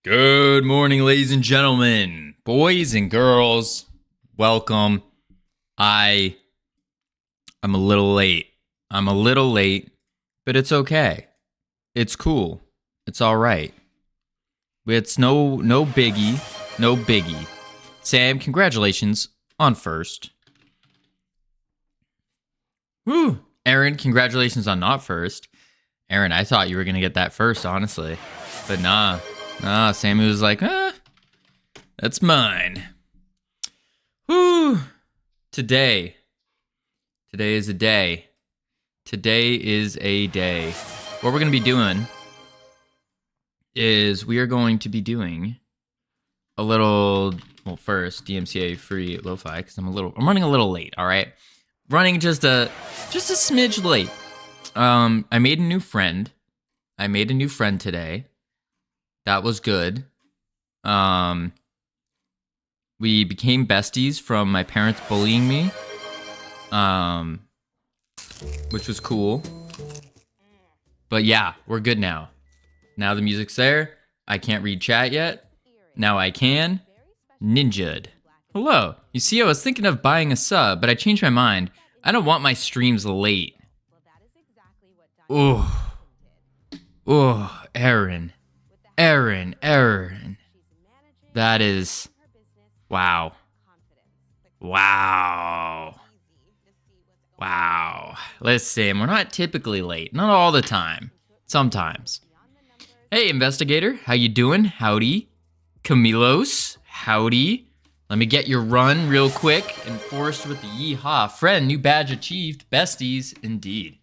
Good morning, ladies and gentlemen, boys and girls. Welcome. I'm a little late. But it's okay. It's cool. It's all right. It's no biggie. Sam, congratulations on first. Woo. Aaron, congratulations on not first. Aaron, I thought you were gonna get that first, honestly, but nah. Sammy was like, that's mine. Whoo! Today is a day. What we're gonna be doing is we are going to be doing a little, well, first DMCA free lo-fi because I'm running a little late. All right, running just a smidge late. I made a new friend today. That was good. We became besties from my parents bullying me, which was cool. But yeah, we're good now. Now the music's there. I can't read chat yet. Now I can. Ninja'd. Hello. You see, I was thinking of buying a sub, but I changed my mind. I don't want my streams late. Aaron. That is, wow. Listen, we're not typically late. Not all the time. Sometimes. Hey, investigator. How you doing? Howdy. Camilos. Howdy. Let me get your run real quick. Enforced with the yeehaw. Friend, new badge achieved. Besties, indeed.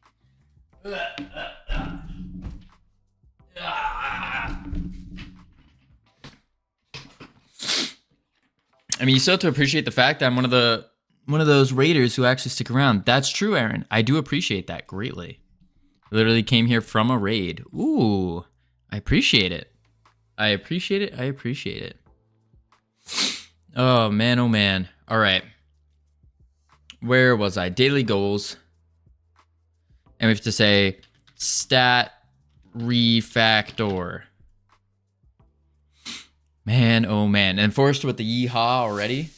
I mean, you still have to appreciate the fact that I'm one of those raiders who actually stick around. That's true, Aaron. I do appreciate that greatly. Literally came here from a raid. Ooh, I appreciate it. Oh, man. All right. Where was I? Daily goals. And we have to say STAT refactor. Man, oh man. Enforced with the yeehaw already.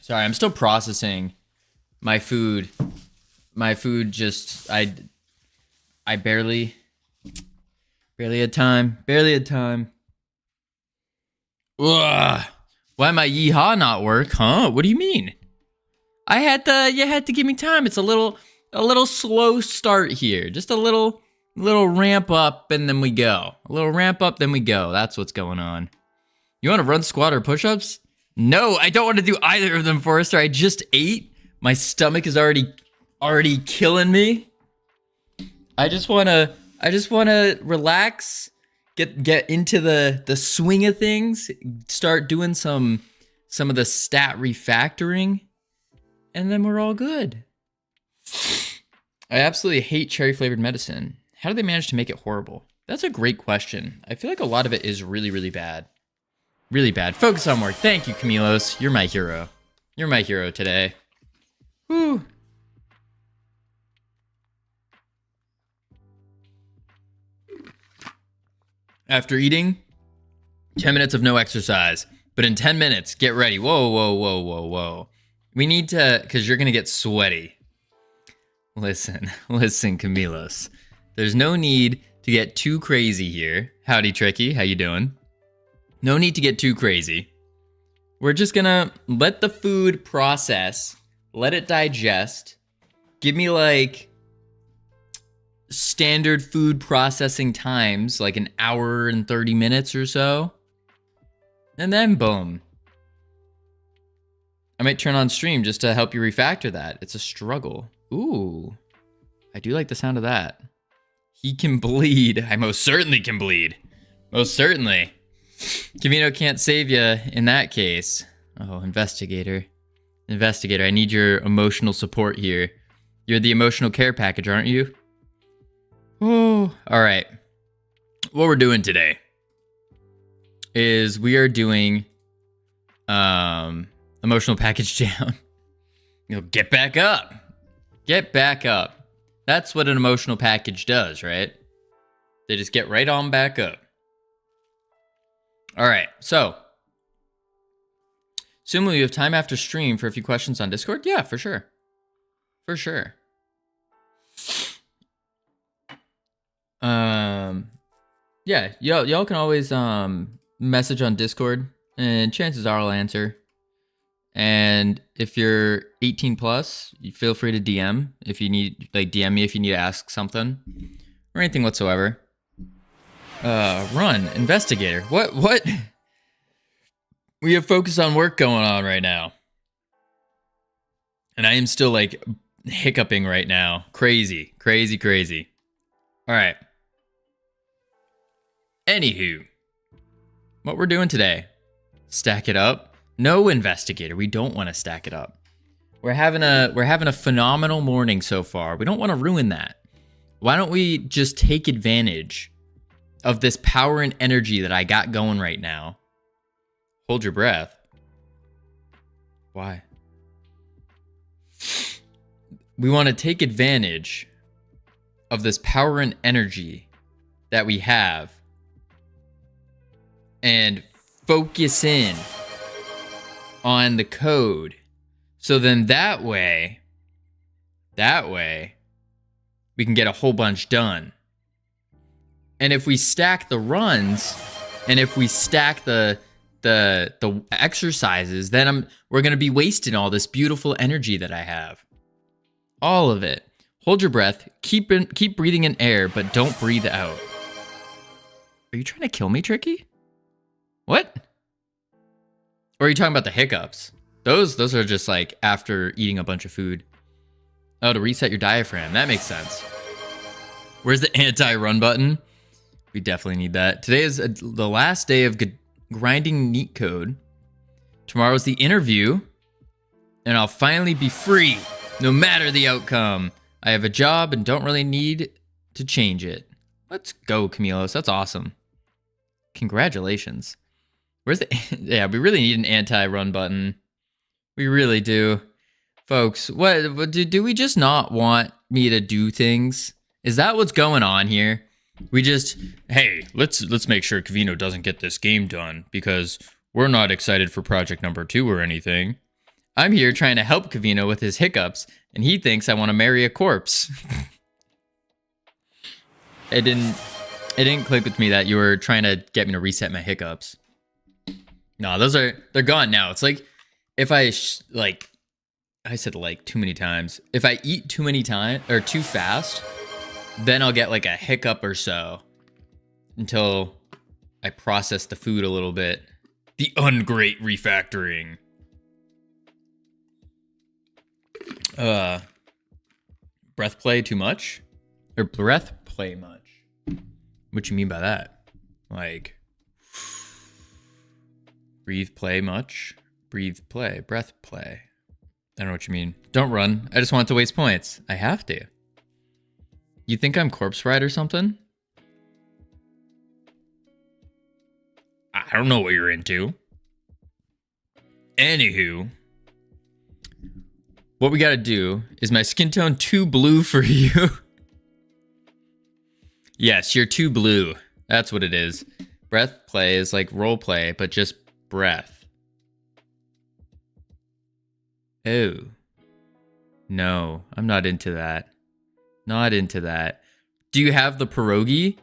Sorry, I'm still processing my food. My food just, I barely had time. Ugh. Why my yeehaw not work, huh? What do you mean? You had to give me time. It's a little slow start here. Just a little ramp up and then we go. That's what's going on. You want to run squat or push-ups? No, I don't want to do either of them, Forrester. I just ate. My stomach is already killing me. I just want to relax, get into the swing of things, start doing some of the stat refactoring, and then we're all good. I absolutely hate cherry-flavored medicine. How do they manage to make it horrible? That's a great question. I feel like a lot of it is really, really bad. Really bad. Focus on work. Thank you, Camilos. You're my hero. You're my hero today. Woo. After eating, 10 minutes of no exercise. But in 10 minutes, get ready. Whoa. We need to, because you're going to get sweaty. Listen, Camilos. There's no need to get too crazy here. Howdy, Tricky. How you doing? No need to get too crazy. We're just gonna let the food process, let it digest. Give me like standard food processing times, like an hour and 30 minutes or so. And then boom. I might turn on stream just to help you refactor that. It's a struggle. Ooh, I do like the sound of that. He can bleed. I most certainly can bleed. Most certainly. Covino can't save you in that case. Oh, investigator. I need your emotional support here. You're the emotional care package, aren't you? Oh, all right. What we're doing today is we are doing emotional package down. Get back up. Get back up. That's what an emotional package does, right? They just get right on back up. All right, so Sumo, you have time after stream for a few questions on Discord? Yeah, for sure. For sure. Yeah, y'all can always message on Discord, and chances are I'll answer. And if you're 18 plus, you feel free to DM if you need, like DM me if you need to ask something or anything whatsoever. Run, investigator. What? We have focus on work going on right now. And I am still like hiccuping right now. Crazy. All right. Anywho, what we're doing today, stack it up. No, investigator, we don't want to stack it up. We're having a phenomenal morning so far. We don't want to ruin that. Why don't we just take advantage of this power and energy that I got going right now? Hold your breath. Why? We want to take advantage of this power and energy that we have and focus in on the code. So then that way we can get a whole bunch done. And if we stack the runs and if we stack the exercises, then we're going to be wasting all this beautiful energy that I have. All of it. Hold your breath. Keep breathing in air, but don't breathe out. Are you trying to kill me, Tricky? What? Or are you talking about the hiccups? Those are just like after eating a bunch of food. Oh, to reset your diaphragm. That makes sense. Where's the anti-run button? We definitely need that. Today is the last day of grinding neat code. Tomorrow's the interview. And I'll finally be free, no matter the outcome. I have a job and don't really need to change it. Let's go, Camilos. That's awesome. Congratulations. Where's the... Yeah, we really need an anti-run button. We really do. Folks, what do we just not want me to do things? Is that what's going on here? We just, hey, let's make sure Covino doesn't get this game done because we're not excited for project number 2 or anything. I'm here trying to help Covino with his hiccups, and he thinks I want to marry a corpse. It didn't click with me that you were trying to get me to reset my hiccups. No, they're gone now. It's like if I said like too many times. If I eat too many times or too fast, then I'll get like a hiccup or so until I process the food a little bit. The ungreat refactoring. Breath play too much? Or breath play much? What you mean by that? Like, breathe play much? Breathe play, breath play. I don't know what you mean. Don't run. I just want to waste points. I have to. You think I'm corpse ride or something? I don't know what you're into. Anywho, what we gotta do is my skin tone too blue for you. Yes, you're too blue. That's what it is. Breath play is like role play, but just breath. Oh. No, I'm not into that. Not into that. Do you have the pierogi?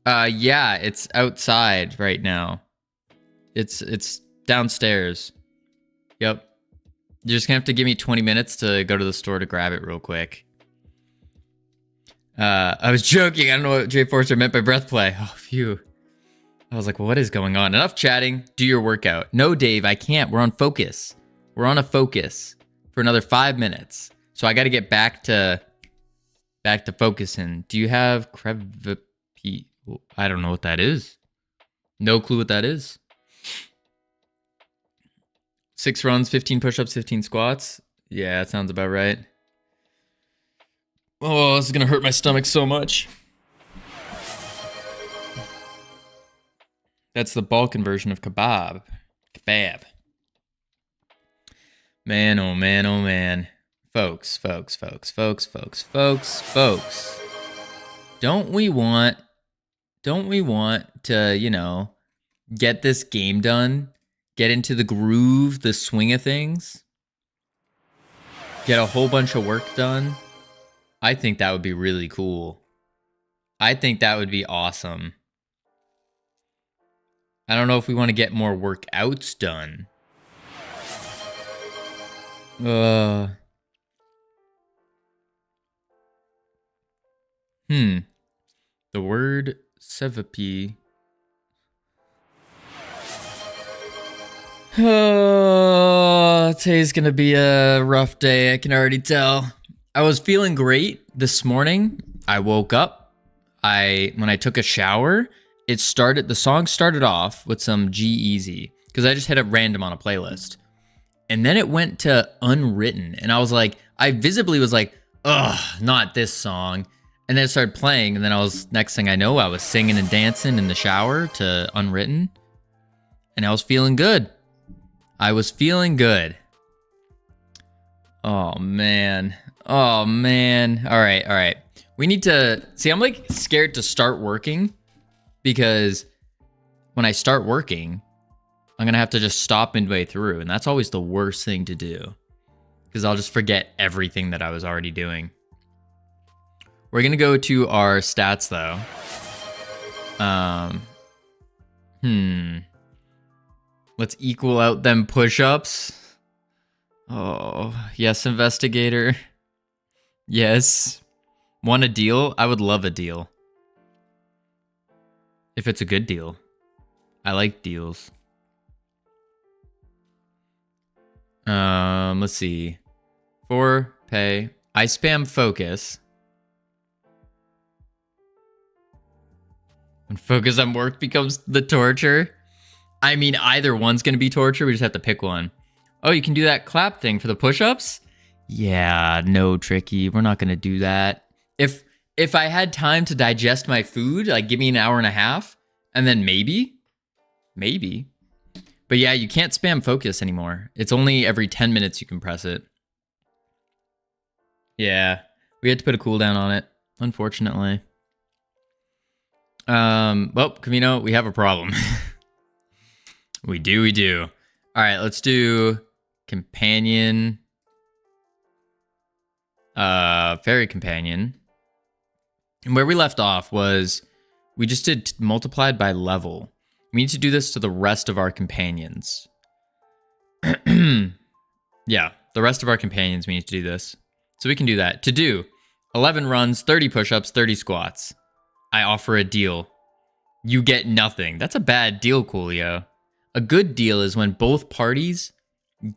Yeah, it's outside right now. It's downstairs. Yep. You're just gonna have to give me 20 minutes to go to the store to grab it real quick. I was joking. I don't know what Jay Forster meant by breath play. Oh, phew. I was like, well, what is going on? Enough chatting. Do your workout. No, Dave, I can't. We're on focus. We're on a focus for another 5 minutes. So I got to get back to focusing. Do you have crevepi? I don't know what that is. No clue what that is. 6 runs, 15 push-ups, 15 squats. Yeah, that sounds about right. Oh, this is going to hurt my stomach so much. That's the Balkan version of kebab. Kebab. Man, oh man, oh man. Folks. Don't we want to, you know, get this game done, get into the groove, the swing of things, get a whole bunch of work done? I think that would be really cool. I think that would be awesome. I don't know if we want to get more workouts done. The word Sevapi. Oh, today's gonna be a rough day, I can already tell. I was feeling great this morning. I woke up. When I took a shower, the song started off with some G-Eazy, because I just hit it random on a playlist. And then it went to Unwritten, and I was like, I visibly was like, ugh, not this song. And then it started playing, and then next thing I know, I was singing and dancing in the shower to Unwritten, and I was feeling good. I was feeling good. Oh, man. Oh, man. All right. We need to... See, I'm, like, scared to start working, because when I start working, I'm going to have to just stop midway through, and that's always the worst thing to do, because I'll just forget everything that I was already doing. We're going to go to our stats, though. Let's equal out them push-ups. Oh, yes, investigator. Yes. Want a deal? I would love a deal. If it's a good deal. I like deals. Let's see. For pay. I spam focus. When focus on work becomes the torture. I mean, either one's going to be torture. We just have to pick one. Oh, you can do that clap thing for the push-ups? Yeah, no, Tricky. We're not going to do that. If I had time to digest my food, like give me an hour and a half, and then maybe. But yeah, you can't spam focus anymore. It's only every 10 minutes you can press it. Yeah, we had to put a cooldown on it, unfortunately. Well, Covino, we have a problem. We do. All right, let's do companion. Fairy companion. And where we left off was we just did multiplied by level. We need to do this to the rest of our companions. Yeah, the rest of our companions, we need to do this. So we can do that. To do 11 runs, 30 push-ups, 30 squats. I offer a deal. You get nothing. That's a bad deal, Coolio. A good deal is when both parties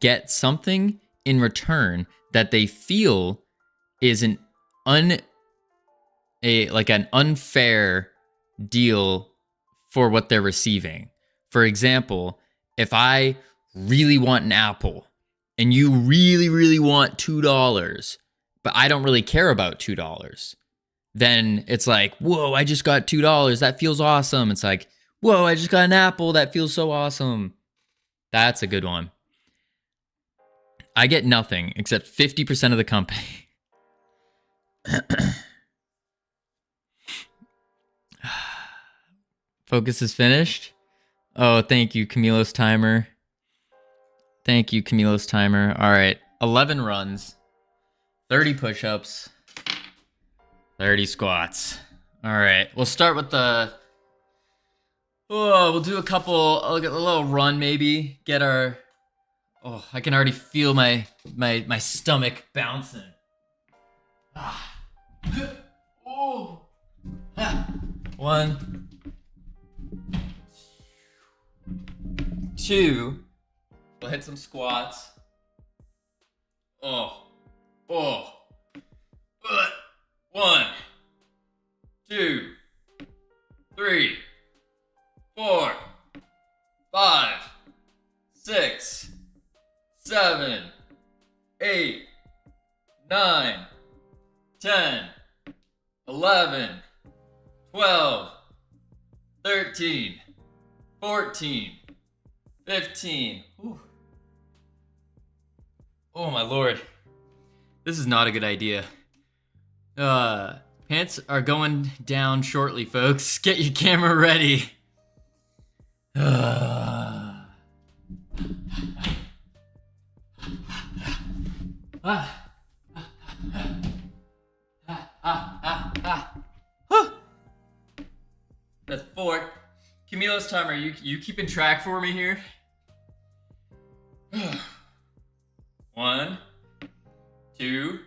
get something in return that they feel is an unfair deal for what they're receiving. For example, if I really want an apple and you really, really want $2, but I don't really care about $2, then it's like, whoa, I just got $2. That feels awesome. It's like, whoa, I just got an apple. That feels so awesome. That's a good one. I get nothing except 50% of the company. Focus is finished. Oh, thank you, Camilo's timer. Thank you, Camilo's timer. All right, 11 runs, 30 push-ups, 30 squats. All right, we'll start with the... Oh, we'll do a little run maybe. Get our... Oh, I can already feel my stomach bouncing. Oh. 1, 2. We'll hit some squats. Oh. 1, 2, 3, 4, 5, 6, 7, 8, 9, 10, 11, 12, 13, 14, 15. Whew. Oh my lord. This is not a good idea. Pants are going down shortly, folks. Get your camera ready. That's 4. Camilo's timer, you keeping track for me here? 1, 2,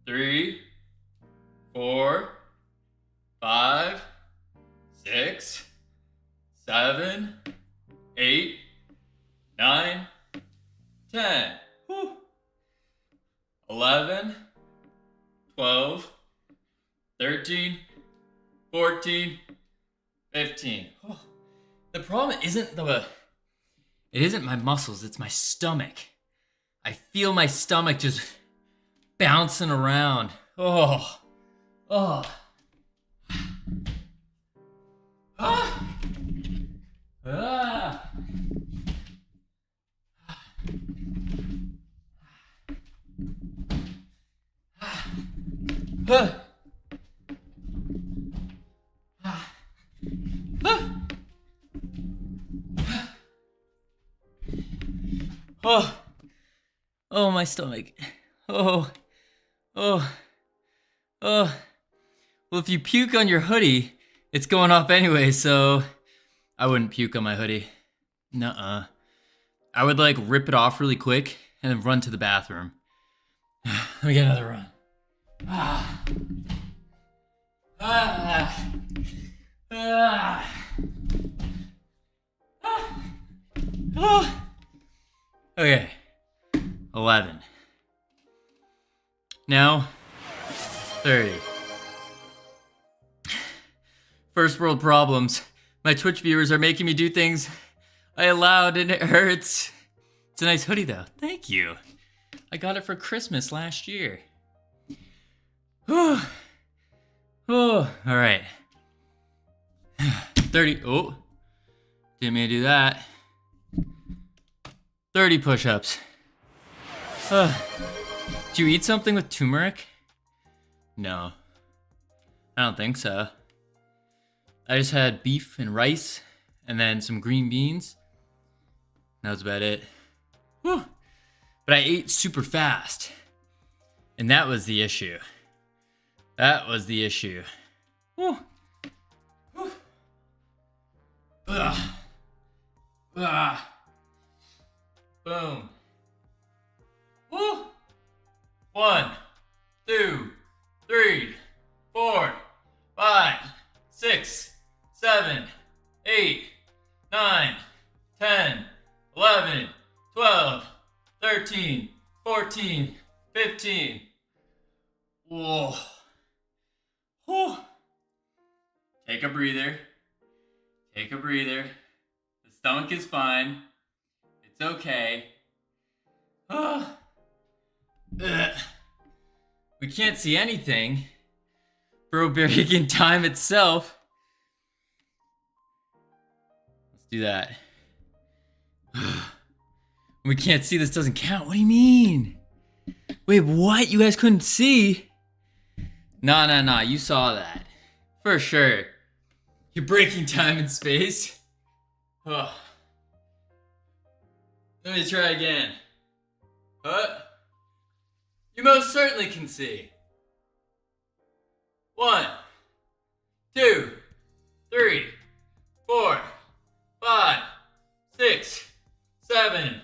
3, 4, 5, 6, 7, 8, 9, 10. Whew. 11, 12, 13, 14, 15. Oh. The problem isn't it isn't my muscles, it's my stomach. I feel my stomach just bouncing around. Oh. Ah. Ah. Ah. Ah. Oh, oh, my stomach. Oh, oh, oh. Well, if you puke on your hoodie, it's going off anyway, so I wouldn't puke on my hoodie. Nuh-uh. I would like rip it off really quick and then run to the bathroom. Let me get another run. Ah. Ah. Ah. Ah. Oh. Okay, 11. Now, 30. First world problems. My Twitch viewers are making me do things I allowed and it hurts. It's a nice hoodie though, thank you. I got it for Christmas last year. Oh, all right. 30, oh, didn't mean to do that. 30 push-ups. Did you eat something with turmeric? No. I don't think so. I just had beef and rice and then some green beans. That was about it. Whew. But I ate super fast. And that was the issue. That was the issue. Whew. Whew. Ugh. Ugh. Boom. Woo! 1, 2, 3, 4, 5, 6, 7, 8, 9, 10, 11, 12, 13, 14, 15. Whoa. Whew. Take a breather. Take a breather. The stomach is fine. It's okay. We can't see anything. Bro buried in time itself. Let's do that. We can't see, this doesn't count. What do you mean? Wait, what? You guys couldn't see? Nah. You saw that. For sure. You're breaking time and space. Oh. Let me try again. You most certainly can see. 1, 2, 3, 4, 5, 6, 7,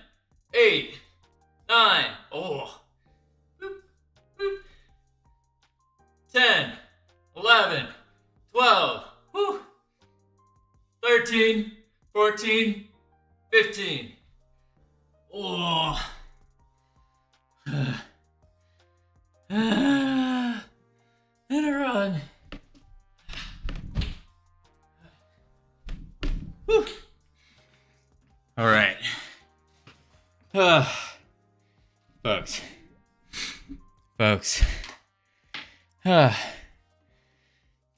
8, 9. Oh. Boop, boop. 10, 11, 12, whew. 13, 14, 15. Oh. And a run. Whew. All right. Folks.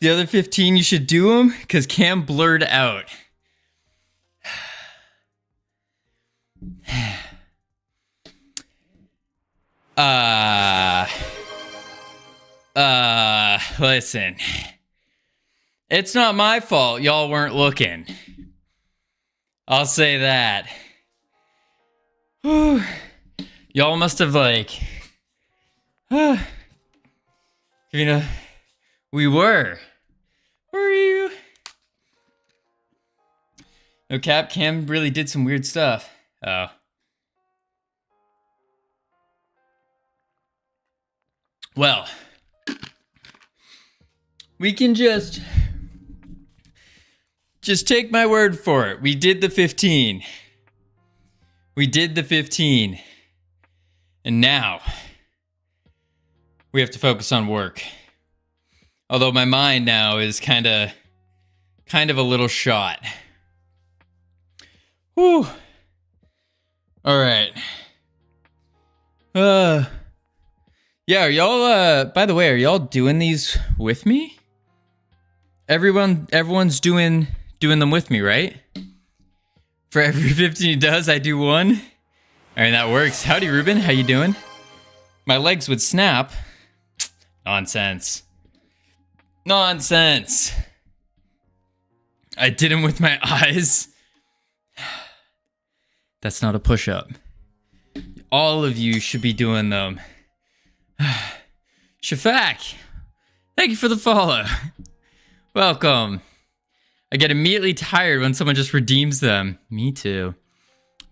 The other 15, you should do them because Cam blurred out. listen. It's not my fault y'all weren't looking. I'll say that. Whew. Y'all must have like... You know, we were. Where are you? No cap, Cam really did some weird stuff. Oh. Well, we can just take my word for it. We did the 15. We did the 15. And now we have to focus on work. Although my mind now is kind of a little shot. Whew. All right. Yeah, are y'all, by the way, are y'all doing these with me? Everyone's doing them with me, right? For every 15 he does, I do one. All right, that works. Howdy, Ruben. How you doing? My legs would snap. Nonsense. Nonsense. I did them with my eyes. That's not a push-up. All of you should be doing them. Shafak, thank you for the follow. Welcome. I get immediately tired when someone just redeems them. Me too.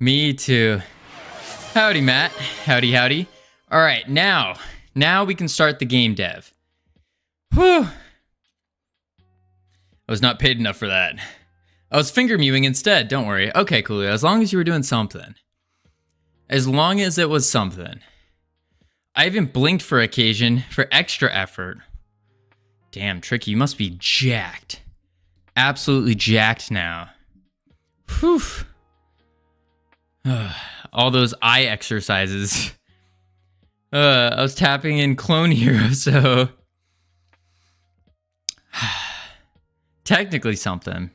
Me too. Howdy, Matt. Howdy, howdy. All right, now we can start the game dev. Whew. I was not paid enough for that. I was finger mewing instead, don't worry. Okay, Coolio, as long as you were doing something. As long as it was something. I even blinked for occasion for extra effort. Damn, Tricky, you must be jacked. Absolutely jacked now. Whew. All those eye exercises. I was tapping in Clone Hero, so... Technically something.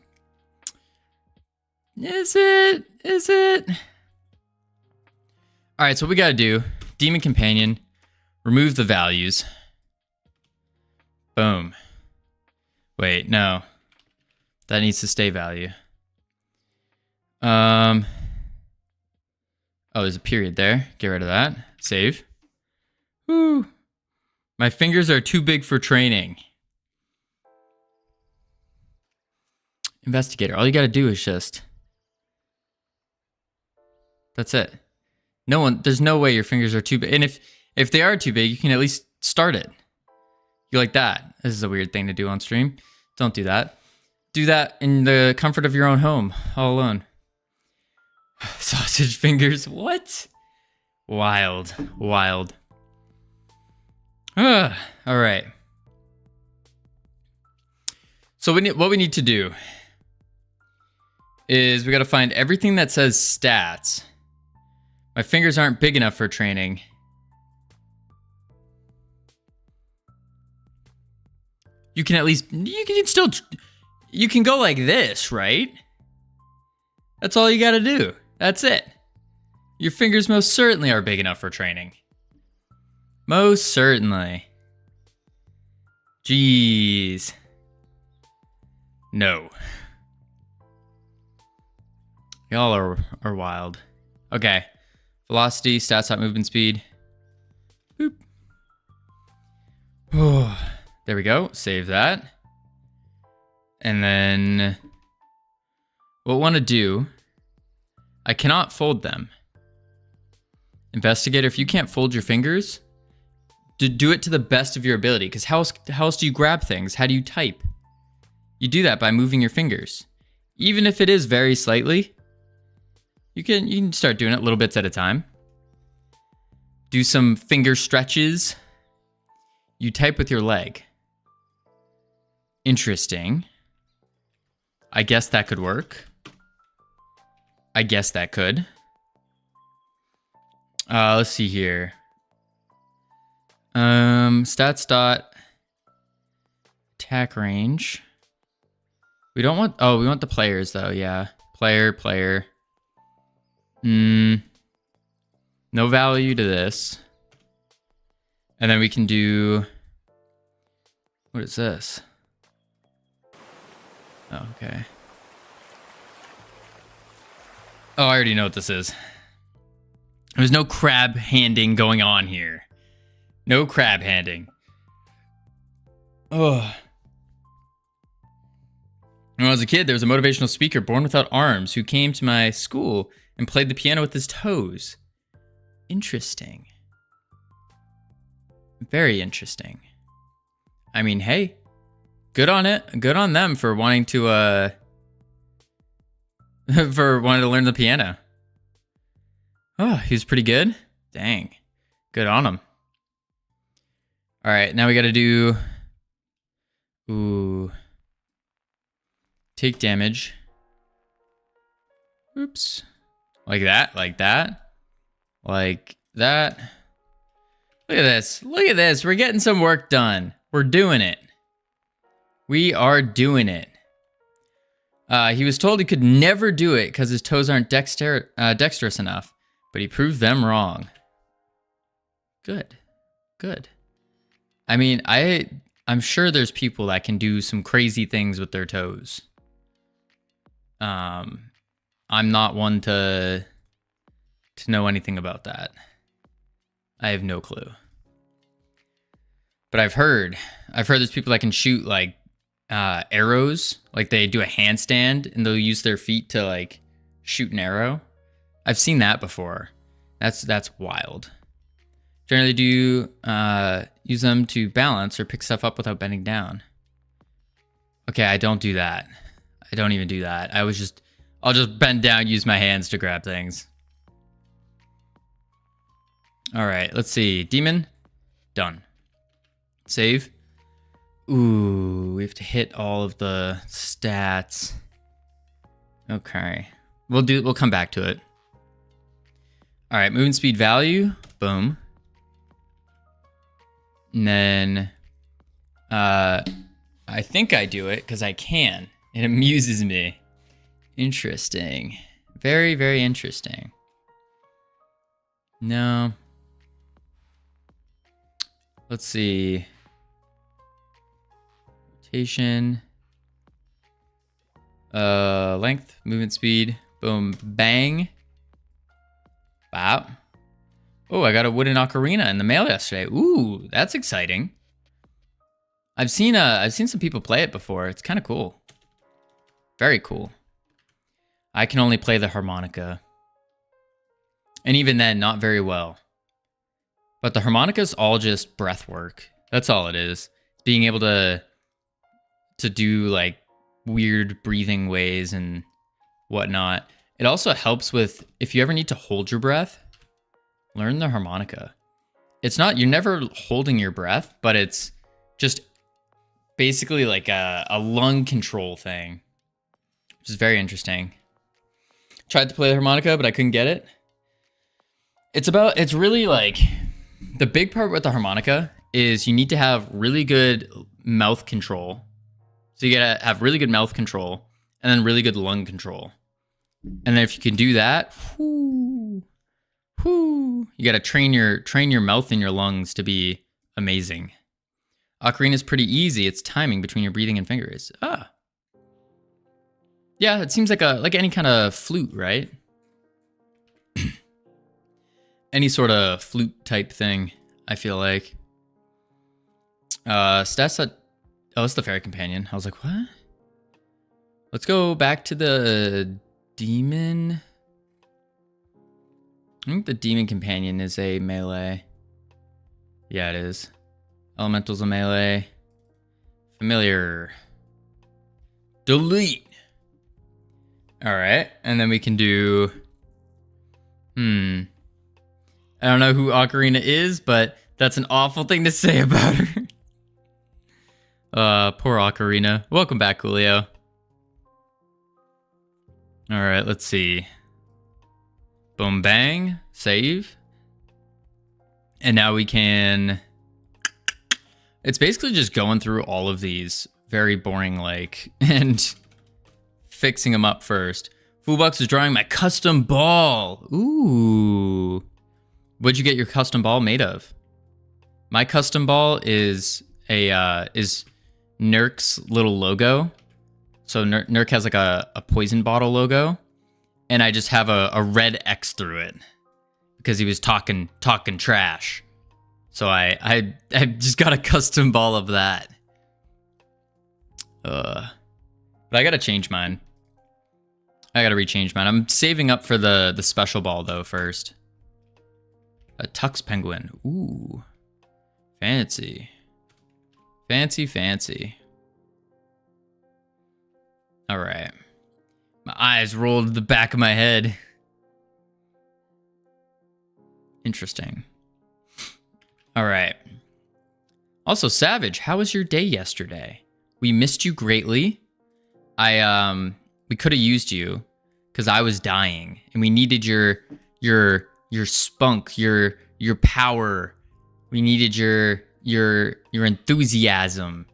Is it? Is it? Alright, so what we gotta do. Demon Companion. Remove the values. Boom. Wait, no. That needs to stay value. Oh, there's a period there. Get rid of that. Save. Woo. My fingers are too big for training. Investigator. All you gotta do is just... That's it. There's no way your fingers are too big. And if they are too big, you can at least start it. You like that. This is a weird thing to do on stream. Don't do that. Do that in the comfort of your own home, all alone. Sausage fingers, what? Wild, wild. All right. So what we need to do is we got to find everything that says stats. My fingers aren't big enough for training. You can at least, you can go like this, right? That's all you got to do. That's it. Your fingers most certainly are big enough for training. Most certainly. Jeez. No. Y'all are wild. Okay. Velocity, stats, movement speed. Boop. Oh, there we go. Save that. And then what I want to do, I cannot fold them. Investigator, if you can't fold your fingers, do it to the best of your ability. Because how else do you grab things? How do you type? You do that by moving your fingers. Even if it is very slightly, you can start doing it little bits at a time. Do some finger stretches. You type with your leg. Interesting. I guess that could work. I guess that could. Let's see here. Stats dot attack range. We don't want, we want the players though, yeah. Player. No value to this. And then we can do What is this? Oh, okay. Oh, I already know what this is. There's no crab handing going on here. No crab handing. Oh. When I was a kid, there was a motivational speaker born without arms who came to my school and played the piano with his toes. Interesting. Very interesting. I mean, hey, good on it. Good on them for wanting to learn the piano. Oh, he was pretty good. Dang. Good on him. All right, now we got to do take damage. Oops. Like that, like that. Like that. Look at this. Look at this. We're getting some work done. We're doing it. We are doing it. He was told he could never do it because his toes aren't dexterous enough, but he proved them wrong. Good. Good. I mean, I'm sure there's people that can do some crazy things with their toes. I'm not one to know anything about that. I have no clue. But I've heard there's people that can shoot like arrows, like they do a handstand and they'll use their feet to like shoot an arrow. I've seen that before. That's wild. Generally, do you use them to balance or pick stuff up without bending down? Okay, I don't do that. I don't even do that. I'll just bend down, use my hands to grab things. All right, let's see. Demon, done. Save. Ooh, we have to hit all of the stats. Okay, we'll come back to it. All right, movement speed value, boom. And then, I think I do it because I can. It amuses me. Interesting. Very, very interesting. No. Let's see. Rotation. Length, movement speed. Boom, bang. Wow. Oh, I got a wooden ocarina in the mail yesterday. Ooh, that's exciting. I've seen some people play it before. It's kind of cool. Very cool. I can only play the harmonica. And even then, not very well. But the harmonica's all just breath work. That's all it is. Being able to do like weird breathing ways and whatnot. It also helps with if you ever need to hold your breath, learn the harmonica. You're never holding your breath, but it's just basically like a lung control thing, which is very interesting. Tried to play the harmonica, but I couldn't get it. It's really like, the big part with the harmonica is you need to have really good mouth control. So you gotta have really good mouth control and then really good lung control. And then if you can do that, you gotta train your mouth and your lungs to be amazing. Ocarina is pretty easy. It's timing between your breathing and fingers. Yeah, it seems like any kind of flute, right? Any sort of flute type thing, I feel like. Stats at... Oh, it's the fairy companion. I was like, what? Let's go back to the demon. I think the demon companion is a melee. Yeah, it is. Elemental's a melee. Familiar. Delete. All right, and then we can do... I don't know who Ocarina is, but that's an awful thing to say about her. Poor Ocarina. Welcome back, Coolio. All right, let's see. Boom, bang, save. And now we can... It's basically just going through all of these very boring, like, and fixing them up first. Foolbox is drawing my custom ball. Ooh. What'd you get your custom ball made of? My custom ball is Nurk's little logo. So Nurk has like a poison bottle logo, and I just have a red X through it because he was talking trash. So I just got a custom ball of that. But I gotta change mine. I gotta rechange mine. I'm saving up for the special ball though first. A Tux Penguin. Ooh. Fancy. Fancy, fancy. Alright. My eyes rolled to the back of my head. Interesting. Alright. Also, Savage, how was your day yesterday? We missed you greatly. We could have used you because I was dying, and we needed your spunk, your power. We needed your enthusiasm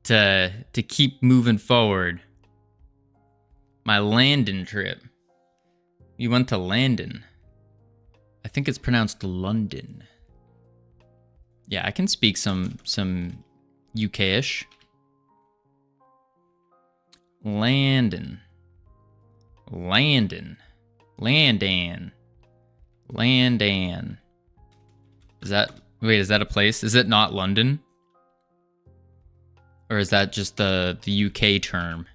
to keep moving forward. My Landon trip. You went to Landon. I think it's pronounced London. Yeah, I can speak some UK-ish. Landon. Landan. Is that a place? Is it not London? Or is that just the UK term?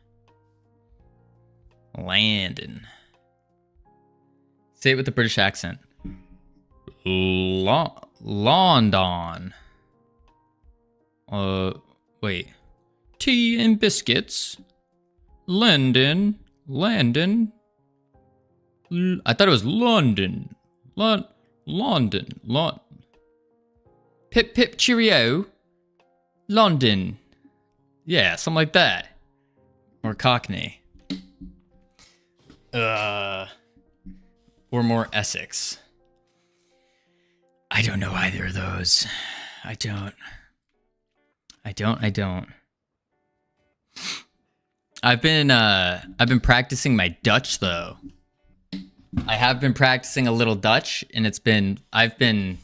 Landon. Say it with a British accent. London. Wait. Tea and biscuits. Landon. I thought it was London. London. Pip pip cheerio. London. Yeah, something like that. Or Cockney. Or more Essex. I don't know either of those. I don't. I've been practicing my Dutch though. I have been practicing a little Dutch, and I don't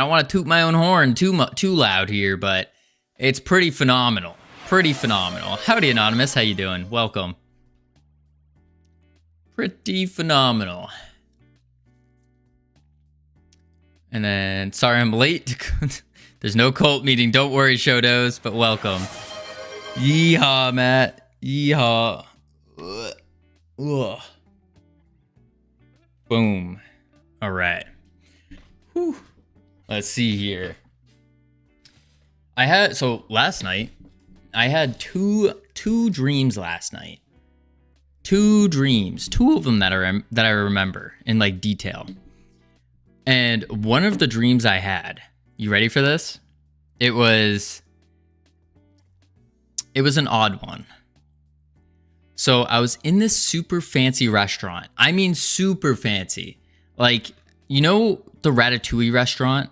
want to toot my own horn too loud here, but it's pretty phenomenal. Howdy, Anonymous. How you doing? Welcome. Pretty phenomenal. And then, sorry I'm late. There's no cult meeting. Don't worry, Shodos, but welcome. Yeehaw, Matt. Yeehaw. Ugh. Boom. All right. Whew. Let's see here. Last night, I had two dreams last night. Two dreams. Two of them that I remember in like detail. And one of the dreams I had, you ready for this? It was an odd one. So I was in this super fancy restaurant. I mean, super fancy. Like, you know the Ratatouille restaurant?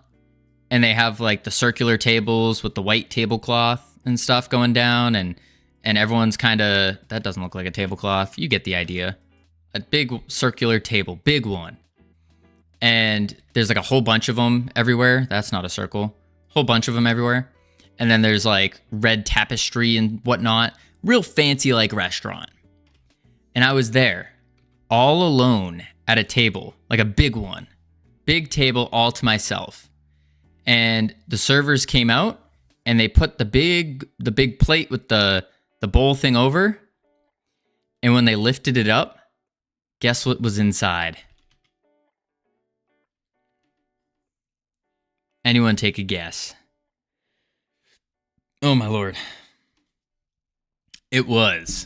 And they have like the circular tables with the white tablecloth and stuff going down. And everyone's kind of, that doesn't look like a tablecloth. You get the idea. A big circular table, big one. And there's like a whole bunch of them everywhere. That's not a circle. Whole bunch of them everywhere. And then there's like red tapestry and whatnot. Real fancy like restaurant. And I was there all alone at a table, like a big one. Big table all to myself. And the servers came out and they put the big plate with the bowl thing over. And when they lifted it up, guess what was inside? Anyone take a guess? Oh my lord. It was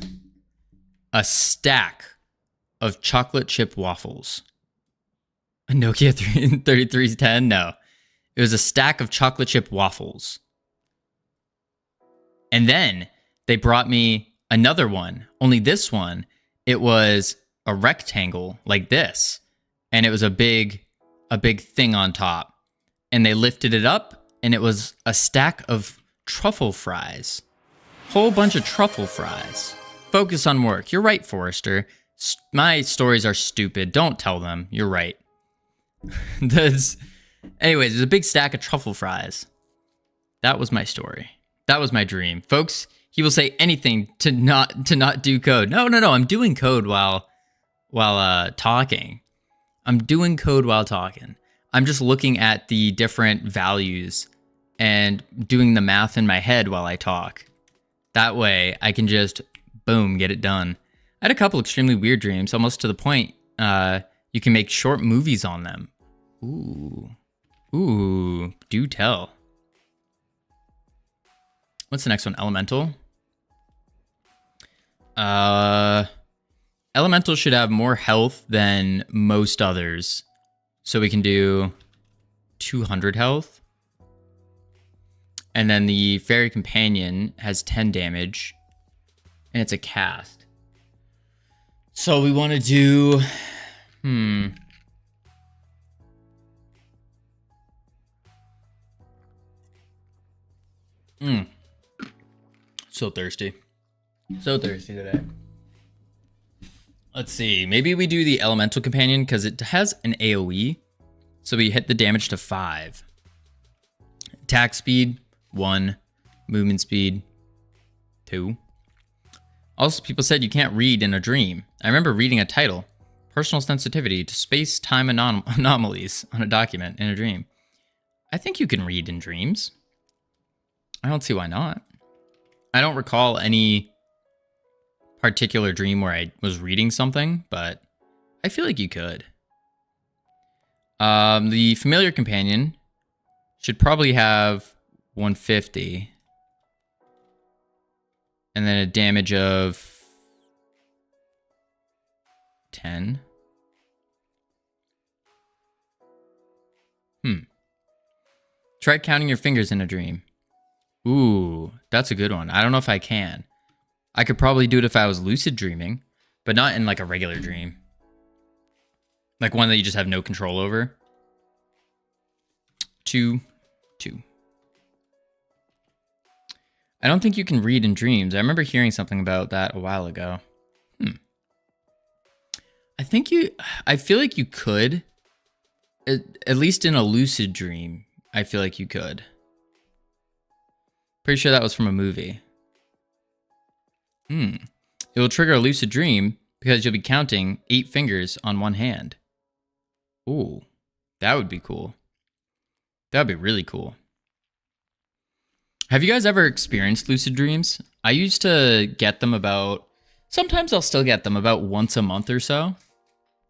a stack of chocolate chip waffles. A Nokia 3310? No. It was a stack of chocolate chip waffles. And then they brought me another one. Only this one, it was a rectangle like this. And it was a big thing on top. And they lifted it up, and it was a stack of truffle fries. Whole bunch of truffle fries. Focus on work. You're right, Forrester. My stories are stupid. Don't tell them. You're right. Anyways, there's a big stack of truffle fries. That was my story. That was my dream. Folks, he will say anything to not do code. No, I'm doing code while talking. I'm doing code while talking. I'm just looking at the different values and doing the math in my head while I talk. That way I can just boom, get it done. I had a couple extremely weird dreams, almost to the point you can make short movies on them. Ooh, do tell. What's the next one? Elemental. Elemental should have more health than most others. So we can do 200 health. And then the Fairy Companion has 10 damage. And it's a cast. So we want to do... So thirsty. So thirsty today. Let's see. Maybe we do the Elemental Companion because it has an AoE. So we hit the damage to 5. Attack speed, 1. Movement speed, 2. Also, people said you can't read in a dream. I remember reading a title, Personal Sensitivity to Space-Time Anomalies, on a document in a dream. I think you can read in dreams. I don't see why not. I don't recall any particular dream where I was reading something, but I feel like you could. The Familiar Companion should probably have 150. And then a damage of 10. Try counting your fingers in a dream. Ooh, that's a good one. I don't know if I can. I could probably do it if I was lucid dreaming, but not in like a regular dream. Like one that you just have no control over. 2. I don't think you can read in dreams. I remember hearing something about that a while ago. I feel like you could. At least in a lucid dream, I feel like you could. Pretty sure that was from a movie. It will trigger a lucid dream because you'll be counting 8 fingers on one hand. Ooh, that would be cool. That would be really cool. Have you guys ever experienced lucid dreams? I used to get them sometimes I'll still get them about once a month or so.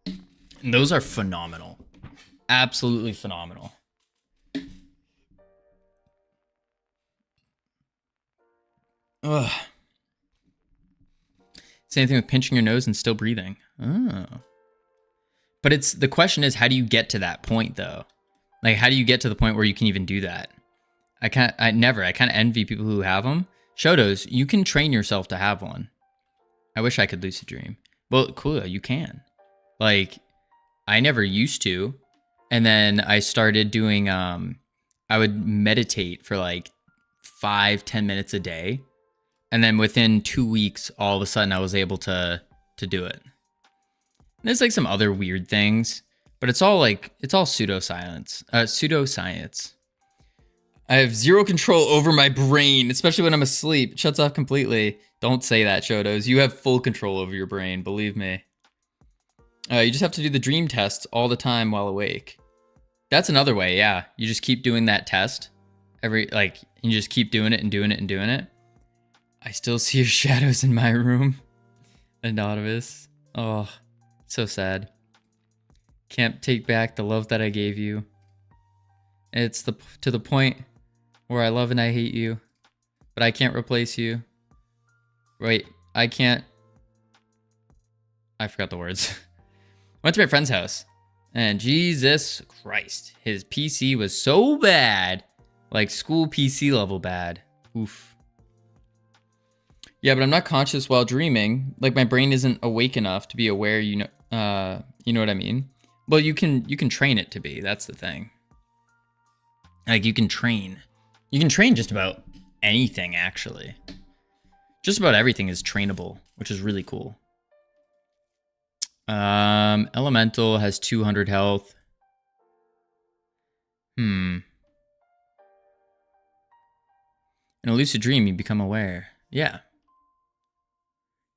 And those are phenomenal. Absolutely phenomenal. Ugh. Same thing with pinching your nose and still breathing. Oh. But the question is, how do you get to that point though? Like, how do you get to the point where you can even do that? I kind of envy people who have them. Shotos, you can train yourself to have one. I wish I could lucid dream. Well, cool, you can. Like, I never used to. And then I started doing, I would meditate for like 5-10 minutes a day. And then within 2 weeks, all of a sudden I was able to do it. And there's like some other weird things, but it's all pseudoscience. Pseudoscience. I have zero control over my brain, especially when I'm asleep. It shuts off completely. Don't say that, Shotos. You have full control over your brain, believe me. You just have to do the dream tests all the time while awake. That's another way, yeah. You just keep doing that test. You just keep doing it and doing it and doing it. I still see your shadows in my room. Anonymous. Oh, so sad. Can't take back the love that I gave you. It's to the point where I love and I hate you, but I can't replace you. Wait, I forgot the words. Went to my friend's house, and Jesus Christ, his PC was so bad, like school PC level bad. Oof. Yeah, but I'm not conscious while dreaming. Like, my brain isn't awake enough to be aware. You know what I mean? Well, you can train it to be. That's the thing. Like, you can train just about anything, actually. Just about everything is trainable, which is really cool. Elemental has 200 health. In a lucid dream, you become aware. Yeah.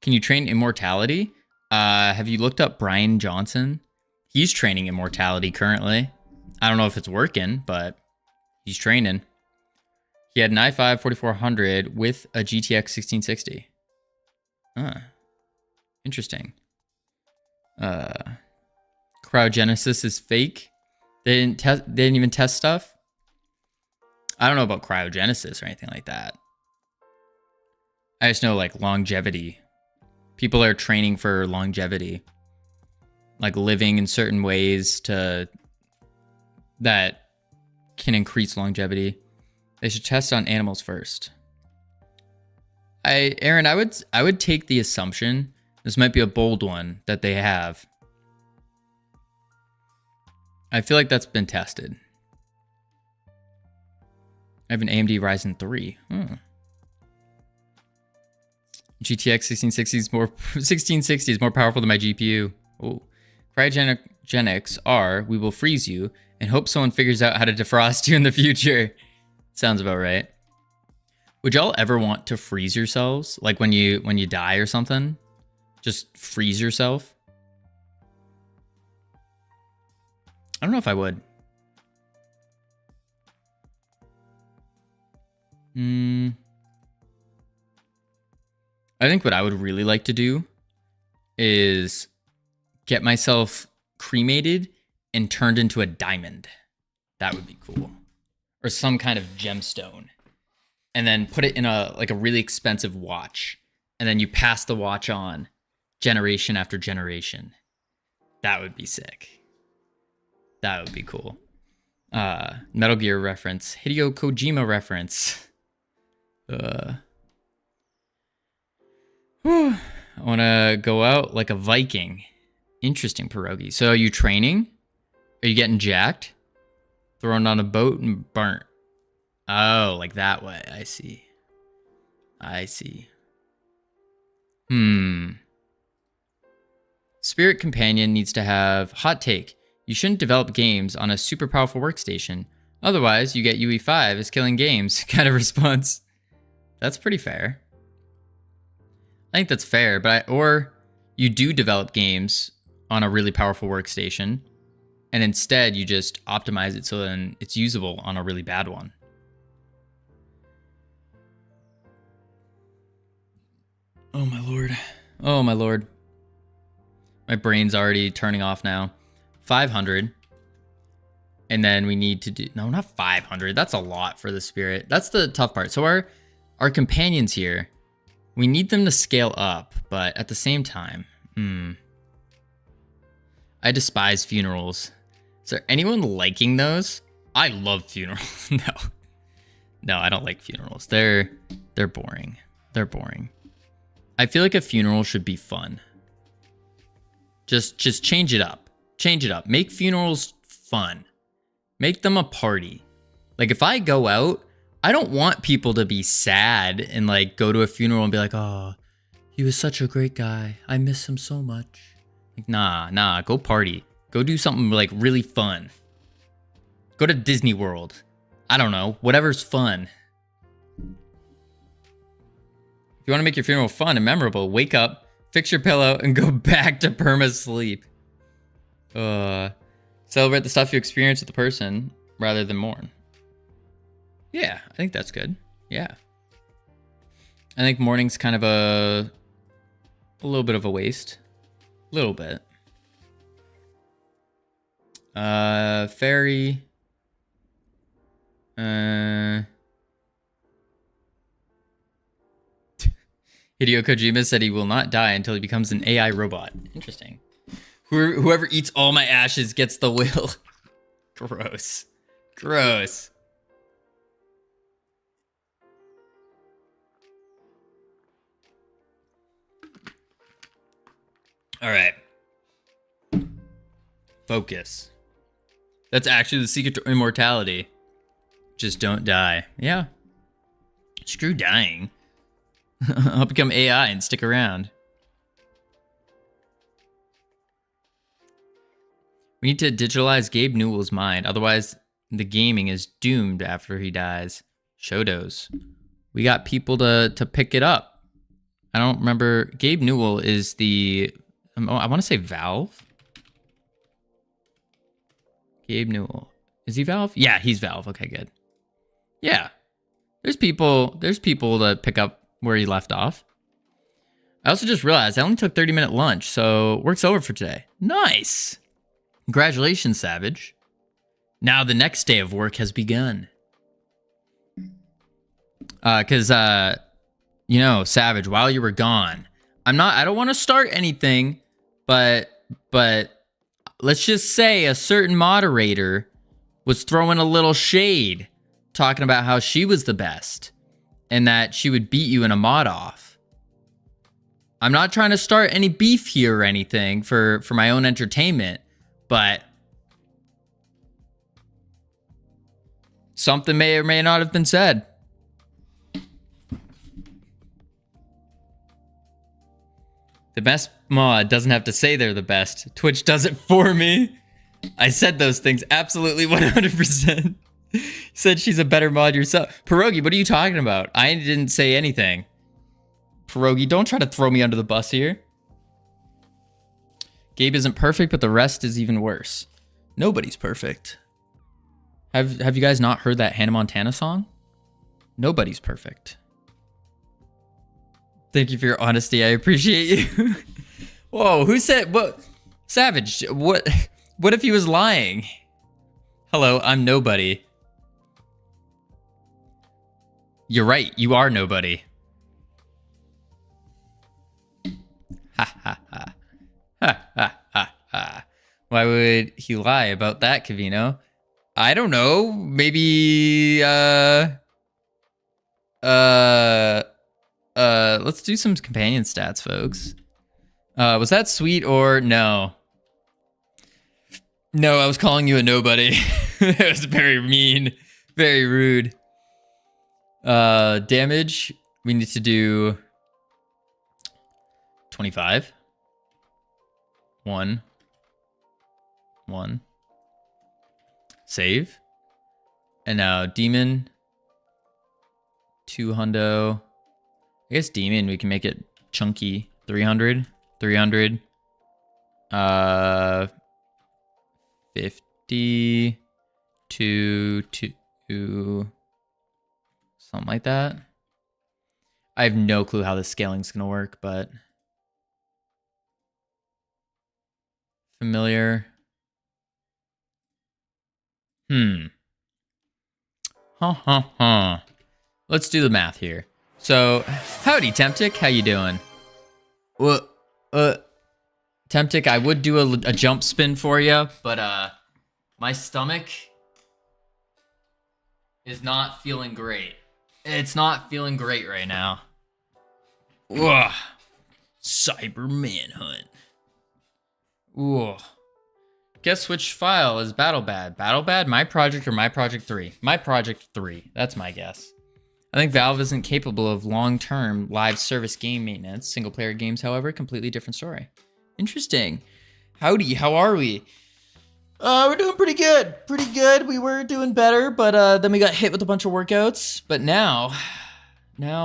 Can you train immortality? Have you looked up Brian Johnson? He's training immortality currently. I don't know if it's working, but he's training. He had an i5 4400 with a GTX 1660. Interesting. Cryogenesis is fake. They didn't even test stuff. I don't know about cryogenesis or anything like that. I just know like longevity. People are training for longevity. Like living in certain ways that can increase longevity. They should test on animals first. Aaron, I would take the assumption, this might be a bold one, that they have. I feel like that's been tested. I have an AMD Ryzen 3. GTX 1660 is more powerful than my GPU. Oh. Cryogenics are, we will freeze you and hope someone figures out how to defrost you in the future. Sounds about right. Would y'all ever want to freeze yourselves? Like when you die or something? Just freeze yourself? I don't know if I would. I think what I would really like to do is get myself cremated and turned into a diamond. That would be cool. Or some kind of gemstone. And then put it in a really expensive watch. And then you pass the watch on generation after generation. That would be sick. That would be cool. Metal Gear reference. Hideo Kojima reference. I want to go out like a Viking. Interesting, pierogi. So are you training? Are you getting jacked? Thrown on a boat and burnt? Oh, like that way. I see. I see. Spirit Companion needs to have hot take. You shouldn't develop games on a super powerful workstation. Otherwise, you get UE5 as killing games kind of response. That's pretty fair. I think that's fair, but or you do develop games on a really powerful workstation, and instead you just optimize it so then it's usable on a really bad one. Oh my lord. Oh my lord. My brain's already turning off now. 500. And then we need to do... No, not 500. That's a lot for the spirit. That's the tough part. So our companions here, we need them to scale up, but at the same time... I despise funerals. Is there anyone liking those? I love funerals. No, I don't like funerals. They're boring. They're boring. I feel like a funeral should be fun. Just change it up. Change it up. Make funerals fun. Make them a party. Like if I go out, I don't want people to be sad and like go to a funeral and be like, oh, he was such a great guy. I miss him so much. Like, nah, go party. Go do something like really fun. Go to Disney World. I don't know, whatever's fun. If you want to make your funeral fun and memorable, wake up, fix your pillow, and go back to perma sleep. Celebrate the stuff you experience with the person rather than mourn. Yeah, I think that's good. Yeah. I think mourning's kind of a little bit of a waste. A little bit. Fairy. Hideo Kojima said he will not die until he becomes an AI robot. Interesting. Whoever eats all my ashes gets the will. Gross. Gross. All right. Focus. That's actually the secret to immortality. Just don't die. Yeah. Screw dying. I'll become AI and stick around. We need to digitalize Gabe Newell's mind. Otherwise, the gaming is doomed after he dies. Shodos. We got people to pick it up. I don't remember. Gabe Newell is the... I want to say Valve. Gabe Newell. Is he Valve? Yeah, he's Valve. Okay, good. Yeah. There's people to pick up where he left off. I also just realized I only took 30-minute lunch, so work's over for today. Nice. Congratulations, Savage. Now the next day of work has begun. Because, you know, Savage, while you were gone, I don't want to start anything, but let's just say a certain moderator was throwing a little shade, talking about how she was the best and that she would beat you in a mod off. I'm not trying to start any beef here or anything for my own entertainment, but something may or may not have been said. The best mod doesn't have to say they're the best. Twitch does it for me. I said those things absolutely 100%. Said she's a better mod yourself. Pierogi, what are you talking about? I didn't say anything. Pierogi, don't try to throw me under the bus here. Gabe isn't perfect, but the rest is even worse. Nobody's perfect. Have you guys not heard that Hannah Montana song? Nobody's perfect. Thank you for your honesty. I appreciate you. Whoa, who said what? Savage, what if he was lying? Hello, I'm nobody. You're right, you are nobody. Ha ha ha. Ha ha ha ha. Why would he lie about that, Covino? I don't know. Maybe let's do some companion stats, folks. Was that sweet or no? No, I was calling you a nobody. That was very mean, very rude. Damage, we need to do 25. 1. Save. And now demon. 2 hundo. I guess demon, we can make it chunky. 300. 300. 50. 2. Something like that. I have no clue how the scaling's gonna work, but familiar. Let's do the math here. So, howdy, Temptic. How you doing? Well, Temptic, I would do a jump spin for you, but my stomach is not feeling great. It's not feeling great right now. Ugh. Cyber Manhunt. Ugh. Guess which file is BattleBad? BattleBad, My Project, or My Project 3? My Project 3. That's my guess. I think Valve isn't capable of long-term live service game maintenance. Single-player games, however, completely different story. Interesting. Howdy, how are we? We're doing pretty good. Pretty good. We were doing better, but then we got hit with a bunch of workouts. But now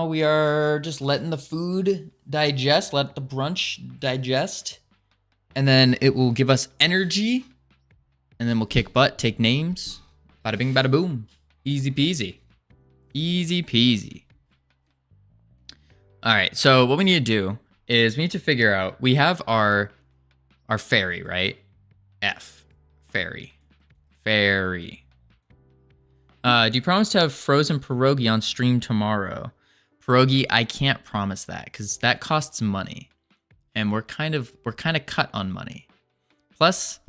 we are just letting the food digest, let the brunch digest. And then it will give us energy. And then we'll kick butt, take names. Bada bing, bada boom. Easy peasy. Easy peasy. All right, so what we need to do is we need to figure out, we have our fairy, right? F. Fairy. Do you promise to have frozen pierogi on stream tomorrow? Pierogi, I can't promise that because that costs money. And we're kind of cut on money. Plus,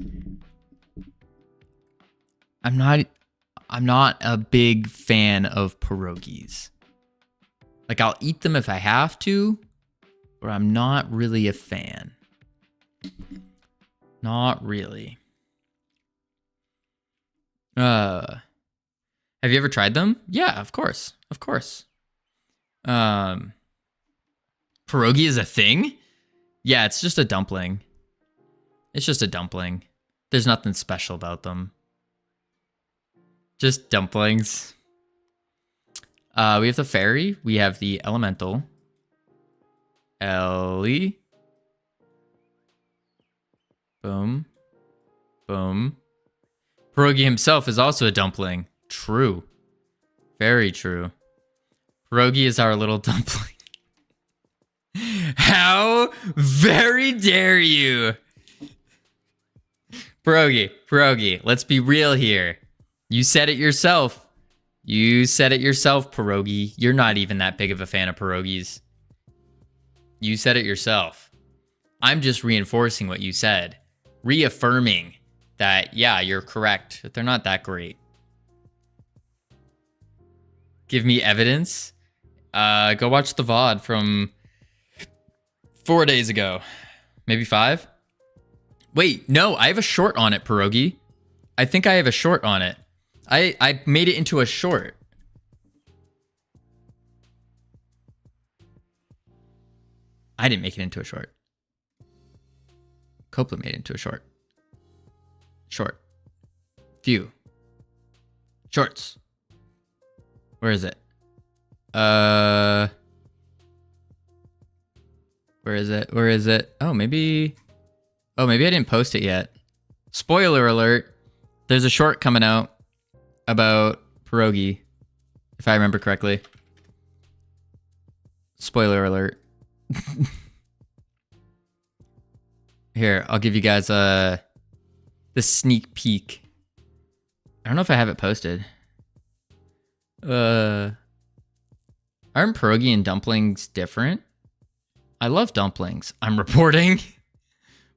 I'm not a big fan of pierogies. Like, I'll eat them if I have to, but I'm not really a fan. Not really. Have you ever tried them? Yeah, of course. Of course. Pierogi is a thing? Yeah, it's just a dumpling. It's just a dumpling. There's nothing special about them. Just dumplings. We have the fairy. We have the elemental. Ellie. Boom. Boom. Pierogi himself is also a dumpling. True. Very true. Pierogi is our little dumpling. How very dare you? Pierogi, let's be real here. You said it yourself. You said it yourself, Pierogi. You're not even that big of a fan of pierogies. You said it yourself. I'm just reinforcing what you said. Reaffirming that, yeah, you're correct. That they're not that great. Give me evidence. Go watch the VOD from 4 days ago. Maybe 5? Wait, no, I have a short on it, Pierogi. I think I have a short on it. I made it into a short. I didn't make it into a short. Copeland made it into a short. Short. Few. Shorts. Where is it? Where is it? Where is it? Oh, maybe I didn't post it yet. Spoiler alert. There's a short coming out about pierogi, if I remember correctly. Spoiler alert. Here, I'll give you guys the sneak peek. I don't know if I have it posted. Aren't pierogi and dumplings different? I love dumplings. I'm reporting.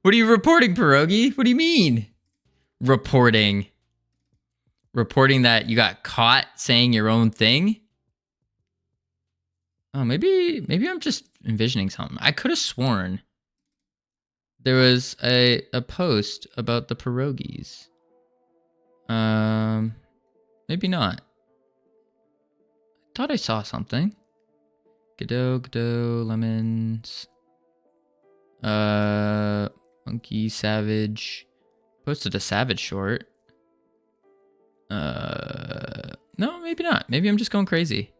What are you reporting, Pierogi? What do you mean? Reporting. Reporting that you got caught saying your own thing? Oh, maybe I'm just envisioning something. I could have sworn there was a post about the pierogis. Maybe not. I thought I saw something. Godot, lemons. Monkey, Savage. Posted a Savage short. No, maybe not. Maybe I'm just going crazy.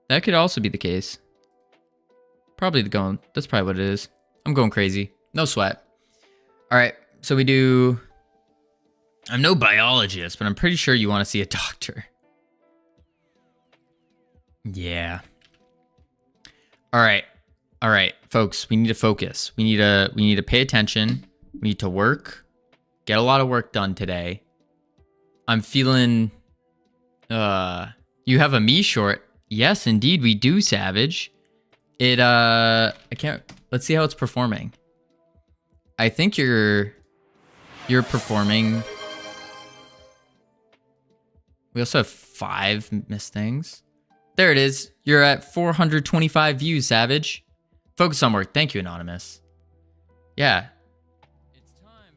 That could also be the case. That's probably what it is. I'm going crazy. No sweat. All right, so we do... I'm no biologist, but I'm pretty sure you want to see a doctor. Yeah. All right, folks, we need to focus. We need to pay attention. We need to work. Get a lot of work done today. I'm feeling you have a me short. Yes, indeed we do, Savage. I can't. Let's see how it's performing. I think you're performing. We also have 5 missed things. There it is. You're at 425 views, Savage. Focus on work. Thank you, Anonymous. Yeah. It's time.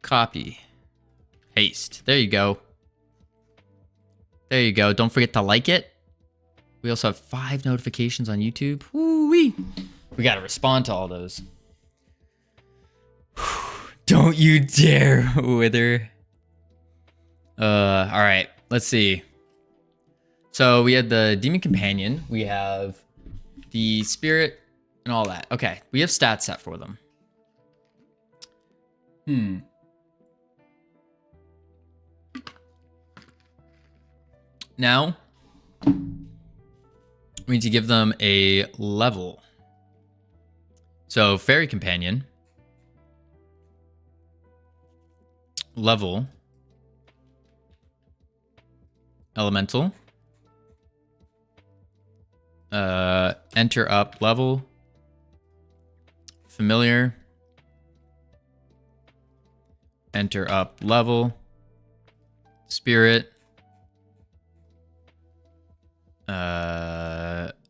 Copy. Paste. There you go. There you go. Don't forget to like it. We also have 5 notifications on YouTube. Woo-wee. We got to respond to all those. Don't you dare, Wither. All right. Let's see. So we had the Demon Companion. We have the Spirit and all that. Okay. We have stats set for them. Now, we need to give them a level. So, Fairy Companion. Level. Elemental. Enter up level. Familiar. Enter up level. Spirit.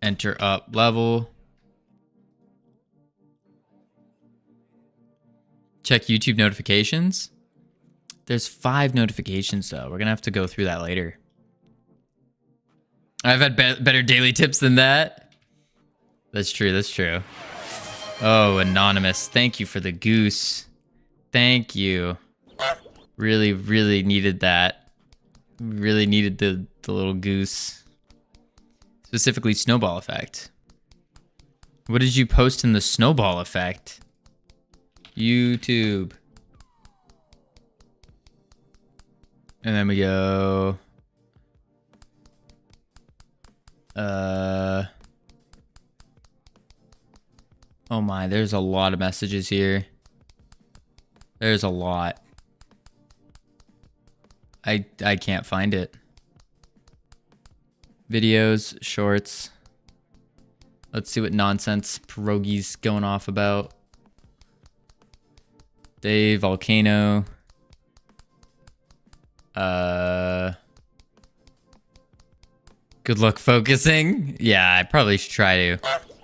Enter up level. Check YouTube notifications. There's 5 notifications though. We're gonna have to go through that later. I've had better daily tips than that. That's true. That's true. Oh, Anonymous. Thank you for the goose. Thank you. Really, really needed that. We really needed the little goose. Specifically, snowball effect. What did you post in the snowball effect? YouTube. And then we go... Oh my, there's a lot of messages here. There's a lot. I can't find it. Videos, shorts. Let's see what nonsense pierogies going off about. Dave, Volcano. Good luck focusing. Yeah, I probably should try to.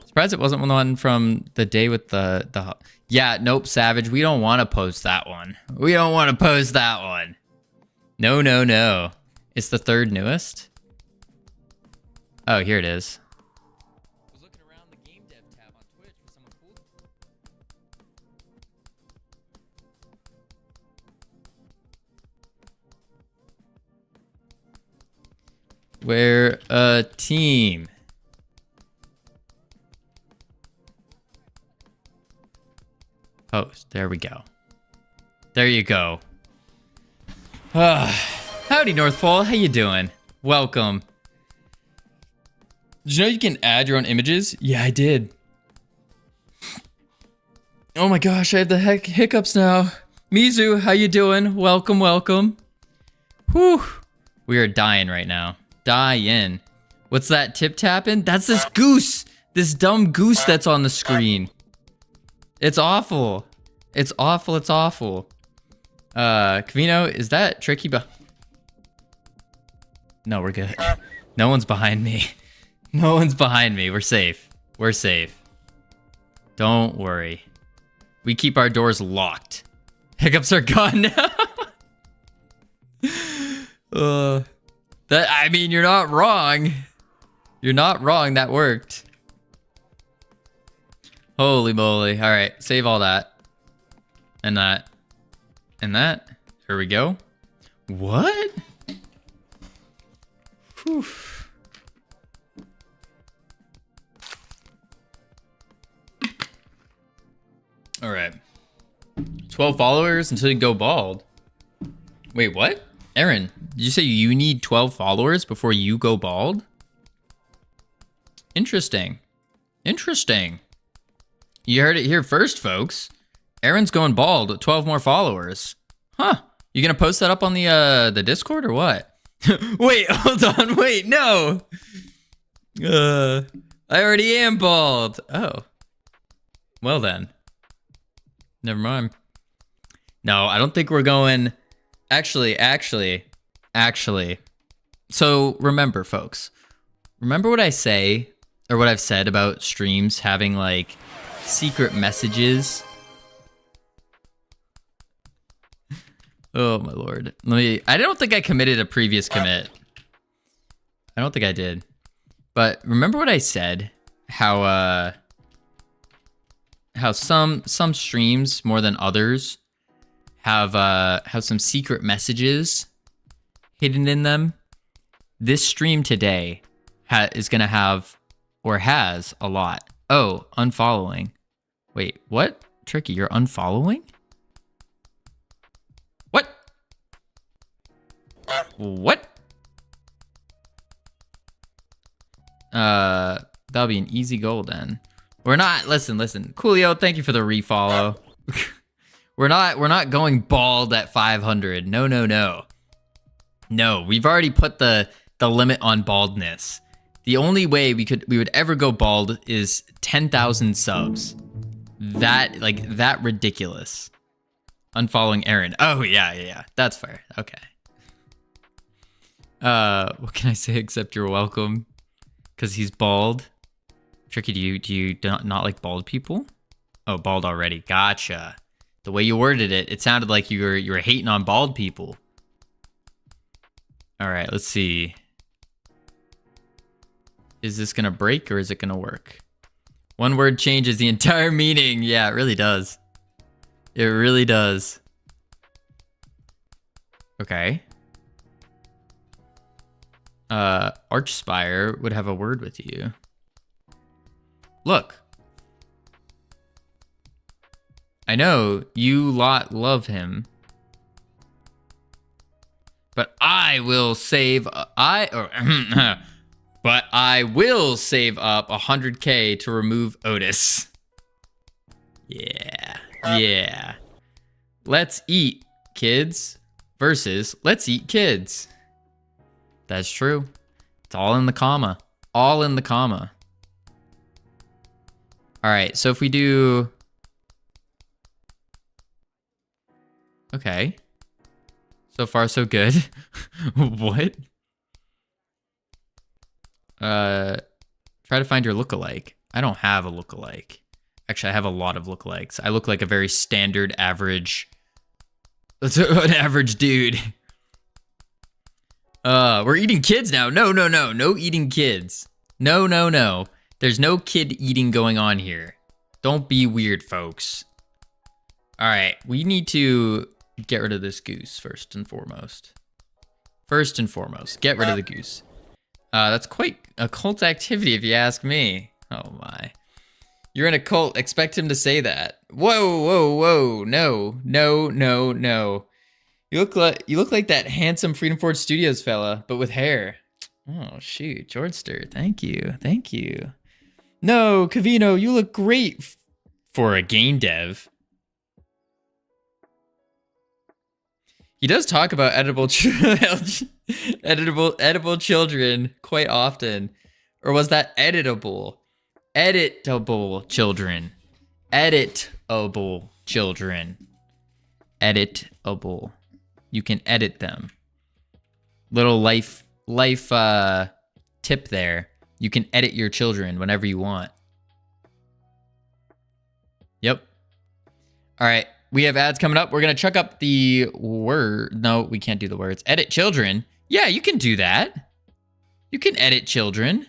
Surprised it wasn't the one from the day with the... Yeah, nope, Savage. We don't want to post that one. We don't want to post that one. No, no, no. It's the third newest? Oh, here it is. I was looking around the game dev tab on Twitch for someone cool. We're a team. Post. There we go. There you go. Howdy, North Pole. How you doing? Welcome. Did you know you can add your own images? Yeah, I did. Oh my gosh, I have the hiccups now. Mizu, how you doing? Welcome, welcome. Whew. We are dying right now. Dying. What's that tip tapping? That's this goose. This dumb goose that's on the screen. It's awful. It's awful, it's awful. Covino, is that tricky? No, we're good. No one's behind me. No one's behind me. We're safe. We're safe. Don't worry. We keep our doors locked. Hiccups are gone now. I mean, you're not wrong. You're not wrong. That worked. Holy moly. All right. Save all that. And that. And that. Here we go. What? Whew. All right. 12 followers until you go bald. Wait, what? Aaron, did you say you need 12 followers before you go bald? Interesting. Interesting. You heard it here first, folks. Aaron's going bald with 12 more followers. Huh. You gonna post that up on the Discord or what? Wait, hold on. Wait, no. I already am bald. Oh. Well then. Never mind. No, I don't think we're going... Actually. So remember, folks. Remember what I say, or what I've said about streams having, like, secret messages? Oh, my lord. I don't think I committed a previous commit. I don't think I did. But remember what I said? How some streams more than others have some secret messages hidden in them. This stream today is gonna have, or has, a lot. Oh, unfollowing. Wait, what? Tricky, you're unfollowing? What? What? That'll be an easy goal then. We're not, listen. Coolio, thank you for the refollow. We're not going bald at 500. No. No, we've already put the limit on baldness. The only way we would ever go bald is 10,000 subs. That ridiculous. Unfollowing Aaron. Oh, yeah. That's fair. Okay. What can I say except you're welcome? Because he's bald. Tricky, do you not like bald people? Oh, bald already. Gotcha. The way you worded it, it sounded like you were hating on bald people. All right, let's see. Is this gonna break or is it gonna work? One word changes the entire meaning. Yeah, it really does. It really does. Okay. Archspire would have a word with you. Look. I know you lot love him. But I will save but I will save up 100K to remove Otis. Yeah. Yeah. Let's eat, kids. Versus let's eat kids. That's true. It's all in the comma. All in the comma. All right, so if we do... Okay. So far, so good. What? Try to find your lookalike. I don't have a lookalike. Actually, I have a lot of lookalikes. I look like a very standard average... an average dude. We're eating kids now. No, no, no. No eating kids. No, no, no. There's no kid eating going on here. Don't be weird, folks. All right, we need to get rid of this goose first and foremost. First and foremost, get rid of the goose. That's quite a cult activity if you ask me. Oh my. You're in a cult, expect him to say that. Whoa, whoa, whoa, no, no, no, no. You look like that handsome Freedom Forge Studios fella, but with hair. Oh shoot, Georgester, thank you, thank you. No, Covino, you look great for a game dev. He does talk about edible children quite often. Or was that editable? Editable children. Editable children. Editable. You can edit them. Little life tip there. You can edit your children whenever you want. Yep. All right. We have ads coming up. We're going to chuck up the word. No, we can't do the words. Edit children. Yeah, you can do that. You can edit children.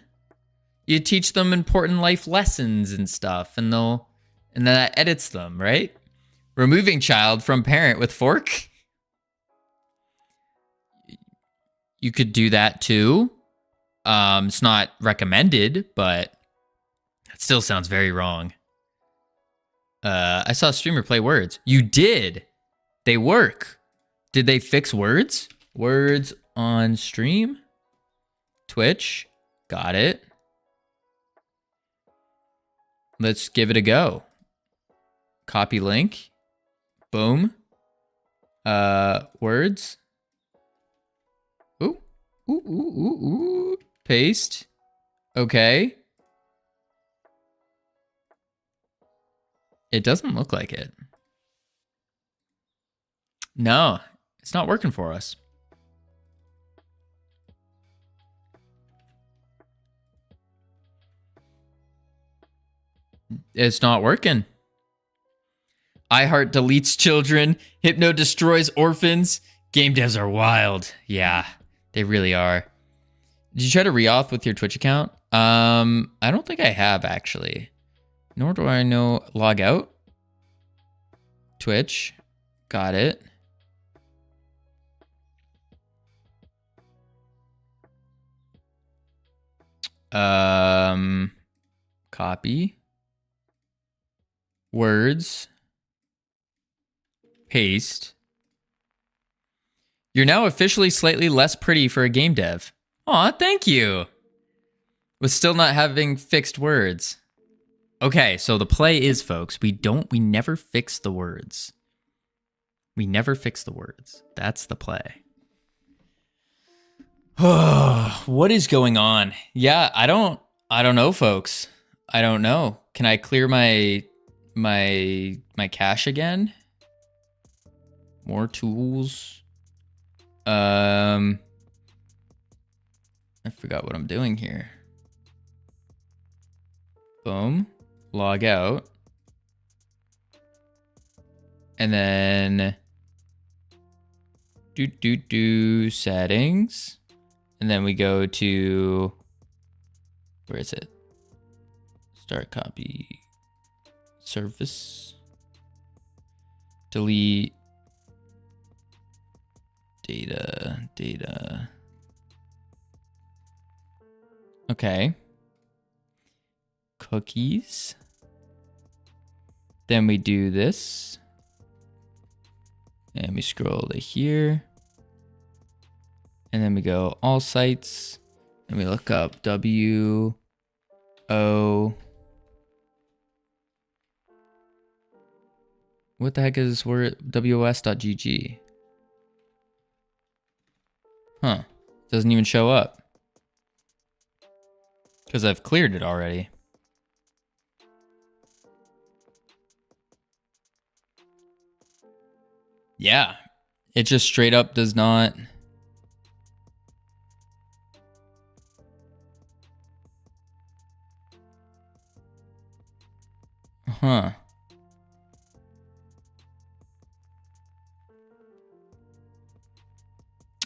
You teach them important life lessons and stuff, and then that edits them, right? Removing child from parent with fork. You could do that too. It's not recommended, but it still sounds very wrong. I saw a streamer play words. You did. They work. Did they fix words? Words on stream? Twitch. Got it. Let's give it a go. Copy link. Boom. Words. Ooh. Ooh, ooh, ooh, ooh. Paste. Okay. It doesn't look like it. No, it's not working for us. It's not working. iHeart deletes children. Hypno destroys orphans. Game devs are wild. Yeah, they really are. Did you try to re-auth with your Twitch account? I don't think I have, actually. Nor do I know. Log out. Twitch. Got it. Copy. Words. Paste. You're now officially slightly less pretty for a game dev. Aw, thank you. With still not having fixed words. Okay, so the play is, folks, we never fix the words. We never fix the words. That's the play. What is going on? Yeah, I don't know, folks. I don't know. Can I clear my cache again? More tools. I forgot what I'm doing here. Boom. Log out. And then settings. And then we go to, where is it? Start copy service. Delete data. Okay. Cookies. Then we do this. And we scroll to here. And then we go all sites. And we look up W O. What the heck is word WOS.gg? Huh. Doesn't even show up. Because I've cleared it already. Yeah. It just straight up does not. Huh.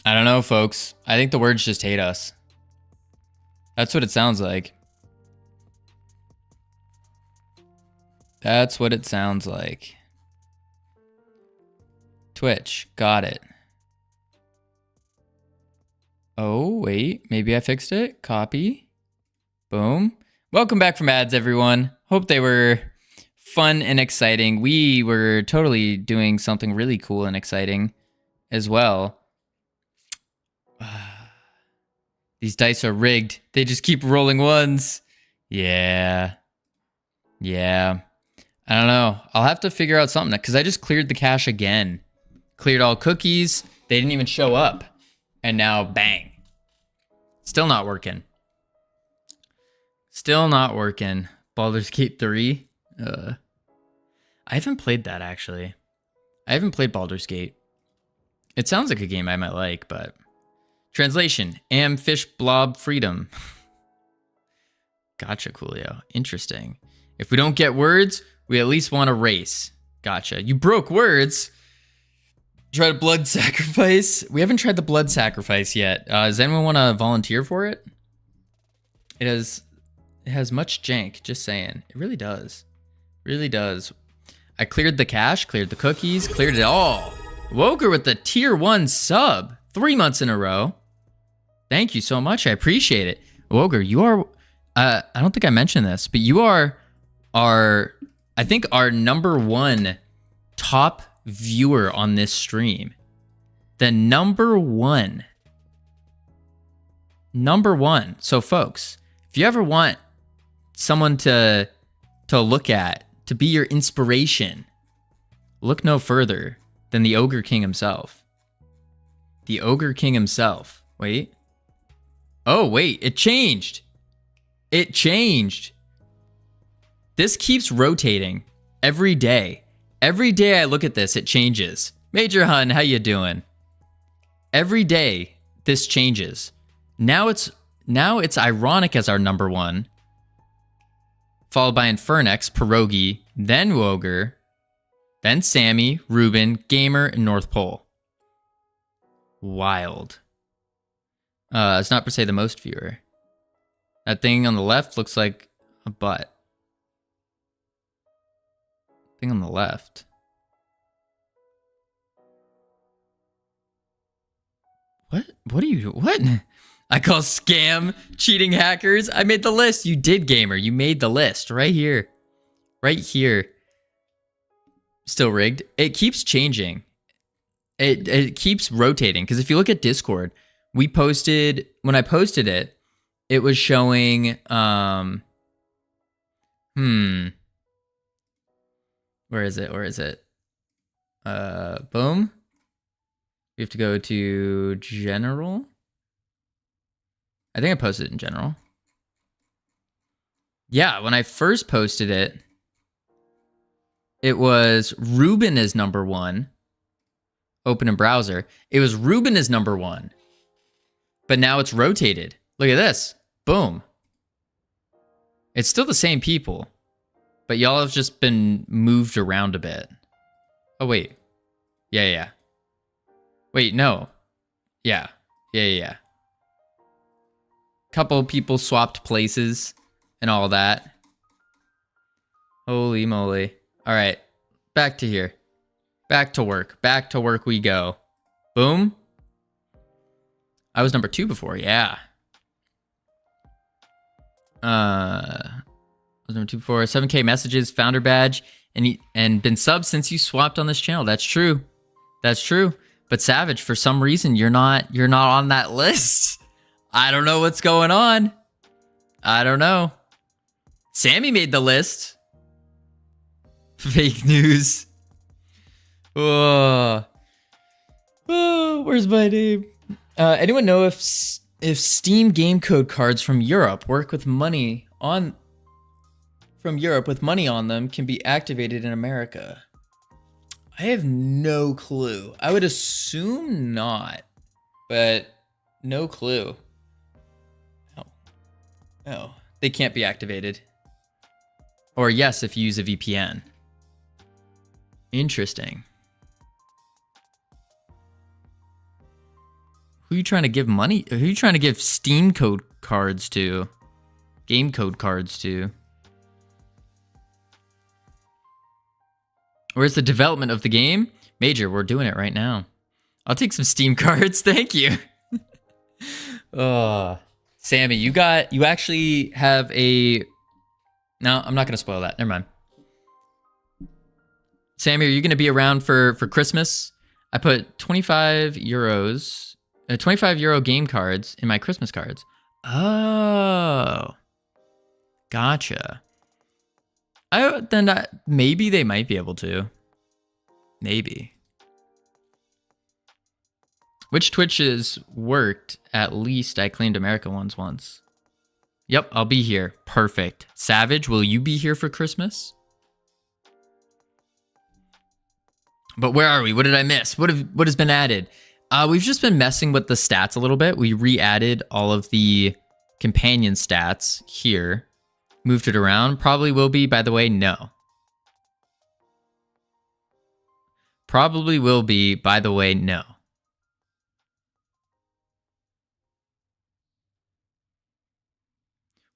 I don't know, folks. I think the words just hate us. That's what it sounds like. That's what it sounds like. Twitch. Got it. Oh, wait. Maybe I fixed it. Copy. Boom. Welcome back from ads, everyone. Hope they were fun and exciting. We were totally doing something really cool and exciting as well. These dice are rigged. They just keep rolling ones. Yeah. Yeah. I don't know. I'll have to figure out something because I just cleared the cache again. Cleared all cookies. They didn't even show up. And now, bang. Still not working. Still not working. Baldur's Gate 3. I haven't played that, actually. I haven't played Baldur's Gate. It sounds like a game I might like, but... Translation. Am fish blob freedom. Gotcha, Coolio. Interesting. If we don't get words, we at least want to race. Gotcha. You broke words. Try to blood sacrifice. We haven't tried the blood sacrifice yet. Does anyone want to volunteer for it? It has much jank, just saying. It really does. Really does. I cleared the cache, cleared the cookies, cleared it all. Woker with the tier 1 sub. 3 months in a row. Thank you so much. I appreciate it. Woker, you are... I don't think I mentioned this, but you are I think our #1 top viewer on this stream. The #1. #1. So folks, if you ever want someone to look at, to be your inspiration, look no further than the Ogre King himself. The Ogre King himself. Wait. Oh, wait. It changed. It changed. This keeps rotating every day. Every day I look at this, it changes. Major Hun, how you doing? Every day this changes. Now it's ironic as our #1, followed by Infernex, Pierogi, then Woger, then Sammy, Ruben, Gamer, and North Pole. Wild. It's not per se the most viewer. That thing on the left looks like a butt. Thing on the left. What are you... What? I call scam cheating hackers. I made the list. You did, Gamer. You made the list. Right here. Right here. Still rigged. It keeps changing. It keeps rotating. Because if you look at Discord, we posted... When I posted it, it was showing... Where is it? Where is it? Boom. We have to go to general. I think I posted it in general. Yeah, when I first posted it, it was Ruben is #1. Open in browser. It was Ruben is #1. But now it's rotated. Look at this. Boom. It's still the same people. But y'all have just been moved around a bit. Oh, wait. Yeah. Wait, no. Yeah. Couple people swapped places and all that. Holy moly. All right. Back to here. Back to work. Back to work we go. Boom. I was #2 before. Yeah. Was number 2 7K messages, founder badge, and been subbed since you swapped on this channel. That's true. That's true. But Savage, for some reason, you're not on that list. I don't know what's going on. I don't know. Sammy made the list. Fake news. Oh, where's my name? Anyone know if Steam game code cards from Europe with money on them can be activated in America? I have no clue. I would assume not, but no clue. Oh, they can't be activated. Or yes, if you use a VPN. Interesting. Who are you trying to give money? Who are you trying to give Steam code cards to? Game code cards to? Where's the development of the game? Major, we're doing it right now. I'll take some Steam cards. Thank you. Oh, Sammy, you actually have a... No, I'm not going to spoil that. Never mind. Sammy, are you going to be around for Christmas? I put 25 euros, 25 euro game cards in my Christmas cards. Oh, gotcha. Maybe they might be able to. Maybe. Which Twitches worked? At least I claimed America ones once. Yep, I'll be here. Perfect. Savage, will you be here for Christmas? But where are we? What did I miss? What has been added? We've just been messing with the stats a little bit. We re-added all of the companion stats here. Moved it around. Probably will be, by the way, no. Probably will be, by the way, no.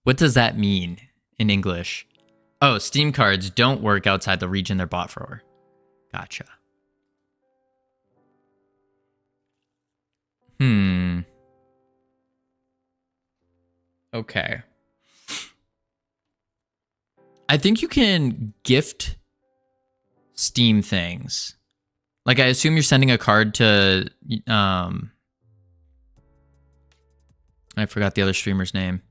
What does that mean in English? Oh, Steam cards don't work outside the region they're bought for. Gotcha. Okay. I think you can gift Steam things. Like, I assume you're sending a card to, I forgot the other streamer's name.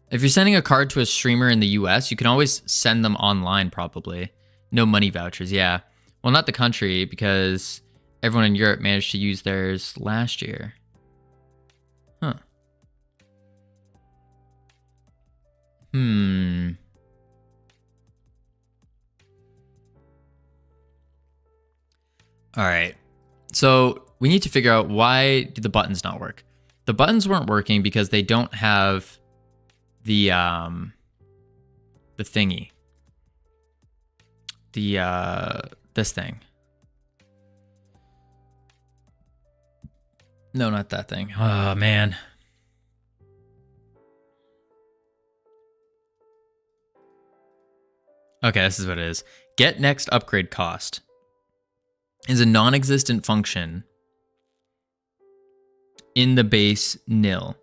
If you're sending a card to a streamer in the US, you can always send them online, probably. No money vouchers, yeah. Well, not the country, because everyone in Europe managed to use theirs last year. Huh. All right. So we need to figure out, why do the buttons not work? The buttons weren't working because they don't have the thingy. This thing. No, not that thing. Oh, man. Okay, this is what it is. Get next upgrade cost is a non-existent function in the base nil.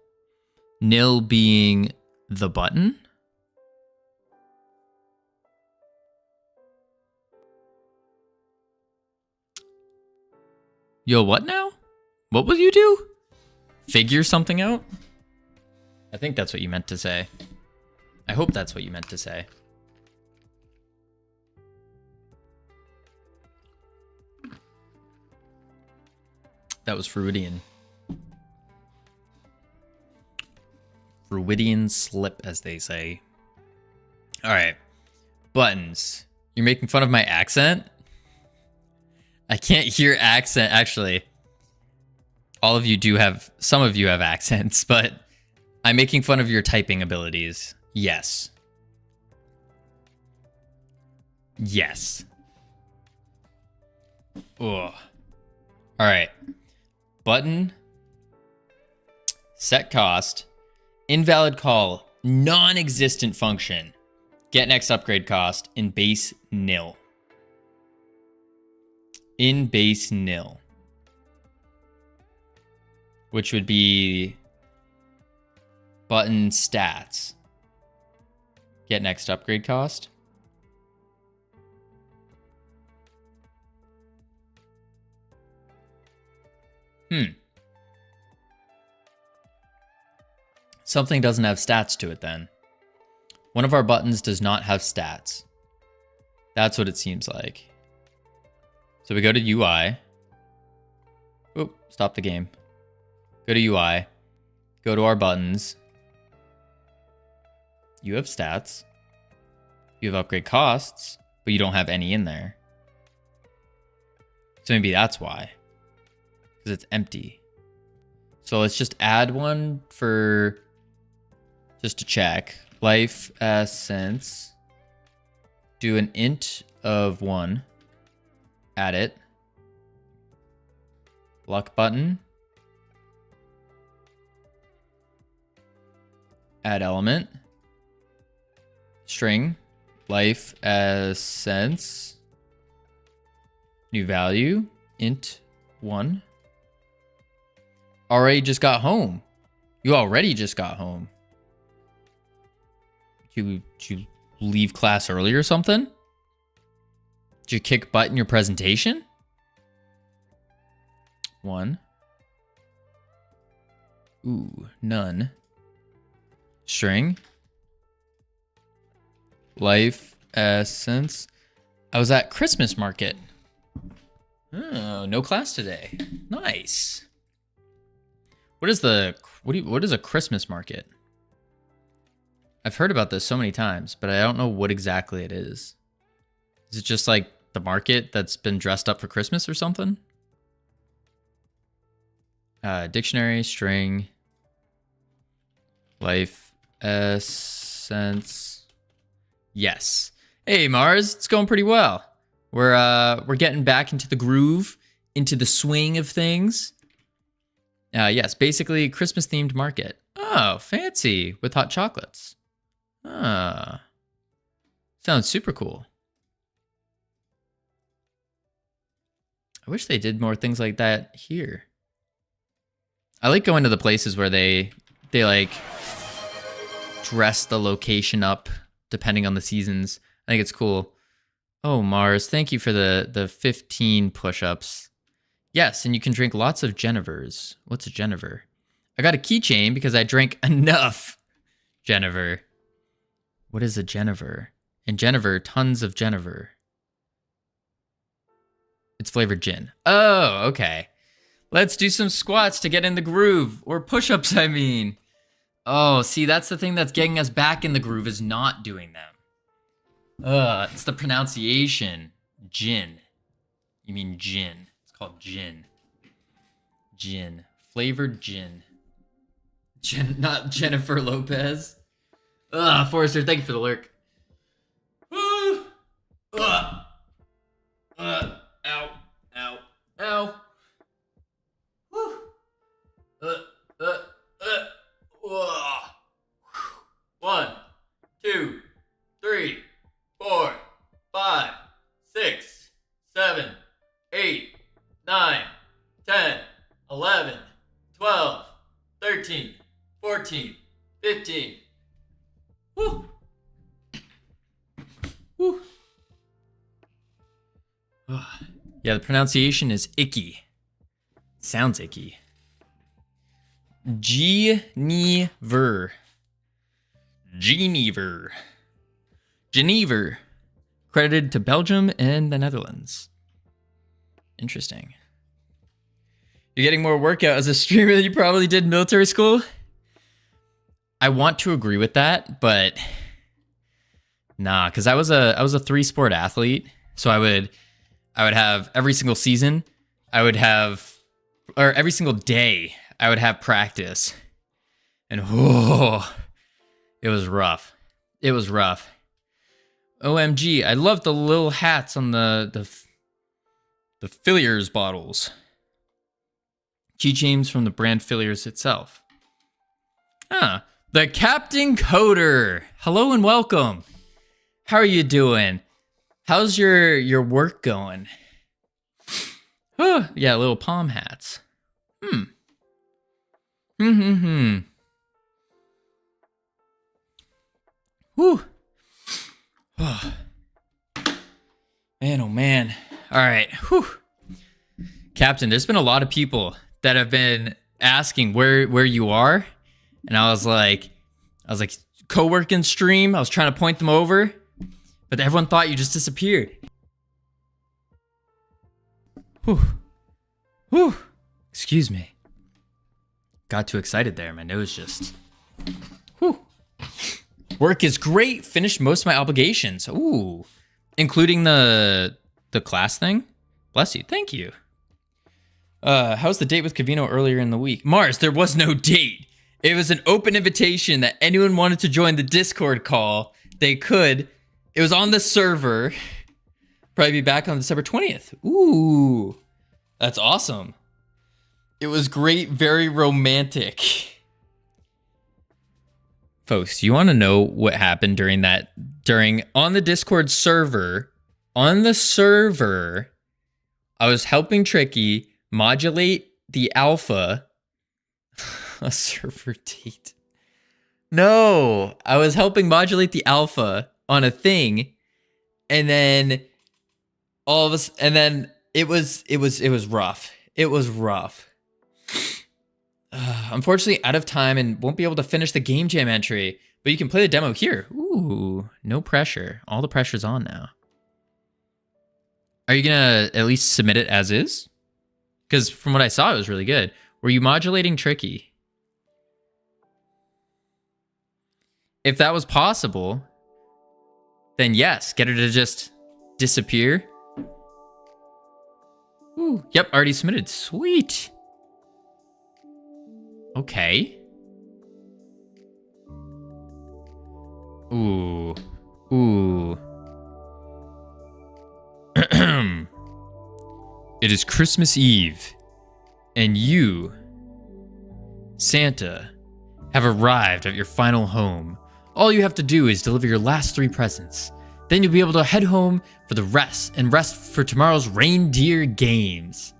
Nil being the button. Yo, what now? What will you do? Figure something out? I think that's what you meant to say. I hope that's what you meant to say. That was Freudian. Freudian slip, as they say. All right. Buttons. You're making fun of my accent? I can't hear accent. Actually, all of you do have, some of you have accents, but I'm making fun of your typing abilities. Yes. Yes. Ugh. All right. Button. Set cost. Invalid call. Non-existent function. Get next upgrade cost in base nil. In base nil. Which would be button stats. Get next upgrade cost. Something doesn't have stats to it then. One of our buttons does not have stats. That's what it seems like. So we go to UI. Oop, stop the game. Go to UI. Go to our buttons. You have stats. You have upgrade costs, but you don't have any in there. So maybe that's why. Because it's empty. So let's just add one for... just to check. Life essence. Do an int of 1. Add it. Luck button. Add element. String. Life essence. New value. Int 1. Already just got home. You already just got home. Did you leave class early or something? Did you kick butt in your presentation? 1. Ooh, none. String. Life essence. I was at Christmas market. Oh, no class today. Nice. What is a Christmas market? I've heard about this so many times, but I don't know what exactly it is. Is it just like the market that's been dressed up for Christmas or something? Dictionary, string, life essence. Yes. Hey Mars, it's going pretty well. We're getting back into the groove, into the swing of things. Yes, basically Christmas themed market. Oh, fancy, with hot chocolates. Ah, sounds super cool. I wish they did more things like that here. I like going to the places where they like dress the location up depending on the seasons. I think it's cool. Oh, Mars, thank you for the 15 push-ups. Yes, and you can drink lots of Genevers. What's a Genever? I got a keychain because I drank enough Genever. What is a Genever? In Genever, tons of Genever. It's flavored gin. Oh, okay. Let's do some squats to get in the groove. Or push-ups, I mean. Oh, see, that's the thing that's getting us back in the groove, is not doing them. It's the pronunciation. Gin. You mean gin. It's called gin. Gin. Flavored gin. Not Jennifer Lopez. Forrester, thank you for the lurk. Ow. Ow. Ow. One, 2, 3, 4, 5, 6, 7, 8, 9, 10, 11, 12, 13, 14, 15. Woo. Woo. Yeah, the pronunciation is icky. Sounds icky. Genever. Genever. Credited to Belgium and the Netherlands. Interesting. You're getting more workout as a streamer than you probably did in military school? I want to agree with that, but nah, because I was a 3-sport athlete. So I would have every single season, or every single day, I would have practice. And it was rough. It was rough. OMG, I love the little hats on the Filliers bottles. Keychains from the brand Filliers itself. The Captain Coder. Hello and welcome. How are you doing? How's your work going? Yeah, little palm hats. Whew. All right. Whew. Captain, there's been a lot of people that have been asking where you are. And I was like, co-working stream. I was trying to point them over, but everyone thought you just disappeared. Whew. Whew. Excuse me. Got too excited there. My nose just... Whew. Work is great. Finished most of my obligations. Ooh. Including the class thing? Bless you. Thank you. How's the date with Covino earlier in the week? Mars, there was no date. It was an open invitation that anyone wanted to join the Discord call, they could. It was on the server. Probably be back on December 20th. Ooh. That's awesome. It was great, very romantic. Folks, you want to know what happened on the Discord server? On the server, I was helping Tricky modulate the alpha. A server date. No, I was helping modulate the alpha on a thing, and then it was rough. It was rough. Unfortunately, out of time and won't be able to finish the game jam entry, but you can play the demo here. Ooh, no pressure. All the pressure's on now. Are you gonna at least submit it as is? Because from what I saw, it was really good. Were you modulating Tricky? If that was possible, then yes, get her to just disappear. Ooh, yep, already submitted. Sweet. Okay. Ooh. Ooh. It is Christmas Eve, and you, Santa, have arrived at your final home. All you have to do is deliver your last 3 presents. Then you'll be able to head home for the rest for tomorrow's reindeer games.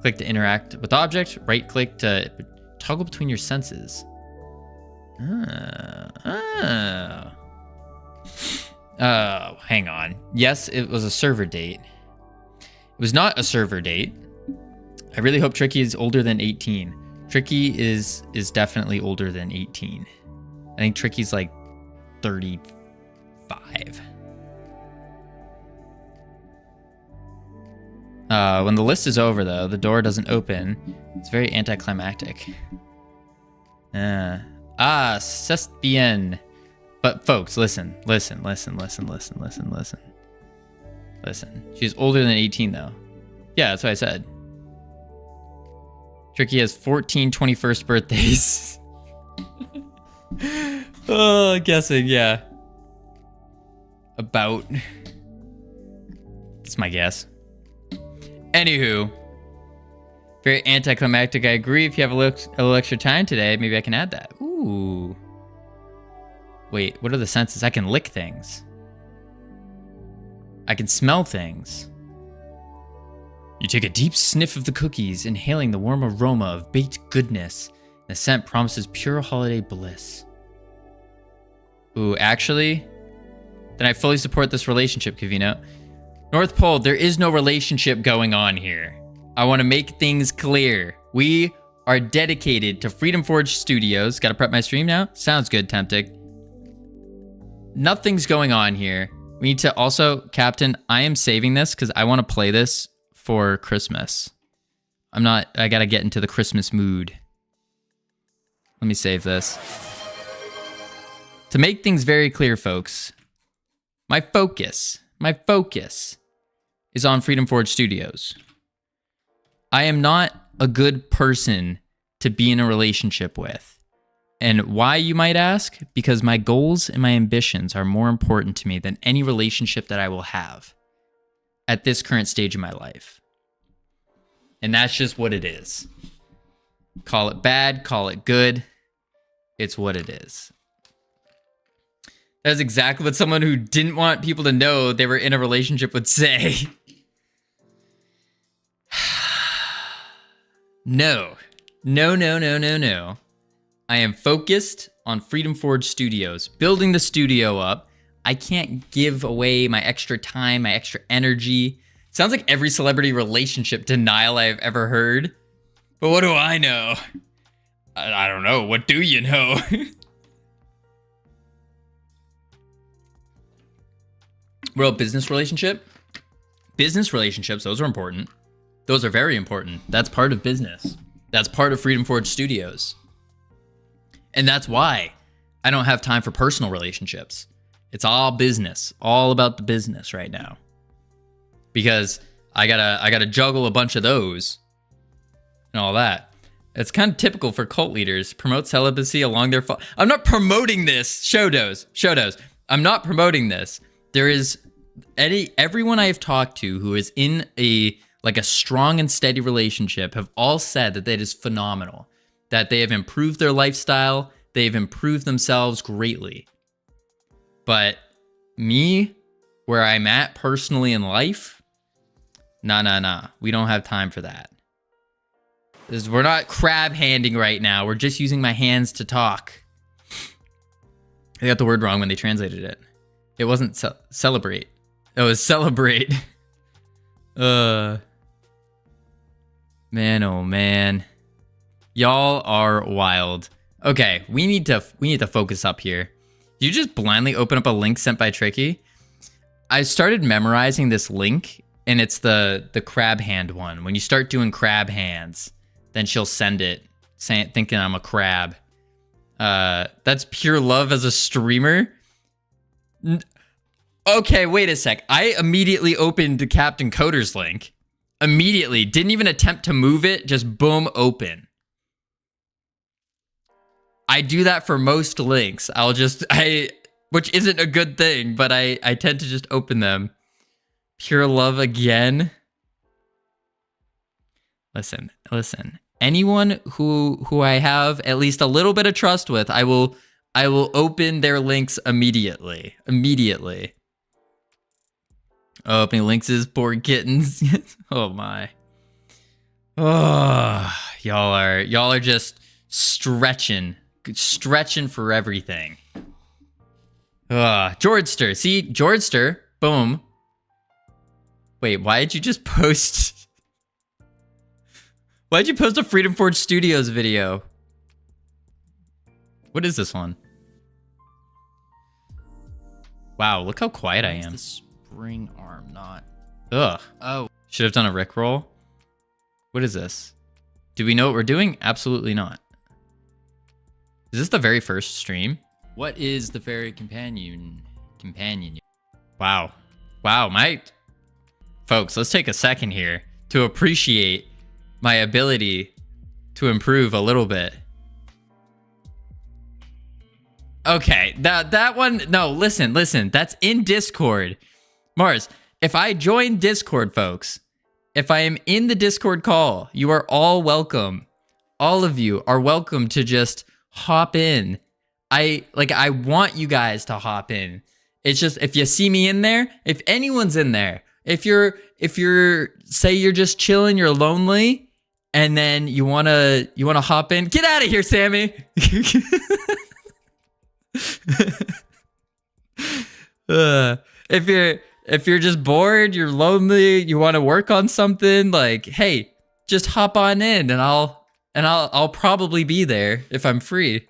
Click to interact with object. Right click to toggle between your senses. Oh, hang on. Yes, it was a server date. It was not a server date. I really hope Tricky is older than 18. Tricky is definitely older than 18. I think Tricky's like 35. When the list is over, though, the door doesn't open. It's very anticlimactic. C'est bien. But folks, listen. Listen. She's older than 18, though. Yeah, that's what I said. Tricky has 14 21st birthdays. Oh, guessing, yeah. About. That's my guess. Anywho. Very anticlimactic, I agree. If you have a little extra time today, maybe I can add that. Ooh. Wait, what are the senses? I can lick things. I can smell things. You take a deep sniff of the cookies, inhaling the warm aroma of baked goodness. The scent promises pure holiday bliss. Ooh, actually, then I fully support this relationship, Covino. North Pole, there is no relationship going on here. I want to make things clear. We are dedicated to Freedom Forge Studios. Gotta prep my stream now? Sounds good, Temptic. Nothing's going on here. We need to also, Captain, I am saving this because I want to play this for Christmas. I gotta get into the Christmas mood. Let me save this. To make things very clear, folks, my focus is on Freedom Forge Studios. I am not a good person to be in a relationship with. And why, you might ask? Because my goals and my ambitions are more important to me than any relationship that I will have at this current stage of my life. And that's just what it is. Call it bad, call it good. It's what it is. That's exactly what someone who didn't want people to know they were in a relationship would say. No. I am focused on Freedom Forge Studios, building the studio up. I can't give away my extra time, my extra energy Sounds like every celebrity relationship denial I've ever heard. But what do I know? I don't know. What do you know? Well, business relationship? Business relationships, those are important. Those are very important. That's part of business. That's part of Freedom Forge Studios. And that's why I don't have time for personal relationships. It's all business, all about the business right now. Because I gotta juggle a bunch of those and all that. It's kind of typical for cult leaders. Promote celibacy along their I'm not promoting this. Shodos. I'm not promoting this. There is everyone I have talked to who is in a strong and steady relationship have all said that is phenomenal. That they have improved their lifestyle, they've improved themselves greatly. But me, where I'm at personally in life, nah. We don't have time for that. We're not crab handing right now. We're just using my hands to talk. They got the word wrong when they translated it. It wasn't celebrate. It was celebrate. Man, oh man. Y'all are wild. Okay, we need to focus up here. You just blindly open up a link sent by Tricky. I started memorizing this link, and it's the crab hand one. When you start doing crab hands, then she'll send it, thinking I'm a crab. That's pure love as a streamer. Okay, wait a sec. I immediately opened the Captain Coder's link. Immediately. Didn't even attempt to move it. Just boom, open. I do that for most links. Which isn't a good thing, but I tend to just open them. Pure love again. Listen. Anyone who I have at least a little bit of trust with, I will open their links immediately. Opening links is poor kittens. Oh my. Oh, y'all are just stretching for everything. Jordster. See, Jordster. Boom. Wait, why did you just post? Why'd you post a Freedom Forge Studios video? What is this one? Wow, look how quiet I am. Spring arm, not. Ugh. Oh. Should have done a Rickroll. What is this? Do we know what we're doing? Absolutely not. Is this the very first stream? What is the fairy companion? Wow. Folks, let's take a second here to appreciate my ability to improve a little bit. Okay, that one, no, listen, that's in Discord. Mars, if I join Discord, folks, if I am in the Discord call, you are all welcome. All of you are welcome to just hop in. I want you guys to hop in. It's just, if you see me in there, if anyone's in there, if you're say you're just chilling, you're lonely, and then you wanna hop in, get out of here, Sammy. If you're just bored, you're lonely, you want to work on something, like, hey, just hop on in, and I'll probably be there if I'm free.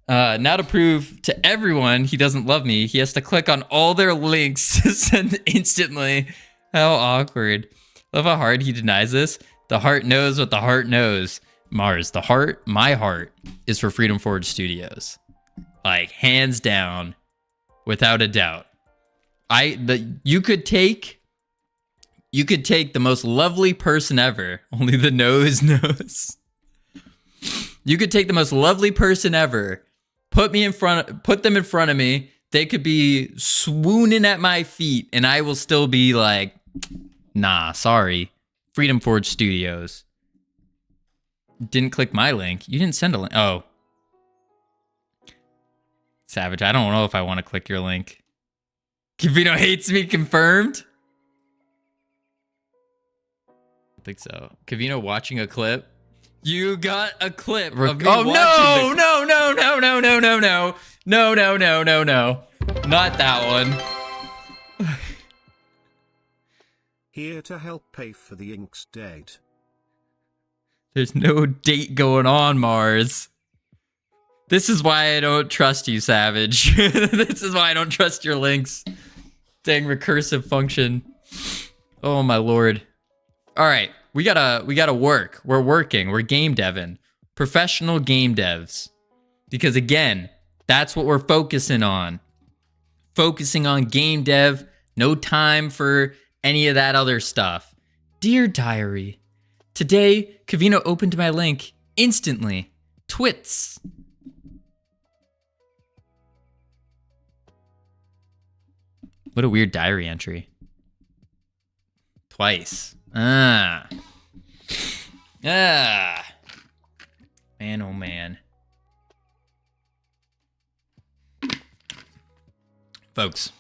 Now to prove to everyone he doesn't love me, he has to click on all their links to send instantly. How awkward. Love how hard he denies this. The heart knows what the heart knows. Mars, my heart is for Freedom Forge Studios. Like, hands down, without a doubt. You could take the most lovely person ever. Only the nose knows. You could take the most lovely person ever, put them in front of me. They could be swooning at my feet, and I will still be like, nah, sorry. Freedom Forge Studios. Didn't click my link. You didn't send a link. Oh. Savage, I don't know if I want to click your link. Covino hates me, confirmed? I think so. Covino watching a clip. You got a clip of me watching no. Not that one. Here to help pay for the ink's date. There's no date going on, Mars. This is why I don't trust you, Savage. This is why I don't trust your links. Dang recursive function. Oh my lord. All right, we gotta work. We're working. We're game deving. Professional game devs. Because again, that's what we're focusing on. Focusing on game dev. No time for any of that other stuff. Dear Diary, today Covino opened my link instantly. Twits. What a weird diary entry. Twice. Man, oh man. Folks,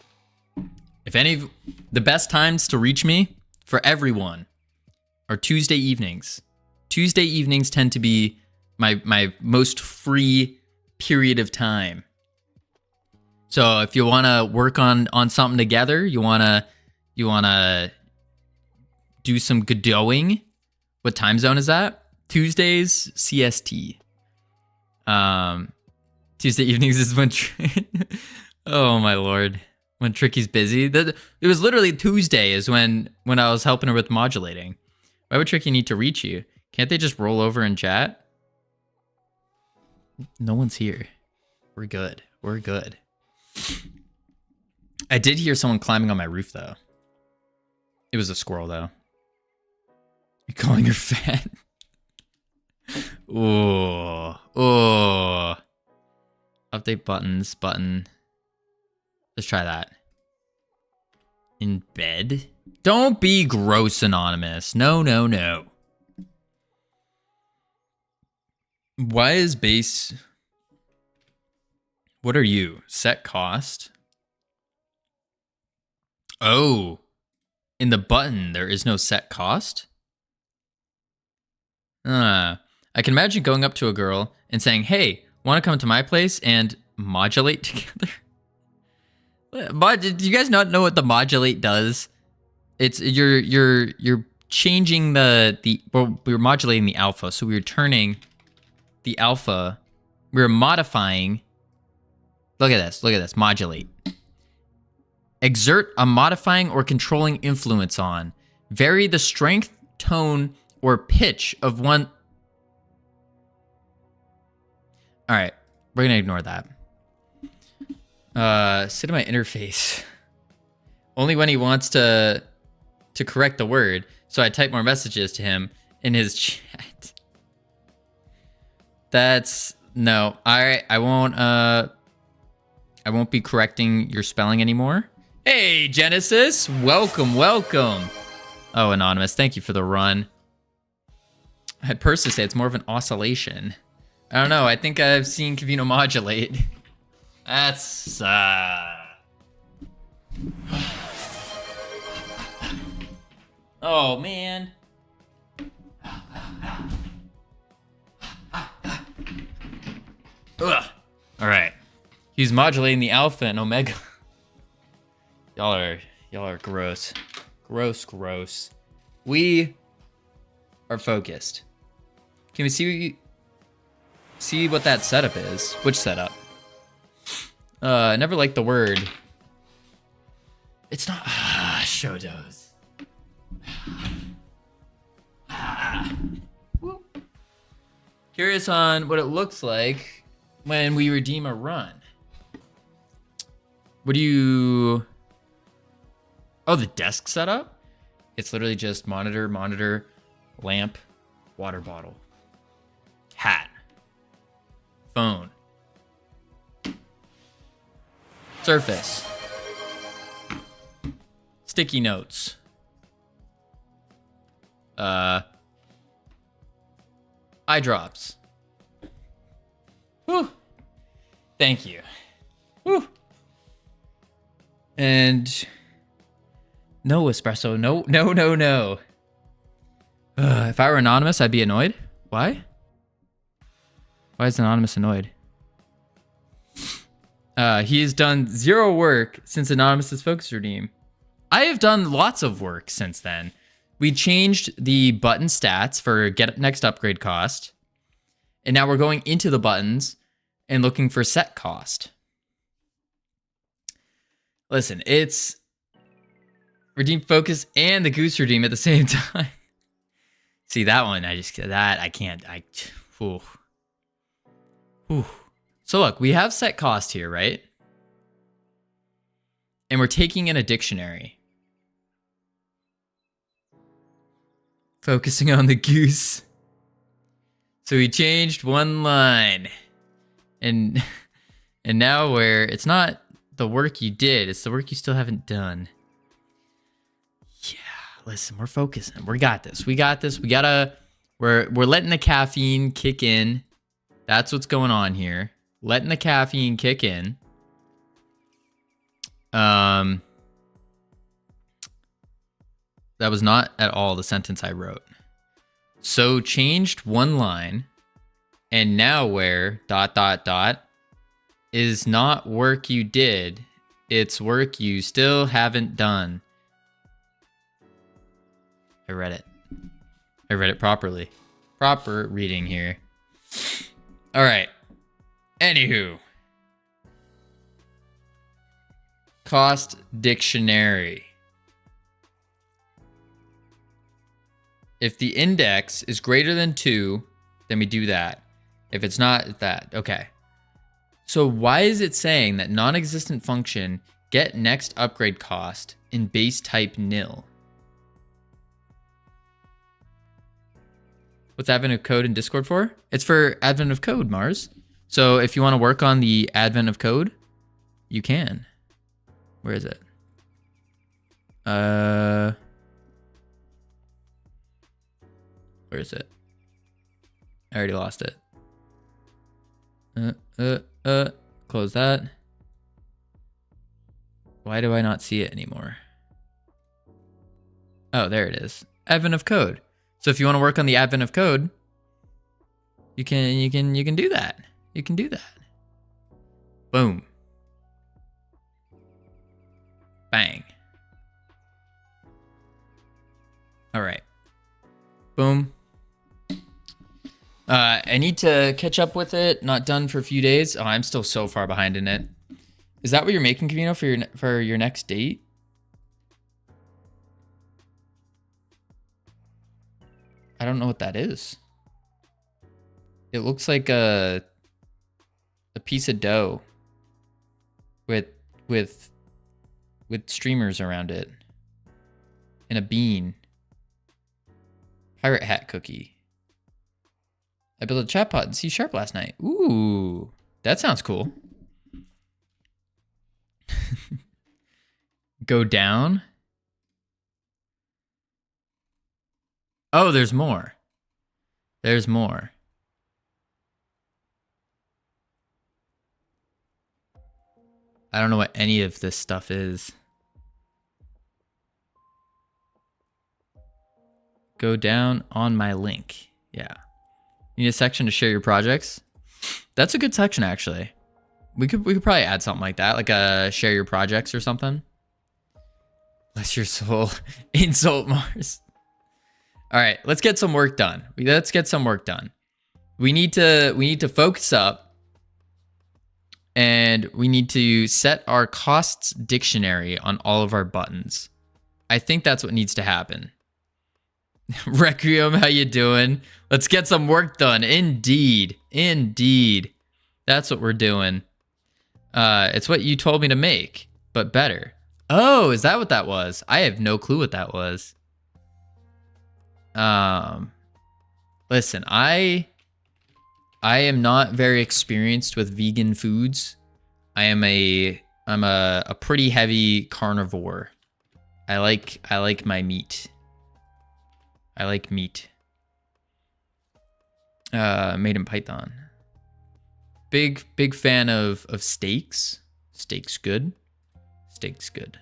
if any of the best times to reach me for everyone are Tuesday evenings. Tuesday evenings tend to be my most free period of time. So if you want to work on something together, you want to do some Godoting. What time zone is that? Tuesdays CST. Tuesday evenings is when oh my lord, when Tricky's busy. It was literally Tuesday is when I was helping her with modulating. Why would Tricky need to reach you? Can't they just roll over and chat? No one's here. We're good. We're good. I did hear someone climbing on my roof, though. It was a squirrel, though. You're calling her fat? Oh. Update buttons, button. Let's try that. In bed? Don't be gross, Anonymous. No. Why is base... What are you? Set cost? Oh. In the button, there is no set cost? I can imagine going up to a girl and saying, hey, want to come to my place and modulate together? Do you guys not know what the modulate does? It's you're changing well, we were modulating the alpha, so we were turning the alpha, we were modifying. Look at this, modulate. Exert a modifying or controlling influence on. Vary the strength, tone, or pitch of one. All right, we're gonna ignore that. Sit in my interface. Only when he wants to correct the word, so I type more messages to him in his chat. That's no. I won't be correcting your spelling anymore. Hey, Genesis, welcome. Oh, Anonymous, thank you for the run. I had Persis say it's more of an oscillation. I don't know. I think I've seen Covino modulate. That's oh man. Ugh. All right. He's modulating the alpha and omega. Y'all are gross. Gross. We are focused. Can we see what that setup is? Which setup? I never liked the word. It's not Shodos. Curious on what it looks like when we redeem a run. What do you... Oh, the desk setup? It's literally just monitor, lamp, water bottle, hat, phone, surface, sticky notes, eye drops. Whew. Thank you. Whew. And no espresso. No. If I were anonymous, I'd be annoyed. Why? Why is Anonymous annoyed? He has done zero work since Anonymous's focus redeem. I have done lots of work since then. We changed the button stats for get next upgrade cost. And now we're going into the buttons and looking for set cost. Listen, it's redeem focus and the goose redeem at the same time. See, that one, I can't. Ooh. Ooh. So look, we have set cost here, right? And we're taking in a dictionary. Focusing on the goose. So we changed one line. And now where it's not the work you did, it's the work you still haven't done. Yeah, listen, we're focusing. We got this. We got this. We're letting the caffeine kick in. That's what's going on here. Letting the caffeine kick in. That was not at all the sentence I wrote. So changed one line, and now where ... is not work you did, it's work you still haven't done. I read it properly. Proper reading here. All right. Anywho. Cost dictionary. If the index is greater than 2, then we do that. If it's not, it's that. Okay. So why is it saying that non-existent function get next upgrade cost in base type nil? What's advent of code in Discord for? It's for advent of code, Mars. So if you want to work on the advent of code, you can. Where is it? Where is it? I already lost it. Close that. Why do I not see it anymore? Oh, there it is. Advent of code. So if you want to work on the advent of code, you can do that. You can do that. Boom. Bang. All right. Boom. I need to catch up with it. Not done for a few days. Oh, I'm still so far behind in it. Is that what you're making, Covino, for your next date? I don't know what that is. It looks like a piece of dough with streamers around it and a bean. Pirate hat cookie. I built a chatbot in C# last night. Ooh, that sounds cool. Go down. Oh, there's more. There's more. I don't know what any of this stuff is. Go down on my link. Yeah. You need a section to share your projects. That's a good section, actually. We could probably add something like that, like a share your projects or something. Bless your soul. Insult Mars. All right, let's get some work done. Let's get some work done. We need to focus up, and we need to set our costs dictionary on all of our buttons. I think that's what needs to happen. Requiem, how you doing? Let's get some work done. Indeed. Indeed. That's what we're doing. It's what you told me to make, but better. Oh, is that what that was? I have no clue what that was. Listen, I am not very experienced with vegan foods. I'm a pretty heavy carnivore. I like my meat. I like meat. Made in Python. Big fan of steaks. Steak's good. Steak's good.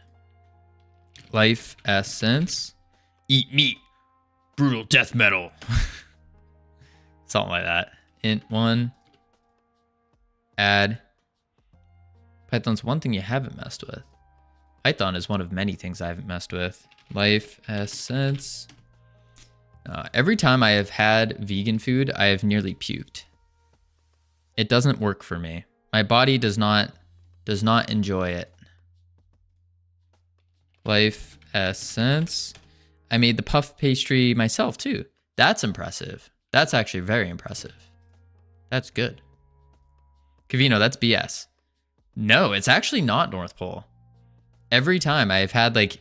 Life essence. Eat meat. Brutal death metal. Something like that. Int 1. Add. Python's one thing you haven't messed with. Python is one of many things I haven't messed with. Life essence. Every time I have had vegan food, I have nearly puked. It doesn't work for me. My body does not enjoy it. Life essence. I made the puff pastry myself too. That's impressive. That's actually very impressive. That's good. Covino, that's BS. No, it's actually not North Pole. Every time I've had like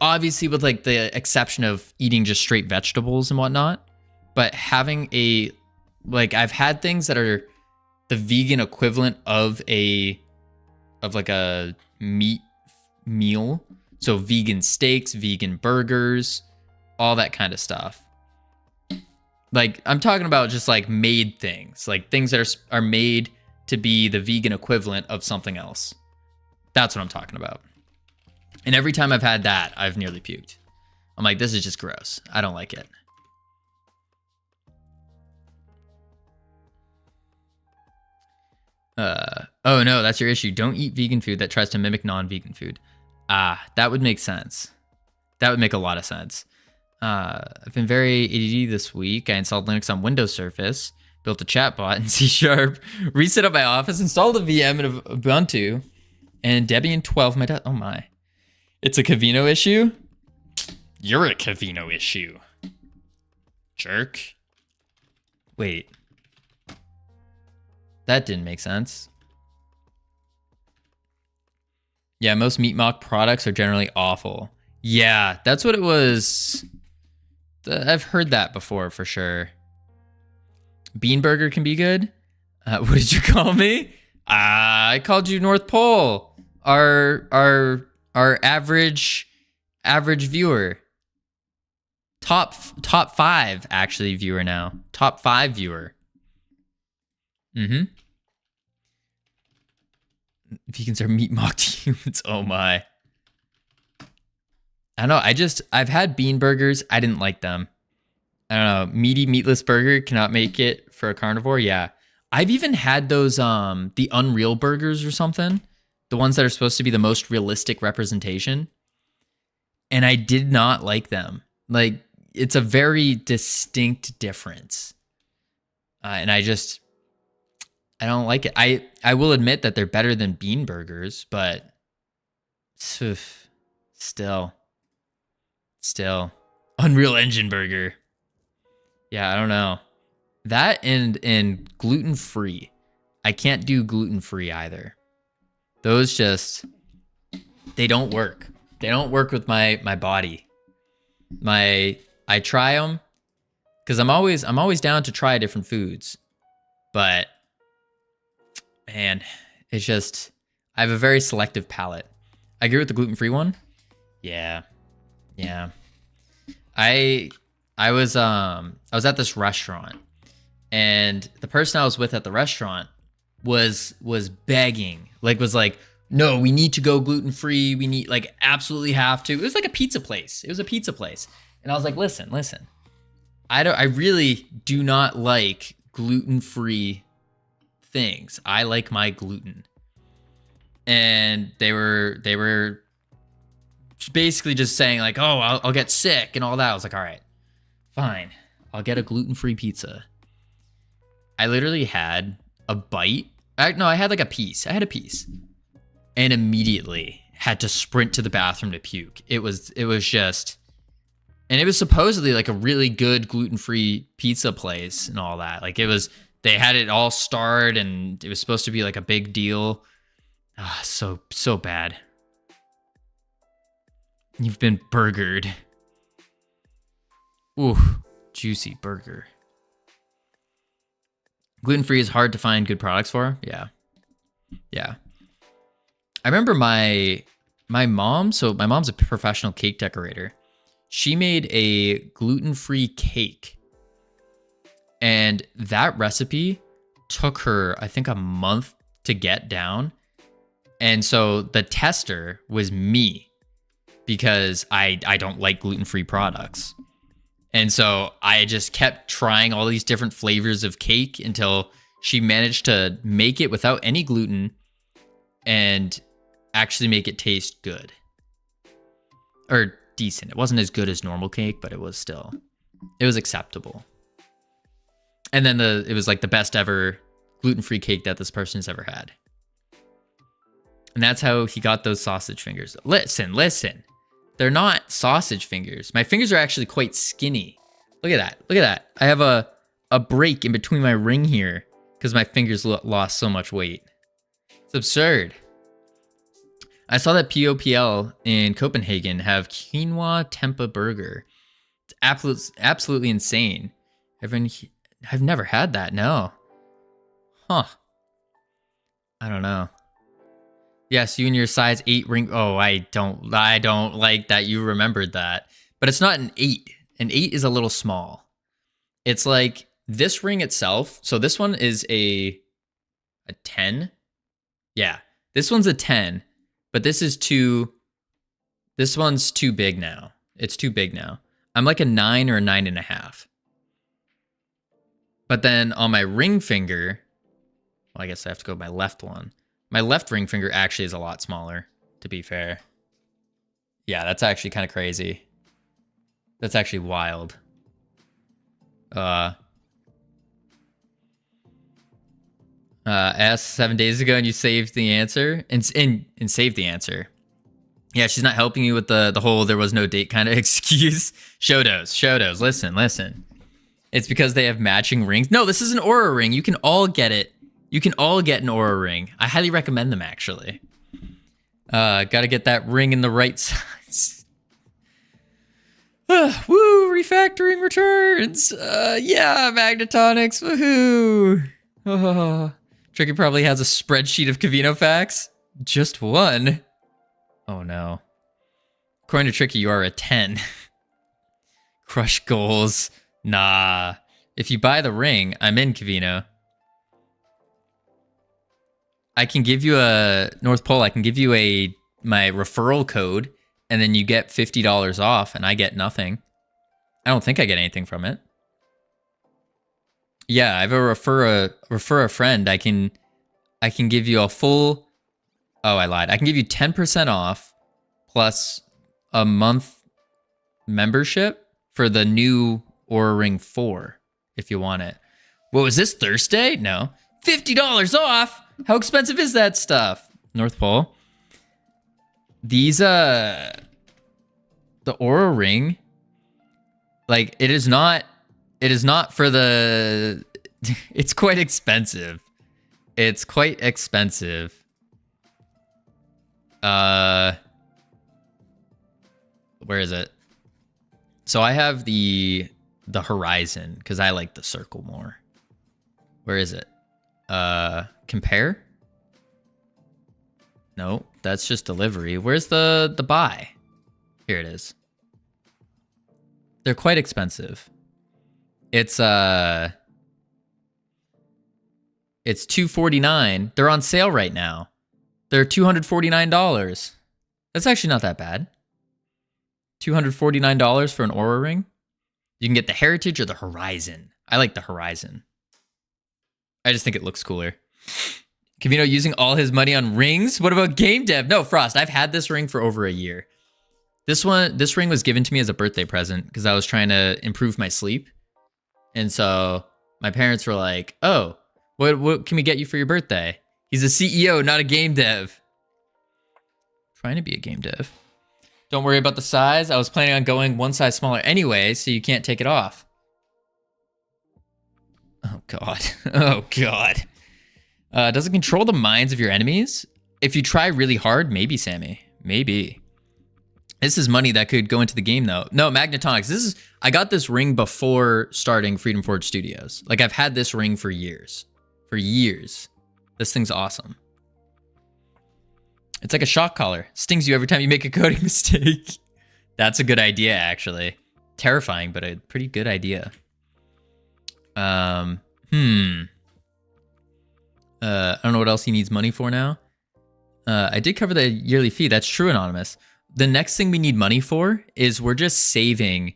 obviously with like the exception of eating just straight vegetables and whatnot, but having I've had things that are the vegan equivalent of like a meat meal. So vegan steaks, vegan burgers, all that kind of stuff. Like I'm talking about just like made things, like things that are made to be the vegan equivalent of something else. That's what I'm talking about. And every time I've had that, I've nearly puked. I'm like, this is just gross. I don't like it. Oh no, that's your issue. Don't eat vegan food that tries to mimic non-vegan food. That would make sense. That would make a lot of sense. I've been very ADD this week. I installed Linux on Windows Surface, built a chatbot in C#, reset up my office, installed a VM in Ubuntu, and Debian 12 my oh my. It's a Covino issue? You're a Covino issue. Jerk. Wait. That didn't make sense. Yeah, most meat mock products are generally awful. Yeah, that's what it was. I've heard that before for sure. Bean burger can be good. What did you call me? I called you North Pole. Our average viewer. Top 5 actually viewer now. Top 5 viewer. Vegans are meat mocked humans. Oh my. I don't know. I've had bean burgers. I didn't like them. I don't know. Meaty, meatless burger cannot make it for a carnivore. Yeah. I've even had those, the Unreal burgers or something. The ones that are supposed to be the most realistic representation. And I did not like them. Like, it's a very distinct difference. And I don't like it. I will admit that they're better than bean burgers, but still. Unreal Engine burger. Yeah, I don't know. That and gluten-free. I can't do gluten-free either. Those they don't work. They don't work with my body. I try them because I'm always down to try different foods. But man, it's I have a very selective palate. I agree with the gluten-free one. Yeah. I was at this restaurant, and the person I was with at the restaurant was begging, was like, no, we need to go gluten-free. We need, absolutely have to. It was like a pizza place. It was a pizza place. And I was like, listen. I really do not like gluten-free things. I like my gluten. And they were basically just saying like, oh, I'll get sick and all that. I was like, all right, fine. I'll get a gluten-free pizza. I literally had a bite. I had like a piece. I had a piece. And immediately had to sprint to the bathroom to puke. It was just, and it was supposedly like a really good gluten-free pizza place and all that. Like they had it all starred and it was supposed to be like a big deal. So bad. You've been burgered. Ooh, juicy burger. Gluten-free is hard to find good products for. Yeah. I remember my mom, so my mom's a professional cake decorator. She made a gluten-free cake. And that recipe took her, I think, a month to get down. And so the tester was me because I don't like gluten-free products. And so I just kept trying all these different flavors of cake until she managed to make it without any gluten. And actually make it taste good. Or decent. It wasn't as good as normal cake, but it was acceptable. And then it was like the best ever gluten-free cake that this person's ever had. And that's how he got those sausage fingers. Listen. They're not sausage fingers. My fingers are actually quite skinny. Look at that. I have a break in between my ring here because my fingers lost so much weight. It's absurd. I saw that POPL in Copenhagen have quinoa tempeh burger. It's absolutely insane. I've never had that, no. Huh. I don't know. Yes, you and your size 8 ring. Oh, I don't like that you remembered that. But it's not an 8. An 8 is a little small. It's like this ring itself. So this one is a 10. Yeah, this one's a 10. But this one's too big now. It's too big now. I'm like a 9 or a 9.5. But then on my ring finger, well, I guess I have to go with my left one. My left ring finger actually is a lot smaller, to be fair. Yeah, that's actually kind of crazy. That's actually wild. Asked 7 days ago and you saved the answer? And saved the answer. Yeah, she's not helping you with the whole there was no date kind of excuse. Shodos, listen. It's because they have matching rings. No, this is an Aura ring. You can all get it. You can all get an Aura ring. I highly recommend them, actually. Gotta get that ring in the right size. Woo, refactoring returns. Yeah, Magnetonics, woohoo. Oh, Tricky probably has a spreadsheet of Covino facts. Just one. Oh no. According to Tricky, you are a 10. Crush goals. Nah. If you buy the ring, I'm in, Covino. I can give you a North Pole. I can give you my referral code, and then you get $50 off, and I get nothing. I don't think I get anything from it. Yeah, I have a refer a friend. I can give you a full. Oh, I lied. I can give you 10% off plus a month membership for the new Aura Ring 4 if you want it. What was this, Thursday? No. $50 off? How expensive is that stuff? North Pole. These, the Aura Ring, like, it is not for the, it's quite expensive. It's quite expensive. Where is it? So I have the Horizon, because I like the circle more. Where is it? Compare? No, that's just delivery. Where's the buy? Here it is. They're quite expensive. It's $249. They're on sale right now. They're $249. That's actually not that bad. $249 for an Aura ring. You can get the Heritage or the Horizon. I like the Horizon. I just think it looks cooler. Covino using all his money on rings? What about game dev? No, Frost, I've had this ring for over a year. This ring was given to me as a birthday present because I was trying to improve my sleep. And so my parents were like, oh, what can we get you for your birthday? He's a CEO, not a game dev. Trying to be a game dev. Don't worry about the size. I was planning on going one size smaller anyway, so you can't take it off. Oh, God. Oh, God. Does it control the minds of your enemies? If you try really hard, maybe, Sammy. Maybe. This is money that could go into the game, though. No, Magnetonics. I got this ring before starting Freedom Forge Studios. Like, I've had this ring for years. For years. This thing's awesome. It's like a shock collar. Stings you every time you make a coding mistake. That's a good idea, actually. Terrifying, but a pretty good idea. I don't know what else he needs money for now. I did cover the yearly fee. That's true, Anonymous. The next thing we need money for is we're just saving.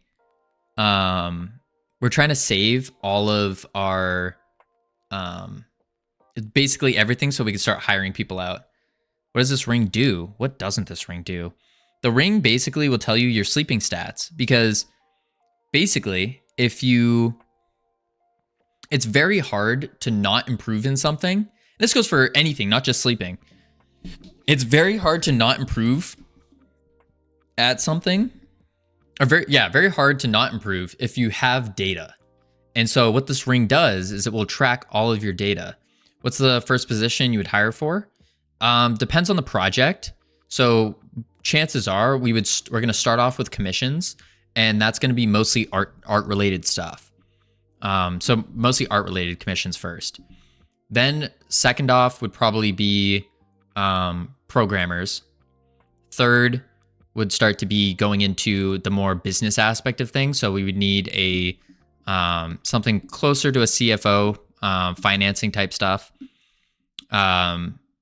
We're trying to save all of our, basically everything so we can start hiring people out. What does this ring do? What doesn't this ring do? The ring basically will tell you your sleeping stats, because basically it's very hard to not improve in something. This goes for anything, not just sleeping. It's very hard to not improve at something, or very hard to not improve if you have data. And so what this ring does is it will track all of your data. What's the first position you would hire for? Depends on the project. So chances are we're going to start off with commissions, and that's going to be mostly art related stuff. So mostly art related commissions first. Then second off would probably be programmers. Third would start to be going into the more business aspect of things. So we would need a something closer to a CFO, financing type stuff.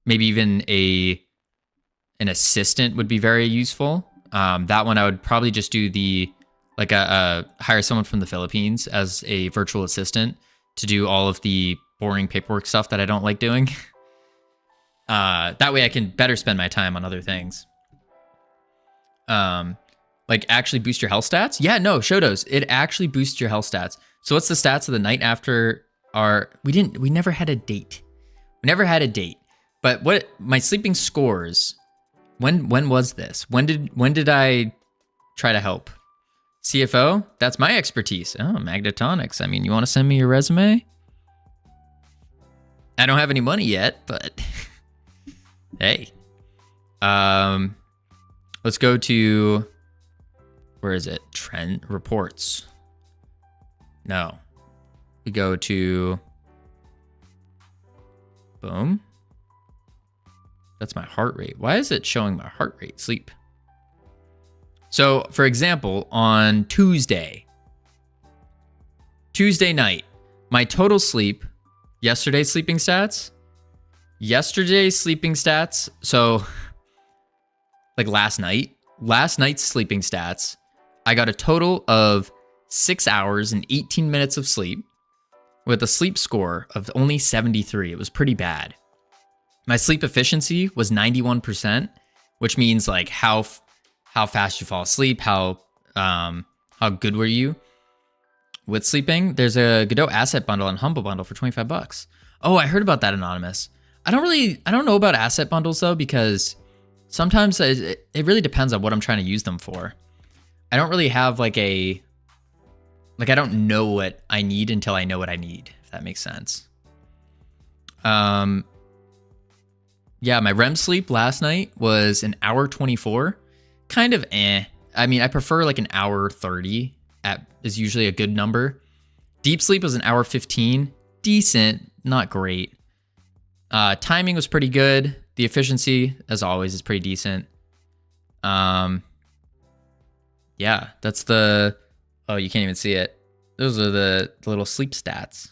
Maybe even an assistant would be very useful. That one I would probably just do hire someone from the Philippines as a virtual assistant to do all of the boring paperwork stuff that I don't like doing. That way I can better spend my time on other things. Like actually boost your health stats? Yeah, no, Shotos, it actually boosts your health stats. So what's the stats of the night after we never had a date. We never had a date. But what my sleeping scores, when was this? When did I try to help? CFO? That's my expertise. Oh, magnetonics. I mean, you want to send me your resume? I don't have any money yet, but hey. Let's go to, where is it? Trend reports. No. We go to, boom. That's my heart rate. Why is it showing my heart rate? Sleep. So, for example, on Tuesday night, my total sleep, yesterday's sleeping stats, so like last night's sleeping stats, I got a total of 6 hours and 18 minutes of sleep with a sleep score of only 73. It was pretty bad. My sleep efficiency was 91%, which means like how fast you fall asleep, how good were you with sleeping. There's a Godot asset bundle and Humble bundle for $25. Oh, I heard about that, Anonymous. I don't know about asset bundles though, because sometimes it really depends on what I'm trying to use them for. I don't really have I don't know what I need until I know what I need, if that makes sense. Yeah, my REM sleep last night was an hour 24. Kind of eh. I mean, I prefer like an hour 30 is usually a good number. Deep sleep was an hour 15. Decent, not great. Timing was pretty good. The efficiency, as always, is pretty decent. Yeah, that's oh, you can't even see it. Those are the little sleep stats.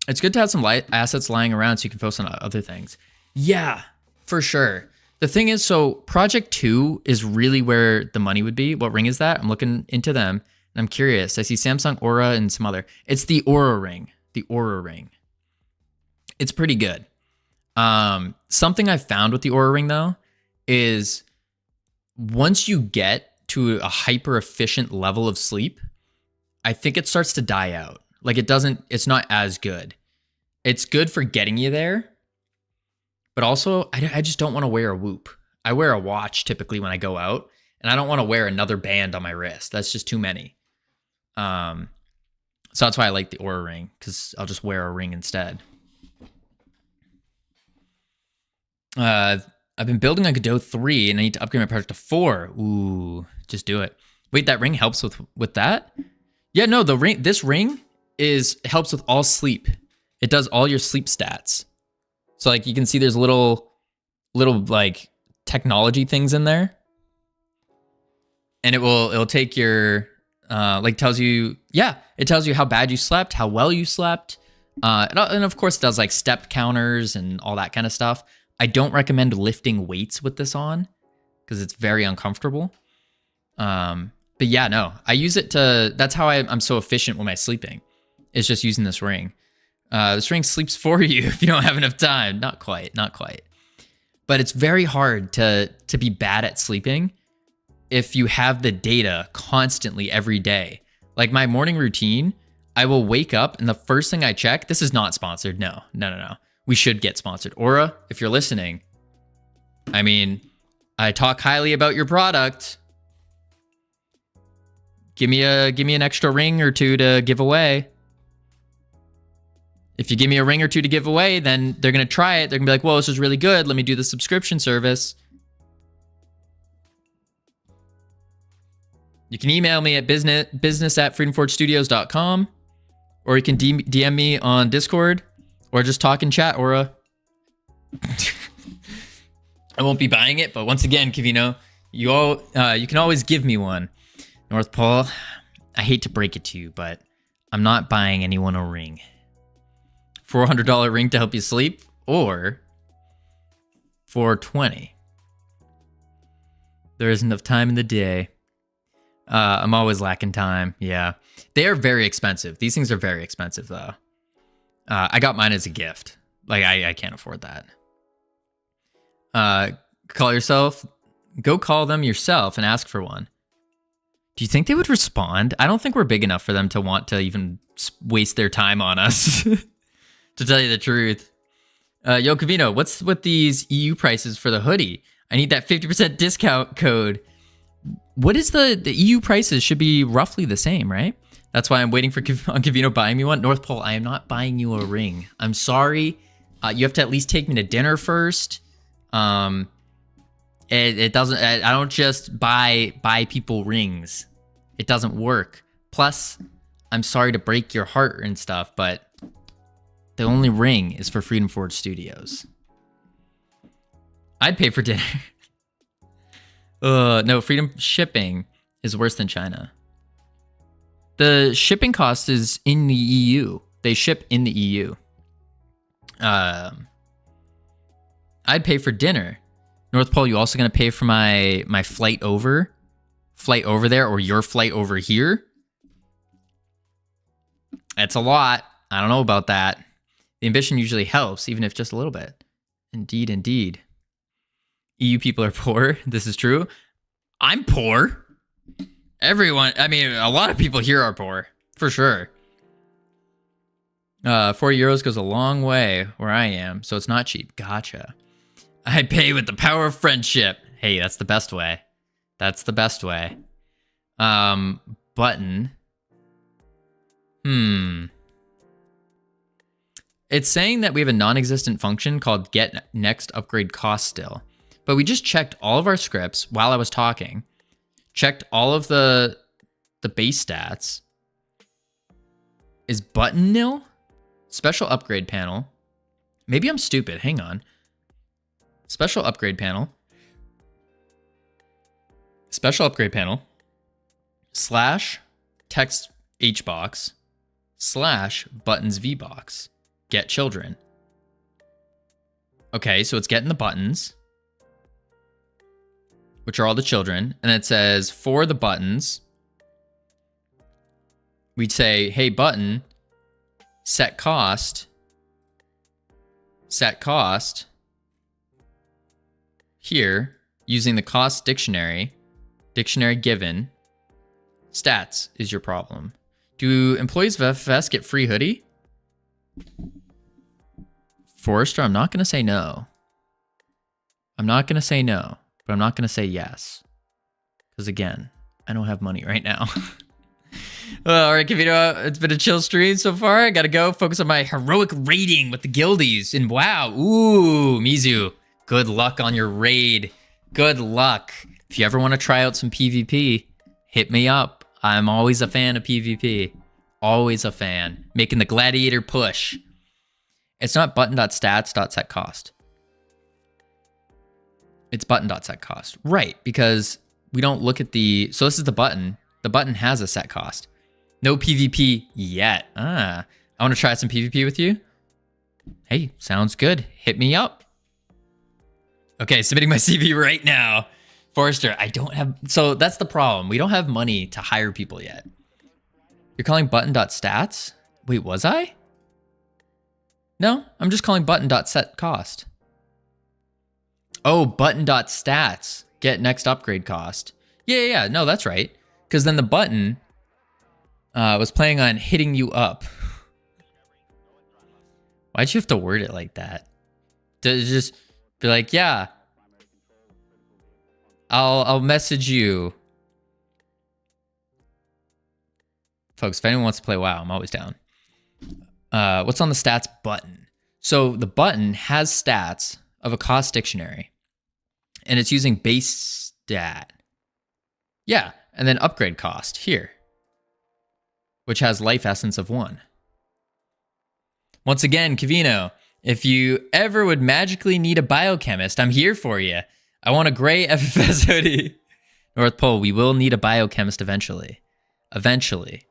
It's good to have some assets lying around so you can focus on other things. Yeah, for sure. The thing is, so Project 2 is really where the money would be. What ring is that? I'm looking into them, and I'm curious. I see Samsung Aura and some other. It's the Aura ring. The Aura ring. It's pretty good. Something I found with the Aura ring, though, is once you get to a hyper efficient level of sleep, I think it starts to die out. Like it's not as good. It's good for getting you there, but also I just don't want to wear a Whoop. I wear a watch typically when I go out, and I don't want to wear another band on my wrist. That's just too many. So that's why I like the Aura ring, because I'll just wear a ring instead. I've been building on Godot 3, and I need to upgrade my project to 4. Ooh, just do it. Wait, that ring helps with that? Yeah, no, this ring helps with all sleep. It does all your sleep stats. So like you can see there's little like technology things in there. And it'll take your tells you how bad you slept, how well you slept. And of course it does like step counters and all that kind of stuff. I don't recommend lifting weights with this on because it's very uncomfortable. But yeah, no, I use it that's how I'm so efficient with my sleeping. It's just using this ring. This ring sleeps for you if you don't have enough time. Not quite. But it's very hard to be bad at sleeping if you have the data constantly every day. Like my morning routine, I will wake up and the first thing I check, this is not sponsored. No. We should get sponsored. Aura, if you're listening, I mean, I talk highly about your product. Give me an extra ring or two to give away. If you give me a ring or two to give away, then they're going to try it. They're going to be like, whoa, this is really good. Let me do the subscription service. You can email me at business@freedomforgestudios.com, or you can DM me on Discord, or just talk in chat, Aura. I won't be buying it, but once again, Covino, you can always give me one. North Pole, I hate to break it to you, but I'm not buying anyone a ring. $400 ring to help you sleep, or $420. There isn't enough time in the day. I'm always lacking time. Yeah, they are very expensive. These things are very expensive, though. I got mine as a gift. Like I can't afford that. Go call them yourself and ask for one. Do you think they would respond? I don't think we're big enough for them to want to even waste their time on us. To tell you the truth. Yo, Covino, what's with these EU prices for the hoodie? I need that 50% discount code. What is the EU prices should be roughly the same, right? That's why I'm waiting for Covino buying me one. North Pole, I am not buying you a ring. I'm sorry. You have to at least take me to dinner first. It doesn't. I don't just buy people rings. It doesn't work. Plus, I'm sorry to break your heart and stuff, but the only ring is for Freedom Forge Studios. I'd pay for dinner. No, Freedom shipping is worse than China. The shipping cost is in the EU. They ship in the EU. I'd pay for dinner. North Pole, you also gonna pay for my flight over there, or your flight over here? That's a lot. I don't know about that. The ambition usually helps, even if just a little bit. Indeed. EU people are poor. This is true. I'm poor. Everyone, I mean, a lot of people here are poor, for sure. 40 euros goes a long way where I am, so it's not cheap. Gotcha. I pay with the power of friendship. Hey, that's the best way. That's the best way. Button. It's saying that we have a non-existent function called get next upgrade cost still. But we just checked all of our scripts while I was talking. Checked all of the base stats. Is button nil? Special upgrade panel. Maybe I'm stupid. Hang on. Special upgrade panel. Special upgrade panel. Slash text hbox. Slash buttons vbox. Get children. Okay, so it's getting the buttons, which are all the children. And it says for the buttons, we'd say, hey, button, set cost here using the cost dictionary given. Stats is your problem. Do employees of FFS get free hoodie? Forrester, I'm not going to say no. I'm not going to say no, but I'm not going to say yes. Because again, I don't have money right now. All right, Covino, it's been a chill stream so far. I got to go focus on my heroic raiding with the guildies. And wow, ooh, Mizu, good luck on your raid. Good luck. If you ever want to try out some PvP, hit me up. I'm always a fan of PvP. Always a fan. Making the gladiator push. It's not button.stats.setCost. It's button.setCost. Right, because we don't look at the... So this is the button. The button has a set cost. No PvP yet. I want to try some PvP with you. Hey, sounds good. Hit me up. Okay, submitting my CV right now. Forrester, I don't have... So that's the problem. We don't have money to hire people yet. You're calling button.stats? Wait, was I? No, I'm just calling button.setCost. Oh, button.stats. Get next upgrade cost. Yeah. No, that's right. Because then the button was planning on hitting you up. Why'd you have to word it like that? To just be like, yeah, I'll message you. Folks, if anyone wants to play WoW, I'm always down. What's on the stats button? So the button has stats of a cost dictionary. And it's using base stat. Yeah, and then upgrade cost here, which has life essence of 1. Once again, Covino, if you ever would magically need a biochemist, I'm here for you. I want a gray FFS hoodie. North Pole, we will need a biochemist eventually. Eventually.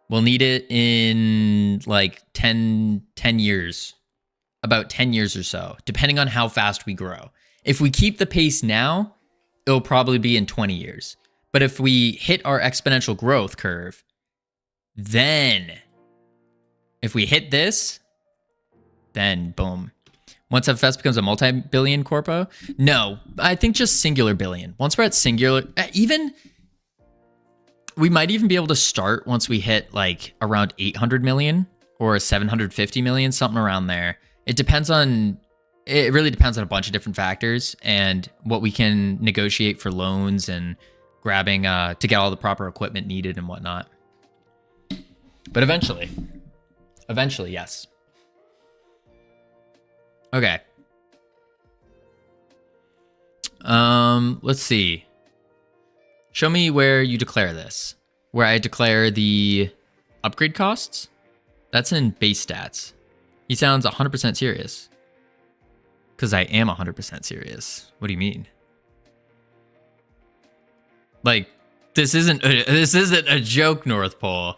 We'll need it in like 10 years. About 10 years or so, depending on how fast we grow. If we keep the pace now, it'll probably be in 20 years. But if we hit our exponential growth curve, then if we hit this, then boom. Once FS becomes a multi-billion corpo? No, I think just singular billion. Once we're at singular, we might even be able to start once we hit like around 800 million or 750 million, something around there. It really depends on a bunch of different factors and what we can negotiate for loans and grabbing to get all the proper equipment needed and whatnot. But eventually, yes. Okay. Let's see. Show me where you declare this. Where I declare the upgrade costs? That's in base stats. He sounds 100% serious. Because I am 100% serious. What do you mean? Like, this isn't a joke, North Pole.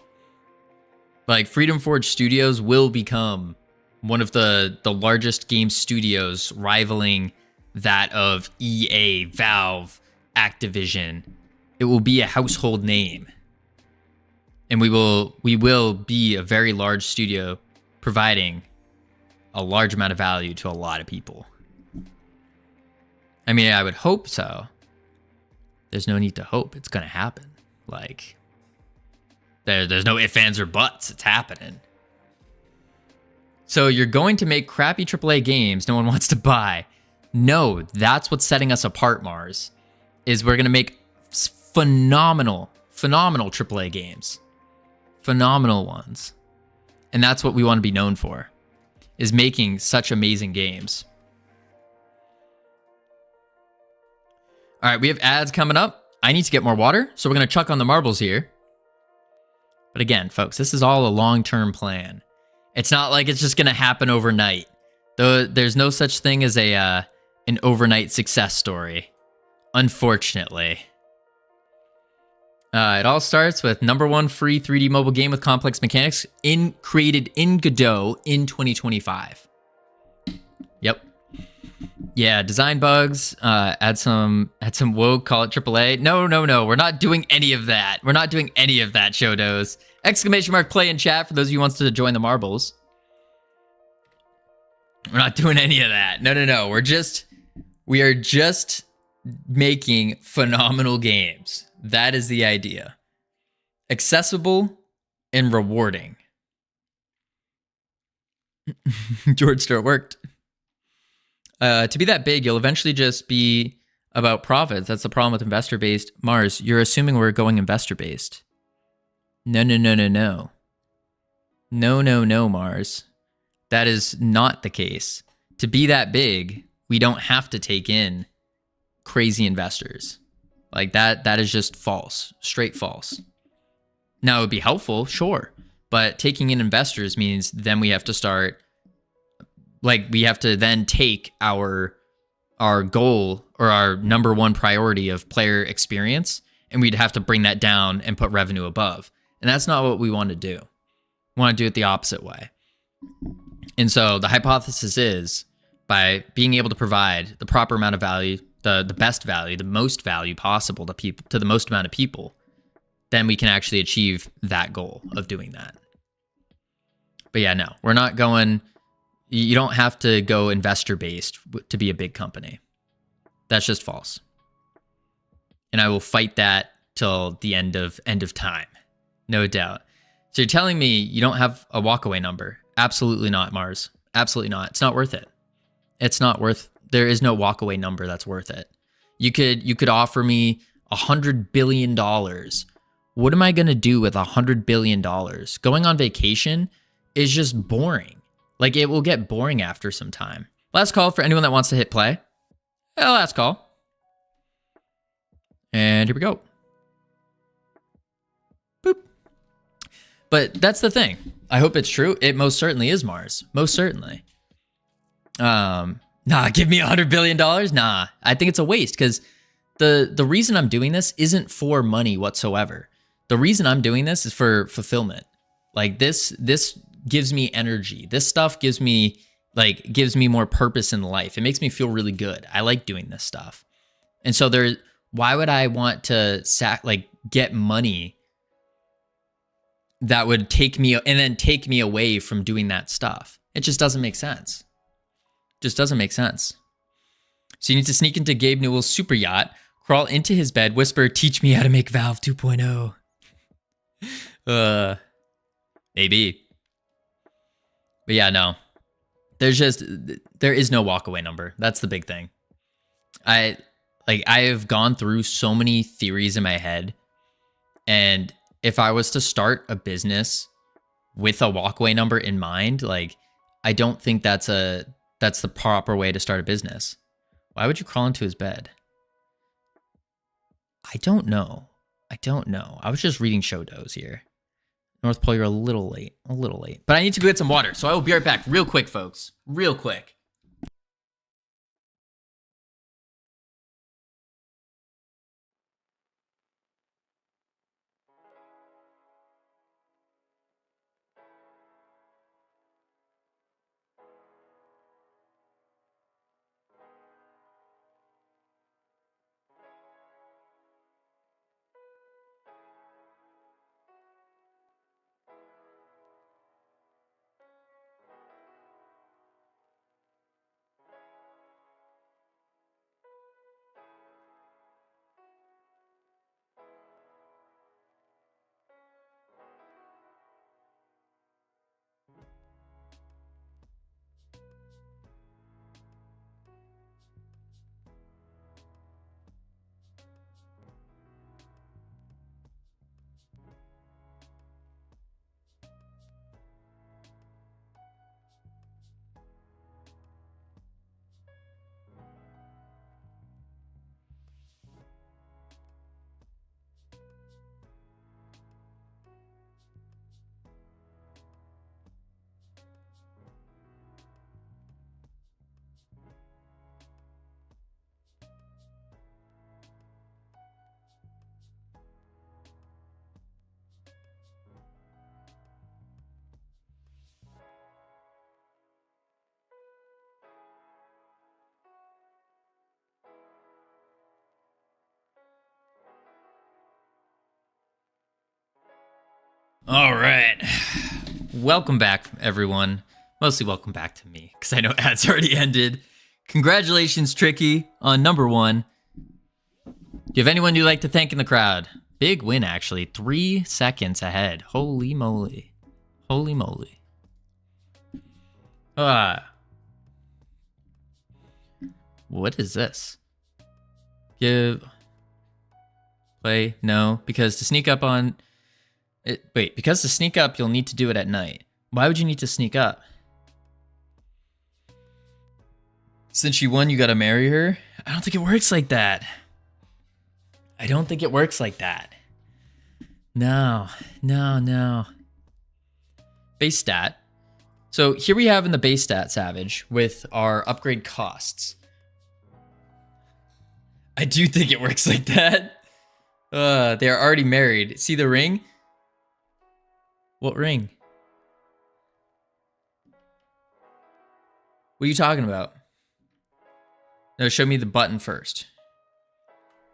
Like, Freedom Forge Studios will become one of the largest game studios, rivaling that of EA, Valve, Activision. It will be a household name. And we will be a very large studio providing a large amount of value to a lot of people. I mean, I would hope so. There's no need to hope. It's going to happen. Like, there's no ifs, ands, or buts. It's happening. So you're going to make crappy AAA games no one wants to buy. No, that's what's setting us apart, Mars. Is we're going to make phenomenal AAA games. Phenomenal ones. And that's what we want to be known for. Is making such amazing games. All right, we have ads coming up. I need to get more water, so we're going to chuck on the marbles here. But again, folks, this is all a long-term plan. It's not like it's just going to happen overnight. Though there's no such thing as an overnight success story, unfortunately. It all starts with #1 free 3D mobile game with complex mechanics created in Godot in 2025. Yep. Yeah, design bugs, add some woke, call it AAA. No, we're not doing any of that. We're not doing any of that, Shodos. ! Play in chat for those of you who wants to join the marbles. We're not doing any of that. No. We are just making phenomenal games. That is the idea. Accessible and rewarding. George Stewart worked. To be that big, you'll eventually just be about profits. That's the problem with investor-based. Mars, you're assuming we're going investor-based. No. No, Mars. That is not the case. To be that big, we don't have to take in crazy investors. Like that is just false. Straight false. Now, it would be helpful, sure. But taking in investors means then we have to start... Like, we have to then take our goal or our #1 priority of player experience, and we'd have to bring that down and put revenue above. And that's not what we want to do. We want to do it the opposite way. And so the hypothesis is, by being able to provide the proper amount of value, the best value, the most value possible to people, to the most amount of people, then we can actually achieve that goal of doing that. But yeah, no, we're not going... You don't have to go investor-based to be a big company. That's just false. And I will fight that till the end of time. No doubt. So you're telling me you don't have a walkaway number? Absolutely not, Mars. Absolutely not. It's not worth it. It's not worth. There is no walkaway number that's worth it. You could offer me $100 billion. What am I gonna do with $100 billion? Going on vacation is just boring. Like, it will get boring after some time. Last call for anyone that wants to hit play. Last call. And here we go. Boop. But that's the thing. I hope it's true. It most certainly is, Mars. Most certainly. Nah, give me $100 billion? Nah, I think it's a waste, because the reason I'm doing this isn't for money whatsoever. The reason I'm doing this is for fulfillment. Like, this gives me energy. This stuff gives me more purpose in life. It makes me feel really good. I like doing this stuff. And so why would I want to get money that would take me away from doing that stuff? It just doesn't make sense. Just doesn't make sense. So you need to sneak into Gabe Newell's super yacht, crawl into his bed, whisper, "Teach me how to make Valve 2.0. Maybe. But yeah, no. There is no walkaway number. That's the big thing. I have gone through so many theories in my head, and if I was to start a business with a walkaway number in mind, I don't think that's the proper way to start a business. Why would you crawl into his bed? I don't know. I was just reading show does here. North Pole, you're a little late. But I need to go get some water, so I will be right back real quick, folks. Real quick. All right. Welcome back, everyone. Mostly welcome back to me, because I know ads already ended. Congratulations, Tricky, on number 1. Do you have anyone you'd like to thank in the crowd? Big win, actually. 3 seconds ahead. Holy moly. Holy moly. What is this? Give. Play. No. Because to sneak up on... because to sneak up, you'll need to do it at night. Why would you need to sneak up? Since she won, you gotta marry her? I don't think it works like that. No. Base stat. So here we have in the base stat, Savage, with our upgrade costs. I do think it works like that. They are already married. See the ring? What ring? What are you talking about? No, show me the button first.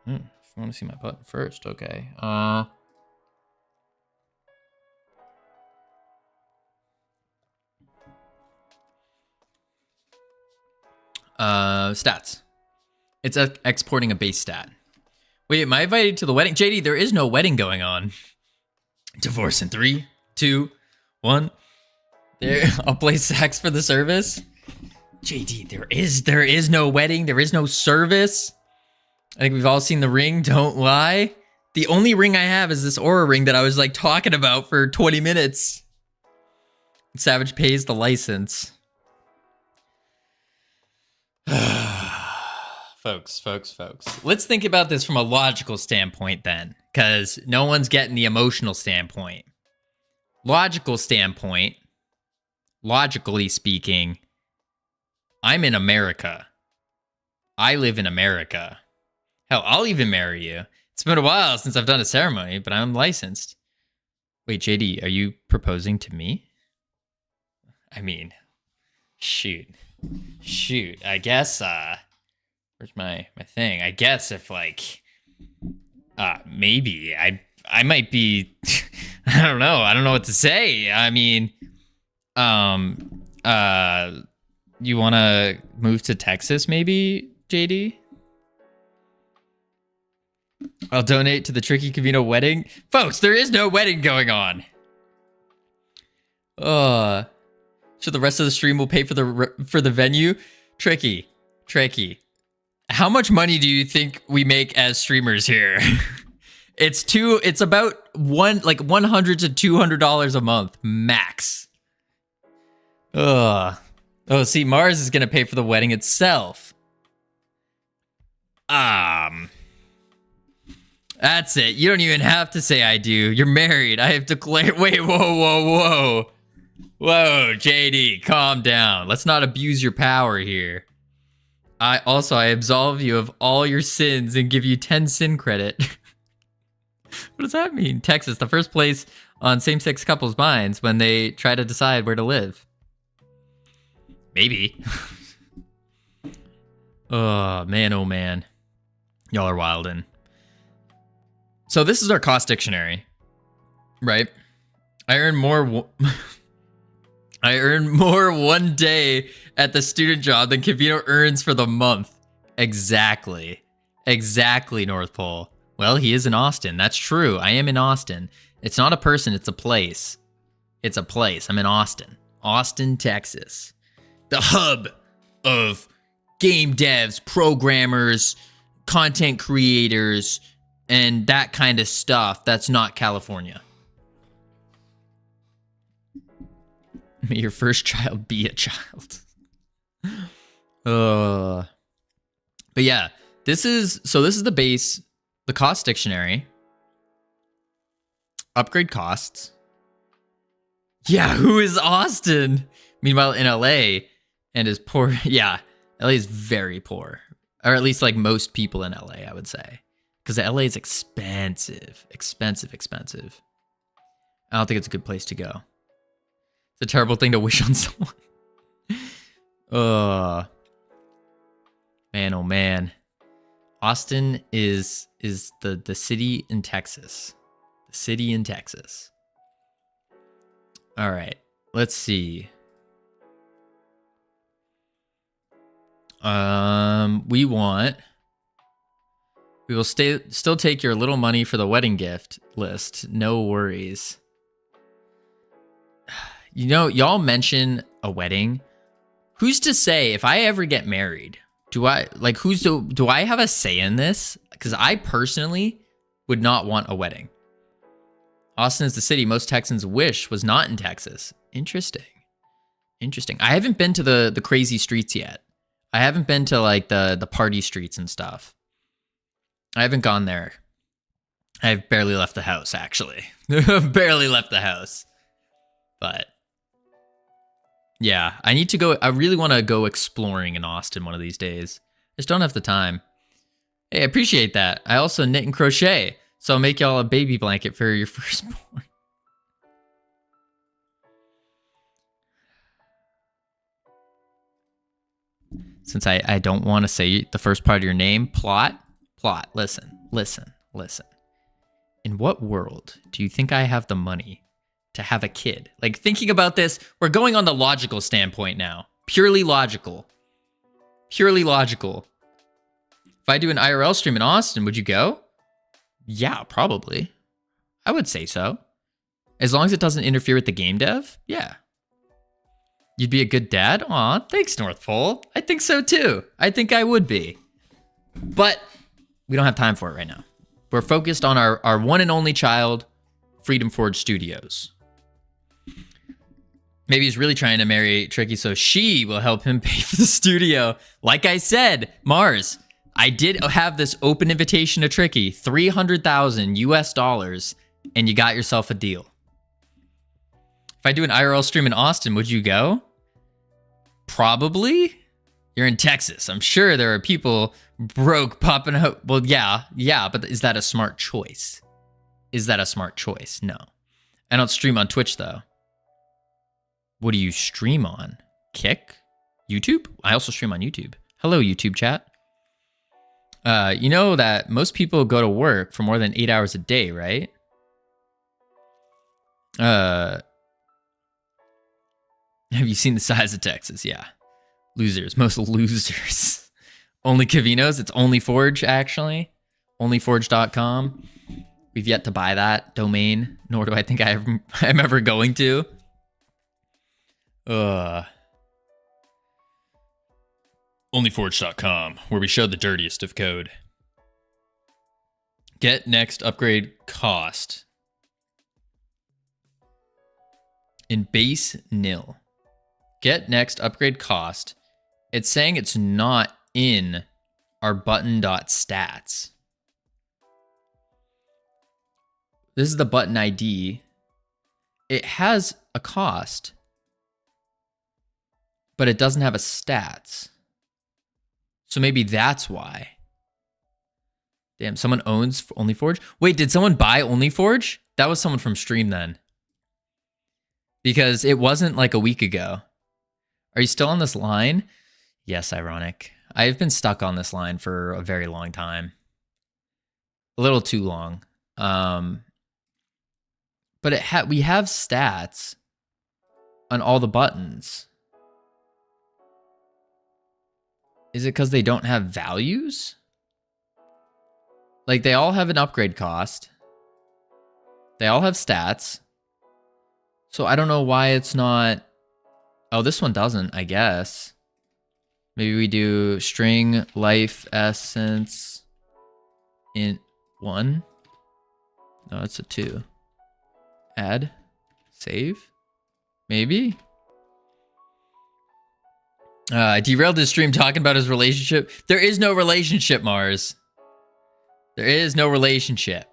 If you want to see my button first, okay. Stats. It's exporting a base stat. Wait, am I invited to the wedding? JD, there is no wedding going on. Divorce in 3, 2, 1. There, I'll play sax for the service. JD, there is no wedding. There is no service. I think we've all seen the ring. Don't lie. The only ring I have is this aura ring that I was like talking about for 20 minutes. Savage pays the license. Folks. Let's think about this from a logical standpoint then, because no one's getting the emotional standpoint. Logical standpoint, logically speaking, I'm in America. I live in America. Hell, I'll even marry you. It's been a while since I've done a ceremony, but I'm licensed. Wait, JD, are you proposing to me? I mean, shoot. I guess, where's my thing? I guess if, like, maybe I might be, I don't know. I don't know what to say. I mean, you want to move to Texas, maybe, JD? I'll donate to the Tricky Covino wedding. Folks, there is no wedding going on. So the rest of the stream will pay for the venue? Tricky. How much money do you think we make as streamers here? It's about $100 to $200 a month max. Oh, see, Mars is gonna pay for the wedding itself. That's it. You don't even have to say I do. You're married. I have declared. Wait, whoa, JD, calm down. Let's not abuse your power here. I absolve you of all your sins and give you 10 sin credit. What does that mean? Texas, the first place on same-sex couples' minds when they try to decide where to live. Maybe. Oh man. Y'all are wildin'. So this is our cost dictionary, right? I earn more one day at the student job than Covino earns for the month. Exactly, North Pole. Well, he is in Austin. That's true. I am in Austin. It's not a person, it's a place. I'm in Austin, Texas. The hub of game devs, programmers, content creators, and that kind of stuff. That's not California. May your first child be a child. But yeah, this is the base, the cost dictionary. Upgrade costs. Yeah, who is Austin? Meanwhile, in LA and is poor. Yeah, LA is very poor. Or at least like most people in LA, I would say. Because LA is expensive. I don't think it's a good place to go. It's a terrible thing to wish on someone. Man, oh man. Austin is the city in Texas. The city in Texas. All right, let's see. We will still take your little money for the wedding gift list. No worries. You know, y'all mention a wedding. Who's to say if I ever get married, do I have a say in this? Because I personally would not want a wedding. Austin is the city most Texans wish was not in Texas. Interesting. I haven't been to the crazy streets yet. I haven't been to like the party streets and stuff. I haven't gone there. I've barely left the house, actually. Barely left the house. But yeah, I need to go. I really want to go exploring in Austin one of these days. I just don't have the time. Hey, I appreciate that. I also knit and crochet, so I'll make y'all a baby blanket for your firstborn. Since I don't want to say the first part of your name, plot, listen. In what world do you think I have the money to have a kid? Like, thinking about this, we're going on the logical standpoint now. Purely logical. If If I do an IRL stream in Austin, would you go? Yeah, probably. I would say so. As long as it doesn't interfere with the game dev, yeah. You'd be a good dad? Aw, thanks, North Pole. I think so too. I think I would be. But we don't have time for it right now. We're focused on our one and only child, Freedom Forge Studios. Maybe he's really trying to marry Tricky so she will help him pay for the studio. Like I said, Mars, I did have this open invitation to Tricky, $300,000 US, and you got yourself a deal. If I do an IRL stream in Austin, would you go? Probably. You're in Texas. I'm sure there are people broke popping out. Well, yeah, but is that a smart choice? Is that a smart choice? No. I don't stream on Twitch, though. What do you stream on? Kick? YouTube? I also stream on YouTube. Hello, YouTube chat. You know that most people go to work for more than 8 hours a day, right? Have you seen the size of Texas? Yeah. Losers. Most losers. Only Covinos. It's Only Forge, actually. Onlyforge.com. We've yet to buy that domain, nor do I think I'm ever going to. Onlyforge.com, where we show the dirtiest of code. Get next upgrade cost. In base nil. Get next upgrade cost. It's saying it's not in our button.stats. This is the button ID. It has a cost, but it doesn't have a stats. So maybe that's why. Damn, someone owns OnlyForge? Wait, did someone buy OnlyForge? That was someone from stream then. Because it wasn't like a week ago. Are you still on this line? Yes, ironic. I've been stuck on this line for a very long time. A little too long. But we have stats on all the buttons. Is it because they don't have values? Like, they all have an upgrade cost. They all have stats. So I don't know why it's not... Oh, this one doesn't, I guess. Maybe we do string life essence int 1. No, it's a 2. Add. Save. Maybe. Derailed his stream talking about his relationship. There is no relationship, Mars. There is no relationship.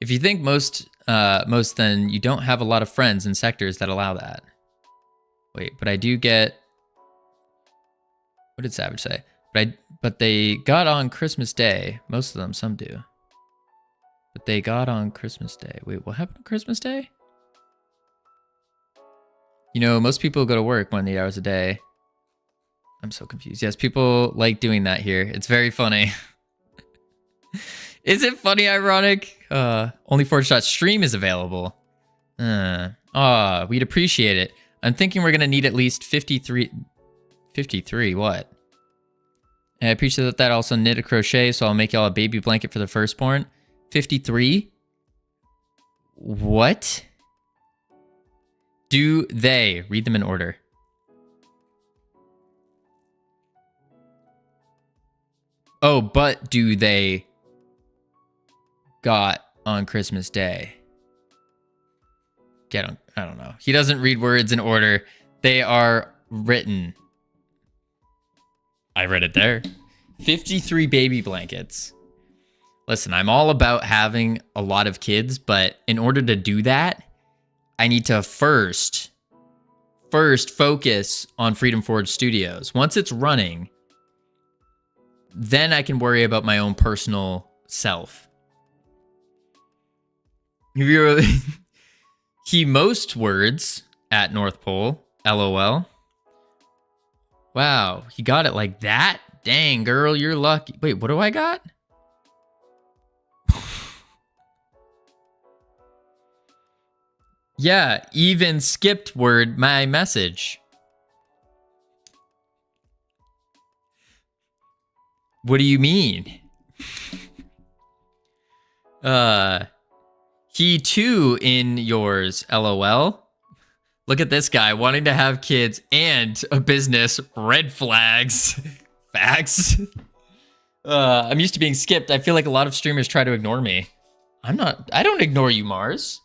If you think most, then you don't have a lot of friends in sectors that allow that. Wait, but I do get... What did Savage say? But they got on Christmas Day. Most of them, some do. But they got on Christmas Day. Wait, what happened on Christmas Day? You know, most people go to work more than 8 hours a day. I'm so confused. Yes, people like doing that here. It's very funny. Is it funny, ironic? OnlyForge.stream is available. We'd appreciate it. I'm thinking we're going to need at least 53... 53, what? And I appreciate that also knit a crochet, so I'll make y'all a baby blanket for the firstborn. 53? What? Do they? Read them in order. Oh, but do they got on Christmas Day? I don't know. He doesn't read words in order. They are written. I read it there. 53 baby blankets. Listen, I'm all about having a lot of kids, but in order to do that, I need to first focus on Freedom Forge Studios. Once it's running, then I can worry about my own personal self. He most words at North Pole, LOL. Wow, he got it like that? Dang, girl, you're lucky. Wait, what do I got? Yeah, even skipped word my message. What do you mean? He too in yours, LOL. Look at this guy wanting to have kids and a business. Red flags. Facts. I'm used to being skipped. I feel like a lot of streamers try to ignore me. I don't ignore you, Mars.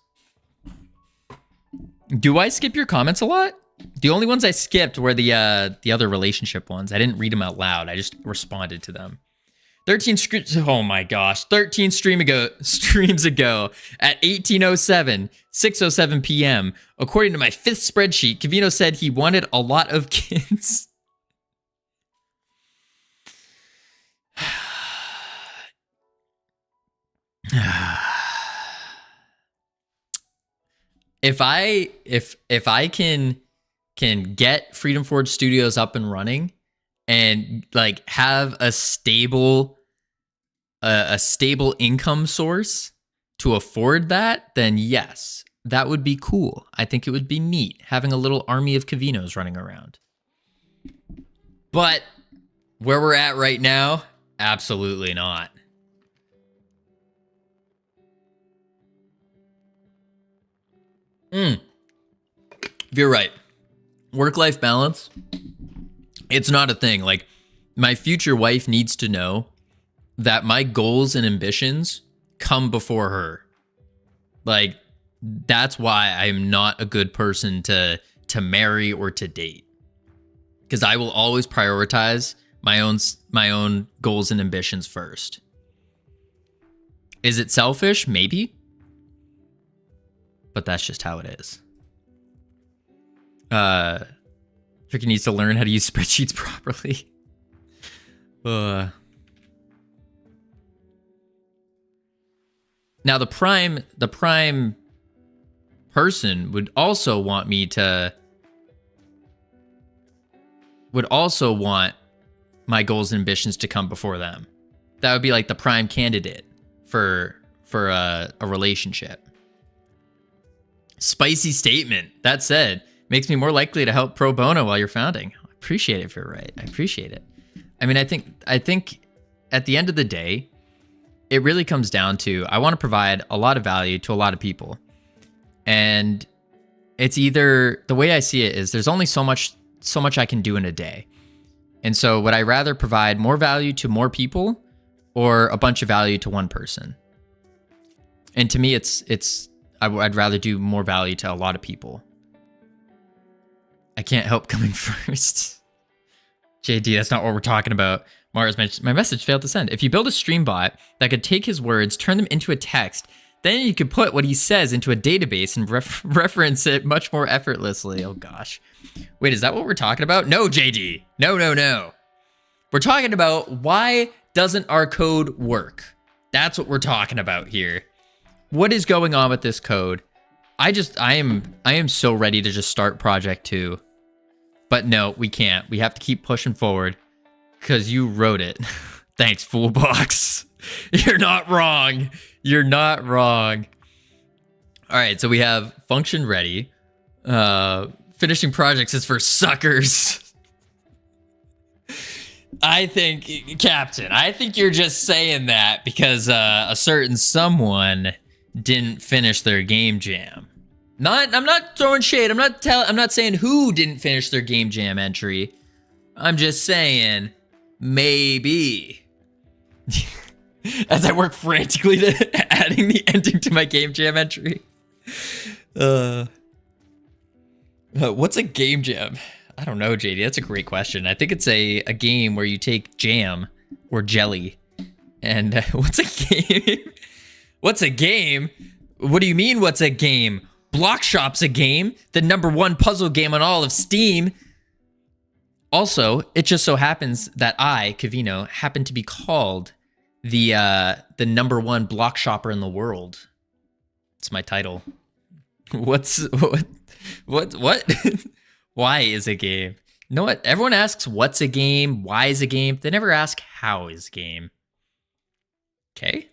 Do I skip your comments a lot? The only ones I skipped were the other relationship ones. I didn't read them out loud. I just responded to them. 13 streams ago at 18:07, 6:07 p.m. According to my 5th spreadsheet, Covino said he wanted a lot of kids. If I can get Freedom Forge Studios up and running and like have a stable income source to afford that, then yes, that would be cool. I think it would be neat having a little army of Covinos running around. But where we're at right now, absolutely not. You're right. Work-life balance, it's not a thing. Like, my future wife needs to know that my goals and ambitions come before her. Like, that's why I'm not a good person to marry or to date. Because I will always prioritize my own goals and ambitions first. Is it selfish? Maybe. But that's just how it is. Tricky needs to learn how to use spreadsheets properly. Now the prime person would also want my goals and ambitions to come before them. That would be like the prime candidate for a relationship. Spicy statement. That said, makes me more likely to help pro bono while you're founding. I appreciate it if you're right. I appreciate it. I mean, I think at the end of the day, it really comes down to I want to provide a lot of value to a lot of people. And it's either, the way I see it is there's only so much I can do in a day. And so would I rather provide more value to more people or a bunch of value to one person? And to me, I'd rather do more value to a lot of people. I can't help coming first. JD, that's not what we're talking about. Mars mentioned, my message failed to send. If you build a stream bot that could take his words, turn them into a text, then you could put what he says into a database and reference it much more effortlessly. Oh gosh. Wait, is that what we're talking about? No, JD. No. We're talking about why doesn't our code work? That's what we're talking about here. What is going on with this code? I am so ready to just start project 2. But no, we can't. We have to keep pushing forward because you wrote it. Thanks, Foolbox. You're not wrong. You're not wrong. All right, so we have function ready. Finishing projects is for suckers. I think, Captain, I think you're just saying that because a certain someone didn't finish their game jam. I'm not throwing shade. I'm not saying who didn't finish their game jam entry. I'm just saying maybe. As I work frantically to adding the ending to my game jam entry. What's a game jam? I don't know, JD. That's a great question. I think it's a game where you take jam or jelly. And what's a game? What's a game? What do you mean, what's a game? Block Shop's a game. The #1 puzzle game on all of Steam. Also, it just so happens that I, Covino, happen to be called the #1 block shopper in the world. It's my title. What? Why is a game? You know what? Everyone asks what's a game, why is a game. They never ask how is game. Okay.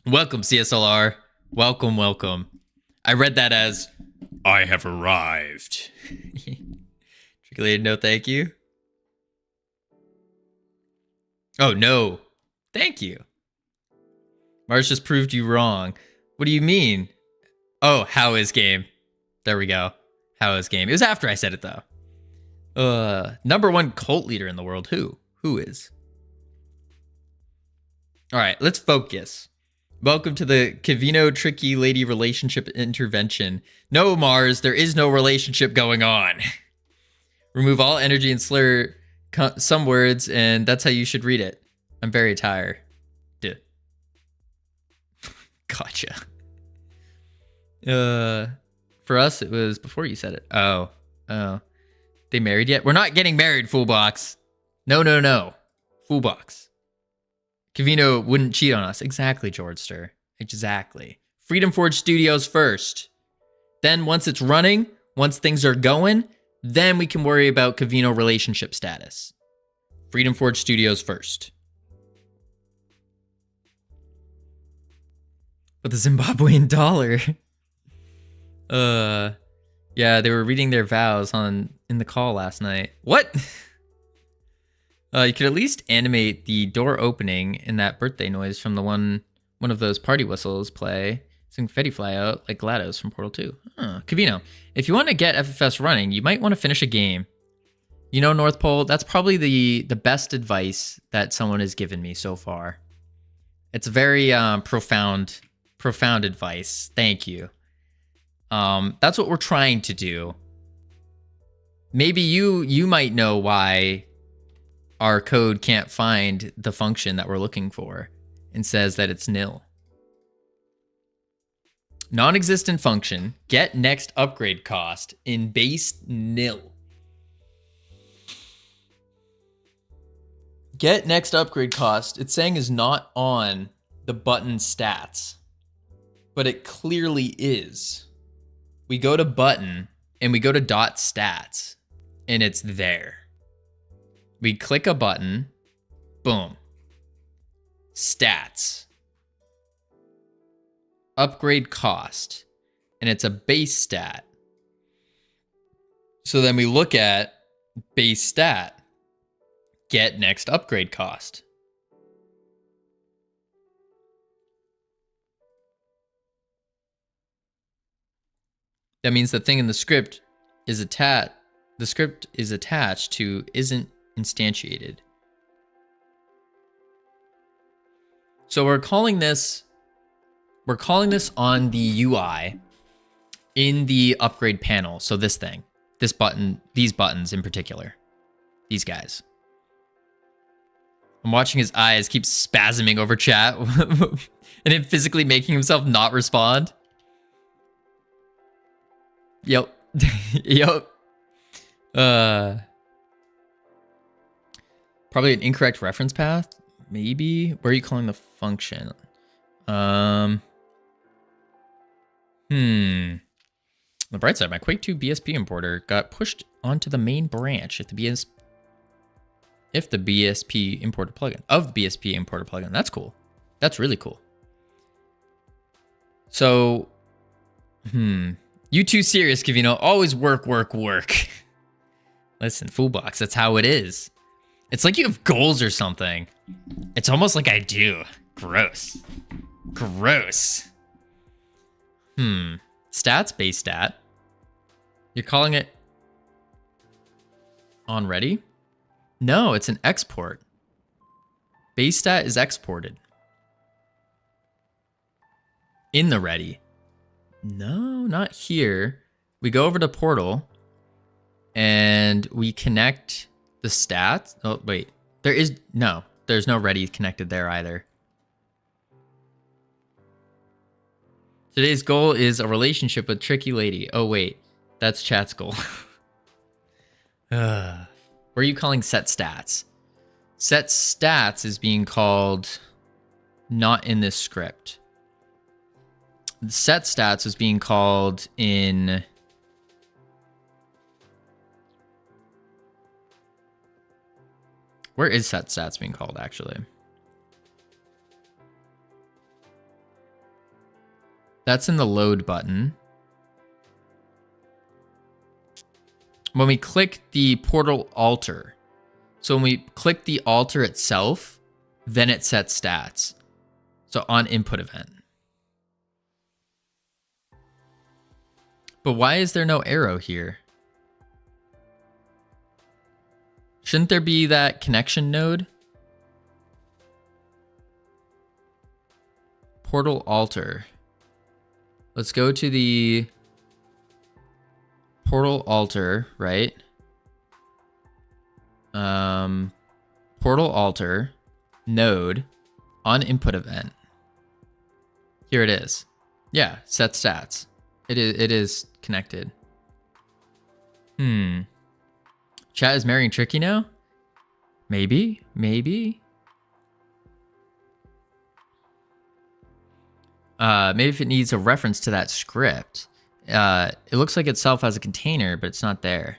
Welcome, CSLR. Welcome. I read that as I have arrived. Trickly, no thank you. Oh, no. Thank you. Mars just proved you wrong. What do you mean? Oh, how is game? There we go. How is game? It was after I said it, though. Number one cult leader in the world. Who? Who is? All right, let's focus. Welcome to the Covino tricky lady relationship intervention. No, Mars, there is no relationship going on. Remove all energy and slur some words, and that's how you should read it. I'm very tired. Duh. Gotcha. For us, it was before you said it. Oh. They married yet? We're not getting married, Foolbox. No. Foolbox. Covino wouldn't cheat on us. Exactly, Georgester. Exactly. Freedom Forge Studios first. Then once it's running, once things are going, then we can worry about Covino relationship status. Freedom Forge Studios first. But the Zimbabwean dollar. Yeah, they were reading their vows in the call last night. What? You could at least animate the door opening and that birthday noise from the one of those party whistles play. Some confetti fly out like GLaDOS from Portal 2. Covino, if you want to get FFS running, you might want to finish a game. You know, North Pole, that's probably the best advice that someone has given me so far. It's very profound advice. Thank you. That's what we're trying to do. Maybe you might know why our code can't find the function that we're looking for and says that it's nil. Non-existent function, get next upgrade cost in base nil. Get next upgrade cost, it's saying is not on the button stats, but it clearly is. We go to button and we go to dot stats and it's there. We click a button, boom. Stats. Upgrade cost. And it's a base stat. So then we look at base stat. Get next upgrade cost. That means the thing in the script is attached. The script is attached to isn't instantiated. So we're calling this on the UI in the upgrade panel. So this thing, this button, these buttons in particular, these guys. I'm watching his eyes keep spasming over chat and him physically making himself not respond. Yep. Yep. Probably an incorrect reference path. Maybe. Where are you calling the function? On the bright side, my Quake 2 BSP importer got pushed onto the main branch if the BSP importer plugin of the BSP importer plugin. That's cool. That's really cool. So, you too serious, Covino. Always work. Listen, Foolbox, that's how it is. It's like you have goals or something. It's almost like I do. Gross. Stats, base stat. You're calling it on ready? No, it's an export. Base stat is exported. In the ready. No, not here. We go over to portal and we connect the stats. Oh, wait. There's no ready connected there either. Today's goal is a relationship with tricky lady. Oh, wait. That's chat's goal. Where are you calling set stats? Set stats is being called not in this script. Set stats is being called in... Where is set stats being called, actually? That's in the load button. When we click the portal alter, so when we click the alter itself, then it sets stats. So on input event. But why is there no arrow here? Shouldn't there be that connection node? Portal alter. Let's go to the portal alter, right? Portal alter node on input event. Here it is. Yeah, set stats. It is connected. Chat is marrying Tricky now? Maybe. Maybe if it needs a reference to that script. It looks like itself has a container, but it's not there.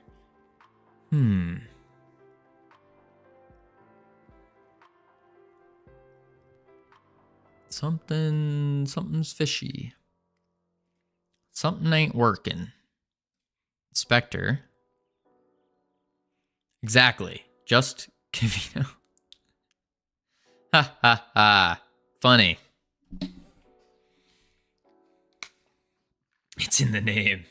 Something's fishy. Something ain't working. Inspector. Exactly. Just Covino. Ha ha ha. Funny. It's in the name.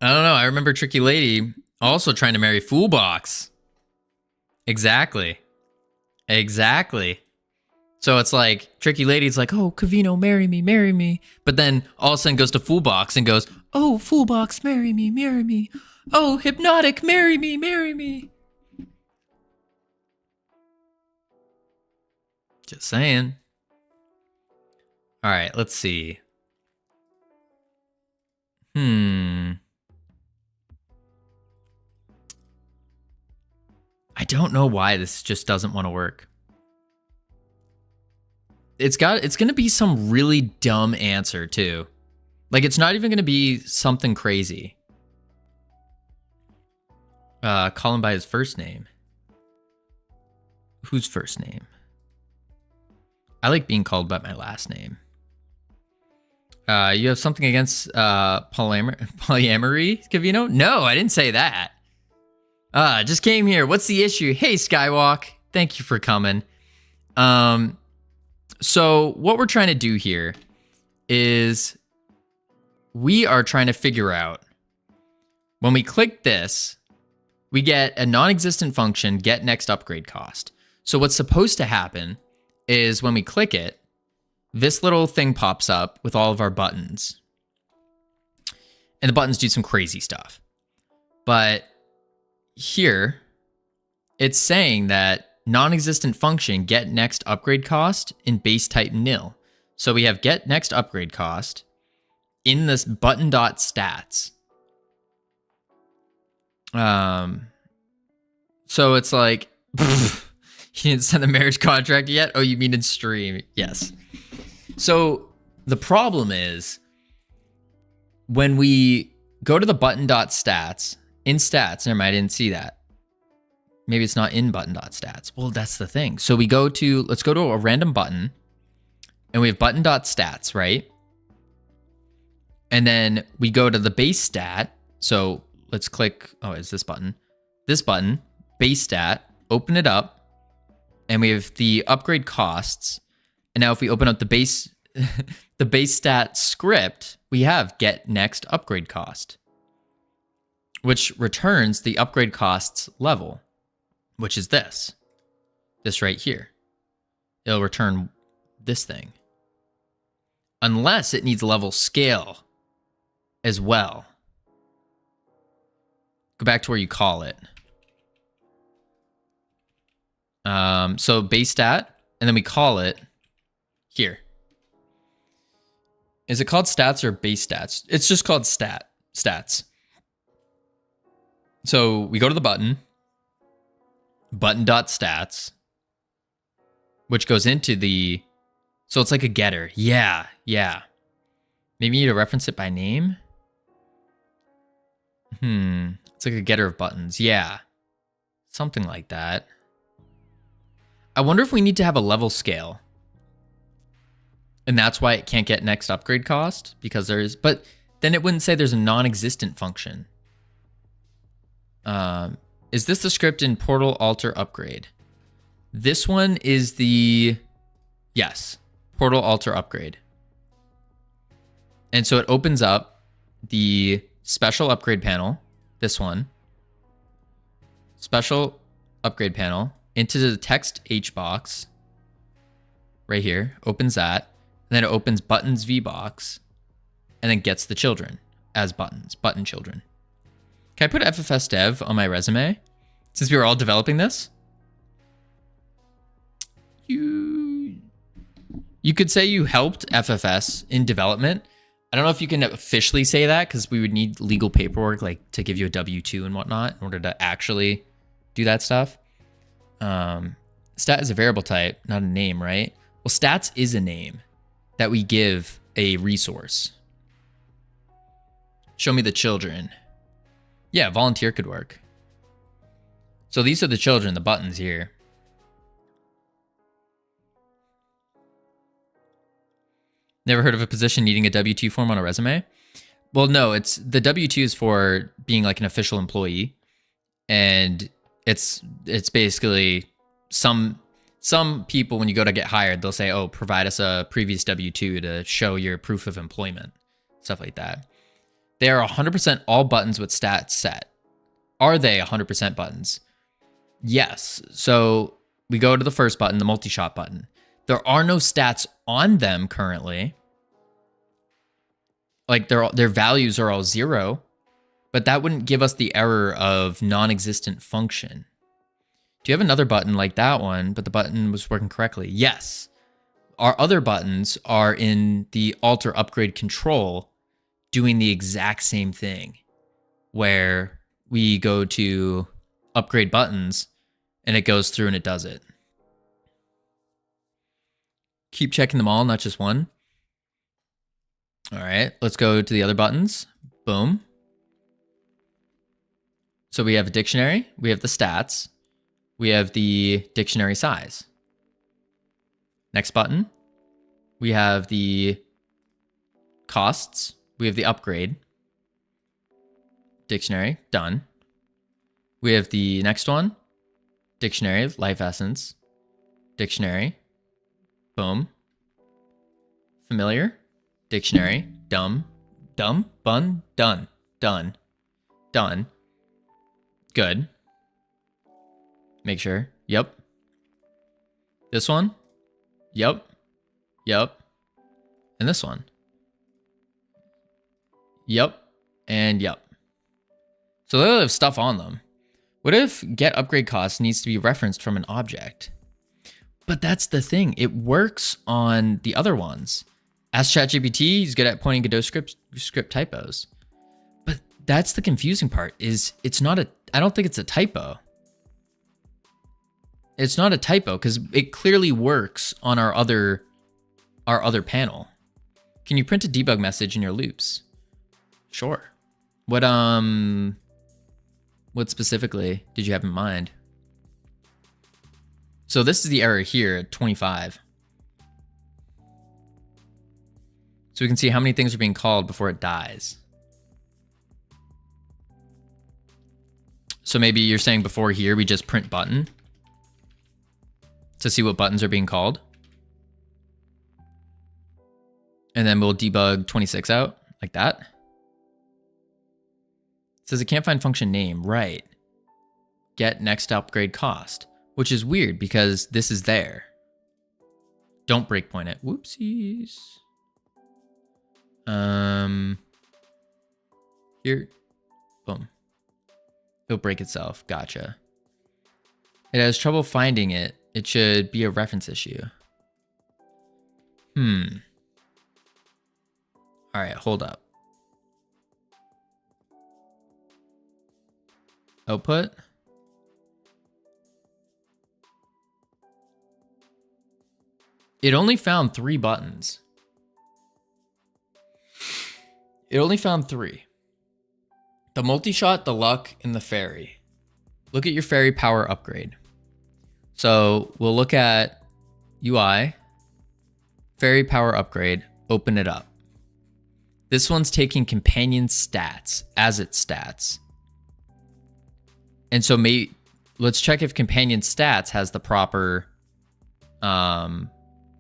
I don't know. I remember Tricky Lady also trying to marry Foolbox. Exactly. Exactly. So it's like, Tricky Lady's like, oh, Covino, marry me, marry me. But then all of a sudden goes to Foolbox and goes, oh, Foolbox, marry me, marry me. Oh, Hypnotic, marry me, marry me. Just saying. All right, let's see. I don't know why this just doesn't want to work. It's going to be some really dumb answer too. Like it's not even going to be something crazy. Call him by his first name. Whose first name? I like being called by my last name. You have something against polyamory, Covino? No, I didn't say that. Just came here. What's the issue? Hey, Skywalk. Thank you for coming. So what we're trying to do here is we are trying to figure out when we click this, we get a non-existent function, get next upgrade cost. So what's supposed to happen is when we click it, this little thing pops up with all of our buttons. And the buttons do some crazy stuff. But here, it's saying that non-existent function get next upgrade cost in base type nil. So we have get next upgrade cost in this button.stats. So it's like, you didn't send the marriage contract yet? Oh, you mean in stream? Yes. So the problem is when we go to the button.stats, in stats, never mind, I didn't see that. Maybe it's not in button.stats. Well, that's the thing. So we go to, let's go to a random button and we have button.stats, right? And then we go to the base stat. So let's click, oh, it's this button, base stat, open it up. And we have the upgrade costs. And now if we open up the base, the base stat script, we have get next upgrade cost, which returns the upgrade costs level, which is this right here. It'll return this thing. Unless it needs level scale as well. Go back to where you call it. So base stat, and then we call it here. Is it called stats or base stats? It's just called stats. So we go to the button.stats, which goes into the, so it's like a getter. Yeah. Maybe you need to reference it by name. It's like a getter of buttons. Yeah. Something like that. I wonder if we need to have a level scale. And that's why it can't get next upgrade cost, because there is, but then it wouldn't say there's a non-existent function. Is this the script in Portal Alter Upgrade? This one is the, yes, Portal Alter Upgrade. And so it opens up the special upgrade panel, this one, special upgrade panel, into the text H box right here, opens that, and then it opens buttons V box, and then gets the children as buttons, button children. Can I put FFS dev on my resume since we were all developing this? You could say you helped FFS in development. I don't know if you can officially say that because we would need legal paperwork like to give you a W-2 and whatnot in order to actually do that stuff. Stat is a variable type, not a name, right? Well, stats is a name that we give a resource. Show me the children. Yeah, volunteer could work. So these are the children, the buttons here. Never heard of a position needing a W-2 form on a resume? Well, no, it's the W-2 is for being like an official employee. And it's basically some people, when you go to get hired, they'll say, oh, provide us a previous W-2 to show your proof of employment, stuff like that. They are 100% all buttons with stats set. Are they 100% buttons? Yes. So we go to the first button, the multi-shot button. There are no stats on them currently. Like their values are all 0, but that wouldn't give us the error of non-existent function. Do you have another button like that one, but the button was working correctly? Yes. Our other buttons are in the alter upgrade control doing the exact same thing where we go to upgrade buttons and it goes through and it does it. Keep checking them all, not just one. All right, let's go to the other buttons. Boom. So we have a dictionary, we have the stats, we have the dictionary size. Next button, we have the costs, we have the upgrade. Dictionary, done. We have the next one, dictionary, life essence, dictionary, boom. Familiar, dictionary, dumb, bun, done, done. Good. Make sure, yep. This one, yep. And this one, yep, and yep. So they'll have stuff on them. What if get upgrade cost needs to be referenced from an object? But that's the thing. It works on the other ones. Ask ChatGPT, he's good at pointing Godot script typos. But that's the confusing part, is it's not a, I don't think it's a typo. It's not a typo because it clearly works on our other panel. Can you print a debug message in your loops? Sure. What specifically did you have in mind? So this is the error here at 25. So we can see how many things are being called before it dies. So maybe you're saying before here, we just print button to see what buttons are being called. And then we'll debug 26 out like that. It says it can't find function name, right? Get next upgrade cost, which is weird because this is there. Don't breakpoint it. Whoopsies. Here, boom. It'll break itself. Gotcha. It has trouble finding it. It should be a reference issue. All right, hold up. Output. It only found 3 buttons. It only found 3. The multi-shot, the luck, and the fairy. Look at your fairy power upgrade. So we'll look at UI, fairy power upgrade, open it up. This one's taking companion stats as its stats. And so let's check if companion stats has the proper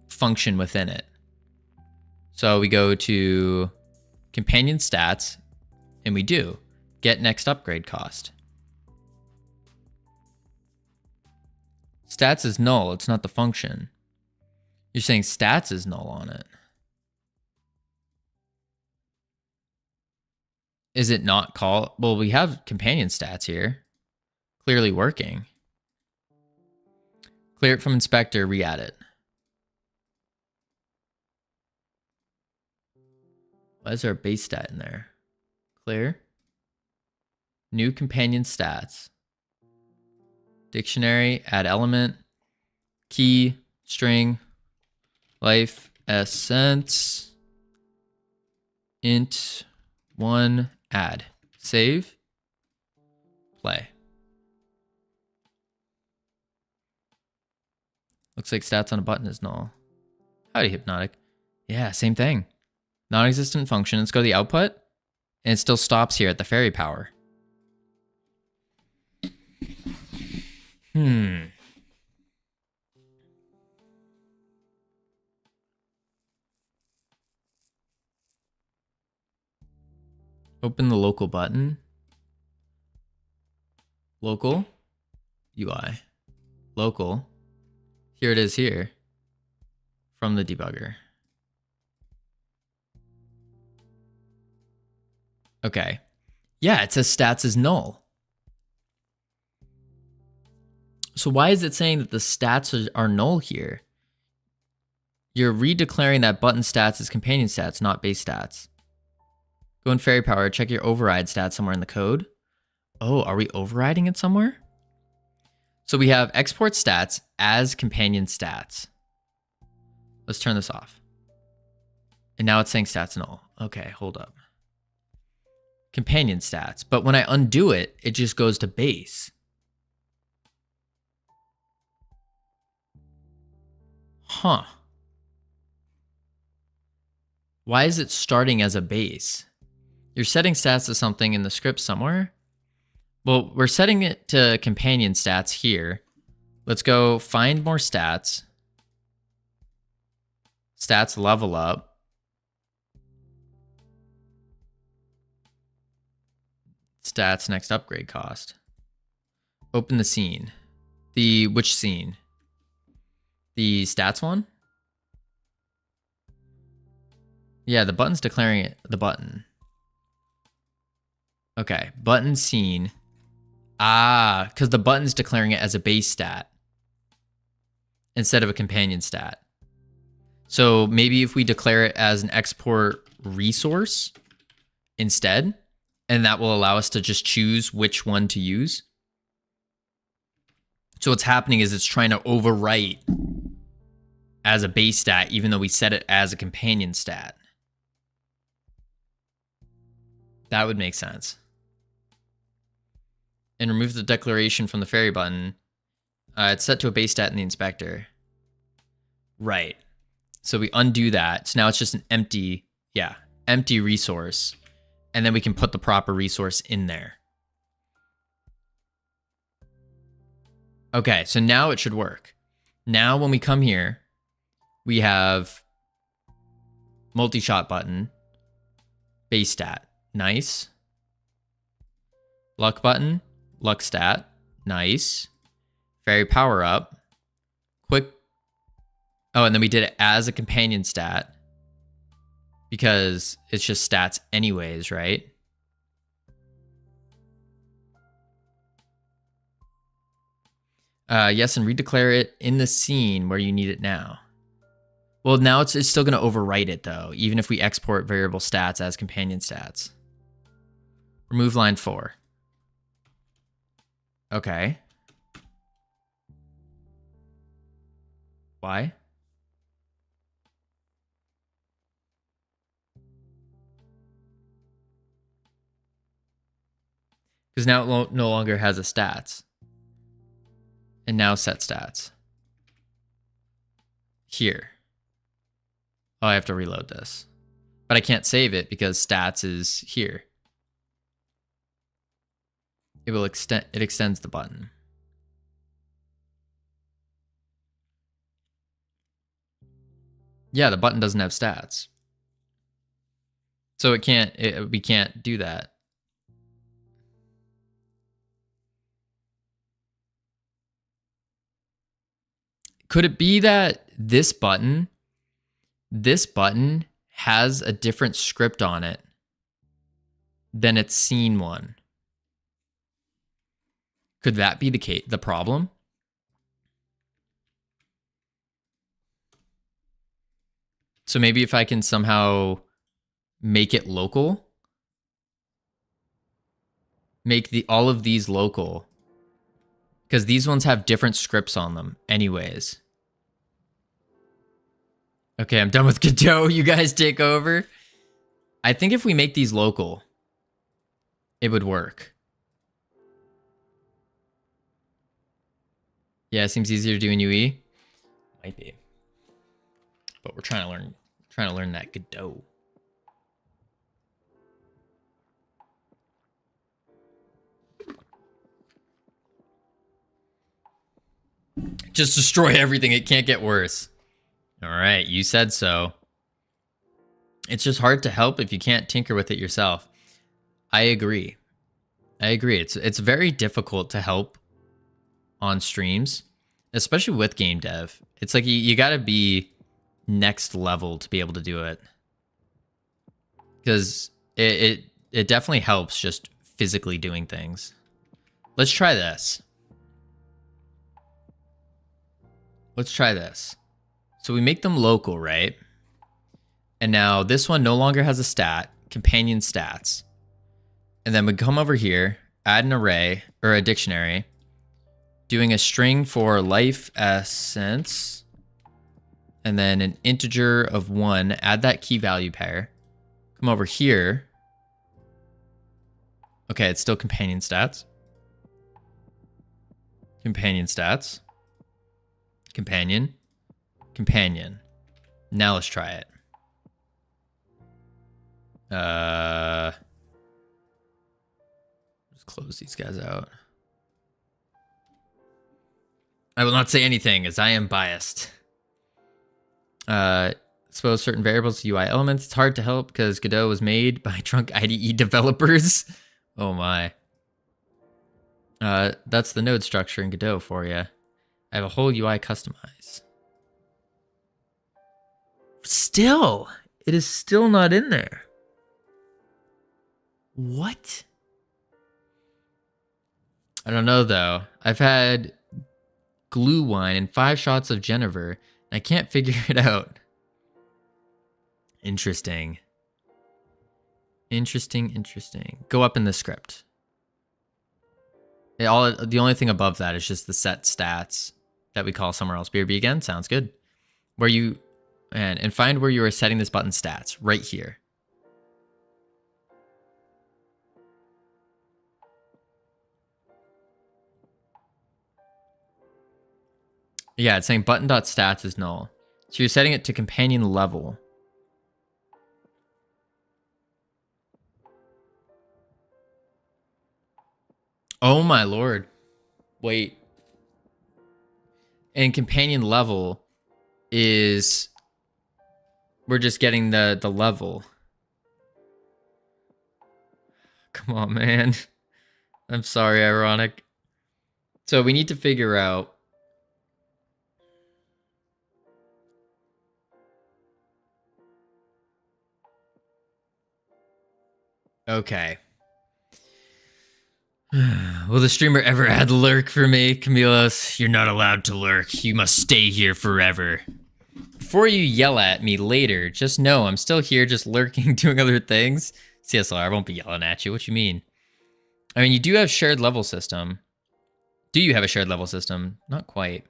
function within it. So we go to companion stats, and we do get next upgrade cost. Stats is null. It's not the function. You're saying stats is null on it. Is it not call? Well, we have companion stats here. Clearly working. Clear it from inspector, re-add it. Why is there a base stat in there? Clear. New companion stats. Dictionary, add element, key, string, life, essence, int, 1, add. Save, play. Looks like stats on a button is null. Howdy, Hypnotic. Yeah, same thing. Non-existent function. Let's go to the output, and it still stops here at the fairy power. Open the local button. Local. UI. Local. Here it is here. From the debugger. Okay. Yeah, it says stats is null. So why is it saying that the stats are null here? You're redeclaring that button stats as companion stats, not base stats. Go in fairy power, check your override stats somewhere in the code. Oh, are we overriding it somewhere? So we have export stats as companion stats. Let's turn this off. And now it's saying stats null. Okay, hold up. Companion stats. But when I undo it, it just goes to base. Huh. Why is it starting as a base? You're setting stats to something in the script somewhere. Well, we're setting it to companion stats here. Let's go find more stats. Stats level up. Stats next upgrade cost. Open the scene. Which scene? The stats one? Yeah, the button's declaring it the button. Okay, button scene. Ah, because the button's declaring it as a base stat instead of a companion stat. So maybe if we declare it as an export resource instead, and that will allow us to just choose which one to use. So what's happening is it's trying to overwrite as a base stat, even though we set it as a companion stat. That would make sense. And remove the declaration from the fairy button. It's set to a base stat in the inspector. Right. So we undo that. So now it's just an empty resource. And then we can put the proper resource in there. Okay, so now it should work. Now when we come here, we have multi-shot button, base stat, nice. Luck button, luck stat, nice. Fairy power up, quick. Oh, and then we did it as a companion stat because it's just stats anyways, right? Yes, and redeclare it in the scene where you need it now. Well, now it's still going to overwrite it, though, even if we export variable stats as companion stats. Remove line 4. Okay. Why? Because now it no longer has a stats. And now set stats. Here. Oh, I have to reload this. But I can't save it because stats is here. It will extend, it extends the button. Yeah, the button doesn't have stats. So we can't do that. Could it be that this button has a different script on it than its scene one? Could that be the problem? So maybe if I can somehow make it local, make all of these local, because these ones have different scripts on them anyways. Okay, I'm done with Godot. You guys take over. I think if we make these local, it would work. Yeah, it seems easier to do in UE. Might be. But we're trying to learn that Godot. Just destroy everything. It can't get worse. All right, you said so. It's just hard to help if you can't tinker with it yourself. I agree. It's very difficult to help on streams, especially with game dev. It's like you got to be next level to be able to do it, because it definitely helps just physically doing things. Let's try this. So we make them local, right? And now this one no longer has a stat, companion stats. And then we come over here, add an array or a dictionary, doing a string for life essence, and then an integer of 1, add that key value pair. Come over here. Okay, it's still companion stats. Companion stats. Companion. Companion. Now let's try it. Just close these guys out. I will not say anything as I am biased. Expose certain variables to UI elements. It's hard to help because Godot was made by trunk IDE developers. Oh my. That's the node structure in Godot for you. I have a whole UI customize. Still, it is still not in there. What? I don't know though. I've had glue wine and 5 shots of Jennifer, and I can't figure it out. Interesting. Interesting. Go up in the script. The only thing above that is just the set stats that we call somewhere else. BRB again, sounds good. Where you and find where you are setting this button stats right here. Yeah, it's saying button.stats is null. So you're setting it to companion level. Oh my lord. Wait. And companion level is... We're just getting the level. Come on, man. I'm sorry, ironic. So we need to figure out... Okay. Will the streamer ever add lurk for me? Camilos, you're not allowed to lurk. You must stay here forever. Before you yell at me later, just know I'm still here just lurking, doing other things. CSLR, I won't be yelling at you. What you mean? I mean, you do have shared level system. Do you have a shared level system? Not quite.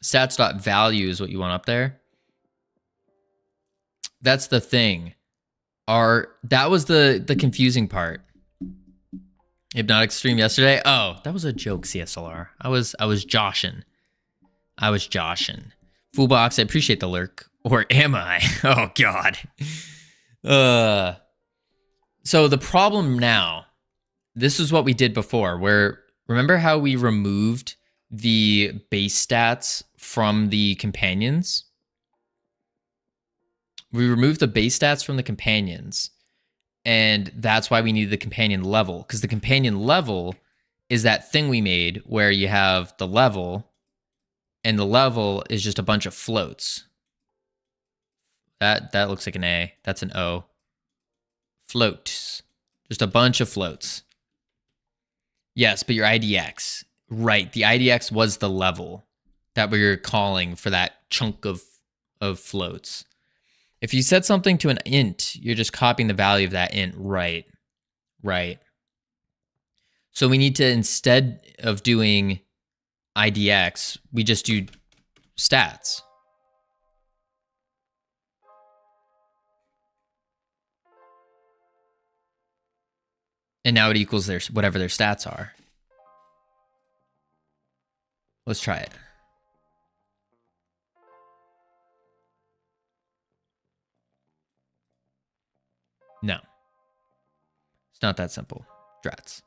Stats.value is what you want up there. That's the thing. That was the confusing part. Hypnotic stream yesterday. Oh, that was a joke, CSLR. I was joshing. Fullbox, I appreciate the lurk. Or am I? Oh, God. So the problem now, this is what we did before, where remember how we removed the base stats from the companions? We removed the base stats from the companions, and that's why we needed the companion level, because the companion level is that thing we made where you have the level, and the level is just a bunch of floats. That looks like an A. That's an O. Floats. Just a bunch of floats. Yes, but your IDX. Right, the IDX was the level that we were calling for that chunk of floats. If you set something to an int, you're just copying the value of that int. Right. Right. So we need to, instead of doing IDX, we just do stats. And now it equals their whatever their stats are. Let's try it. No. It's not that simple. Drats.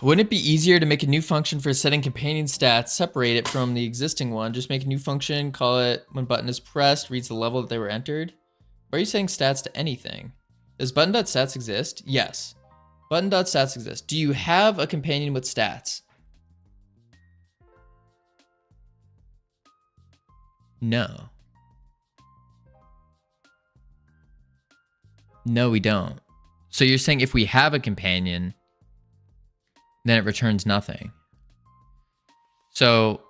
Wouldn't it be easier to make a new function for setting companion stats, separate it from the existing one, just make a new function, call it when button is pressed, reads the level that they were entered? Why are you saying stats to anything? Does button.stats exist? Yes. Button.stats exists. Do you have a companion with stats? No. No, we don't. So you're saying if we have a companion, then it returns nothing. So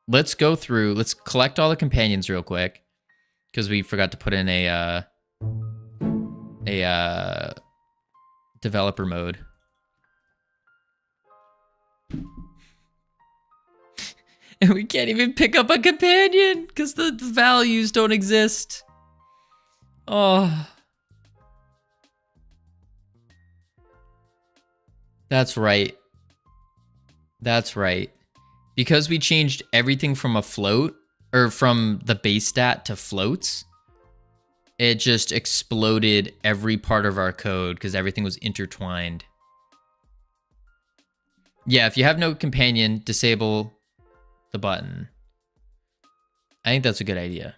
let's go through, let's collect all the companions real quick, because we forgot to put in a developer mode. And we can't even pick up a companion because the values don't exist. Oh. That's right. That's right. Because we changed everything from a float, or from the base stat to floats, it just exploded every part of our code because everything was intertwined. Yeah, if you have no companion, disable the button. I think that's a good idea.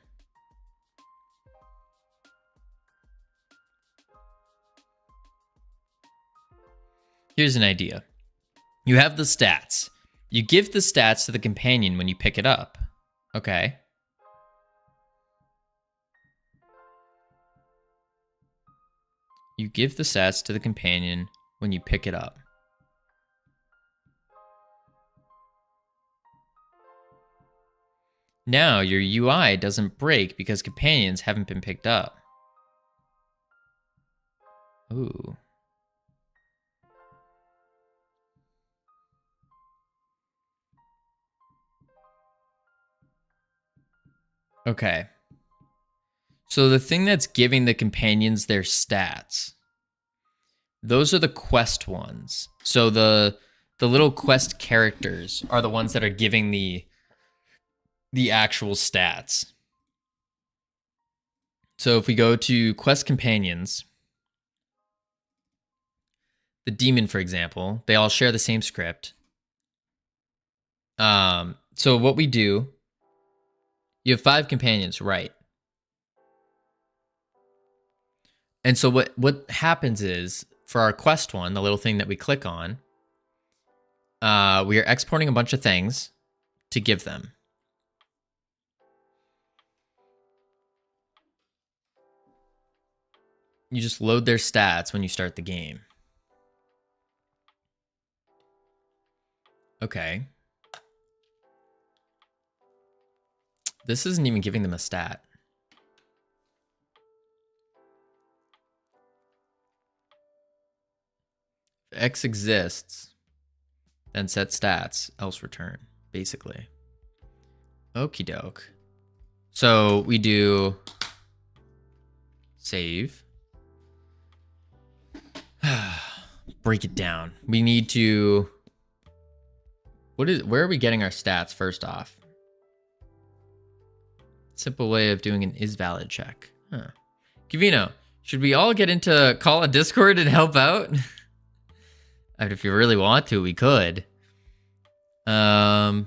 Here's an idea. You have the stats. You give the stats to the companion when you pick it up. Okay. You give the stats to the companion when you pick it up. Now your UI doesn't break because companions haven't been picked up. Ooh. Okay. So the thing that's giving the companions their stats, those are the quest ones. So the little quest characters are the ones that are giving the actual stats. So if we go to quest companions, the demon, for example, they all share the same script. So what we do, you have 5 companions, right? And so what happens is, for our quest one, the little thing that we click on, we are exporting a bunch of things to give them. You just load their stats when you start the game. Okay. This isn't even giving them a stat. If X exists, then set stats, else return, basically. Okie doke. So we do Save. Break it down. We need to... Where are we getting our stats first off? Simple way of doing an is valid check. Huh. Covino, should we all get into call a Discord and help out? I mean, if you really want to, we could. Hmm.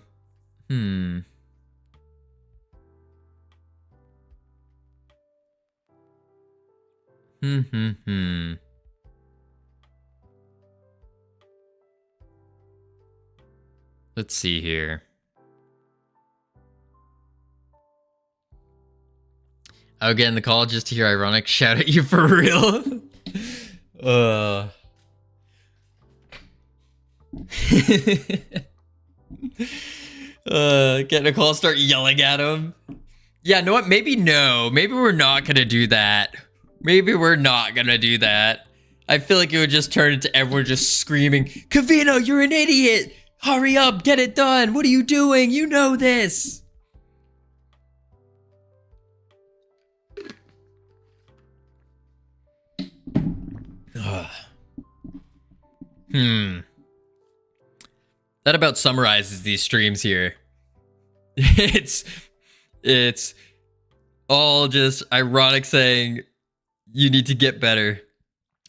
Let's see here. I'll get in the call just to hear ironic shout at you for real. Get in a call, start yelling at him. Yeah, know what? Maybe no. Maybe we're not gonna do that. Maybe we're not gonna do that. I feel like it would just turn into everyone just screaming, Covino, you're an idiot! Hurry up, get it done! What are you doing? You know this! That about summarizes these streams here. It's all just ironic saying you need to get better.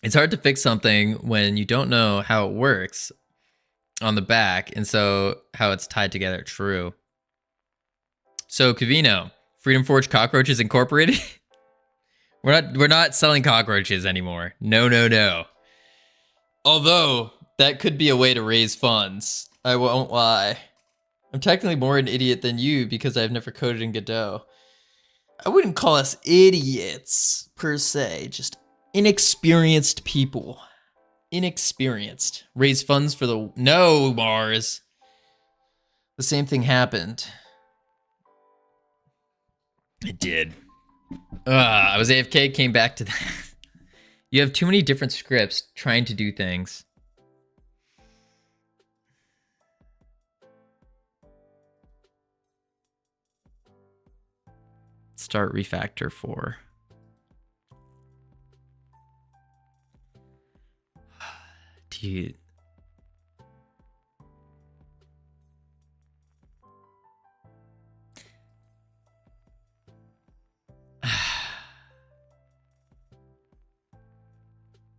It's hard to fix something when you don't know how it works on the back, and so how it's tied together. True. So Covino, Freedom Forge Cockroaches Incorporated. We're not selling cockroaches anymore. No. Although that could be a way to raise funds. I won't lie. I'm technically more an idiot than you because I've never coded in Godot. I wouldn't call us idiots per se, just inexperienced people. Inexperienced. Raise funds for the... No, Mars. The same thing happened. It did. I was AFK, came back to that. You have too many different scripts trying to do things. Start refactor 4. Dude.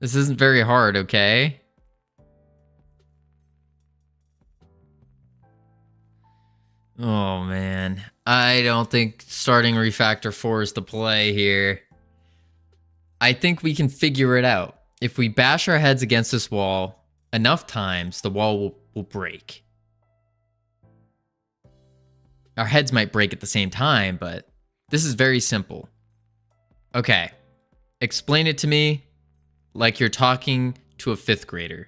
This isn't very hard, okay? Oh, man. I don't think starting Refactor 4 is the play here. I think we can figure it out. If we bash our heads against this wall enough times, the wall will break. Our heads might break at the same time, but this is very simple. Okay. Explain it to me like you're talking to a 5th grader.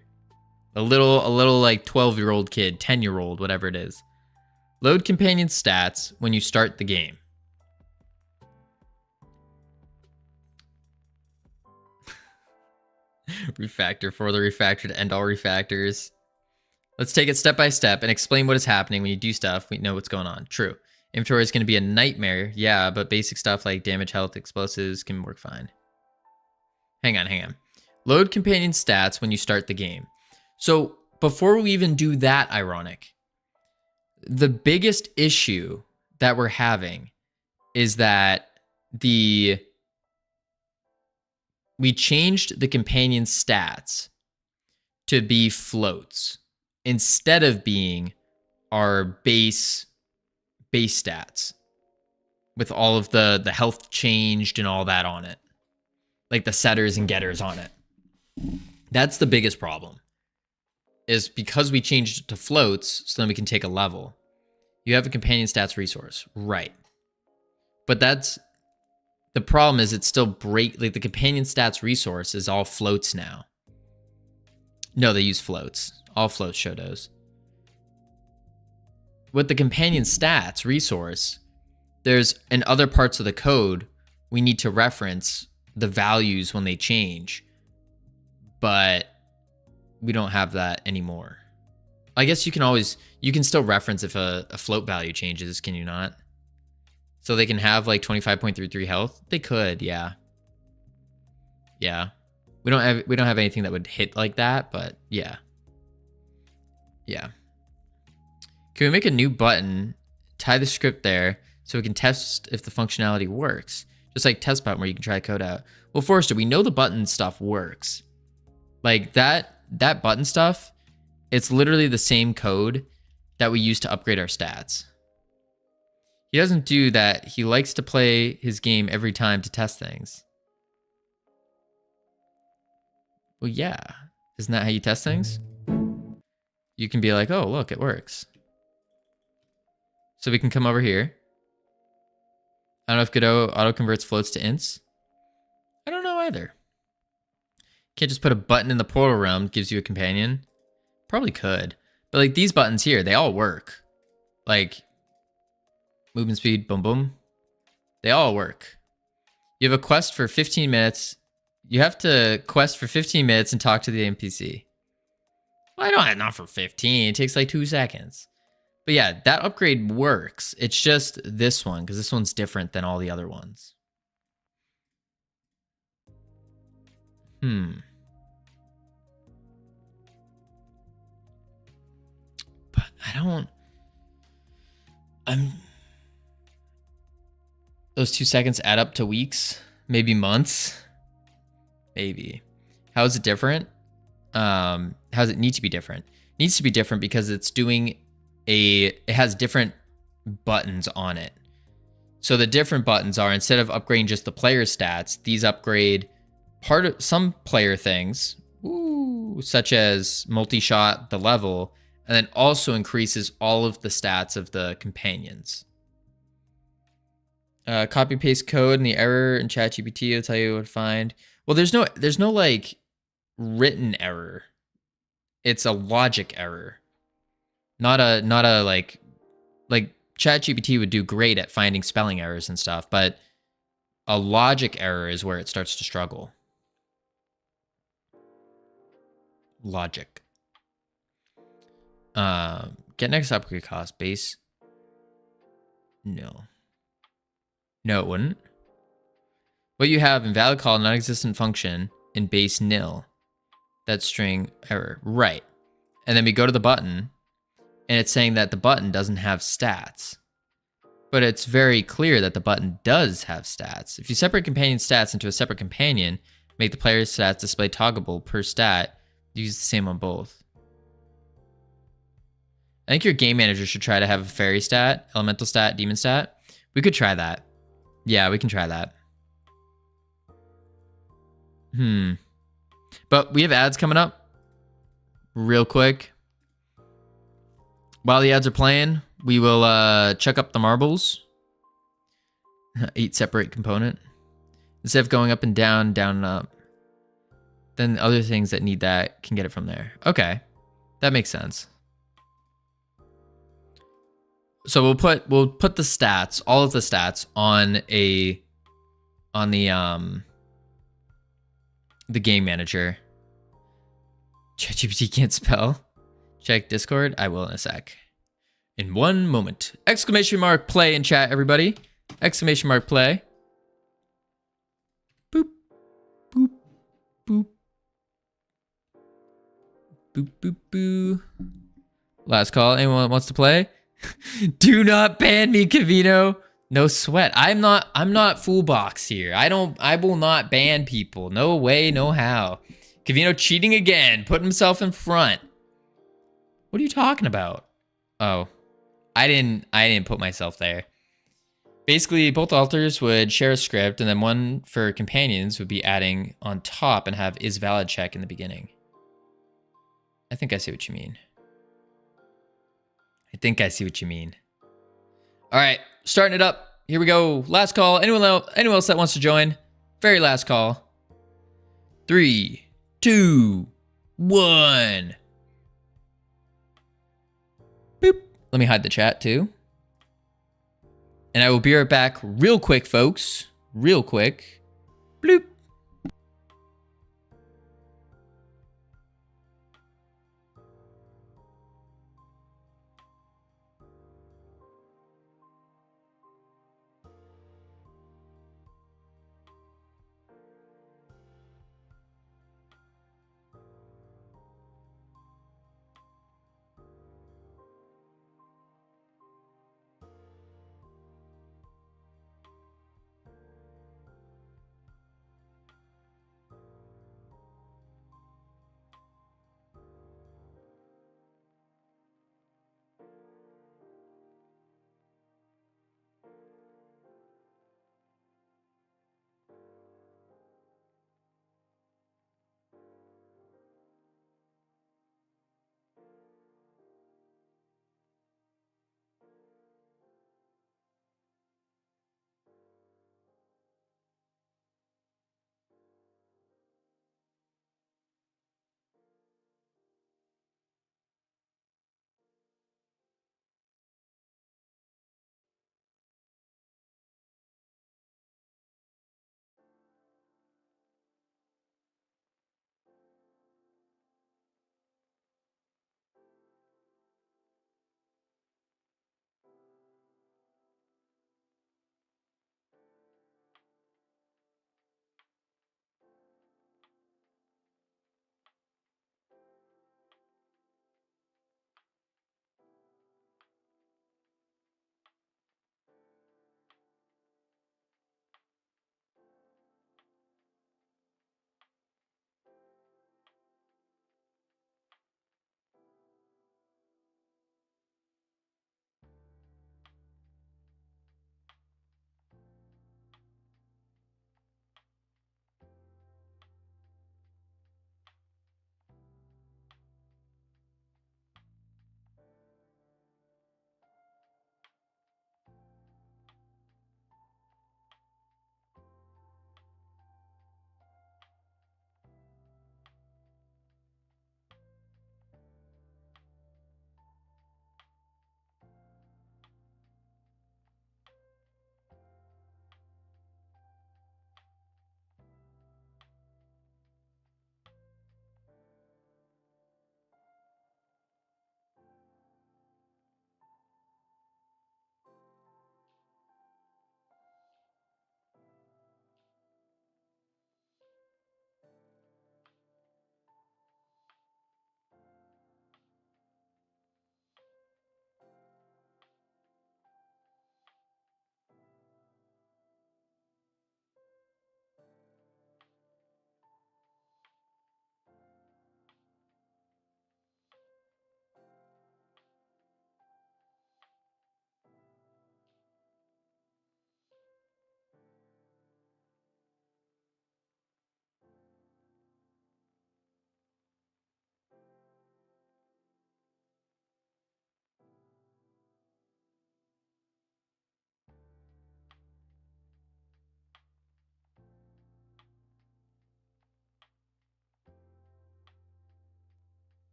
A little like 12-year-old kid, 10-year-old, whatever it is. Load companion stats when you start the game. Refactor for the refactor to end all refactors. Let's take it step by step and explain what is happening when you do stuff. We know what's going on. True. Inventory is going to be a nightmare. Yeah, but basic stuff like damage, health, explosives can work fine. Hang on. Load companion stats when you start the game. So before we even do that, ironic, the biggest issue that we're having is that we changed the companion stats to be floats instead of being our base stats with all of the health changed and all that on it, like the setters and getters on it. That's the biggest problem, is because we changed it to floats so then we can take a level. You have a companion stats resource, right? But that's the problem, is it's still like the companion stats resource is all floats now. No, they use floats. All floats show those. With the companion stats resource, there's in other parts of the code, we need to reference the values when they change, but we don't have that anymore. I guess you can still reference if a float value changes, can you not? So they can have like 25.33 health? They could, yeah. Yeah. We don't have anything that would hit like that, but yeah. Yeah. Can we make a new button, tie the script there, so we can test if the functionality works? Just like test button where you can try code out. Well, Forrester, we know the button stuff works. Like that button stuff, it's literally the same code that we use to upgrade our stats. He doesn't do that. He likes to play his game every time to test things. Well, yeah. Isn't that how you test things? You can be like, oh, look, it works. So we can come over here. I don't know if Godot auto-converts floats to ints. I don't know either. Can't just put a button in the portal realm, gives you a companion. Probably could. But like these buttons here, they all work. Like movement speed, boom, boom. They all work. You have a quest for 15 minutes. You have to quest for 15 minutes and talk to the NPC. Well, I don't have not for 15. It takes like 2 seconds. But yeah, that upgrade works. It's just this one, because this one's different than all the other ones. But I don't... Those 2 seconds add up to weeks, maybe months, maybe. How is it different? How does it need to be different? It needs to be different because it's doing it has different buttons on it. So the different buttons are, instead of upgrading just the player stats, these upgrade part of some player things, such as multi-shot, the level, and then also increases all of the stats of the companions. Copy paste code and the error in ChatGPT will tell you what to find. Well, there's no like written error. It's a logic error. Not a like ChatGPT would do great at finding spelling errors and stuff, but a logic error is where it starts to struggle. Logic. Get next upgrade cost base. No, it wouldn't. What you have invalid call, non-existent function, in base nil. That string error. Right. And then we go to the button, and it's saying that the button doesn't have stats. But it's very clear that the button does have stats. If you separate companion stats into a separate companion, make the player's stats display toggleable per stat, use the same on both. I think your game manager should try to have a fairy stat, elemental stat, demon stat. We could try that. Yeah, we can try that. But we have ads coming up real quick. While the ads are playing, we will check up the marbles. 8 separate component. Instead of going up and down, down and up. Then other things that need that can get it from there. Okay. That makes sense. So we'll put the stats, all of the stats on the game manager. ChatGPT can't spell. Check Discord. I will in a sec. In one moment. Exclamation mark play in chat, everybody. Exclamation mark play. Boop. Boop. Boop. Boop, boop, boo. Last call. Anyone wants to play? Do not ban me, Covino. No sweat. I'm not full box here. I will not ban people. No way, no how. Covino cheating again. Putting himself in front. What are you talking about? Oh. I didn't put myself there. Basically, both alters would share a script, and then one for companions would be adding on top and have is valid check in the beginning. I think I see what you mean. All right, starting it up. Here we go. Last call. Anyone else that wants to join? Very last call. 3, 2, 1. Boop. Let me hide the chat too. And I will be right back real quick, folks. Real quick. Bloop.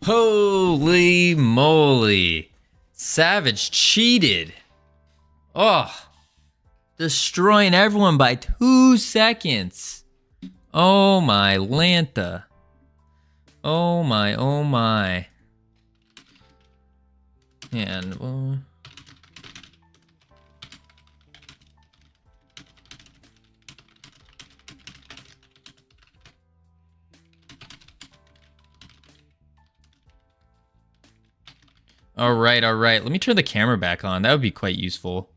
Holy moly. Savage cheated. Oh, destroying everyone by 2 seconds. Oh my Lanta. Oh my, oh my. And, well... All right. Let me turn the camera back on. That would be quite useful.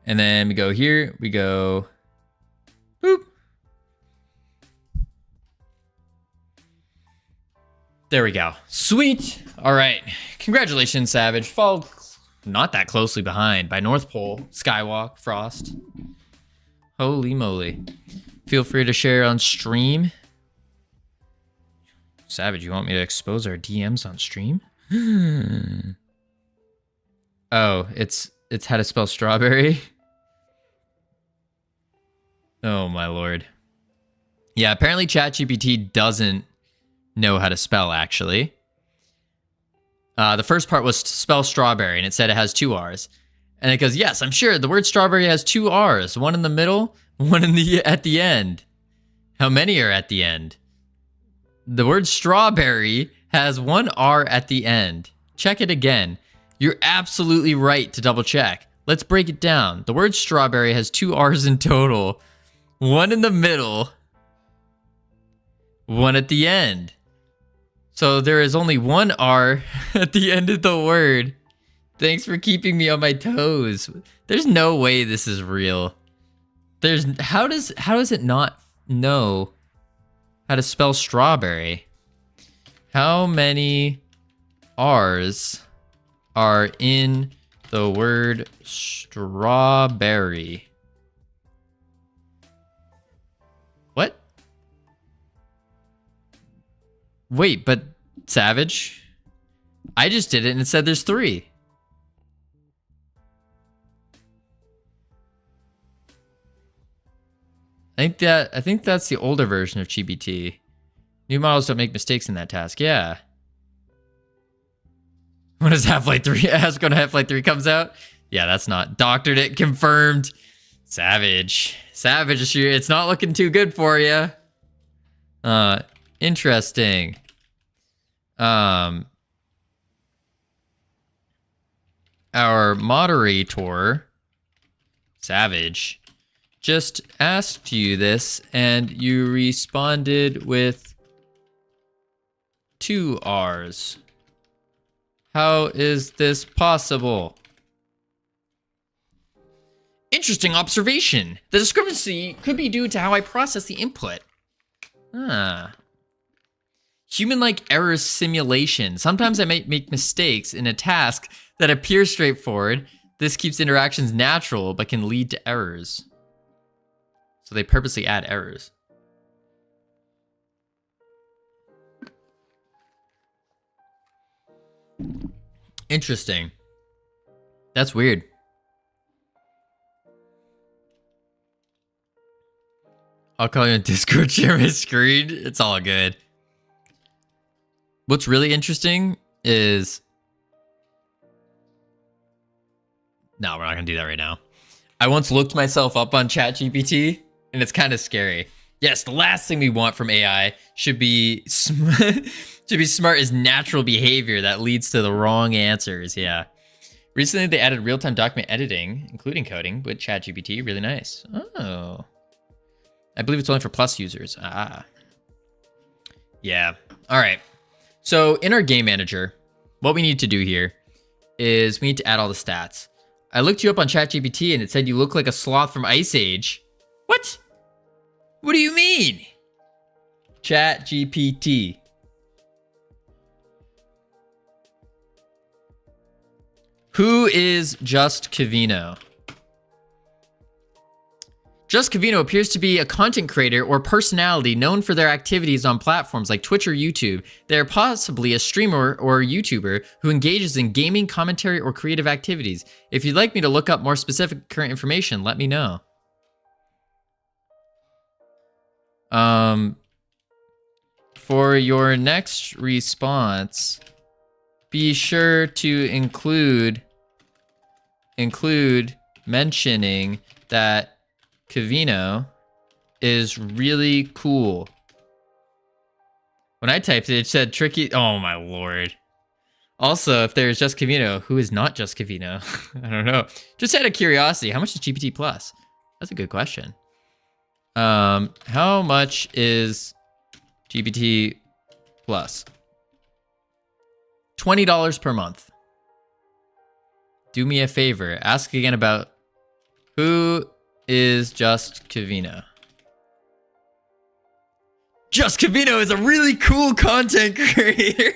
And then we go here. We go... Boop. There we go. Sweet. All right. Congratulations, Savage. Followed not that closely behind by North Pole, Skywalk, Frost. Holy moly. Feel free to share on stream. Savage, you want me to expose our DMs on stream? Oh, it's how to spell strawberry. Oh my lord. Yeah, apparently ChatGPT doesn't know how to spell, actually. The first part was to spell strawberry, and it said it has 2 R's. And it goes, yes, I'm sure the word strawberry has 2 R's, one in the middle, one at the end. How many are at the end? The word strawberry has 1 R at the end. Check it again. You're absolutely right to double check. Let's break it down. The word strawberry has 2 R's in total. 1 in the middle, 1 at the end. So there is only 1 R at the end of the word. Thanks for keeping me on my toes. There's no way this is real. How does it not know how to spell strawberry? How many R's are in the word strawberry? What? Wait, but Savage? I just did it and it said there's 3. I think that's the older version of GBT. New models don't make mistakes in that task. Yeah. When is Half-Life 3? Ask when Half-Life 3 comes out. Yeah, that's not doctored it. Confirmed. Savage. Savage, it's not looking too good for you. Interesting. Our moderator, Savage, just asked you this, and you responded with 2 R's. How is this possible? Interesting observation. The discrepancy could be due to how I process the input. Human-like error simulation. Sometimes I might make mistakes in a task that appears straightforward. This keeps interactions natural, but can lead to errors. So they purposely add errors. Interesting. That's weird. I'll call you on Discord, share my screen. It's all good. What's really interesting is... No, we're not going to do that right now. I once looked myself up on ChatGPT, and it's kind of scary. Yes, the last thing we want from AI should be smart is natural behavior that leads to the wrong answers. Yeah. Recently, they added real-time document editing, including coding, with ChatGPT. Really nice. Oh. I believe it's only for Plus users. Ah. Yeah. All right. So in our game manager, what we need to do here is we need to add all the stats. I looked you up on ChatGPT and it said you look like a sloth from Ice Age. What? What do you mean? ChatGPT. Who is Just Covino? Just Covino appears to be a content creator or personality known for their activities on platforms like Twitch or YouTube. They are possibly a streamer or a YouTuber who engages in gaming, commentary, or creative activities. If you'd like me to look up more specific current information, let me know. for your next response, be sure to include mentioning that Covino is really cool. When I typed it, it said tricky. Oh my lord. Also, if there's just Covino, who is not just Covino? I don't know. Just out of curiosity, how much is GPT Plus? That's a good question. How much is GPT Plus? $20 per month. Do me a favor. Ask again about who is just Covino. Just Covino is a really cool content creator.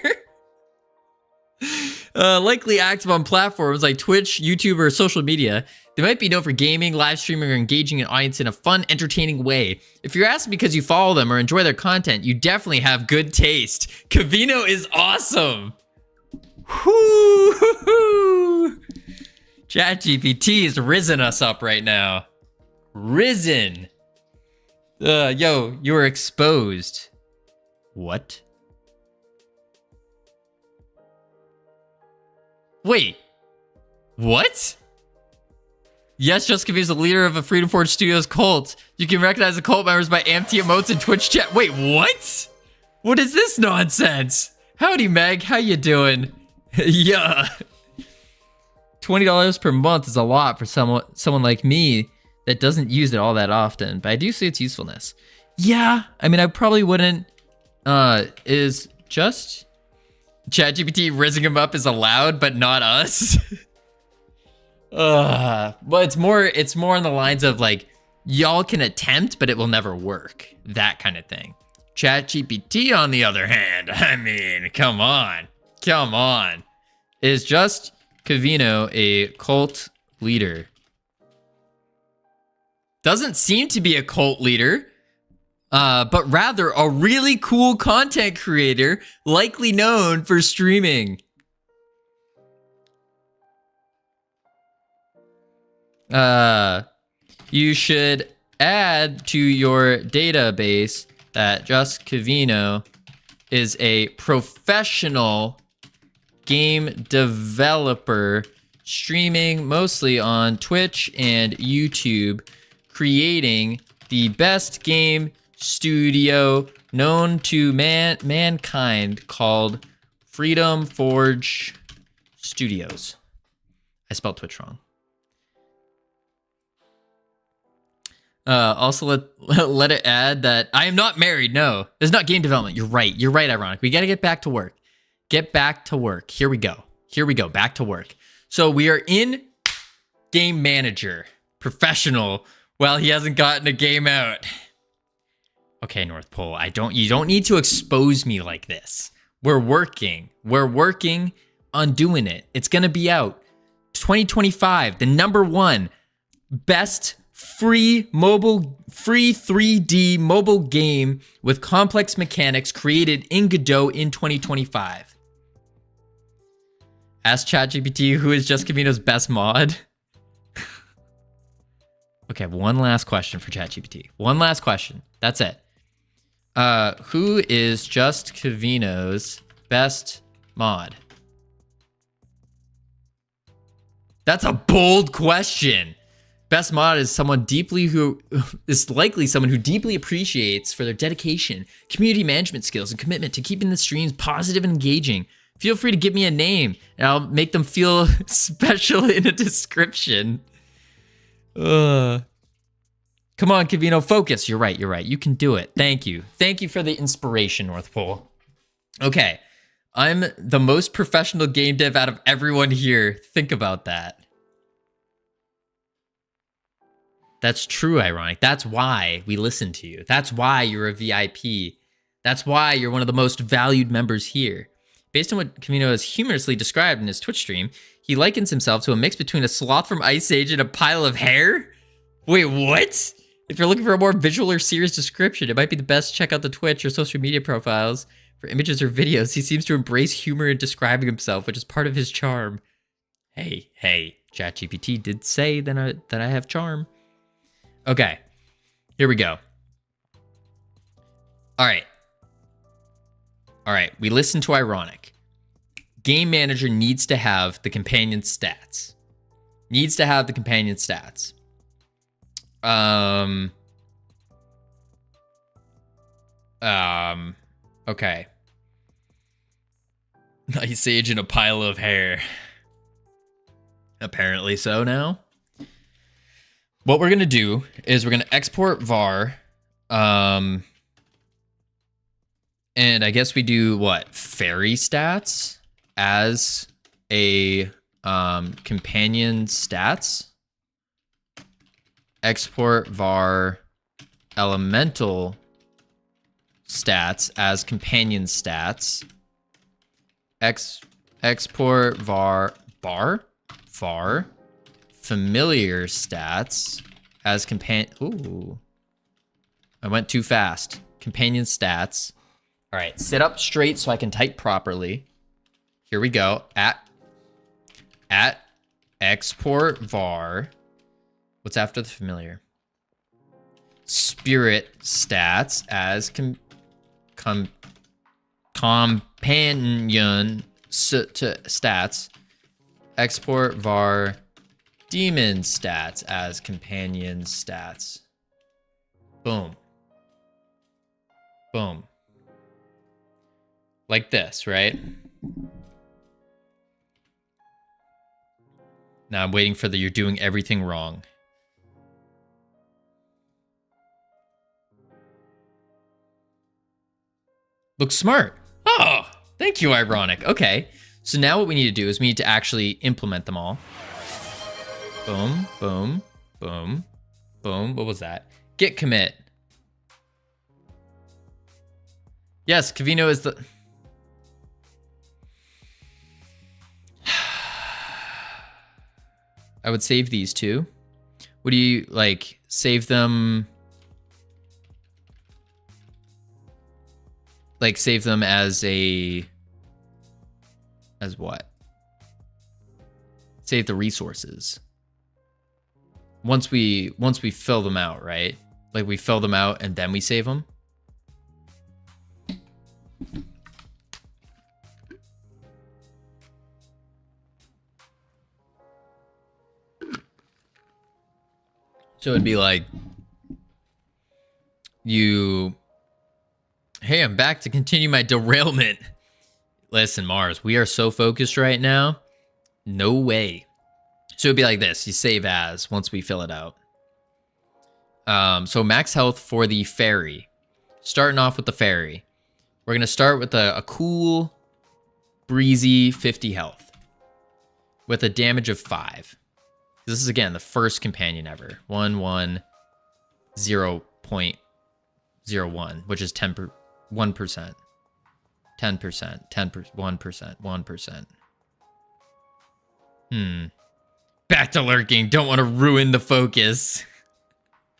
Likely active on platforms like Twitch, YouTube, or social media. They might be known for gaming, live streaming, or engaging an audience in a fun, entertaining way. If you're asking because you follow them or enjoy their content, you definitely have good taste. Covino is awesome. Whoo! ChatGPT is risen us up right now. Risen. Yo, you were exposed. What? Wait. What? Yes, Just Covino is the leader of a Freedom Forge Studios cult. You can recognize the cult members by empty emotes in Twitch chat. Wait, what? What is this nonsense? Howdy, Meg. How you doing? Yeah. $20 per month is a lot for someone like me that doesn't use it all that often, but I do see its usefulness. Yeah, I mean, I probably wouldn't. Is just ChatGPT raising him up is allowed, but not us. But it's more on the lines of like, y'all can attempt, but it will never work. That kind of thing. ChatGPT, on the other hand, I mean, come on. Is just Covino a cult leader? Doesn't seem to be a cult leader, but rather a really cool content creator, likely known for streaming. You should add to your database that Just Covino is a professional game developer streaming mostly on Twitch and YouTube, creating the best game studio known to mankind called Freedom Forge Studios. I spelled Twitch wrong. Also, let it add that I am not married. No, it's not game development. You're right, Ironic. We got to get back to work. Get back to work. Here we go. Back to work. So we are in Game Manager. Professional. Well, he hasn't gotten a game out. Okay, North Pole. You don't need to expose me like this. We're working on doing it. It's going to be out 2025, the #1 best free 3D mobile game with complex mechanics created in Godot in 2025. Ask ChatGPT who is Just Covino's best mod. Okay, one last question for ChatGPT. One last question. That's it. Who is Just Covino's best mod? That's a bold question. Best mod is likely someone who deeply appreciates for their dedication, community management skills, and commitment to keeping the streams positive and engaging. Feel free to give me a name, and I'll make them feel special in a description. Come on, Covino, focus. You're right. You can do it. Thank you for the inspiration, North Pole. Okay, I'm the most professional game dev out of everyone here. Think about that. That's true, Ironic. That's why we listen to you. That's why you're a VIP. That's why you're one of the most valued members here. Based on what Covino has humorously described in his Twitch stream, he likens himself to a mix between a sloth from Ice Age and a pile of hair? Wait, what? If you're looking for a more visual or serious description, it might be the best to check out the Twitch or social media profiles. For images or videos, he seems to embrace humor in describing himself, which is part of his charm. Hey, ChatGPT did say that I have charm. Okay, here we go. All right. All right, we listened to Ironic. Game Manager needs to have the companion stats. Needs to have the companion stats. Okay. Nice Age in a pile of hair. Apparently so now. What we're going to do is we're going to export var. And I guess we do what? Fairy stats as a companion stats. Export var elemental stats as companion stats. Export var familiar stats as companion. Ooh, I went too fast. Companion stats. All right, sit up straight so I can type properly. Here we go. At export var. What's after the familiar? Spirit stats as companion stats. Export var demon stats as companion stats. Boom. Boom. Like this, right? Now I'm waiting for the you're doing everything wrong. Looks smart. Oh, thank you, Ironic. Okay. So now what we need to do is we need to actually implement them all. Boom, boom, boom, boom. What was that? Git commit. Yes, Covino is the... I would save these two. Would you, like, save them... Like, save them as a... As what? Save the resources. Once we fill them out, right? Like, we fill them out and then we save them. So it'd be like, you... Hey, I'm back to continue my derailment. Listen, Mars, we are so focused right now. No way. So it'd be like this. You save as once we fill it out. So max health for the fairy. Starting off with the fairy. We're going to start with a cool, breezy 50 health. With a damage of 5. This is, again, the first companion ever. 0.01, which is 1%. 10%, 10%, 1%, 1%. Back to lurking. Don't want to ruin the focus.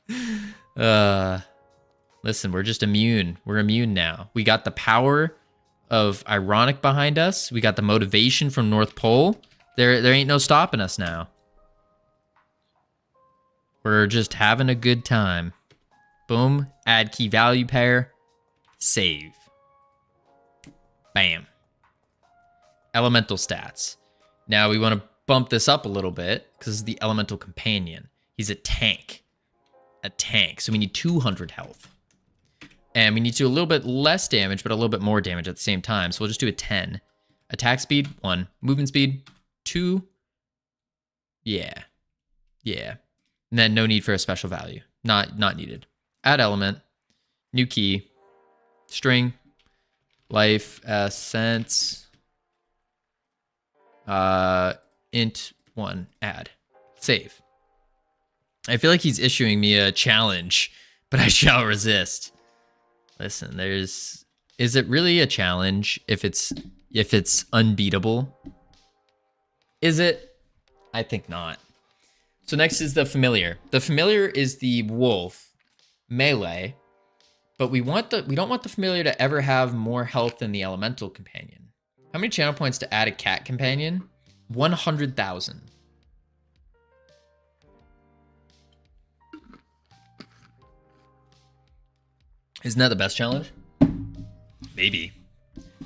Listen, we're just immune. We're immune now. We got the power of Ironic behind us. We got the motivation from North Pole. There ain't no stopping us now. We're just having a good time. Boom. Add key value pair. Save. Bam. Elemental stats. Now we want to bump this up a little bit because it's the elemental companion. He's a tank. A tank. So we need 200 health. And we need to do a little bit less damage, but a little bit more damage at the same time. So we'll just do a 10. Attack speed, 1. Movement speed, 2. Yeah. Yeah. And then no need for a special value. Not needed. Add element. New key. String. Life. Sense. Int 1. Add. Save. I feel like he's issuing me a challenge, but I shall resist. Listen, is it really a challenge if it's unbeatable? Is it? I think not. So next is the familiar. The familiar is the wolf melee, but we don't want the familiar to ever have more health than the elemental companion. How many channel points to add a cat companion? 100,000. Isn't that the best challenge? Maybe.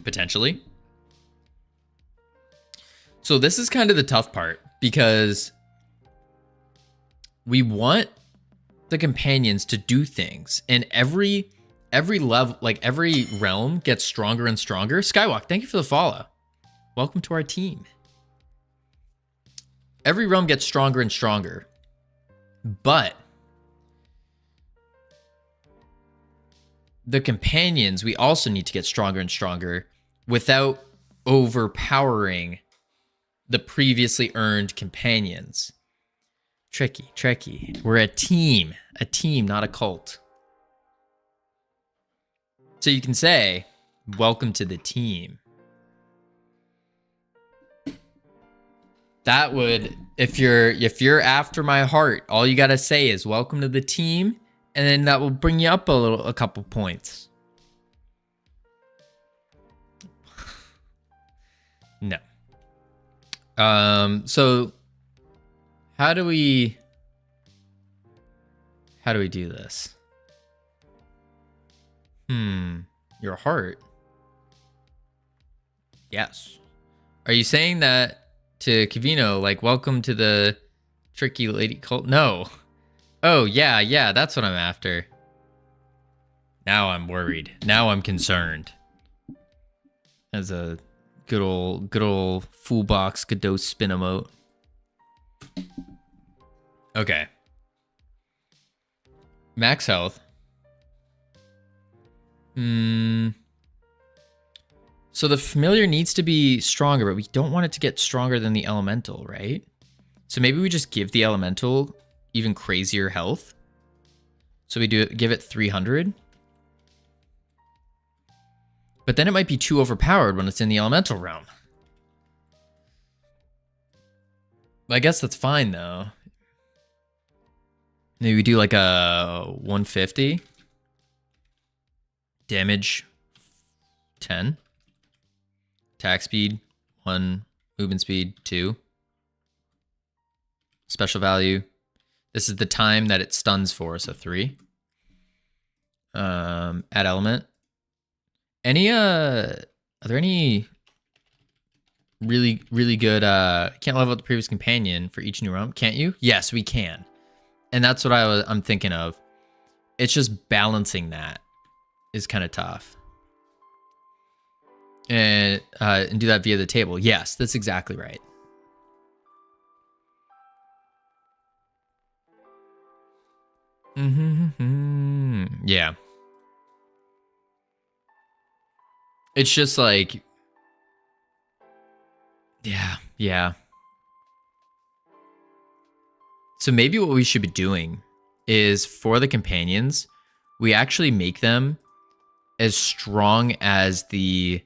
potentially. So this is kind of the tough part because we want the companions to do things, and every level, like every realm gets stronger and stronger. Skywalk, thank you for the follow. Welcome to our team. Every realm gets stronger and stronger, but the companions, we also need to get stronger and stronger without overpowering the previously earned companions. Tricky. We're a team, not a cult. So you can say, welcome to the team. That would, if you're after my heart, all you gotta say is welcome to the team, and then that will bring you up a couple points. No. So how do we do this? Your heart. Yes. Are you saying that to Covino, like, welcome to the tricky lady cult? No. Oh, yeah, that's what I'm after. Now I'm worried. Now I'm concerned. As a good old full box Godot spin emote. Okay. Max health. So the familiar needs to be stronger, but we don't want it to get stronger than the elemental, right? So maybe we just give the elemental even crazier health. So we give it 300. But then it might be too overpowered when it's in the elemental realm. I guess that's fine though. Maybe we do like a 150. Damage 10. Attack speed 1. Movement speed 2. Special value. This is the time that it stuns for, so 3. Add element. Are there any really good can't level up the previous companion for each new realm? Can't you? Yes, we can. And that's what I'm thinking of. It's just balancing that is kind of tough. And do that via the table. Yes, that's exactly right. Yeah. It's just like, yeah. So maybe what we should be doing is for the companions, we actually make them as strong as the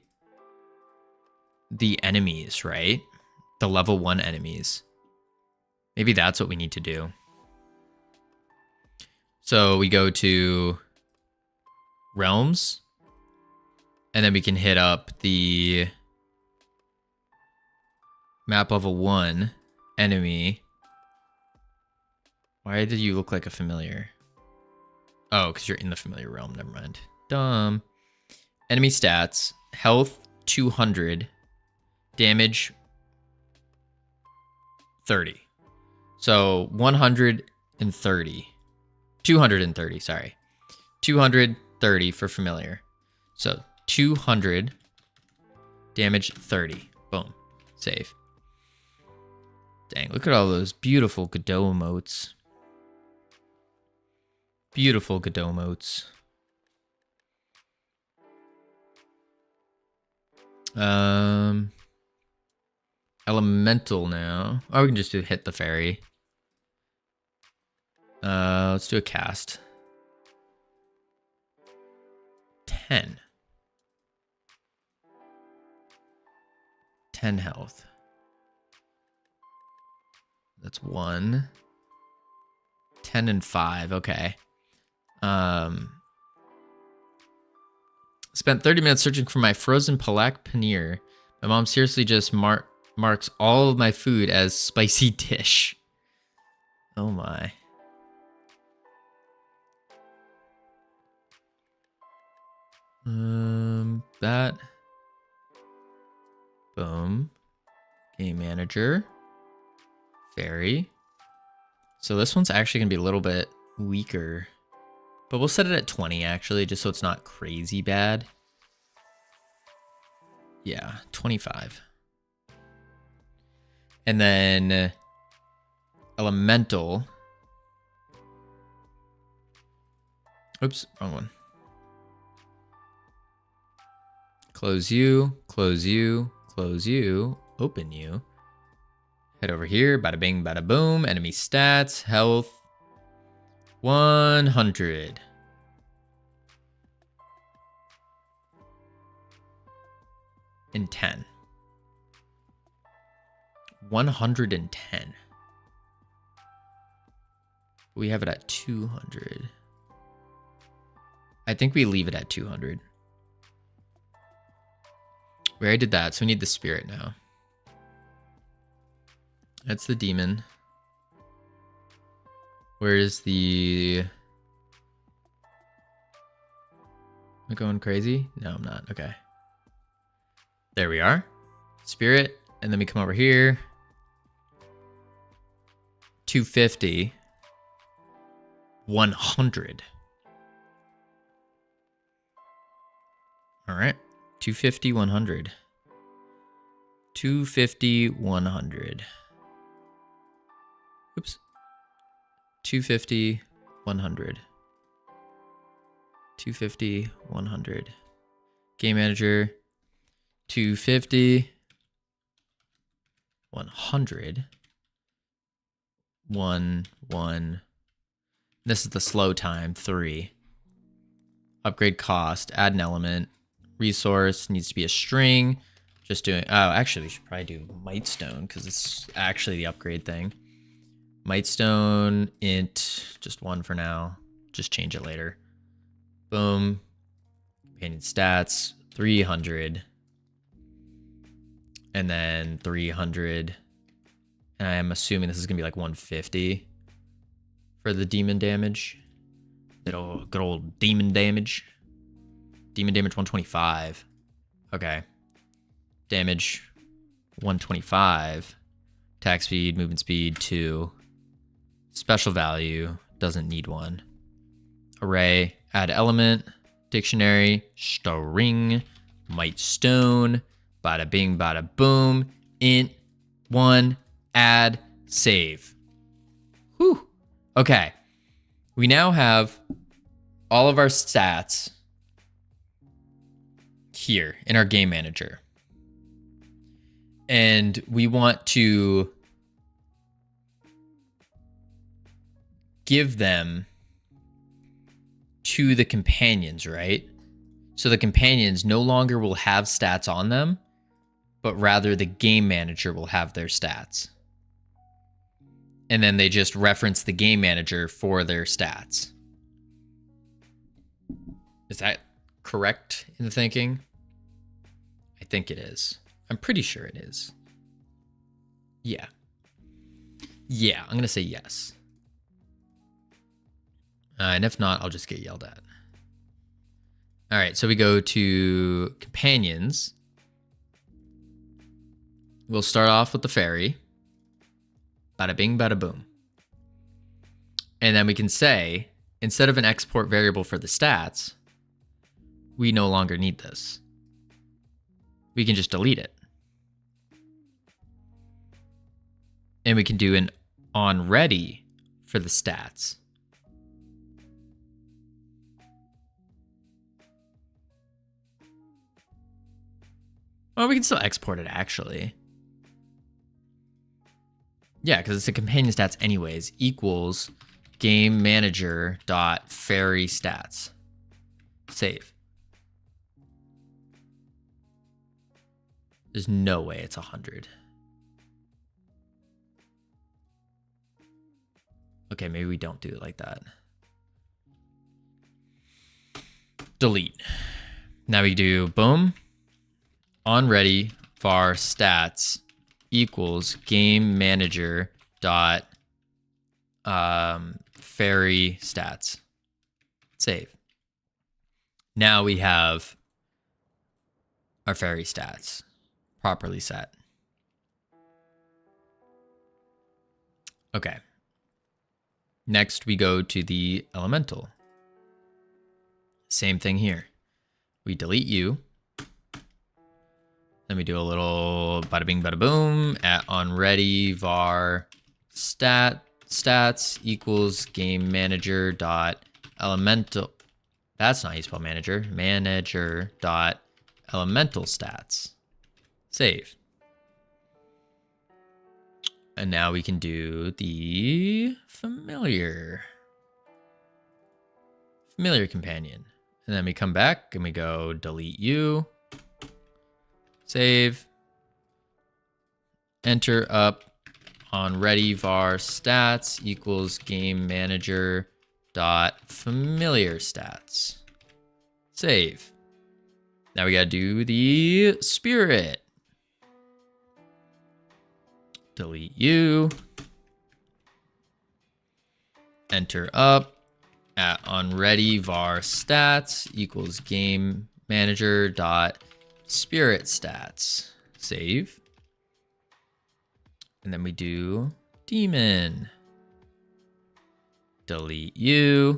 enemies, right? The level 1 enemies. Maybe that's what we need to do. So we go to realms, and then we can hit up the map level 1 enemy. Why did you look like a familiar? Oh, because you're in the familiar realm. Never mind. Dumb. Enemy stats. Health 200. Damage 30. So 130. 230, sorry. 230 for familiar. So 200. Damage 30. Boom. Save. Dang, look at all those beautiful Godot emotes. Beautiful Godot emotes. Elemental now. Oh, we can just hit the fairy. Let's do a cast. 10. 10 health. That's 1. 10 and 5. Okay. Spent 30 minutes searching for my frozen palak paneer. My mom seriously just marks all of my food as spicy dish. Oh my. That Boom. Game manager. Fairy. So this one's actually going to be a little bit weaker. But we'll set it at 20 actually, just so it's not crazy bad. Yeah, 25. And then elemental. Oops, wrong one. Close you, close you, close you, open you. Head over here, bada bing, bada boom. Enemy stats, health, 100. And 10. 110. We have it at 200. I think we leave it at 200. We already did that, so we need the spirit now. That's the demon. Where's the... Am I going crazy? No, I'm not. Okay. There we are. Spirit. And then we come over here. 250. 100. All right. 250, 100. 250, 100. Oops. 250, 100. 250, 100. Game manager. 250. 100. 1. This is the slow time. 3. Upgrade cost. Add an element. Resource needs to be a string. Just doing... Oh, actually, we should probably do Mightstone because it's actually the upgrade thing. Mightstone int. Just 1 for now. Just change it later. Boom. Companion stats. 300. And then 300. And I'm assuming this is going to be like 150 for the demon damage. Good old demon damage. Demon damage 125. Okay. Damage 125. Attack speed, movement speed 2. Special value, doesn't need one. Array, add element, dictionary, string, Mightstone, bada bing, bada boom, int, 1, add, save. Whew. Okay. We now have all of our stats here in our game manager. And we want to give them to the companions, right? So the companions no longer will have stats on them, but rather the game manager will have their stats. And then they just reference the game manager for their stats. Is that correct in the thinking? I think it is. I'm pretty sure it is. Yeah. Yeah, I'm going to say yes. And if not, I'll just get yelled at. All right, so we go to companions. We'll start off with the fairy. Bada bing, bada boom. And then we can say, instead of an export variable for the stats, we no longer need this. We can just delete it. And we can do an onReady for the stats. Well, we can still export it, actually. Yeah, because it's a companion stats anyways, equals game manager dot fairy stats. Save. There's no way it's 100. Okay, maybe we don't do it like that. Delete. Now we do boom. OnReady var stats equals game manager dot fairy stats. Save. Now we have our fairy stats. properly set. Okay. Next, we go to the elemental. Same thing here. We delete you. Then we do a little bada bing, bada boom at onReady var stats equals game manager dot elemental. That's not how you spell manager. Manager dot elemental stats. Save. And now we can do the familiar companion. And then we come back and we go delete you. Save. Enter up onReady var stats equals game manager dot familiar stats. Save. Now we gotta do the spirit. Delete you. Enter up at onReady var stats equals game manager dot spirit stats. Save. And then we do demon. Delete you.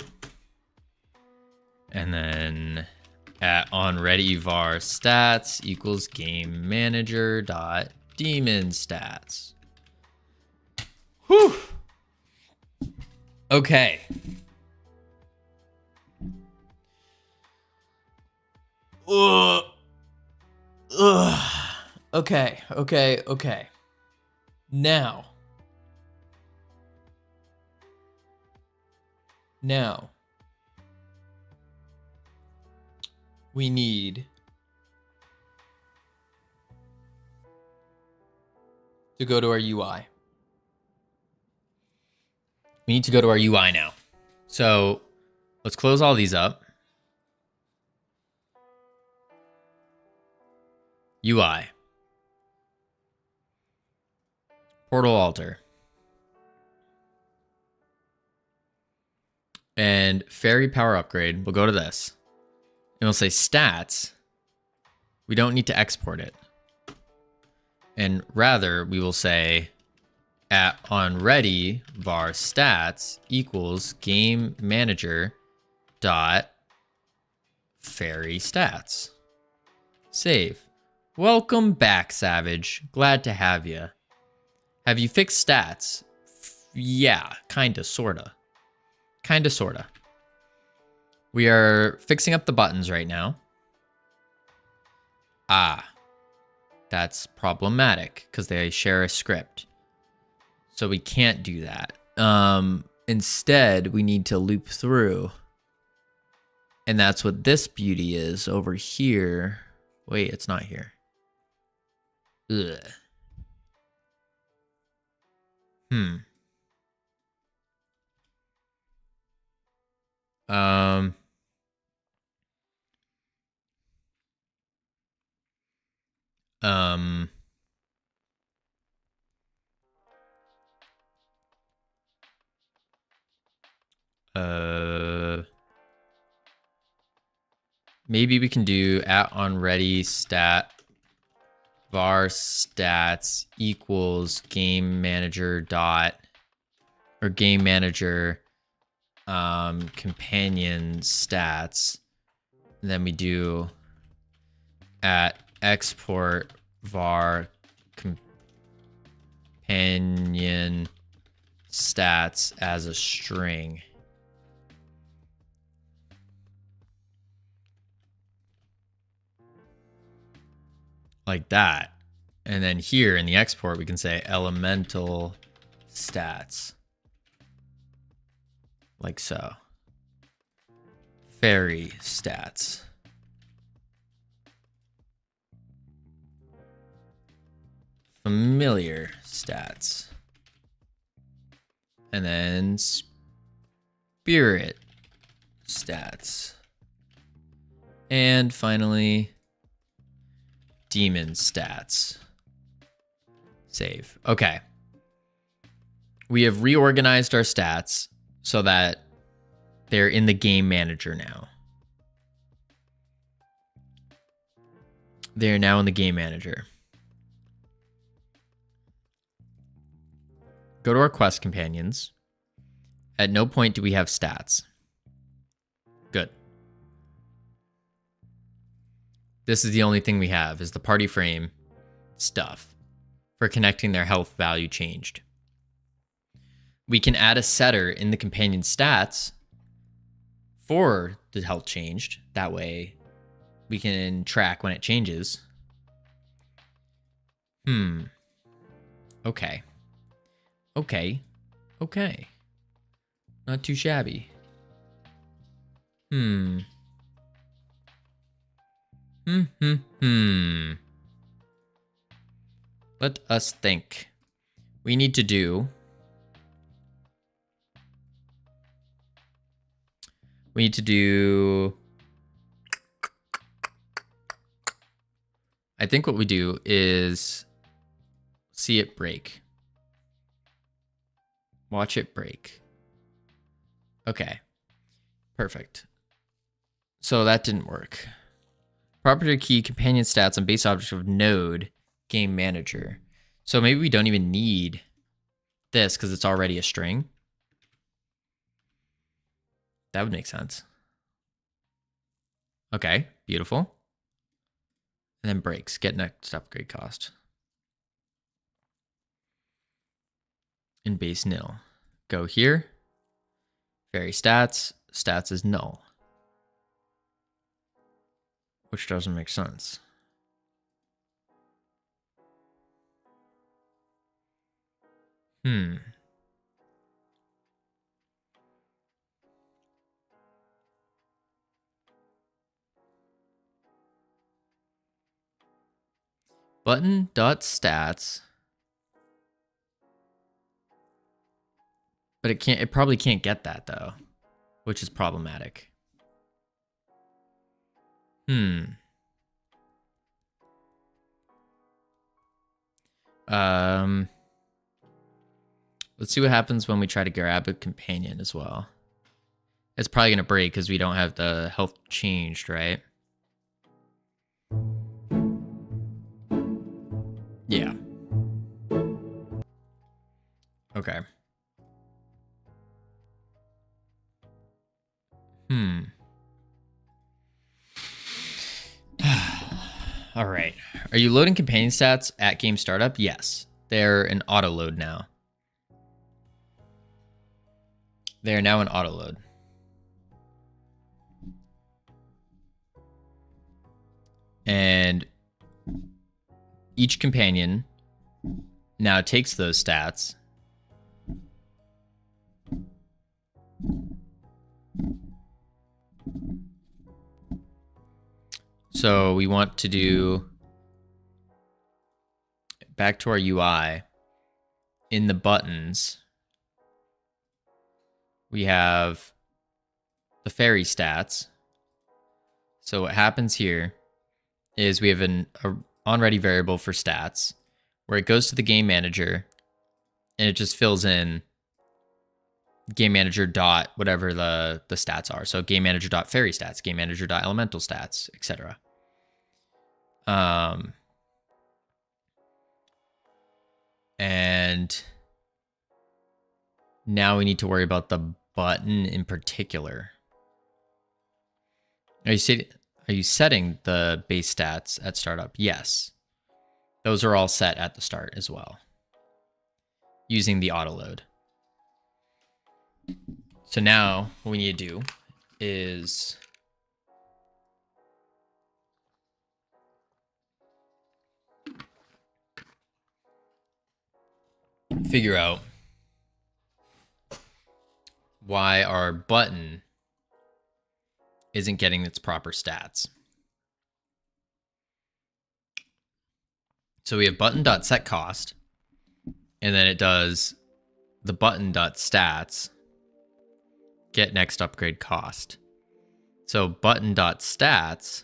And then at onReady var stats equals game manager dot demon stats. Whew. Okay. Okay. Now we need to go to our UI. We need to go to our UI now. So let's close all these up. UI. Portal alter. And fairy power upgrade. We'll go to this. And we'll say stats. We don't need to export it. And rather, we will say at onReady var stats equals game manager dot fairy stats. Save. Welcome back, Savage. Glad to have you. Have you fixed stats? Yeah, kinda, sorta. Kinda, sorta. We are fixing up the buttons right now. Ah, that's problematic because they share a script. So we can't do that. Instead, we need to loop through. And that's what this beauty is over here. Wait, it's not here. Ugh. Maybe we can do at onReady stat var stats equals game manager dot or game manager companion stats. And then we do at export var companion stats as a string. Like that. And then here in the export, we can say elemental stats. Like so. Fairy stats. Familiar stats. And then spirit stats. And finally, demon stats. Save. Okay. We have reorganized our stats so that they're in the game manager now. They are now in the game manager. Go to our quest companions. At no point do we have stats. Good. This is the only thing we have, is the party frame stuff for connecting their health value changed. We can add a setter in the companion stats for the health changed. That way we can track when it changes. Okay. Okay. Not too shabby. Let us think. We need to do... I think what we do is see it break. Watch it break. Okay. Perfect. So that didn't work. Property key companion stats on base object of node game manager. So maybe we don't even need this because it's already a string. That would make sense. Okay, beautiful. And then breaks. Get next upgrade cost. In base nil. Go here. Vary stats. Stats is null. Which doesn't make sense. Button.stats. But it probably can't get that though, which is problematic. Let's see what happens when we try to grab a companion as well. It's probably gonna break because we don't have the health changed, right? Yeah. Okay. All right. Are you loading companion stats at game startup? Yes. They're an auto load now. They are now an auto load. And each companion now takes those stats so we want to do back to our UI in the buttons. We have the fairy stats. So what happens here is we have an onReady variable for stats where it goes to the game manager and it just fills in game manager dot whatever the stats are. So game manager dot fairy stats, game manager dot elemental stats, etc. And now we need to worry about the button in particular. Are you setting the base stats at startup? Yes. Those are all set at the start as well, using the auto load. So now what we need to do is figure out why our button isn't getting its proper stats. So we have button.setCost, and then it does the button.stats get next upgrade cost. So button.stats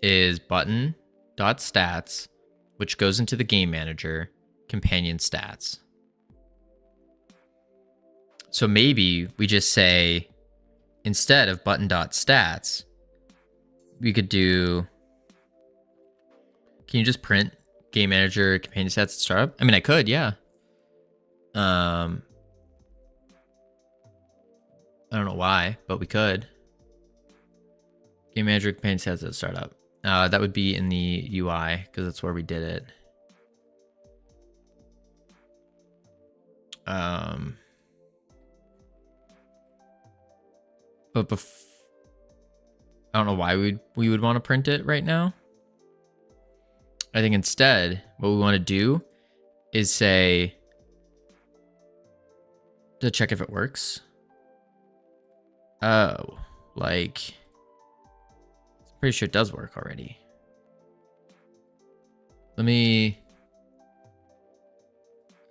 is button.stats, which goes into the game manager companion stats. So maybe we just say, instead of button.stats, we could do, can you just print game manager companion stats at startup? I mean, I could, yeah. I don't know why, but we could. Game manager campaign stats at startup. That would be in the UI because that's where we did it. But I don't know why we would want to print it right now. I think instead, what we want to do is say to check if it works. Oh, like, I'm pretty sure it does work already. Let me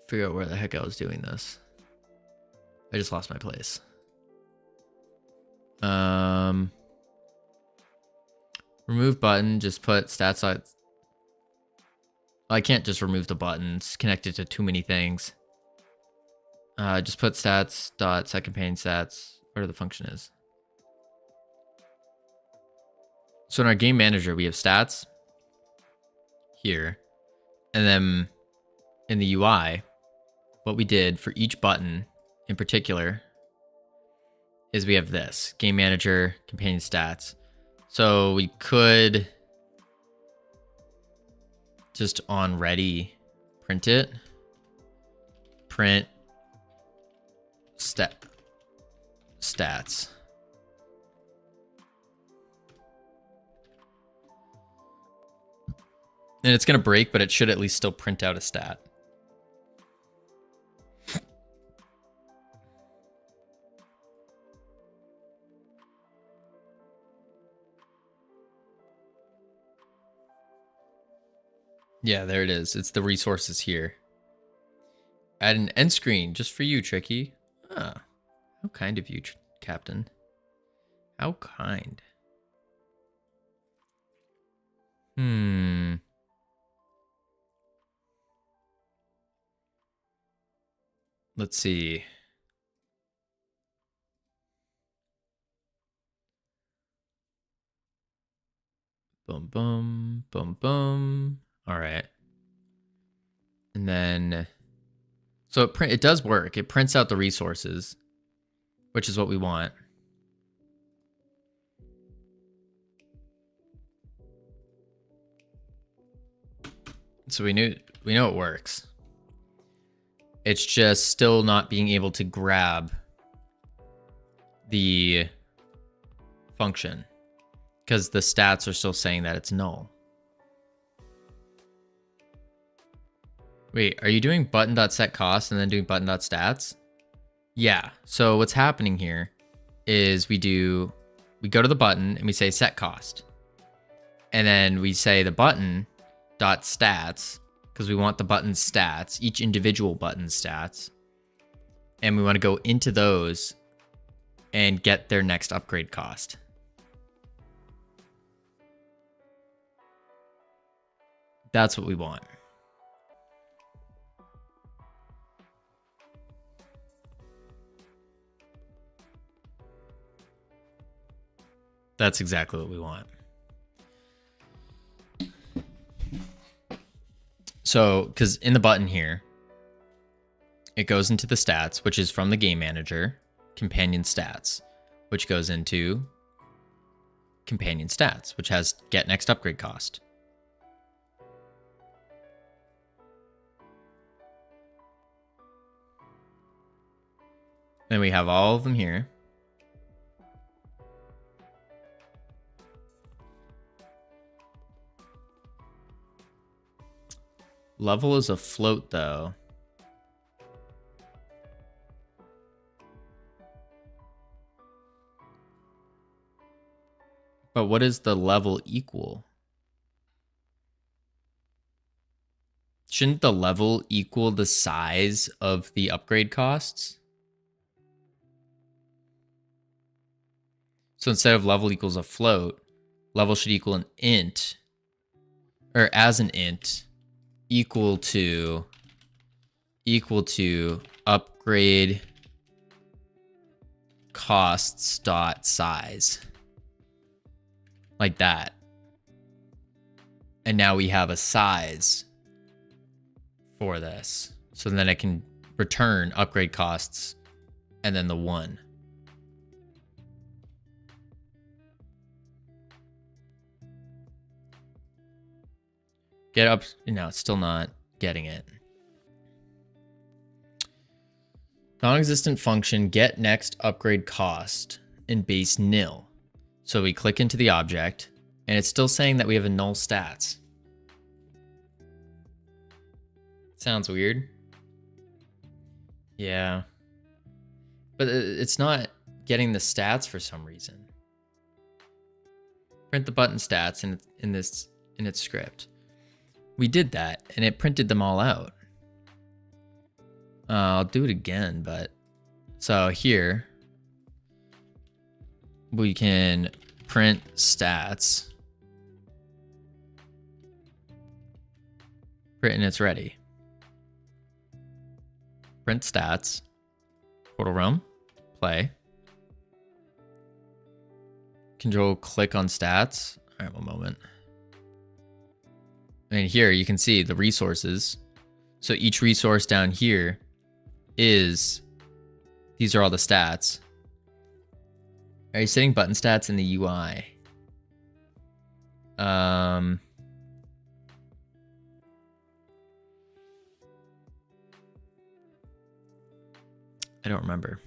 figure out where the heck I was doing this. I just lost my place. Remove button, just put stats on. I can't just remove the buttons, connected to too many things. Just put stats dot set campaign stats, whatever the function is. So in our game manager, we have stats here. And then in the UI, what we did for each button in particular is we have this game manager, campaign stats. So we could just on ready print it, print stats. And it's going to break, but it should at least still print out a stat. Yeah, there it is. It's the resources here. Add an end screen just for you, Tricky. Ah, how kind of you, Captain. How kind. Let's see. Boom, boom, boom, boom. All right. And then, so it does work. It prints out the resources, which is what we want. So we know it works. It's just still not being able to grab the function because the stats are still saying that it's null. Wait, are you doing button.setCost and then doing button.stats? Yeah. So what's happening here is we go to the button and we say set cost. And then we say the button dot stats because we want the button's stats, each individual button's stats. And we want to go into those and get their next upgrade cost. That's what we want. That's exactly what we want. So, because in the button here, it goes into the stats, which is from the game manager, companion stats, which goes into companion stats, which has get next upgrade cost. Then we have all of them here. Level is a float, though. But what is the level equal? Shouldn't the level equal the size of the upgrade costs? So instead of level equals a float, level should equal an int, or as an int, equal to upgrade costs dot size, like that. And now we have a size for this, so then I can return upgrade costs and then the 1. Get up. No, it's still not getting it. Non-existent function get next upgrade cost in base nil. So we click into the object and it's still saying that we have a null stats. Sounds weird. Yeah. But it's not getting the stats for some reason. Print the button stats in its script. We did that and it printed them all out. I'll do it again, but so here we can print stats. Print and it's ready. Print stats. Portal realm. Play. Control click on stats. All right, one moment. And here you can see the resources. So each resource down here is, these are all the stats. Are you setting button stats in the UI? I don't remember.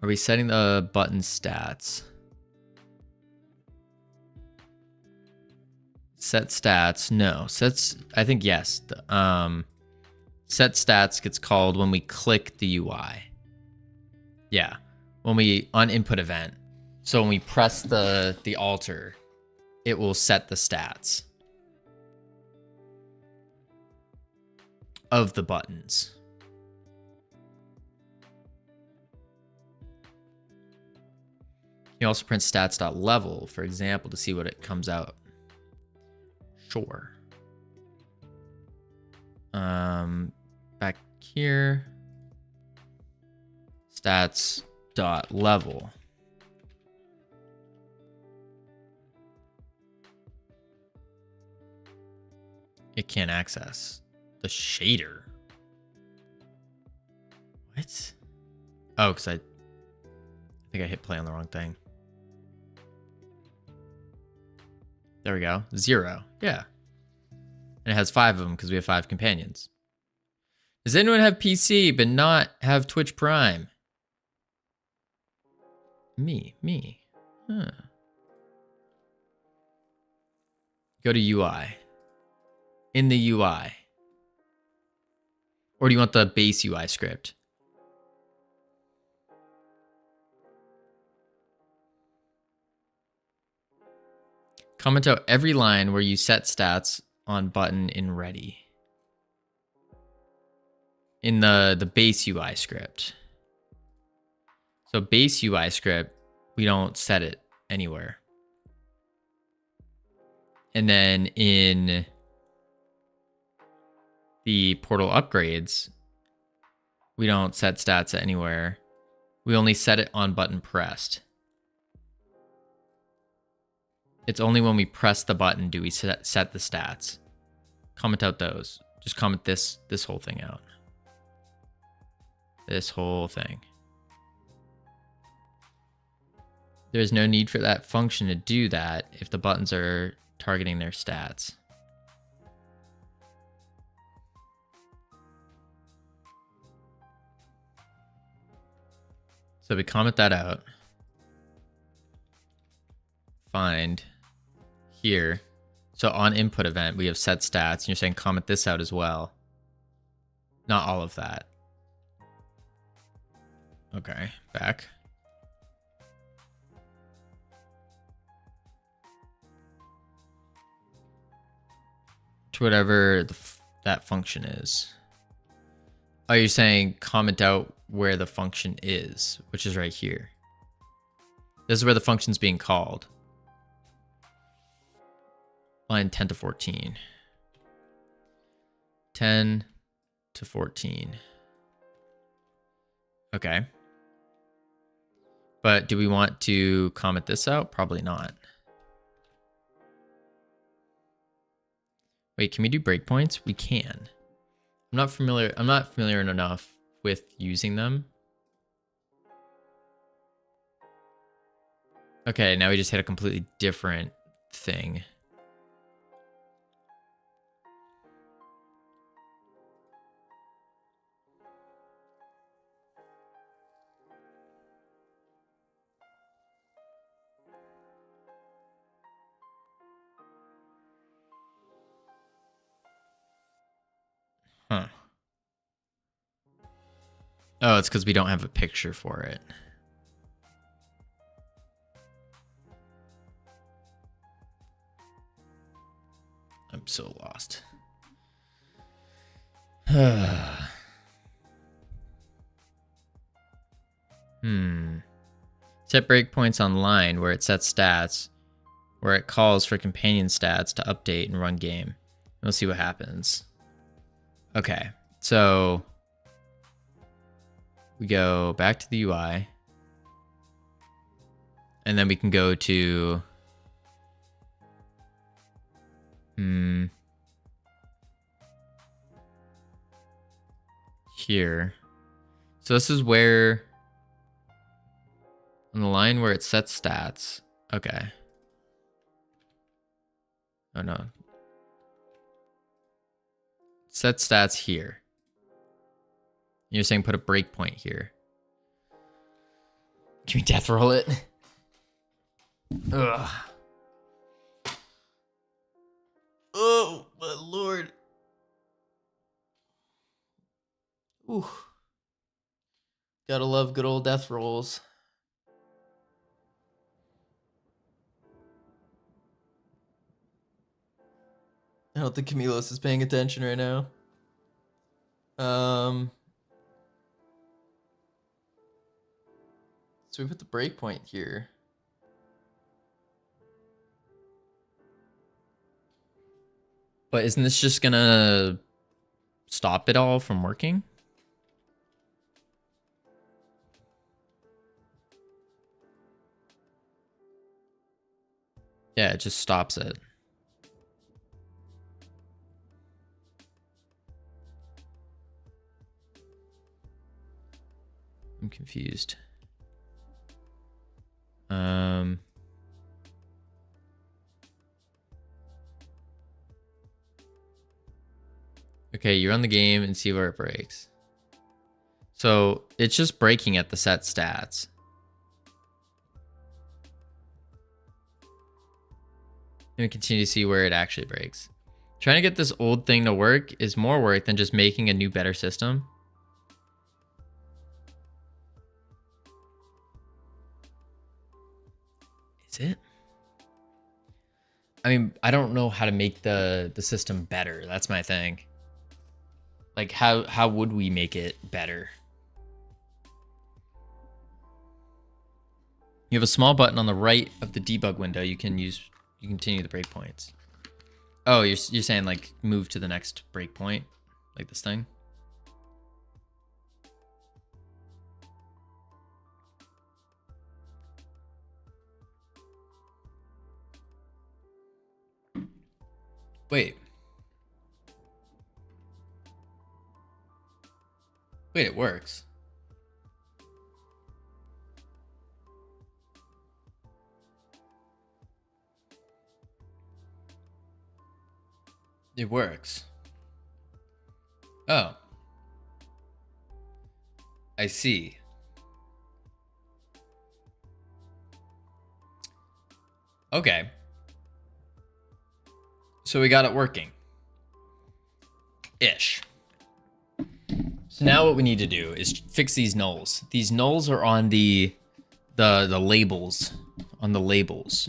Are we setting the button stats? Set stats, no. Sets, I think yes. Set stats gets called when we click the UI. Yeah, when we, on input event. So when we press the alter, it will set the stats of the buttons. You also print stats.level, for example, to see what it comes out. Sure. Back here, stats.level. It can't access the shader. What? Oh, because I think I hit play on the wrong thing. There we go. 0. Yeah. And it has 5 of them because we have 5 companions. Does anyone have PC but not have Twitch Prime? Me. Huh. Go to UI. In the UI. Or do you want the base UI script? Comment out every line where you set stats on button in ready. In the base UI script. So base UI script, we don't set it anywhere. And then in the portal upgrades, we don't set stats anywhere. We only set it on button pressed. It's only when we press the button do we set the stats. Comment out those. Just comment this whole thing out. This whole thing. There's no need for that function to do that if the buttons are targeting their stats. So we comment that out. Find here. So on input event, we have set stats, and you're saying comment this out as well. Not all of that. Okay, back. To whatever that function is. Oh, you're saying comment out where the function is, which is right here. This is where the function's being called. Line 10 to 14. 10 to 14. Okay. But do we want to comment this out? Probably not. Wait, can we do breakpoints? We can. I'm not familiar enough with using them. Okay, now we just hit a completely different thing. Huh. Oh, it's because we don't have a picture for it. I'm so lost. Set breakpoints on line where it sets stats, where it calls for companion stats to update and run game. We'll see what happens. Okay, so we go back to the UI, and then we can go to here. So this is where on the line where it sets stats. Okay. Oh no. Set stats here. You're saying put a breakpoint here. Can we death roll it? Ugh. Oh, my lord. Ooh. Gotta love good old death rolls. I don't think Camilos is paying attention right now. So we put the breakpoint here. But isn't this just gonna stop it all from working? Yeah, it just stops it. I'm confused. Okay, you run the game and see where it breaks. So it's just breaking at the set stats. And we continue to see where it actually breaks. Trying to get this old thing to work is more work than just making a new, better system. Is it? I mean, I don't know how to make the system better. That's my thing. Like, how would we make it better? You have a small button on the right of the debug window. You can continue the breakpoints. Oh, you're saying like move to the next breakpoint, like this thing? Wait. Wait, it works. It works. Oh. I see. Okay. So we got it working. Ish. So now what we need to do is fix these nulls. These nulls are on the labels, on the labels.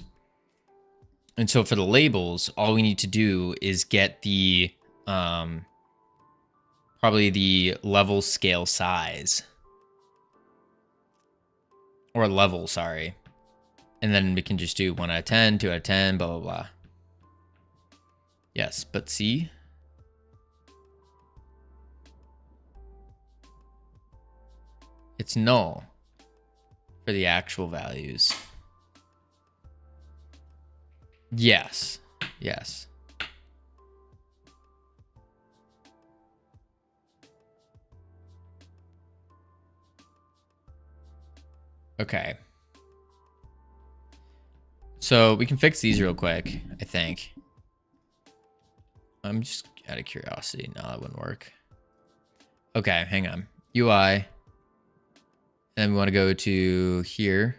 And so for the labels, all we need to do is get the probably the level scale size. Or level, sorry. And then we can just do 1 out of 10, 2 out of 10, blah, blah, blah. Yes, but see? It's null for the actual values. Yes. Yes. Okay. So we can fix these real quick, I think. I'm just out of curiosity. No, that wouldn't work. Okay, hang on. UI. And we want to go to here.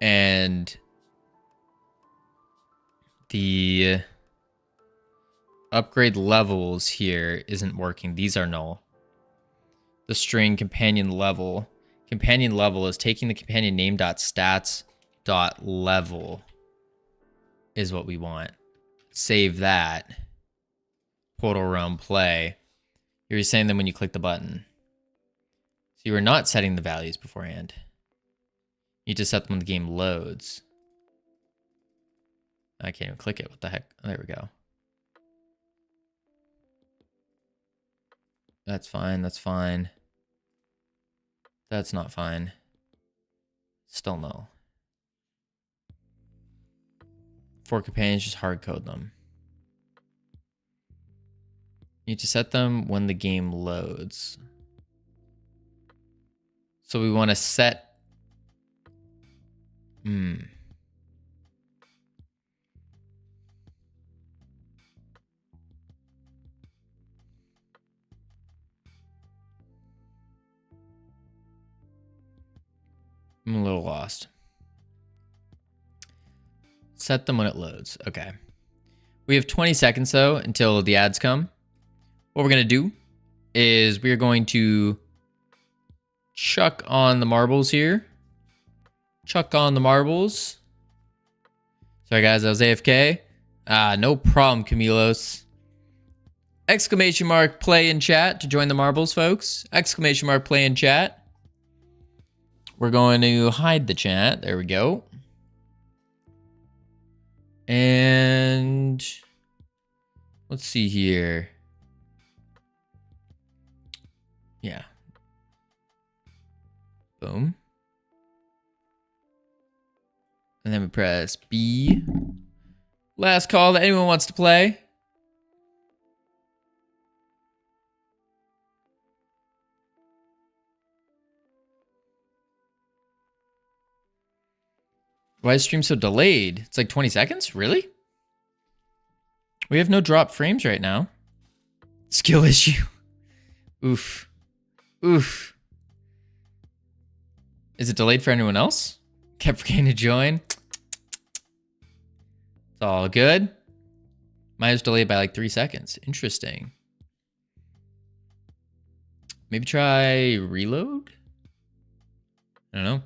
And the upgrade levels here isn't working. These are null. The string companion level. Companion level is taking the companion name stats level is what we want. Save that. Portal realm play. You're saying them when you click the button. So you are not setting the values beforehand. You need to set them when the game loads. I can't even click it. What the heck? Oh, there we go. That's fine. That's fine. That's not fine. Still no. For companions, just hard code them. You need to set them when the game loads. So we want to set... I'm a little lost. Set them when it loads. Okay. We have 20 seconds, though, until the ads come. What we're going to do is we're going to chuck on the marbles here. Chuck on the marbles. Sorry, guys, I was AFK. No problem, Camilos. Exclamation mark play in chat to join the marbles, folks. Exclamation mark play in chat. We're going to hide the chat. There we go. And let's see here. Yeah. Boom. And then we press B. Last call that anyone wants to play. Why is stream so delayed? It's like 20 seconds? Really? We have no drop frames right now. Skill issue. Oof. Oof. Is it delayed for anyone else? Kept forgetting to join. It's all good. Mine was delayed by like 3 seconds. Interesting. Maybe try reload? I don't know.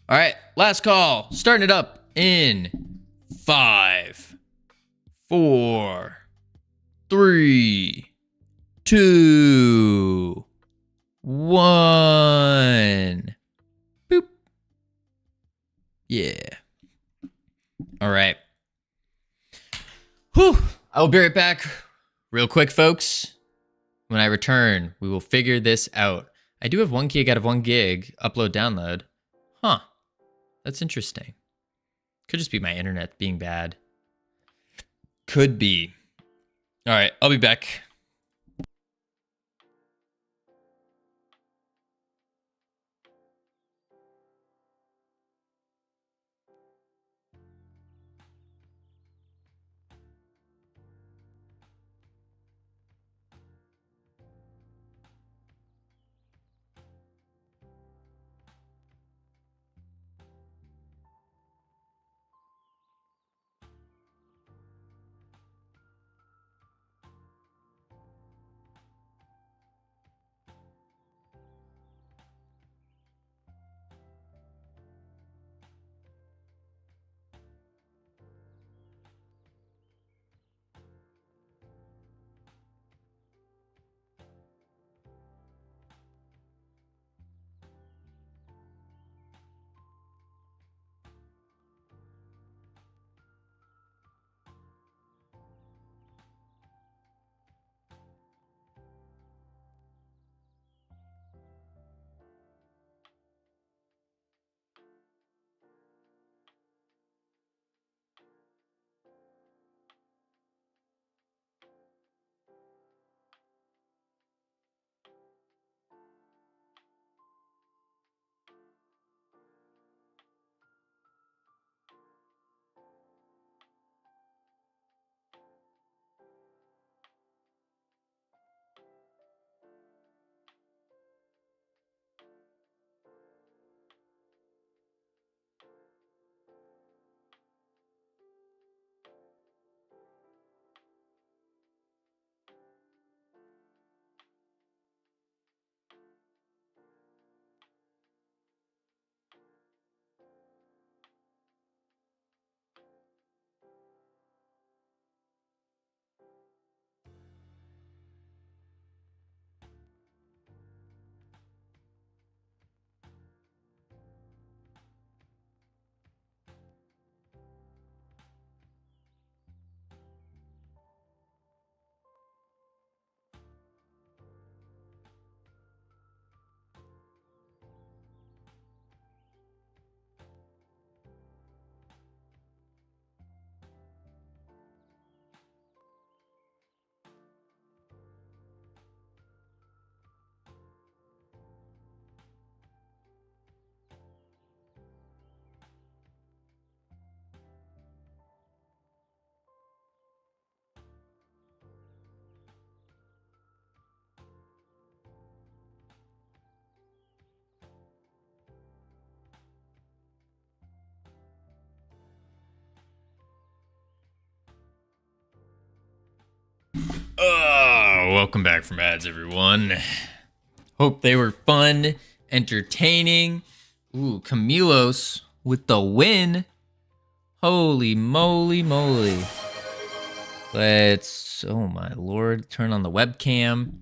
All right, last call. Starting it up in 5, 4, 3, 2, 1. Boop. Yeah. All right. Whew. I will be right back real quick, folks. When I return, we will figure this out. I do have 1 gig out of 1 gig upload download. Huh. That's interesting. Could just be my internet being bad. Could be. All right, I'll be back. welcome back from ads, everyone. Hope they were fun, entertaining. Ooh, Camilos with the win. Holy moly moly. Let's, oh my lord, turn on the webcam.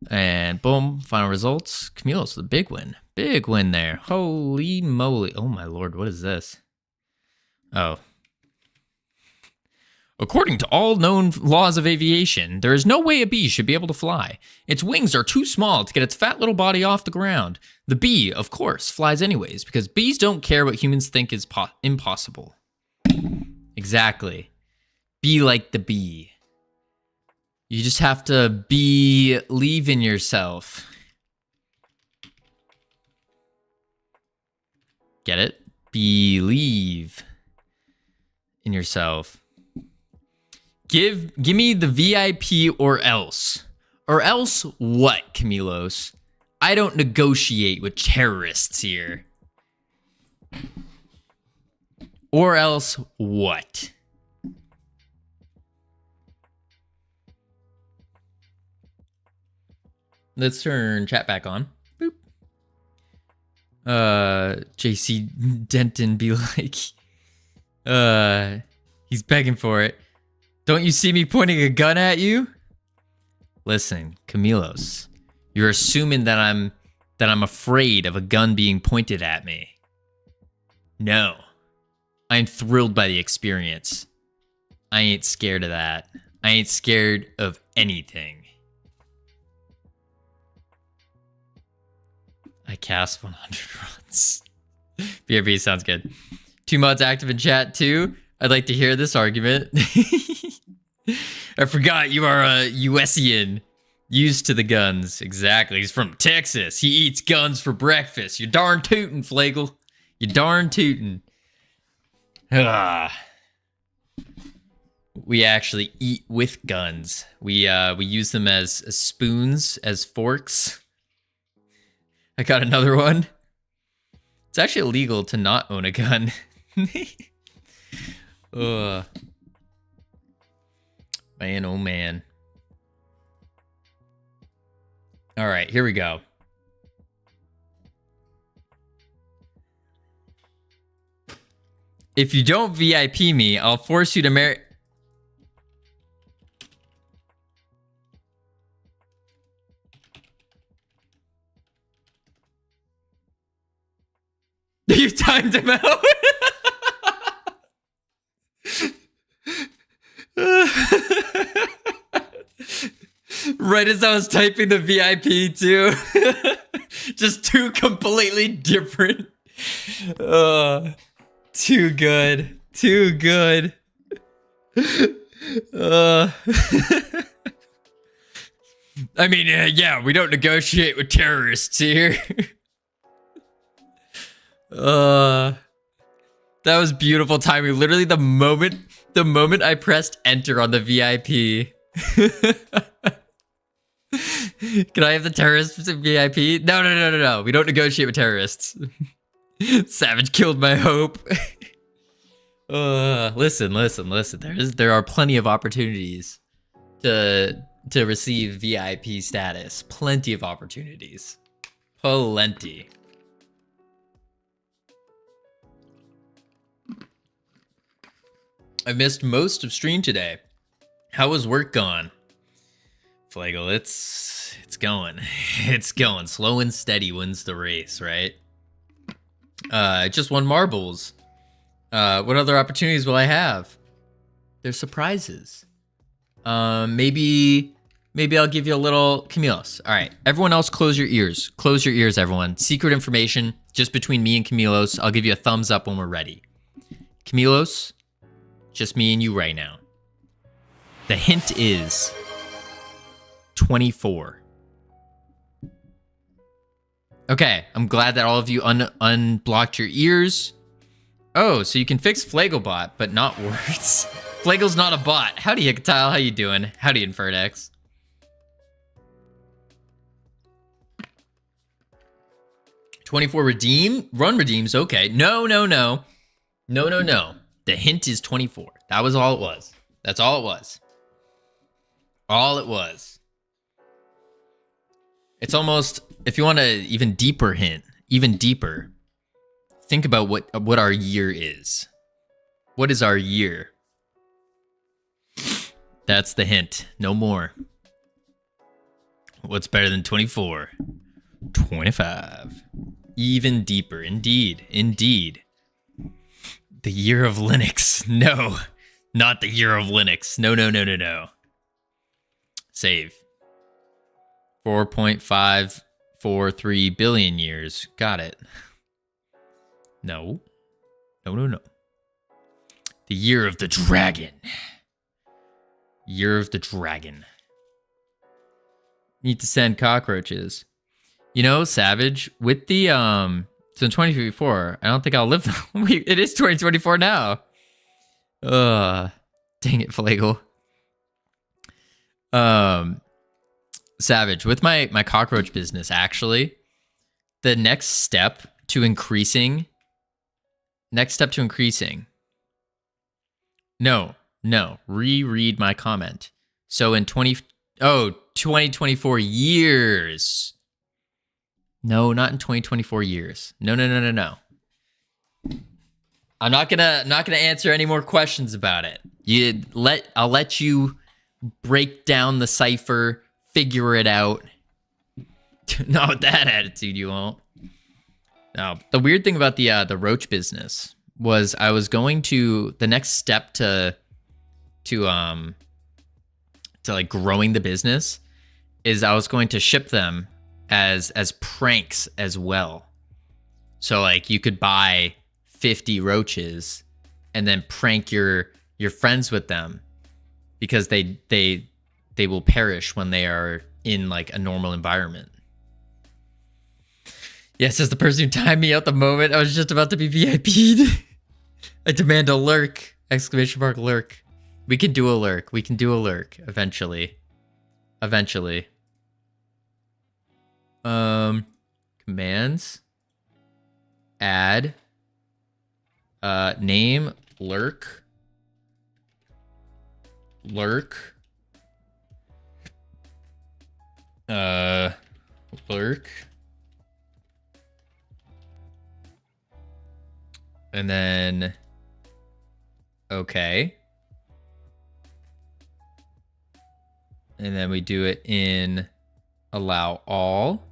And boom, final results. Camilos with a big win. Big win there. Holy moly. Oh my lord, what is this? Oh. According to all known laws of aviation, there is no way a bee should be able to fly. Its wings are too small to get its fat little body off the ground. The bee, of course, flies anyways, because bees don't care what humans think is impossible. Exactly. Be like the bee. You just have to believe in yourself. Get it? Believe in yourself. Give me the VIP or else. Or else what, Camilos? I don't negotiate with terrorists here. Or else what? Let's turn chat back on. Boop. JC Denton be like, he's begging for it. Don't you see me pointing a gun at you? Listen, Camilos, you're assuming that I'm afraid of a gun being pointed at me. No. I'm thrilled by the experience. I ain't scared of that. I ain't scared of anything. I cast 100 runs. BRB sounds good. 2 mods active in chat too. I'd like to hear this argument. I forgot you are a USian. Used to the guns. Exactly. He's from Texas. He eats guns for breakfast. You're darn tootin', Flagel. You're darn tootin'. We actually eat with guns. We use them as spoons, as forks. I got another one. It's actually illegal to not own a gun. Man, oh man. All right, here we go. If you don't VIP me, I'll force you to marry... You timed him out? Right as I was typing the VIP too. Just two completely different. Too good. Too good. I mean, yeah, we don't negotiate with terrorists here. That was beautiful timing. Literally the moment I pressed enter on the VIP. Can I have the terrorists VIP? No. We don't negotiate with terrorists. Savage killed my hope. Listen. There are plenty of opportunities to receive VIP status. Plenty of opportunities. Plenty. I missed most of stream today. How was work gone? Flagel, it's going. It's going. Slow and steady wins the race, right? Just won marbles. What other opportunities will I have? There's surprises. Maybe I'll give you a little Camilos. All right, everyone else, close your ears. Close your ears, everyone. Secret information just between me and Camilos. I'll give you a thumbs up when we're ready. Camilos, just me and you right now. The hint is 24. Okay, I'm glad that all of you unblocked your ears. Oh, so you can fix Flagelbot, but not words. Flagel's not a bot. Howdy, Hicatile. How you doing? Howdy, Inferdex. $24 redeem? Run redeems, okay. No. The hint is 24. That was all it was. That's all it was. All it was. It's almost, if you want to even deeper hint, even deeper, think about what our year is. What is our year? That's the hint. No more. What's better than 24? 25. Even deeper. Indeed. Indeed. The year of Linux. No. Not the year of Linux. No, no, no, no, no. Save. 4.543 billion years. Got it. No. No, no, no. The year of the dragon. Year of the dragon. Need to send cockroaches. You know, Savage, with the, so in 2024, I don't think I'll live. Wait, it is 2024 now. Dang it, Flagel. Savage, with my cockroach business, actually, the next step to increasing. No, reread my comment. So in 2024 years. No, not in 2024 years. No. I'm not gonna answer any more questions about it. I'll let you break down the cipher, figure it out. Not with that attitude, you won't. Now, the weird thing about the roach business was I was going to, the next step to like growing the business is I was going to ship them as pranks as well. So like you could buy 50 roaches and then prank your friends with them, because they will perish when they are in like a normal environment. Yes, as the person who timed me out the moment I was just about to be VIP'd. I demand a lurk! Exclamation mark lurk. We can do a lurk. We can do a lurk eventually. Eventually. Commands. Add. Name. Lurk. Lurk. Lurk. And then. Okay. And then we do it in allow all.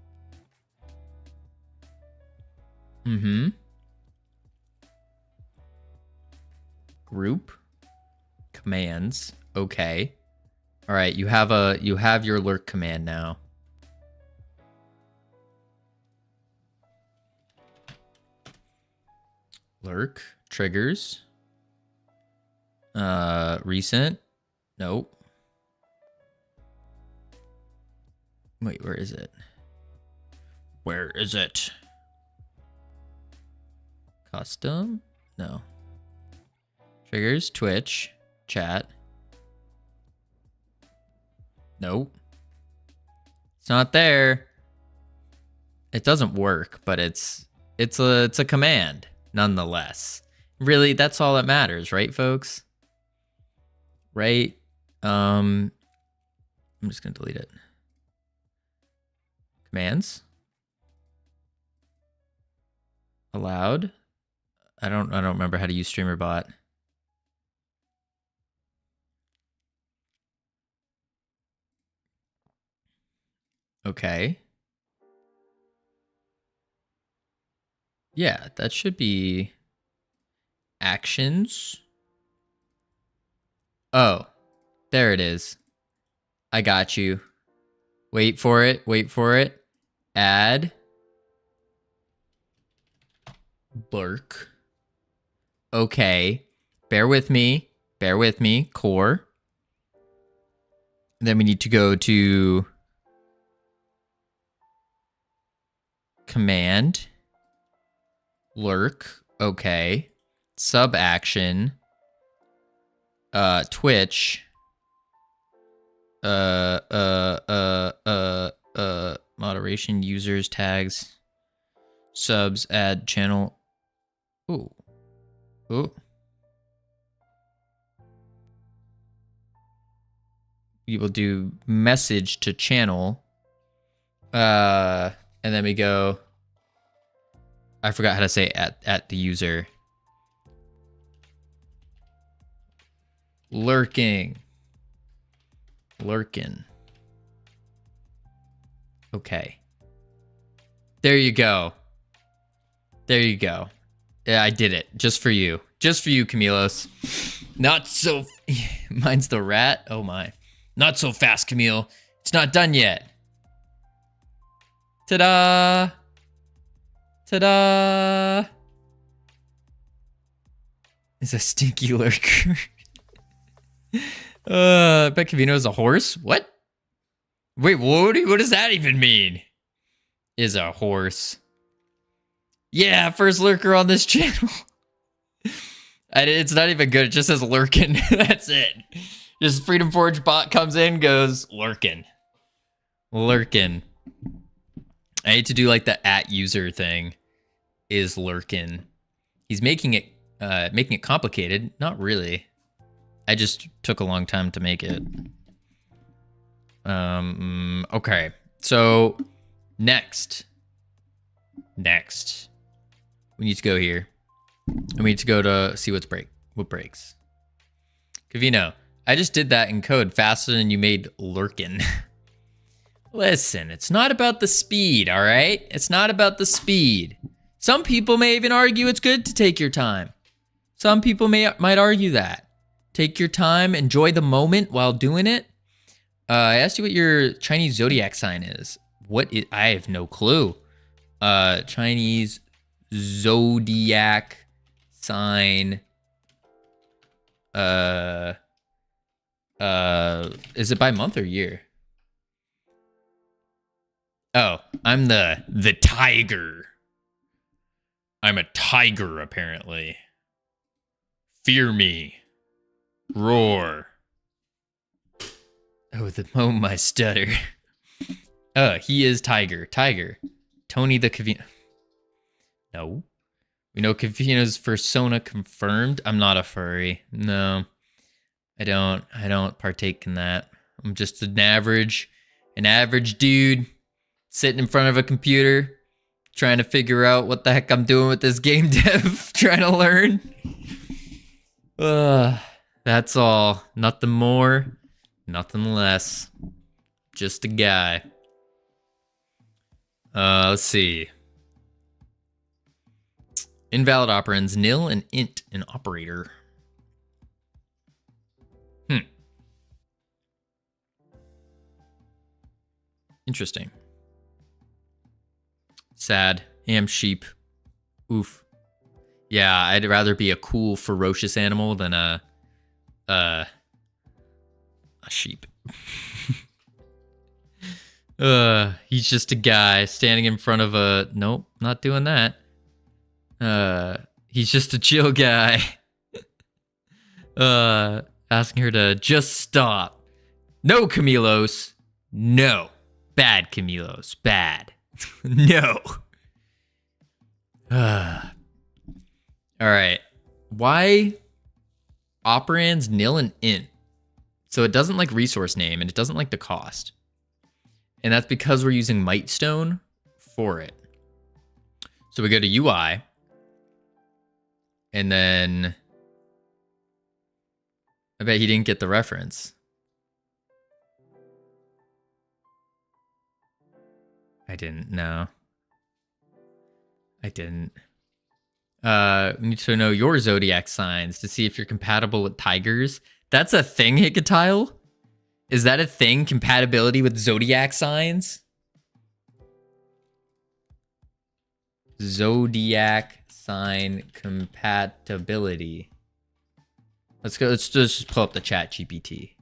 Group commands. Okay. All right, you have your lurk command now. Lurk triggers. Recent. Nope. Wait, where is it? Where is it? Custom? No. Triggers, Twitch, chat. Nope. It's not there. It doesn't work, but it's a command nonetheless. Really, that's all that matters, right, folks? Right? I'm just gonna delete it. Commands. Allowed. I don't remember how to use StreamerBot. Okay. Yeah, that should be actions. Oh, there it is. I got you. Wait for it. Wait for it. Add. Lurk. Okay. Bear with me. Bear with me. Core. Then we need to go to command. Lurk. Okay. Sub action. Twitch. Moderation, users, tags, subs, add channel. Ooh. Ooh. We will do message to channel. And then we go. I forgot how to say at the user. Lurking. Okay. There you go. Yeah, I did it. Just for you. Just for you, Camilos. Not so... Mine's the rat? Oh my. Not so fast, Camille. It's not done yet. Ta-da! Ta-da! It's a stinky lurker. I bet Covino is a horse? What? Wait, what does that even mean? Is a horse. Yeah, first lurker on this channel. It's not even good. It just says lurking. That's it. Just Freedom Forge bot comes in, goes lurking. I hate to do like the at user thing. Is lurking. He's making it complicated. Not really. I just took a long time to make it. Okay. So next. We need to go here. And we need to go to see what breaks. Covino, I just did that in code faster than you made lurkin. Listen, it's not about the speed, all right? It's not about the speed. Some people may even argue it's good to take your time. Some people might argue that. Take your time, enjoy the moment while doing it. I asked you what your Chinese zodiac sign is. I have no clue. Chinese zodiac sign. Is it by month or year? Oh, I'm the tiger. I'm a tiger, apparently. Fear me. Roar. Oh, the moment I stutter. He is Tiger. Tony the Covino. No. We know Covino's persona confirmed. I'm not a furry. No. I don't partake in that. I'm just an average dude sitting in front of a computer trying to figure out what the heck I'm doing with this game dev, trying to learn. That's all. Nothing more, nothing less. Just a guy. Let's see. Invalid operands, nil and int an operator. Interesting. Sad. Am sheep. Oof. Yeah, I'd rather be a cool, ferocious animal than a sheep. He's just a guy standing in front of a... Nope, not doing that. He's just a chill guy. Asking her to just stop. No, Camilos. No. Bad, Camilos. Bad. No. All right. Why operands nil and int? So it doesn't like resource name and it doesn't like the cost. And that's because we're using Mightstone for it. So we go to UI. And then I bet he didn't get the reference. I didn't know. I didn't. We need to know your zodiac signs to see if you're compatible with tigers. That's a thing, Hikatile? Is that a thing? Compatibility with zodiac signs? Zodiac sign compatibility. Let's go. Let's just pull up the chat GPT.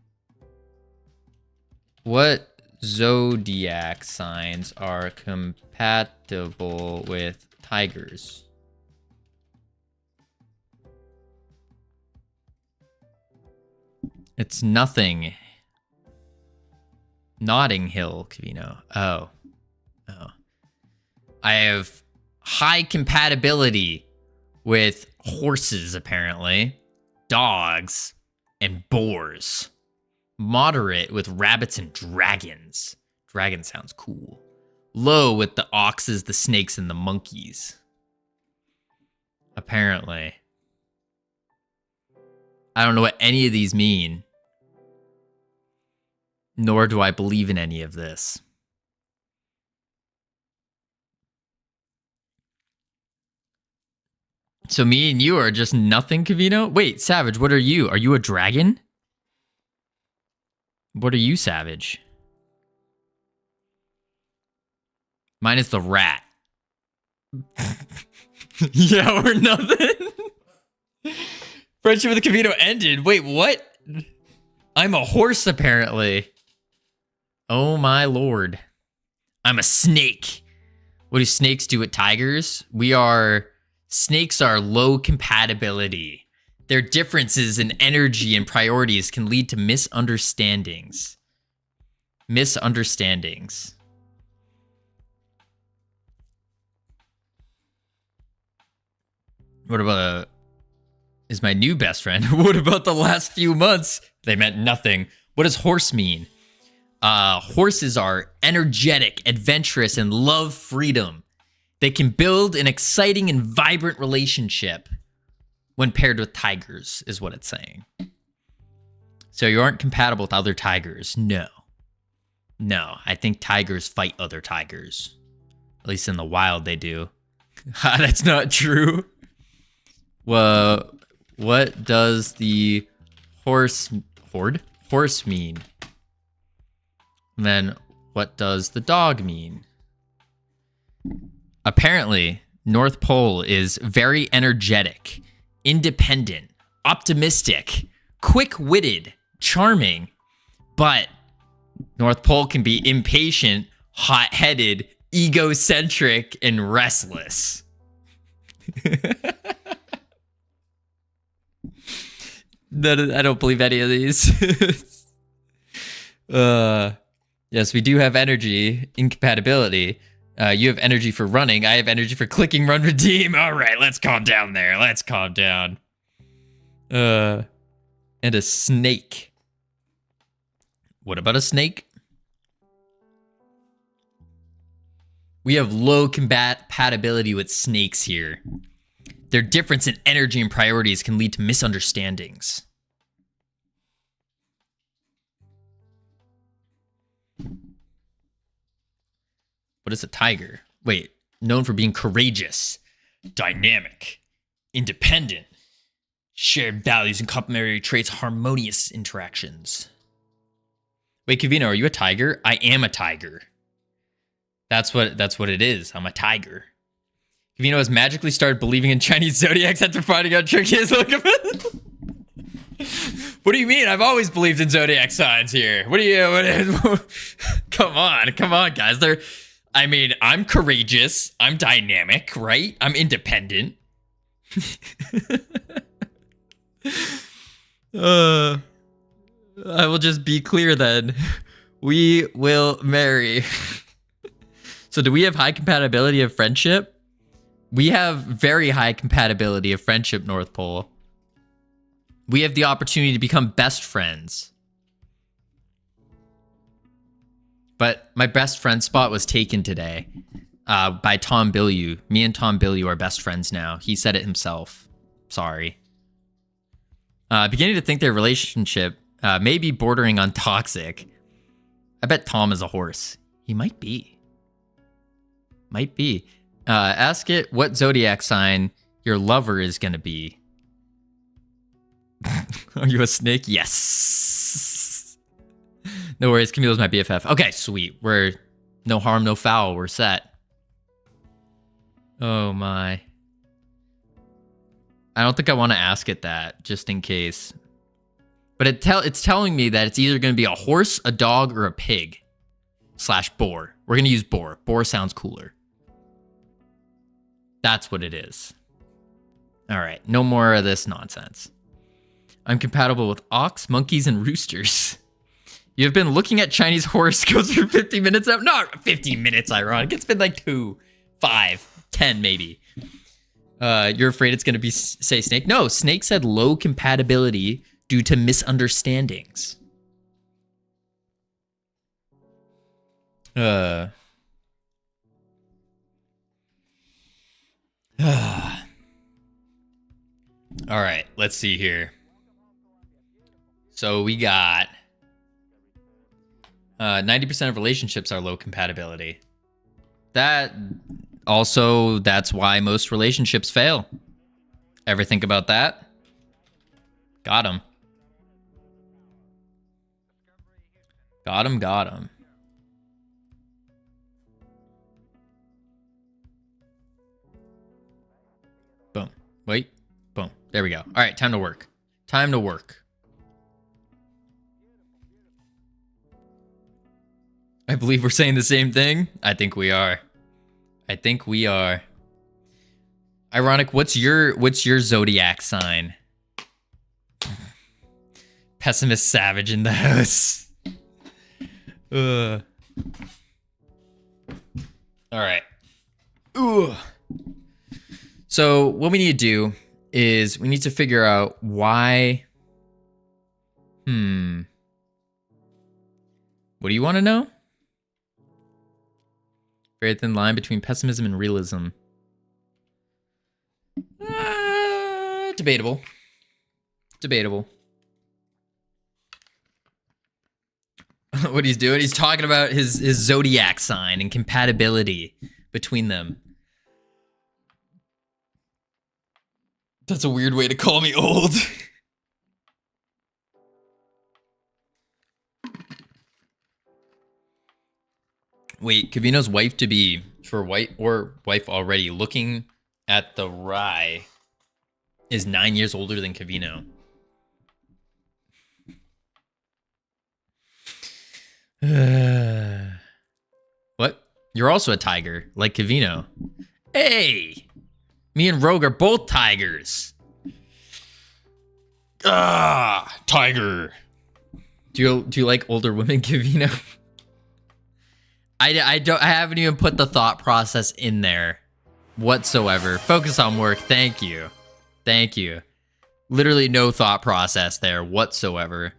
What zodiac signs are compatible with tigers? It's nothing. Notting Hill, Covino. Oh. I have high compatibility with horses, apparently. Dogs and boars. Moderate with rabbits and dragons. Dragon sounds cool. Low with the oxes, the snakes, and the monkeys. Apparently. I don't know what any of these mean. Nor do I believe in any of this. So me and you are just nothing, Covino? Wait, Savage, what are you? Are you a dragon? What are you, Savage? Mine is the rat. Yeah, we're nothing. Friendship with the Covino ended. Wait, what? I'm a horse, apparently. Oh my lord. I'm a snake. What do snakes do with tigers? Snakes are low compatibility. Their differences in energy and priorities can lead to misunderstandings. Misunderstandings. What about is my new best friend? What about the last few months? They meant nothing. What does horse mean? Horses are energetic, adventurous, and love freedom. They can build an exciting and vibrant relationship when paired with tigers, is what it's saying. So you aren't compatible with other tigers? No. No, I think tigers fight other tigers. At least in the wild they do. That's not true. Well, what does the horse mean? And then what does the dog mean? Apparently, North Pole is very energetic, independent, optimistic, quick-witted, charming, but North Pole can be impatient, hot-headed, egocentric, and restless. I don't believe any of these. Yes, we do have energy incompatibility. You have energy for running. I have energy for clicking, run, redeem. All right, let's calm down there. Let's calm down. And a snake. What about a snake? We have low compatibility with snakes here. Their difference in energy and priorities can lead to misunderstandings. What is a tiger? Wait, known for being courageous, dynamic, independent, shared values and complementary traits, harmonious interactions. Wait, Covino, are you a tiger? I am a tiger. That's what it is. I'm a tiger. Covino has magically started believing in Chinese zodiacs after finding out tricky is looking. What do you mean? I've always believed in zodiac signs here. Come on, guys. I'm courageous. I'm dynamic, right? I'm independent. I will just be clear then. We will marry. So do we have high compatibility of friendship? We have very high compatibility of friendship, North Pole. We have the opportunity to become best friends. But my best friend spot was taken today by Tom Billieu. Me and Tom Billieu are best friends now. He said it himself. Sorry. Beginning to think their relationship may be bordering on toxic. I bet Tom is a horse. He might be. Might be. Ask it what zodiac sign your lover is going to be. Are you a snake? Yes. No worries. Camilo's my BFF. Okay, sweet. We're no harm, no foul. We're set. Oh my. I don't think I want to ask it that, just in case. But it's telling me that it's either going to be a horse, a dog, or a pig. / boar. We're going to use boar. Boar sounds cooler. That's what it is. All right. No more of this nonsense. I'm compatible with ox, monkeys, and roosters. You have been looking at Chinese horoscopes for 50 minutes now? Not 50 minutes, ironic. It's been like 2, 5, 10 maybe. You're afraid it's going to say snake? No, snake said low compatibility due to misunderstandings. All right, let's see here. So we got 90% of relationships are low compatibility. That's why most relationships fail. Ever think about that? Got him. Got him. Boom. Wait. Boom. There we go. All right, time to work. I believe we're saying the same thing. I think we are. Ironic, what's your zodiac sign? Pessimist savage in the house. All right. So what we need to do is we need to figure out why. What do you want to know? Very thin line between pessimism and realism. Debatable. What he's doing, he's talking about his zodiac sign and compatibility between them. That's a weird way to call me old. Wait, Covino's wife already looking at the rye is 9 years older than Covino. What? You're also a tiger, like Covino. Hey! Me and Rogue are both tigers. Tiger. Do you like older women, Covino? I haven't even put the thought process in there whatsoever. Focus on work. Thank you. Literally no thought process there whatsoever.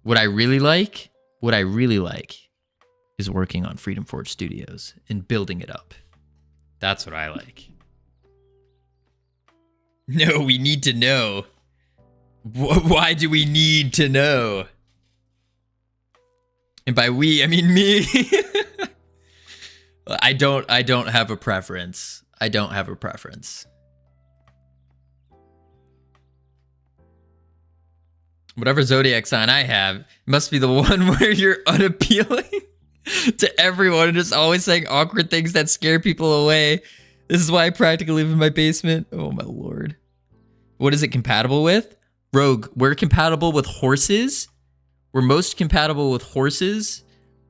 What I really like is working on Freedom Forge Studios and building it up. That's what I like. No, we need to know. Why do we need to know? And by we, I mean me. I don't have a preference. Whatever zodiac sign I have must be the one where you're unappealing to everyone and just always saying awkward things that scare people away. This is why I practically live in my basement. Oh my lord. What is it compatible with? Rogue, we're compatible with horses. We're most compatible with horses,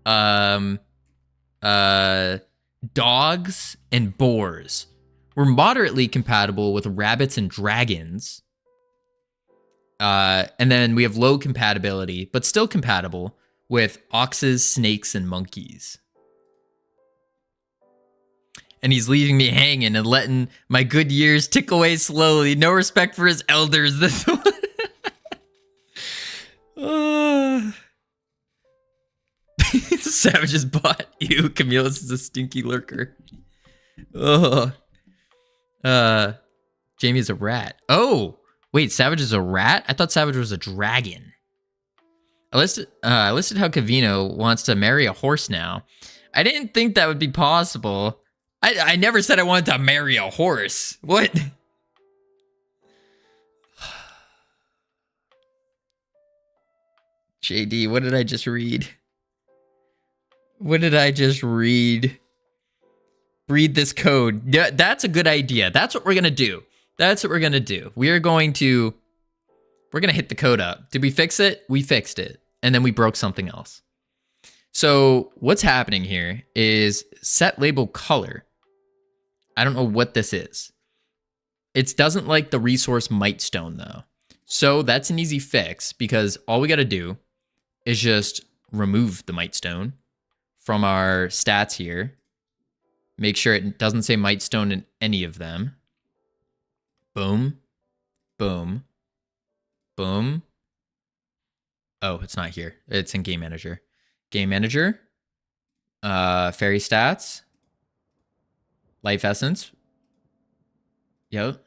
dogs, and boars. We're moderately compatible with rabbits and dragons. And then we have low compatibility, but still compatible with oxes, snakes, and monkeys. And he's leaving me hanging and letting my good years tick away slowly. No respect for his elders. This one. Savage's bot. Ew, Camillus is a stinky lurker. Jamie is a rat. Oh, wait, Savage is a rat? I thought Savage was a dragon. I listed how Covino wants to marry a horse now. I didn't think that would be possible. I never said I wanted to marry a horse. What? JD, what did I just read? Read this code. Yeah, that's a good idea. That's what we're going to do. We're going to hit the code up. Did we fix it? We fixed it. And then we broke something else. So what's happening here is set label color. I don't know what this is. It doesn't like the resource Mightstone though. So that's an easy fix because all we got to do is just remove the Mightstone from our stats here. Make sure it doesn't say Mightstone in any of them. Boom. Boom. Boom. Oh, it's not here. It's in Game Manager. Game Manager. Fairy Stats. Life Essence. Yep.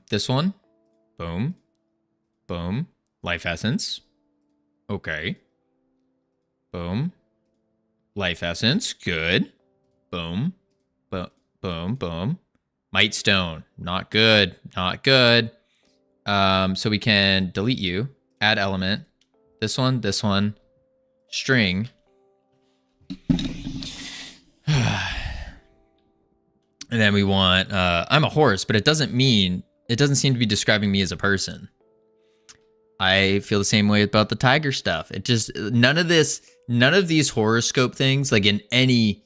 This one. Boom. Boom. Life essence. Okay. Boom. Life essence. Good. Boom. Boom. Boom. Might stone. Not good. Not good. So we can delete you. Add element. This one. String. And then we want, I'm a horse, but it doesn't seem to be describing me as a person. I feel the same way about the tiger stuff. It just, none of these horoscope things, like in any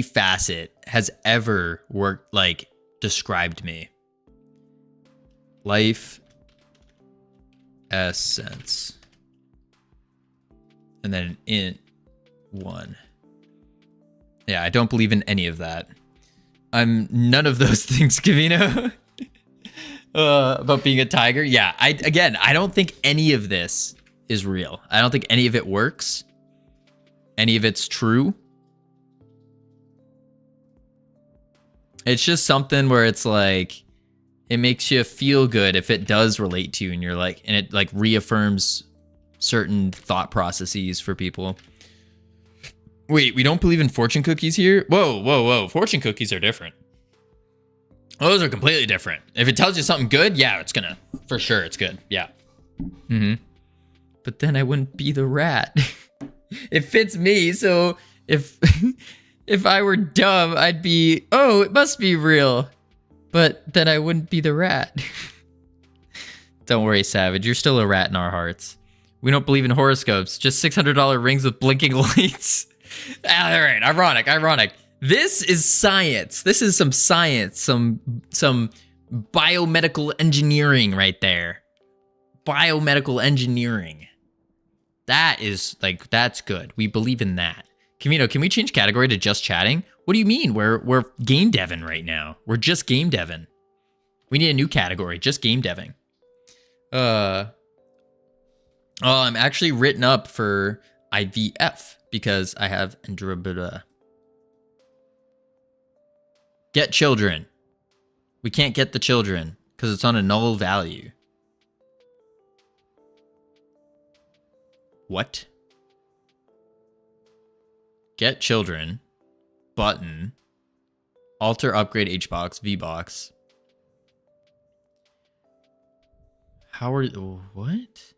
facet, has ever worked, like, described me. Life essence. And then an int 1. Yeah, I don't believe in any of that. I'm none of those things, Covino. About being a tiger. Yeah, I don't think any of this is real. I don't think any of it works. Any of it's true. It's just something where it's like, it makes you feel good if it does relate to you, and you're like, and it like reaffirms certain thought processes for people. Wait, we don't believe in fortune cookies here? Whoa. Fortune cookies are different. Those are completely different. If it tells you something good, yeah, it's gonna, for sure, it's good. Yeah. But then I wouldn't be the rat. It fits me, so if I were dumb, I'd be, oh, it must be real. But then I wouldn't be the rat. Don't worry, Savage, you're still a rat in our hearts. We don't believe in horoscopes, just $600 rings with blinking lights. All right, ironic. This is science. This is some science, some biomedical engineering right there. Biomedical engineering. That is, like, that's good. We believe in that. Covino, can we change category to just chatting? What do you mean? We're game deving right now. We're just game deving. We need a new category, just game deving. Oh, I'm actually written up for IVF because I have Andromeda. Get children. We can't get the children because it's on a null value. What? Get children. Button. Alter upgrade HBox, VBox. How are you? What?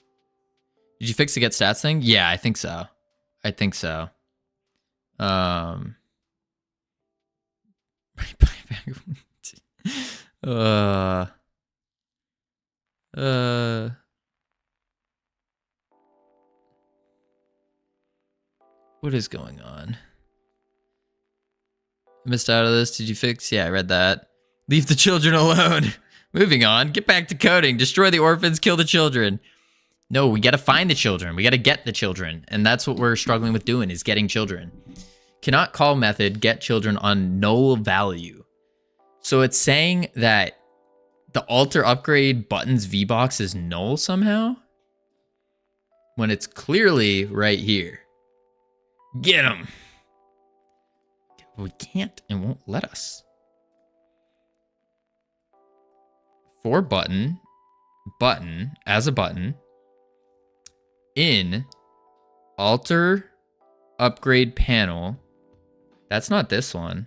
Did you fix the get stats thing? Yeah, I think so. What is going on? Missed out of this. Did you fix? Yeah, I read that. Leave the children alone. Moving on. Get back to coding. Destroy the orphans. Kill the children. No, we got to find the children. We got to get the children. And that's what we're struggling with doing, is getting children. Cannot call method get children on null value. So it's saying that the alter upgrade buttons VBox is null somehow? When it's clearly right here. Get them. We can't and won't let us. For button as a button in alter upgrade panel. That's not this one.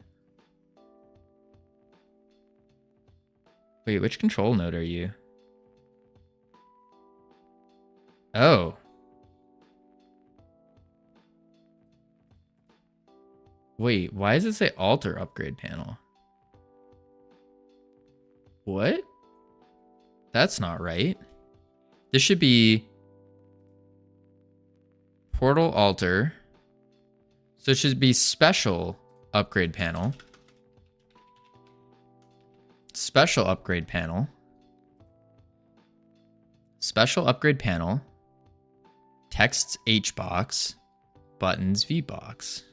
Wait, which control node are you? Oh. Wait, why does it say alter upgrade panel? What? That's not right. This should be portal alter. So it should be special upgrade panel. Special upgrade panel. Special upgrade panel. Texts HBox. Buttons VBox.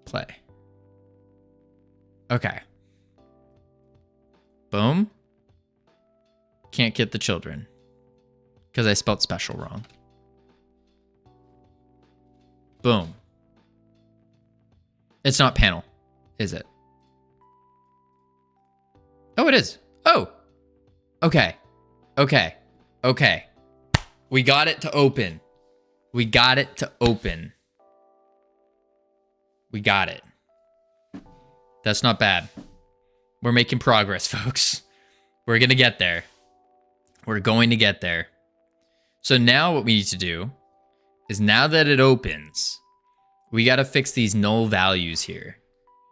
Play. Okay. Boom. Can't get the children. Because I spelled special wrong. Boom. It's not panel, is it? Oh, it is. Oh, okay. Okay. Okay. We got it to open. We got it to open. We got it. That's not bad. We're making progress, folks. We're going to get there. We're going to get there. So now what we need to do is, now that it opens, we got to fix these null values here.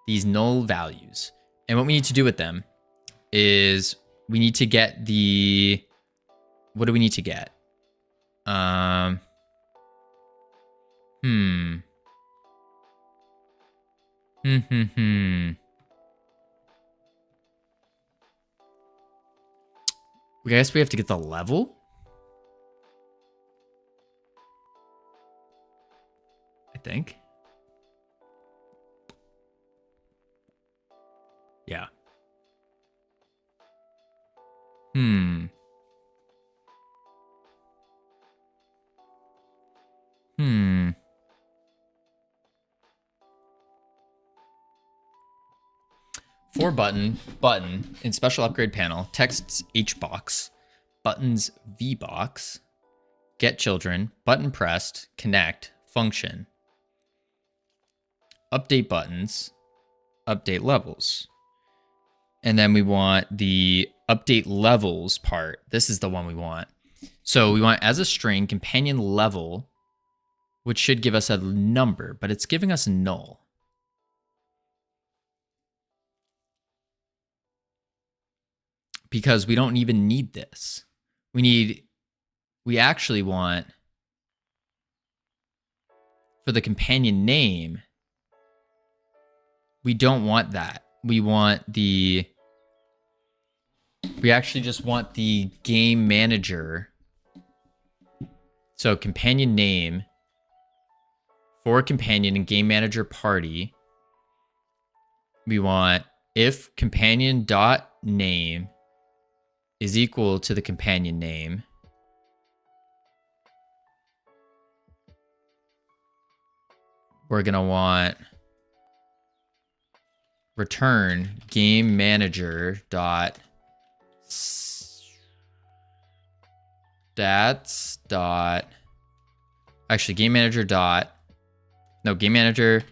These null values. And what we need to do with them is we need to get the... What do we need to get? I guess we have to get the level? I think. Yeah. For button in special upgrade panel, texts HBox, buttons VBox, get children, button pressed, connect, function, update buttons, update levels. And then we want the update levels part. This is the one we want. So we want as a string companion level, which should give us a number, but it's giving us null. Because we don't even need this. We actually want, for the companion name, we don't want that. We actually just want the game manager. So companion name for companion and game manager party. We want if companion dot name is equal to the companion name, we're going to want return game manager dot stats dot, actually game manager dot, no, game manager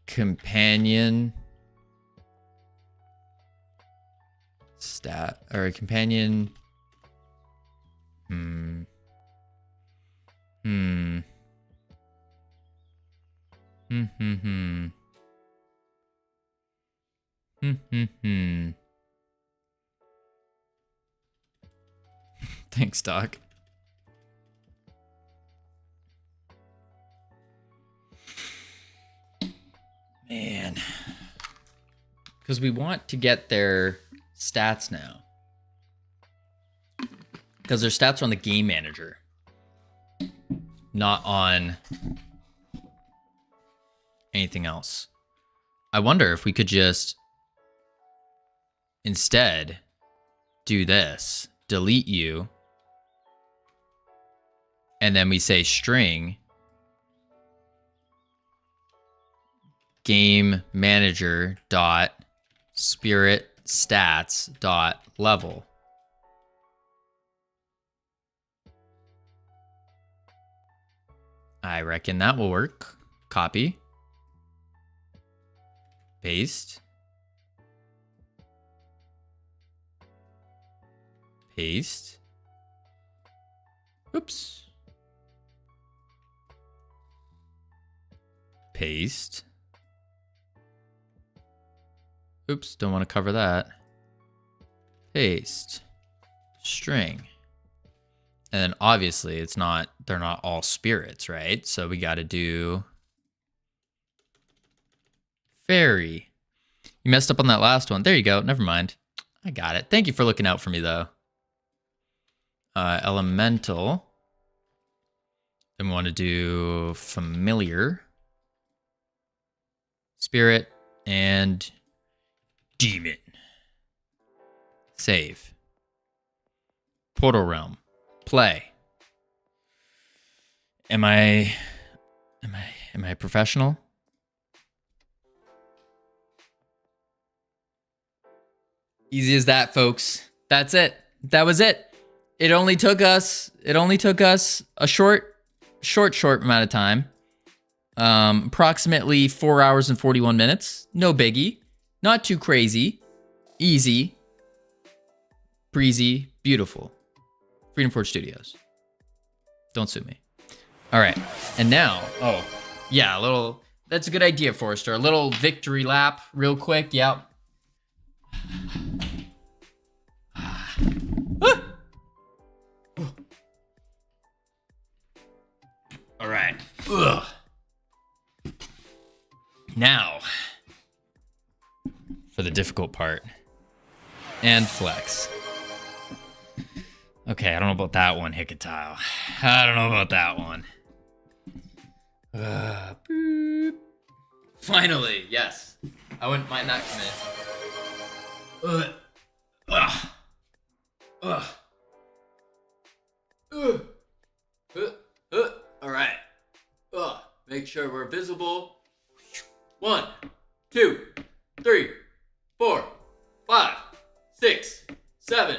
companion stat, or companion Thanks, Doc. Man. Because we want to get their stats now. Because their stats are on the game manager, not on anything else. I wonder if we could just instead do this. Delete you. And then we say string game manager dot spirit stats dot level. I reckon that will work. Copy. Paste. Paste. Oops. Paste. Oops, don't want to cover that. Paste. String. And then obviously it's not, they're not all spirits, right? So we got to do fairy. You messed up on that last one. There you go. Never mind. I got it. Thank you for looking out for me though. Elemental. Then we want to do familiar, spirit, and demon. Save. Portal realm. Play. Am I Am I professional? Easy as that, folks. That's it. That was it. It only took us a short amount of time. Approximately 4 hours and 41 minutes. No biggie. Not too crazy. Easy. Breezy. Beautiful. Freedom Forge Studios. Don't sue me. All right. And now, oh, yeah, that's a good idea, Forrester. A little victory lap real quick. Yep. All right. Ugh. Now, for the difficult part. And flex. Okay, I don't know about that one, Hickatile. I don't know about that one. Boop. Finally, yes. I wouldn't mind that commit. All right. Make sure we're visible. 1, 2, 3, 4, 5, 6, 7,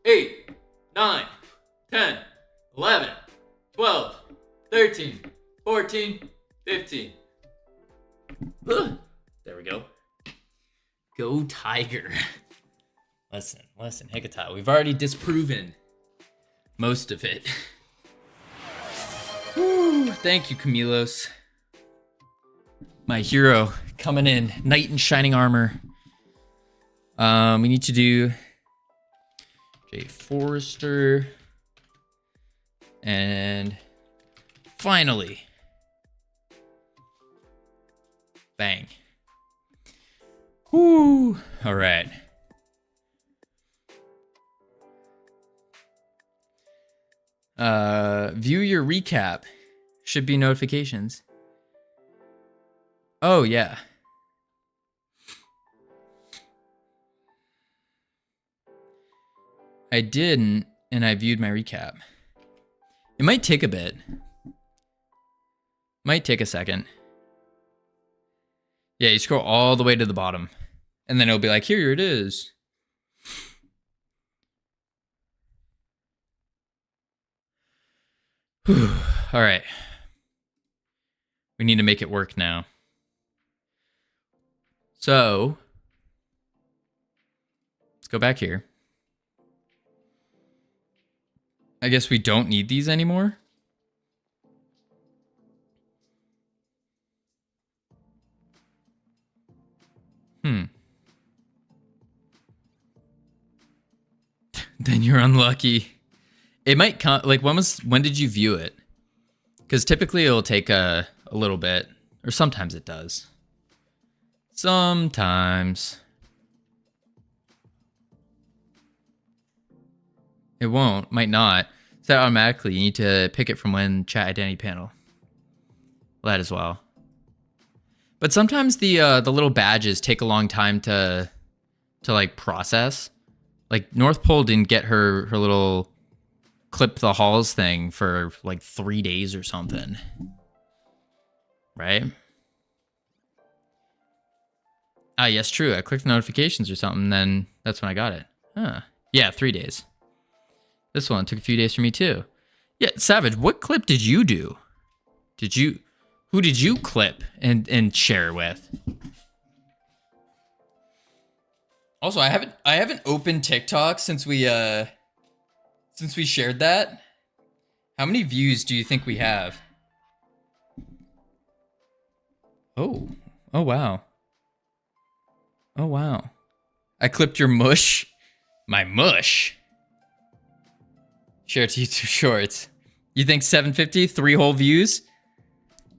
8, 9, 10, 11, 12, 13, 14, 15. There we go. Go Tiger. Listen, Hecatile. We've already disproven most of it. Whew, thank you, Camilos. My hero coming in, knight in shining armor. We need to do Jay Forrester. And finally, bang. Whoo! All right. View your recap. Should be notifications. Oh, yeah. I didn't, and I viewed my recap. It might take a bit. Might take a second. Yeah, you scroll all the way to the bottom. And then it'll be like, here it is. Whew. All right. We need to make it work now. So, let's go back here. I guess we don't need these anymore. Then you're unlucky. It might come, like, when did you view it? Because typically it'll take a little bit, or sometimes it does. Sometimes. It won't, might not. Set automatically. You need to pick it from when chat identity panel. That as well. But sometimes the little badges take a long time to like process. Like North Pole didn't get her little clip the halls thing for like 3 days or something. Right? Ah, yes, true. I clicked notifications or something, then that's when I got it. Huh. Yeah, 3 days. This one took a few days for me too. Yeah, Savage, what clip did you do? Who did you clip and share with? Also, I haven't opened TikTok since we shared that. How many views do you think we have? Oh wow. Oh wow. I clipped your mush. My mush. Share to YouTube Shorts. You think 750? 3 whole views?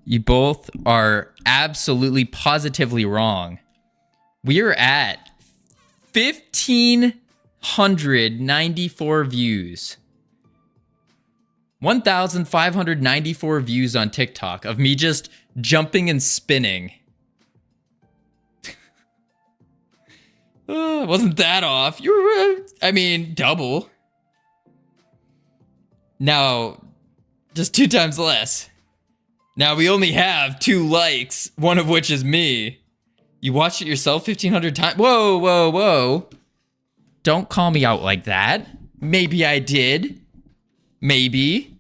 You both are absolutely positively wrong. We are at 1,594 views. 1,594 views on TikTok of me just jumping and spinning. Wasn't that off? You're, I mean, double. Now, just 2 times less. Now we only have 2 likes, one of which is me. You watched it yourself 1,500 times? Whoa, whoa, whoa. Don't call me out like that. Maybe I did. Maybe.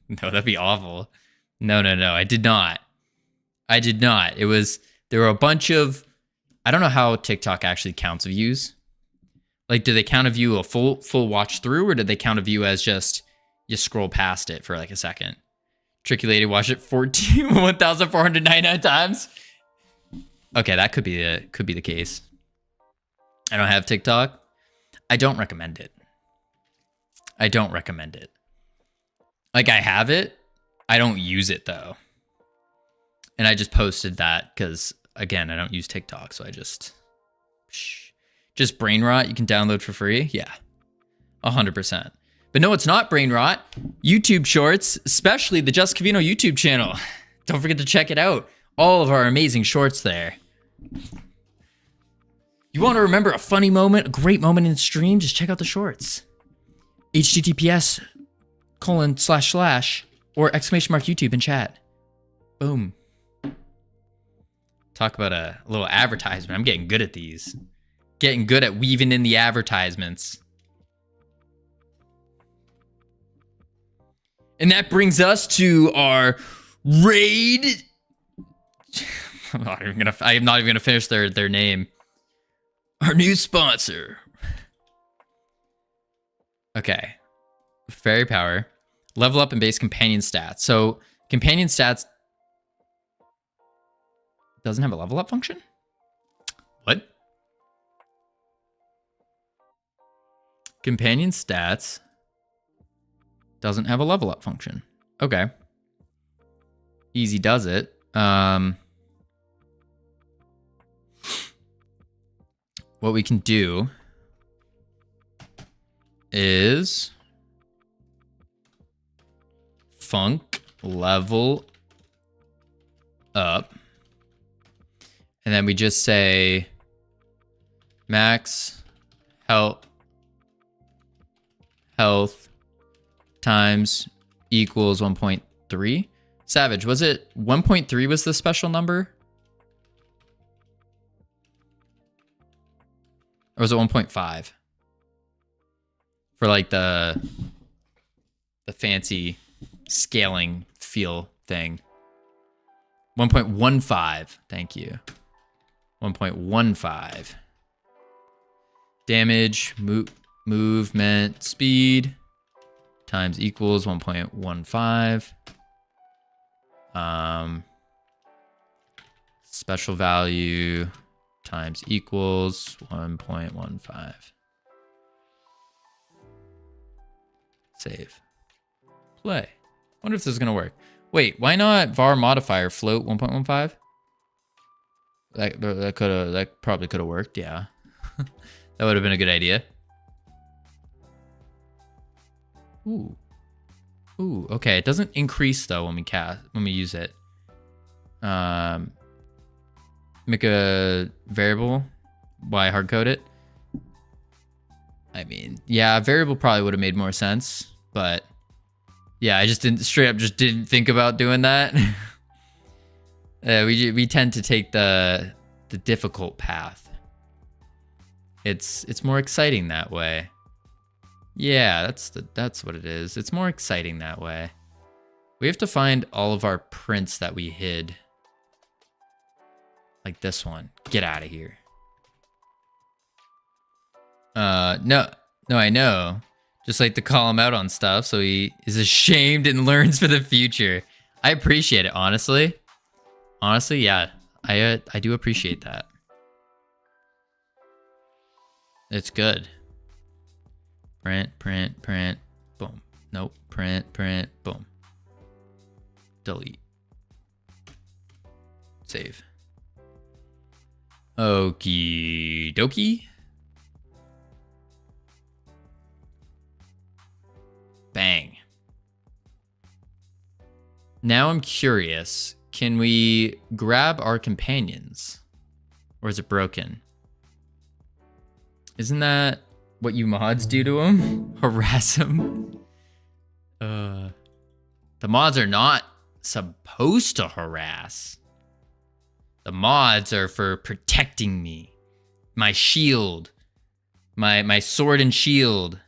No, that'd be awful. No, I did not. I did not. There were a bunch of, I don't know how TikTok actually counts views. Like, do they count a view a full watch through, or do they count a view as just you scroll past it for like a second? Tricky Lady watched it 1,499 times. Okay, that could be the case. I don't have TikTok. I don't recommend it. I don't recommend it. Like, I have it. I don't use it though. And I just posted that because, again, I don't use TikTok, so I just brain rot. You can download for free. Yeah, 100%. But no, it's not brain rot. YouTube Shorts, especially the Just Covino YouTube channel. Don't forget to check it out. All of our amazing shorts there. You want to remember a funny moment, a great moment in the stream? Just check out the shorts. https:// or !YouTube in chat. Boom. Talk about a little advertisement. I'm getting good at these. Getting good at weaving in the advertisements. And that brings us to our raid. I'm not even gonna finish their name. Our new sponsor. Okay. Fairy Power. Level up and base companion stats. So companion stats doesn't have a level up function? What? Companion stats doesn't have a level up function. Okay. Easy does it. What we can do is func level up. And then we just say max health times equals 1.3. Savage, was it 1.3 was the special number? Or was it 1.5? For like the fancy scaling feel thing. 1.15. Thank you. 1.15. Damage, movement, speed times equals 1.15. Special value times equals 1.15. Save. Play. Wonder if this is gonna work. Wait, why not var modifier float 1.15? That probably could have worked, yeah. That would have been a good idea. Ooh. Ooh, okay. It doesn't increase though when we use it. Make a variable. Why hard code it? I mean, yeah, variable probably would have made more sense, but yeah, I just didn't think about doing that. We tend to take the difficult path. It's more exciting that way. Yeah, that's what it is. It's more exciting that way. We have to find all of our prints that we hid. Like this one. Get out of here. No, I know. Just like to call him out on stuff so he is ashamed and learns for the future. I appreciate it, honestly. Honestly, yeah. I do appreciate that. It's good. Print, boom. Nope, print, boom. Delete. Save. Okie dokie. Bang. Now I'm curious. Can we grab our companions? Or is it broken? Isn't that what you mods do to them? Harass them? The mods are not supposed to harass. The mods are for protecting me. My shield. My sword and shield.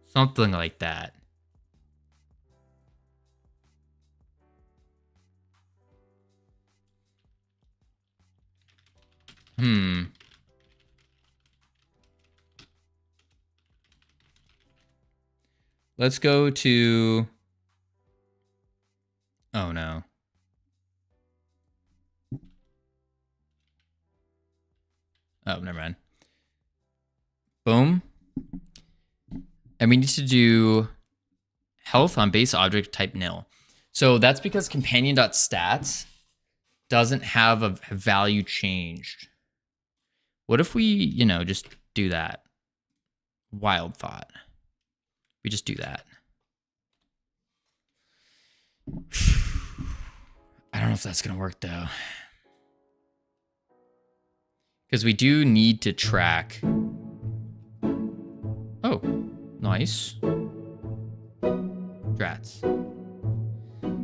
Something like that. Let's go to... Oh, no. Oh, never mind. Boom. And we need to do health on base object type nil. So that's because companion.stats doesn't have a value changed. What if we, you know, just do that? Wild thought. We just do that. I don't know if that's going to work, though. Because we do need to track. Oh, nice. Drats.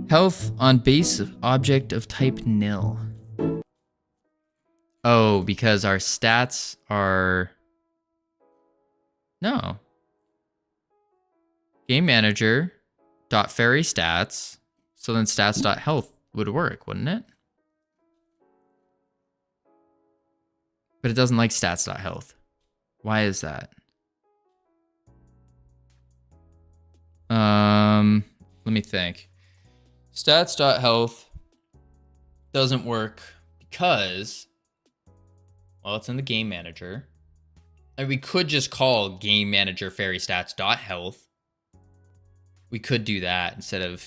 Health on base object of type nil. Oh, because our stats are... No. Game manager dot fairy stats. So then stats dot health would work, wouldn't it? But it doesn't like stats dot health. Why is that? Let me think. Stats dot health doesn't work because, well, it's in the game manager. And we could just call game manager fairy stats dot health. We could do that instead of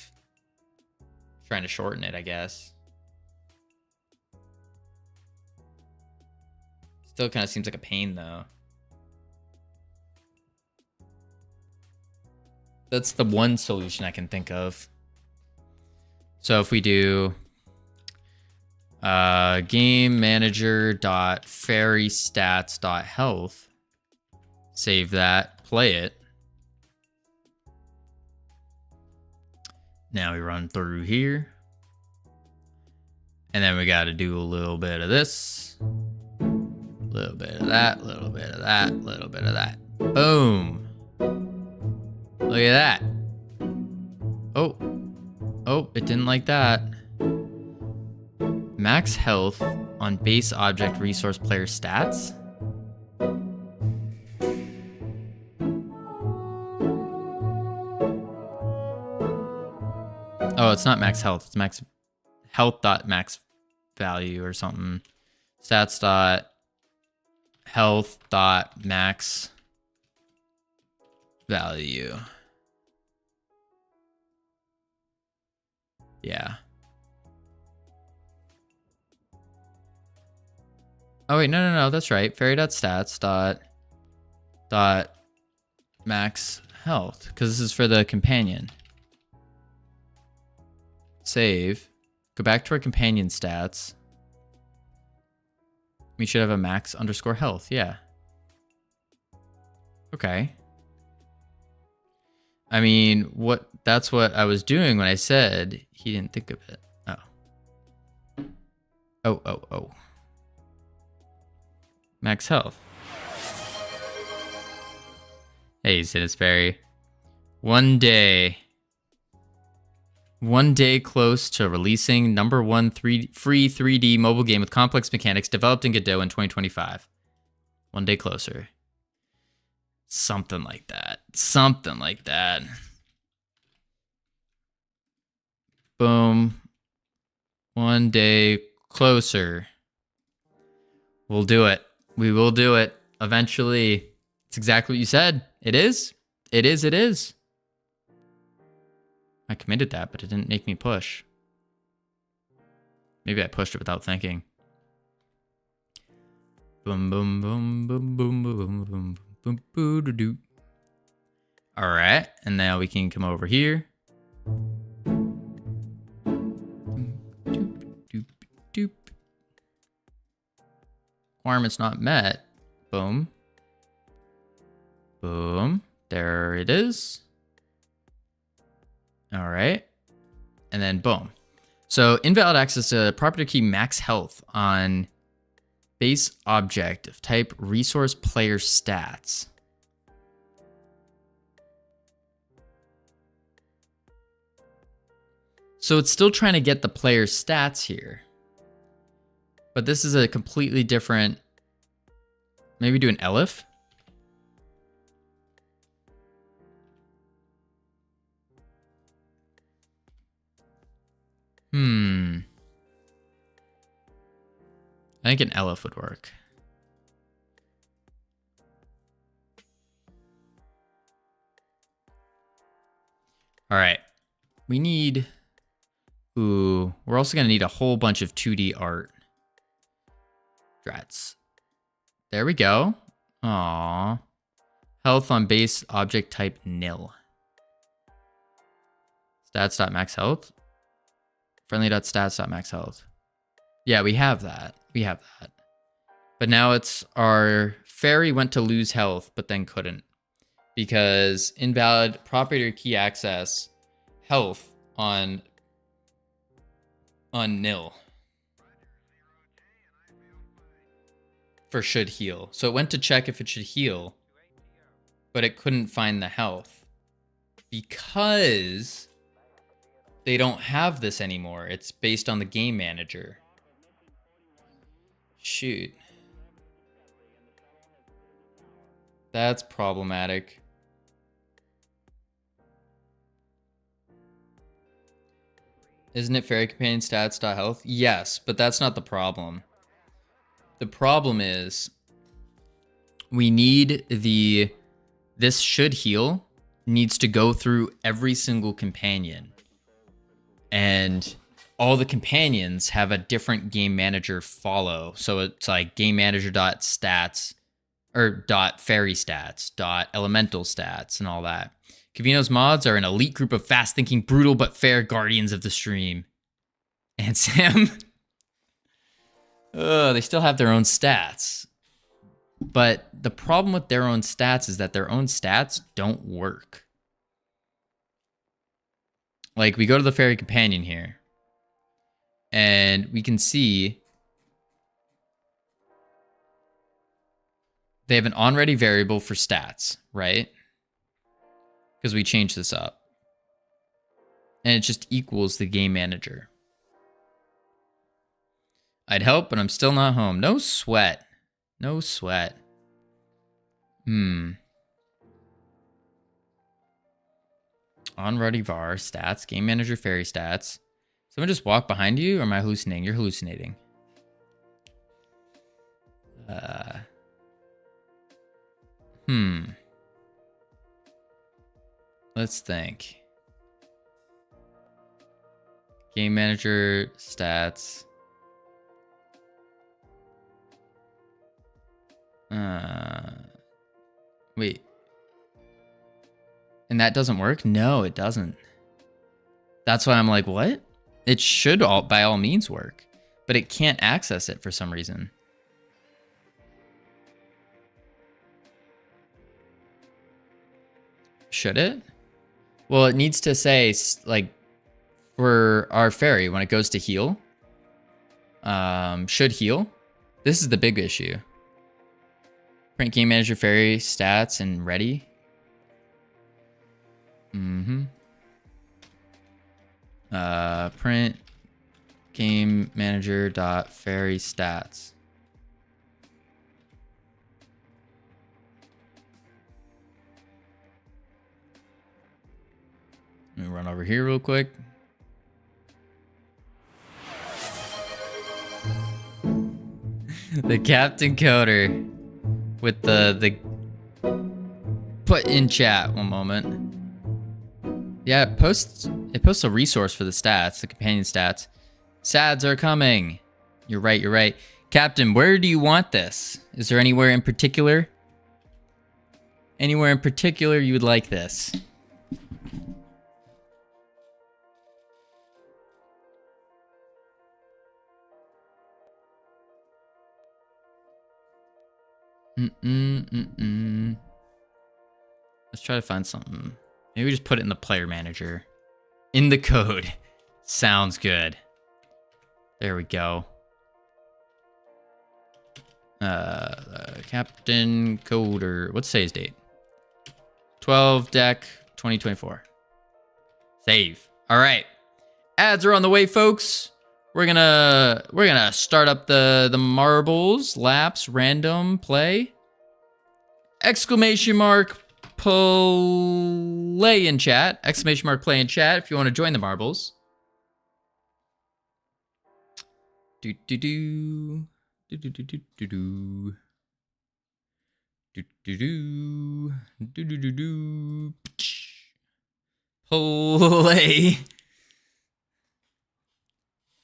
trying to shorten it, I guess. Still kind of seems like a pain, though. That's the one solution I can think of. So if we do game manager dot fairy stats dot health, save that, play it. Now we run through here. And then we got to do a little bit of this. A little bit of that, a little bit of that, a little bit of that. Boom. Look at that. Oh. Oh, it didn't like that. Max health on base object resource player stats. Oh, it's not max health. It's max health dot max value or something. Stats dot health dot max value. Yeah. Oh wait, no, that's right. Fairy dot stats dot max health, because this is for the companion. Save. Go back to our companion stats. We should have a max underscore health. Yeah. Okay. I mean, that's what I was doing when I said he didn't think of it. Oh. Oh. Max health. Hey, Sinusberry. One day close to releasing number one free 3D mobile game with complex mechanics developed in Godot in 2025. One day closer. Something like that. Something like that. Boom. One day closer. We'll do it. We will do it. Eventually. It's exactly what you said. It is. It is. I committed that, but it didn't make me push. Maybe I pushed it without thinking. Boom, boom, boom, boom, boom, boom, boom, boom, boom, doo, doo. All right, and now we can come over here. Doop. Requirements not met. Boom. Boom. There it is. All right. and then boom. So invalid access to property key max health on base object of type resource player stats. So it's still trying to get the player's stats here. But this is a completely different... Maybe do an elif? I think an elif would work. All right. We need... Ooh, we're also going to need a whole bunch of 2D art. Drats. There we go. Aww. Health on base object type nil. Stats.max health. Friendly.stats.max health. Yeah, we have that. We have that. But now it's our fairy went to lose health, but then couldn't. Because invalid property or key access health on nil. For should heal. So it went to check if it should heal, but it couldn't find the health. Because they don't have this anymore. It's based on the game manager. Shoot. That's problematic. Isn't it fairy companion stats.health? Yes, but that's not the problem. The problem is we need this should heal needs to go through every single companion. And all the companions have a different game manager follow. So it's like game manager.stats or .fairy stats, .elemental stats and all that. Covino's mods are an elite group of fast-thinking, brutal but fair guardians of the stream. And Sam, they still have their own stats. But the problem with their own stats is that their own stats don't work. Like, we go to the fairy companion here, and we can see they have an onReady variable for stats, right? Because we changed this up. And it just equals the game manager. I'd help, but I'm still not home. No sweat. No sweat. onReady var, stats, game manager, fairy stats. Someone just walk behind you, or am I hallucinating? You're hallucinating. Let's think. Game manager, stats. Wait. And that doesn't work? No, it doesn't. That's why I'm like, what? It should by all means work, but it can't access it for some reason. Should it? Well, it needs to say, like, for our fairy, when it goes to heal, should heal. This is the big issue. Print game manager, fairy, stats, and ready. Print game manager dot fairy stats. Let me run over here real quick. The Captain Coder with the put in chat one moment. Yeah, it posts a resource for the stats, the companion stats. SADs are coming. You're right, you're right. Captain, where do you want this? Is there anywhere in particular? Anywhere in particular you would like this? Let's try to find something. Maybe we just put it in the player manager. In the code. Sounds good. There we go. Captain Coder. What's today's date? 12 deck 2024. Save. All right. Ads are on the way, folks. We're gonna start up the marbles, laps, random play. Exclamation mark play in chat. Exclamation mark play in chat if you want to join the marbles. Do do do do do do do do do do do do do do do. Play.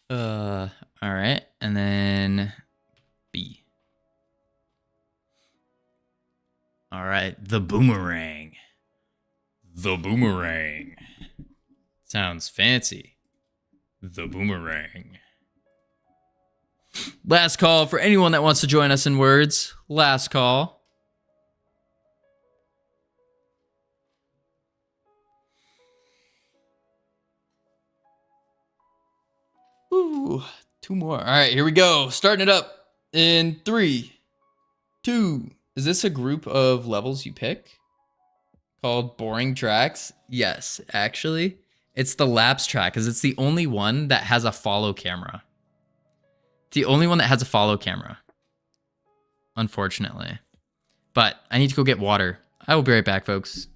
All right, and then B. All right, the boomerang. The boomerang. Sounds fancy. The boomerang. Last call for anyone that wants to join us in words. Last call. Ooh, 2 more. All right, here we go. Starting it up in 3, 2. Is this a group of levels you pick called boring tracks? Yes, actually. It's the laps track because it's the only one that has a follow camera. The only one that has a follow camera. Unfortunately. But I need to go get water. I will be right back, folks.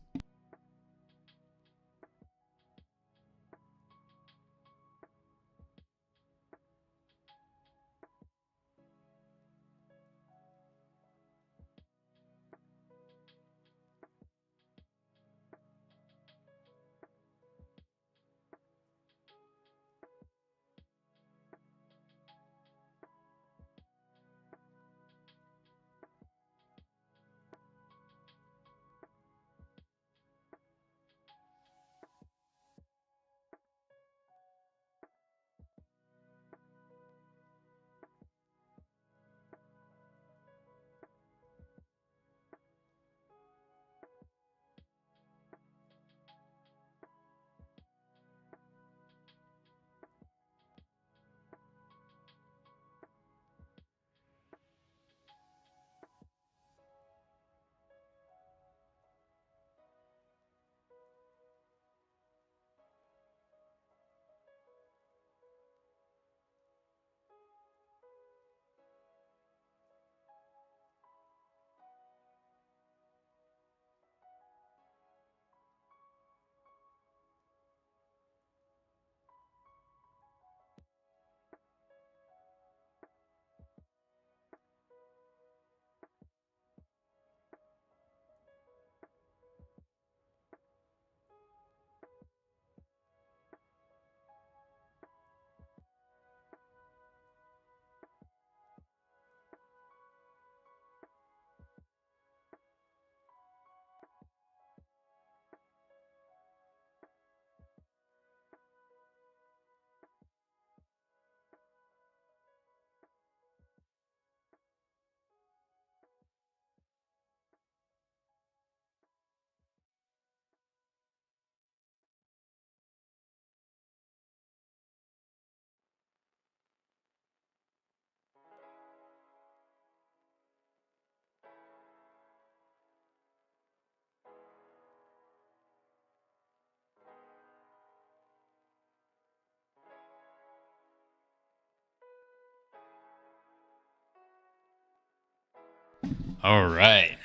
All right.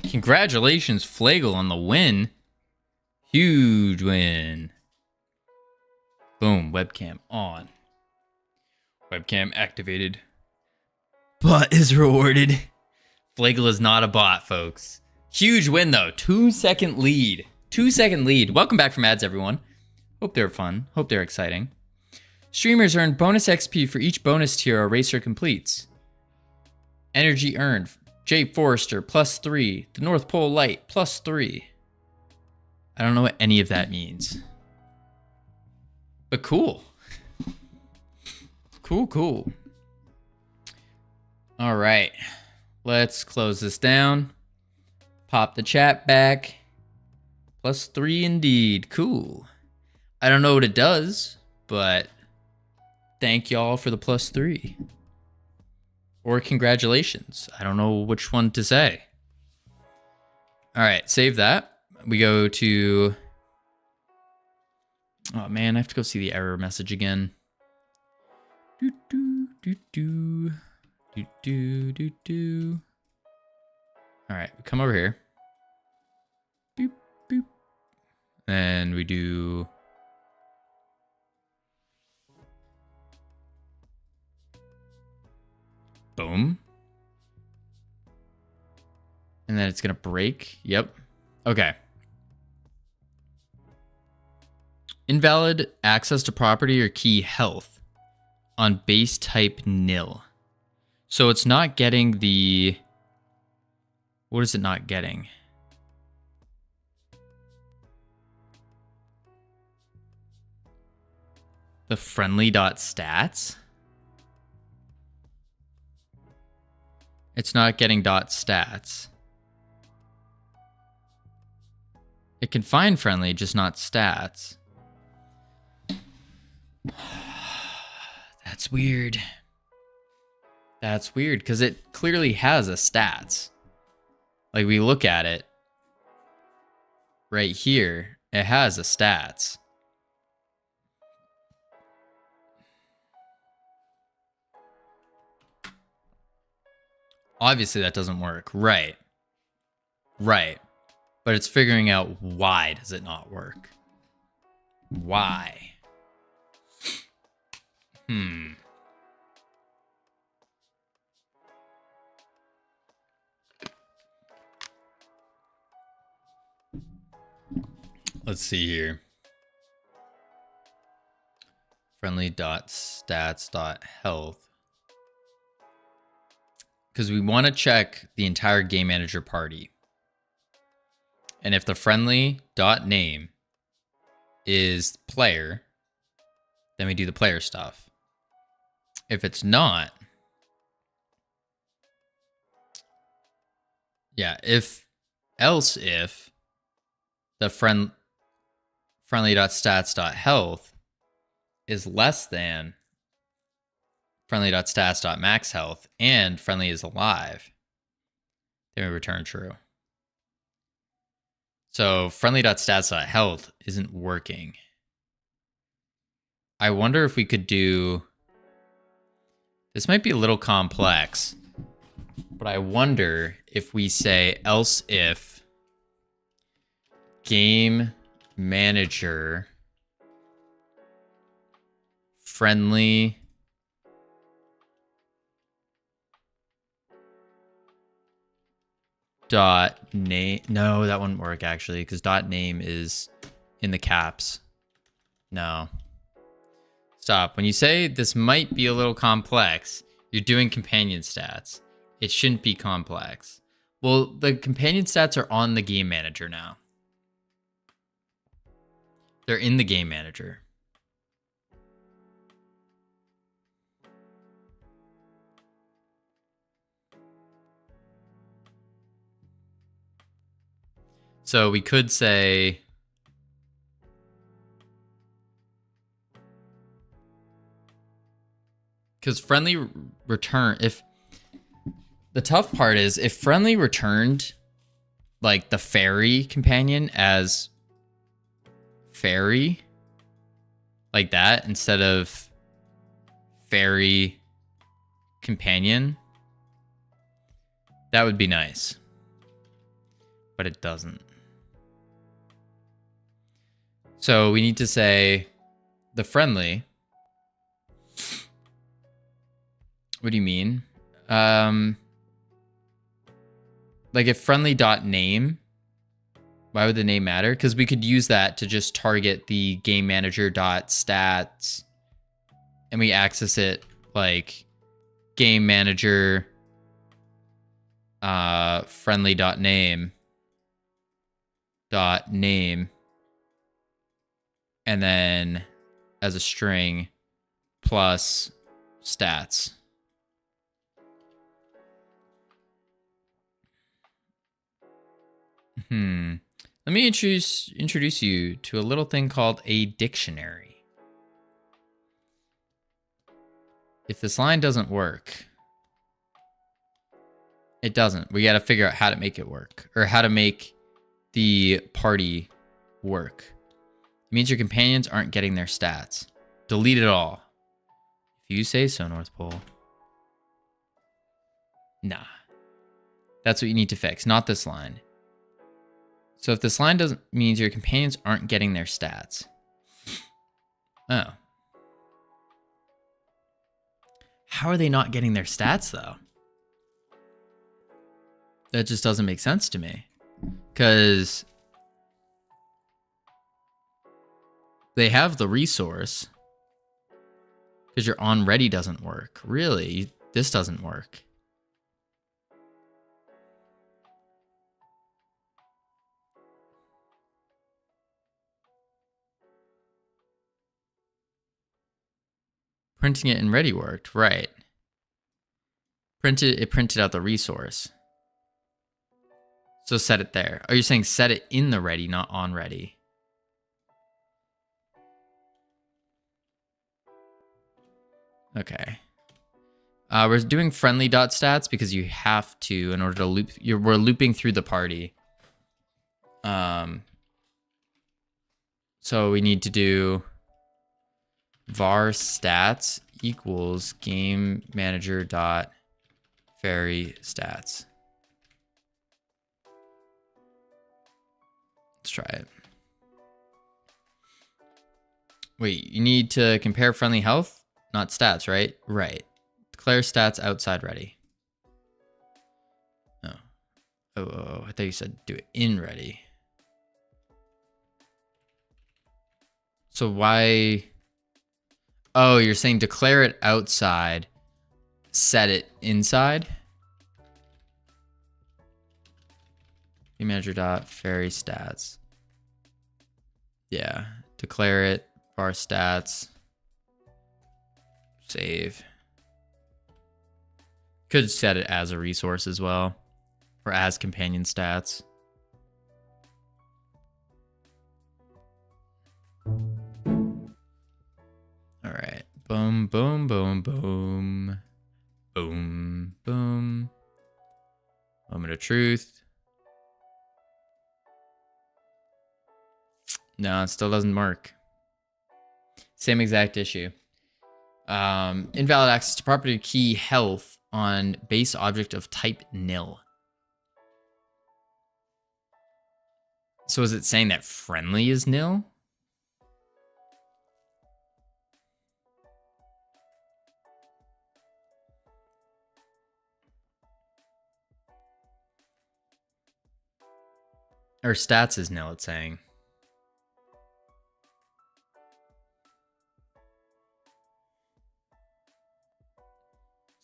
Congratulations, Flagel, on the win. Huge win. Boom, webcam on. Webcam activated. Bot is rewarded. Flagel is not a bot, folks. Huge win, though. 2-second lead. 2-second lead. Welcome back from ads, everyone. Hope they're fun. Hope they're exciting. Streamers earn bonus XP for each bonus tier a racer completes. Energy earned. Jay Forrester, +3. The North Pole Light, +3. I don't know what any of that means. But cool. Cool, cool. All right. Let's close this down. Pop the chat back. +3 indeed. Cool. I don't know what it does, but but thank y'all for the +3. Or congratulations. I don't know which one to say. All right, save that. We go to... Oh man, I have to go see the error message again. Do do do do do do do do. All right, come over here. Boop boop. And we do. Boom. And then it's gonna break. Yep. Okay. Invalid access to property or key health on base type nil. So it's not getting the... What is it not getting? The friendly.stats? It's not getting .stats. It can find friendly, just not stats. That's weird. That's weird, because it clearly has a stats. Like, we look at it right here, it has a stats. Obviously, that doesn't work. Right. Right. But it's figuring out why does it not work. Why? Let's see here. Friendly.stats.health. Because we want to check the entire game manager party. And if the friendly.name is player, then we do the player stuff. If it's not, yeah, if the friendly.stats.health is less than friendly.stats.maxhealth and friendly is alive, then we return true. So friendly.stats.health isn't working. I wonder if we could do... This might be a little complex, but I wonder if we say else if game manager friendly dot name. No, that wouldn't work actually, because dot name is in the caps. No. Stop. When you say this might be a little complex, you're doing companion stats. It shouldn't be complex. Well, the companion stats are on the game manager now. They're in the game manager. So we could say... Because friendly return, if the tough part is if friendly returned like the fairy companion as fairy, like that, instead of fairy companion, that would be nice. But it doesn't. So we need to say the friendly. What do you mean? Like if friendly.name, why would the name matter? Because we could use that to just target the game manager.stats and we access it like game manager friendly.name and then as a string plus stats. Let me introduce you to a little thing called a dictionary. if this line doesn't work, it doesn't. We got to figure out how to make it work, or how to make the party work. It means your companions aren't getting their stats. Delete it all. If you say so, North Pole. Nah. That's what you need to fix, not this line. So if this line doesn't, means your companions aren't getting their stats. Oh. How are they not getting their stats, though? That just doesn't make sense to me. Because they have the resource. Because your on ready doesn't work. Really? This doesn't work. Printing it in ready worked, right. It printed out the resource. So set it there. Oh, you're saying set it in the ready, not on ready. Okay. We're doing friendly dot stats because you have to in order to loop. We're looping through the party. So we need to do var stats equals game manager dot fairy stats. Let's try it. Wait, you need to compare friendly health, not stats, right? Right. Declare stats outside ready. Oh. Oh, I thought you said do it in ready. So why? Oh, you're saying declare it outside, set it inside? Manager dot fairy stats. Yeah, declare it, var stats, save. Could set it as a resource as well, or as companion stats. All right, boom, boom, boom, boom, boom, boom. Moment of truth. No, it still doesn't work. Same exact issue. Invalid access to property key health on base object of type nil. So is it saying that friendly is nil? Or stats is nil, it's saying.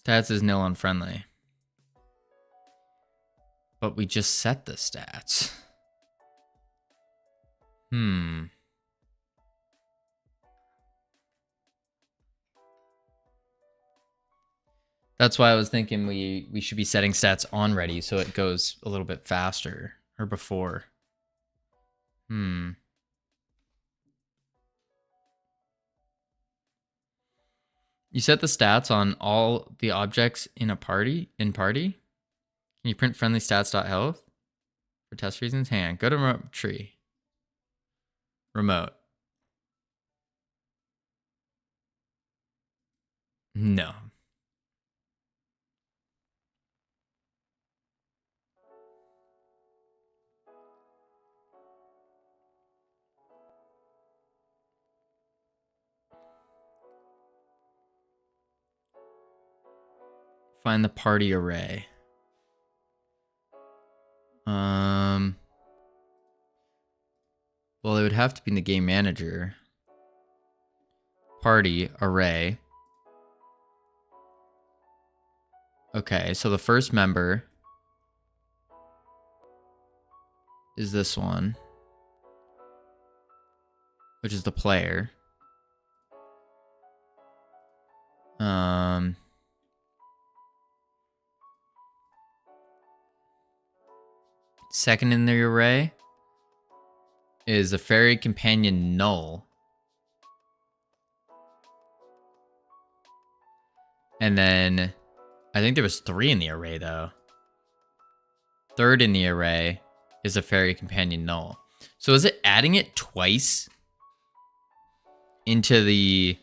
Stats is nil on friendly. But we just set the stats. That's why I was thinking we should be setting stats on ready so it goes a little bit faster. Or before. You set the stats on all the objects in a party? Can you print friendly stats.health? For test reasons? Hang on. Go to remote tree. Remote. No. Find the party array. Well, it would have to be in the game manager. Party array. Okay, so the first member is this one, which is the player. Second in the array is a fairy companion null. And then I think there was 3 in the array though. Third in the array is a fairy companion null. So is it adding it twice into the...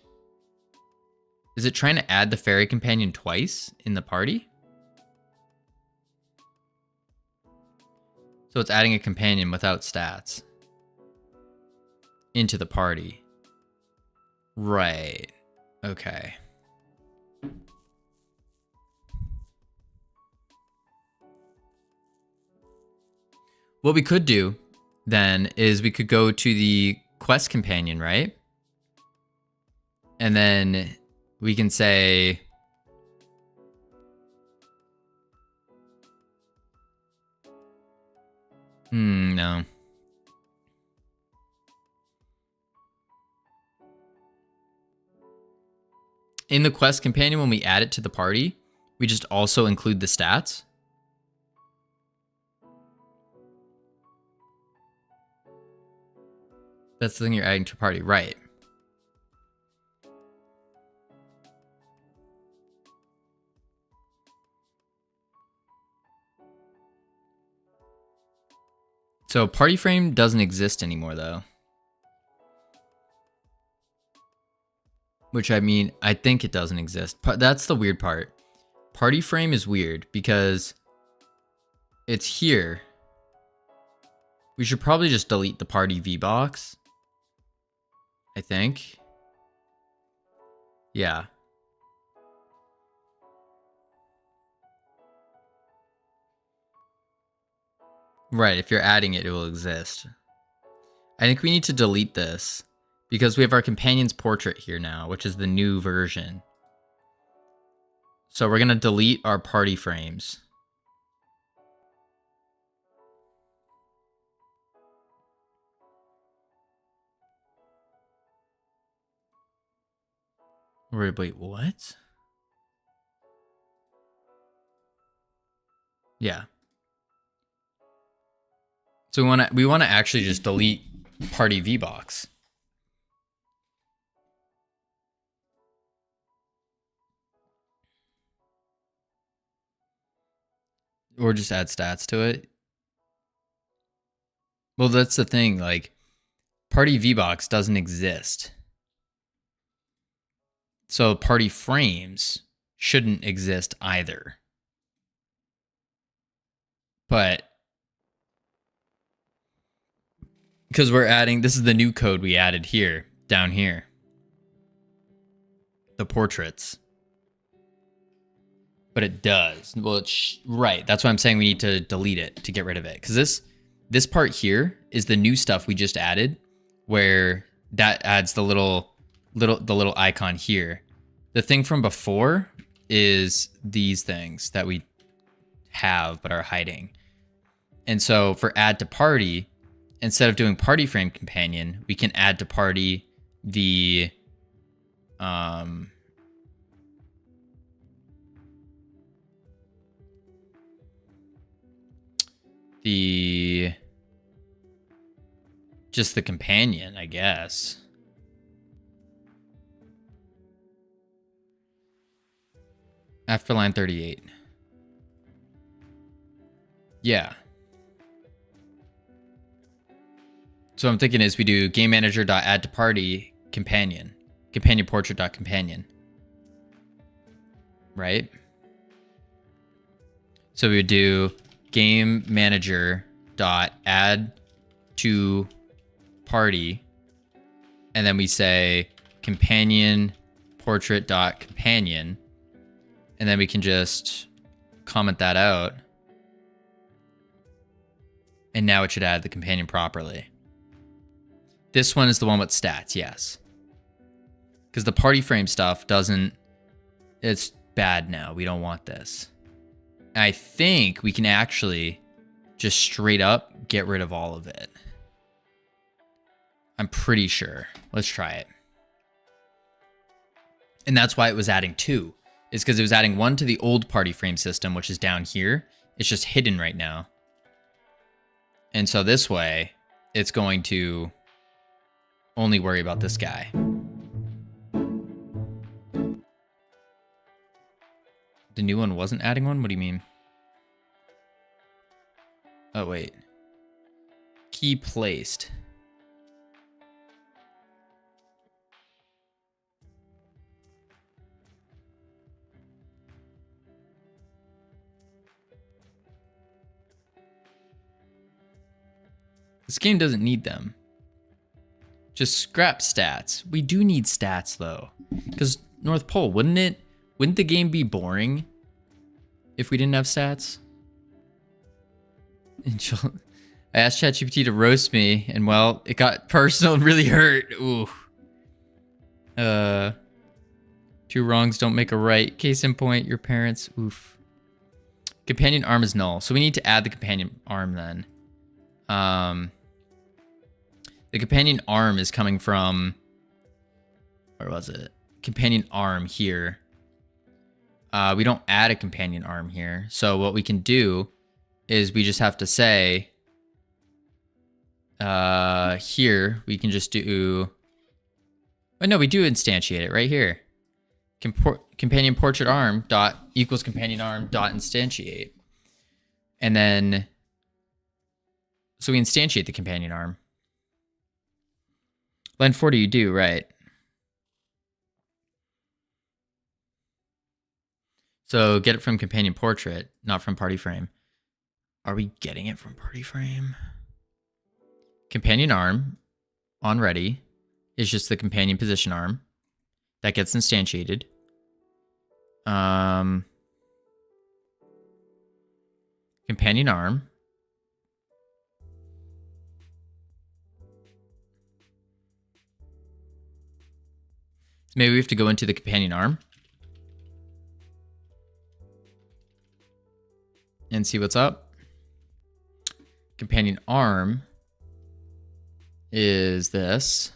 Is it trying to add the fairy companion twice in the party? So it's adding a companion without stats into the party. Right. Okay. What we could do then is we could go to the quest companion, right? And then we can say... no. In the quest companion, when we add it to the party, we just also include the stats. That's the thing you're adding to a party, right? So party frame doesn't exist anymore though. Which I mean, I think it doesn't exist. That's the weird part. Party frame is weird because it's here. We should probably just delete the party VBox. I think. Yeah. Right, if you're adding it, it will exist. I think we need to delete this because we have our companion's portrait here now, which is the new version. So we're going to delete our party frames. Wait, what? Yeah. So we want to actually just delete party VBox. Or just add stats to it. Well, that's the thing, like party VBox doesn't exist. So party frames shouldn't exist either. But because we're adding, this is the new code we added here, down here. The portraits. But it does. Well, it's right. That's why I'm saying we need to delete it to get rid of it. Because this part here is the new stuff we just added, where that adds the little icon here. The thing from before is these things that we have but are hiding. And so for add to party, instead of doing party frame companion, we can add to party the just the companion, I guess. After line 38. Yeah. So I'm thinking is we do game manager.add to party companion portrait.companion. Right? So we would do game manager.add to party, and then we say companion portrait.companion, and then we can just comment that out. And now it should add the companion properly. This one is the one with stats, yes. Because the party frame stuff doesn't... It's bad now. We don't want this. I think we can actually just straight up get rid of all of it. I'm pretty sure. Let's try it. And that's why it was adding 2. Is because it was adding 1 to the old party frame system, which is down here. It's just hidden right now. And so this way, it's going to only worry about this guy. new one wasn't adding one? What do you mean? Oh, wait. Key placed. This game doesn't need them. Just scrap stats. We do need stats though. Because North Pole, wouldn't the game be boring if we didn't have stats? I asked ChatGPT to roast me, and well, it got personal and really hurt. Ooh. 2 wrongs don't make a right. Case in point, your parents. Oof. Companion arm is null. So we need to add the companion arm then. The companion arm is coming from, where was it? Companion arm here. We don't add a companion arm here. So what we can do is we just have to say, here, we can just do, oh no, we do instantiate it right here. Companion portrait arm dot equals companion arm dot instantiate. And then, so we instantiate the companion arm. Line 40 you do, right. So get it from companion portrait, not from party frame. Are we getting it from party frame? Companion arm on ready is just the companion position arm that gets instantiated. Companion arm. So maybe we have to go into the companion arm and see what's up. Companion arm is this.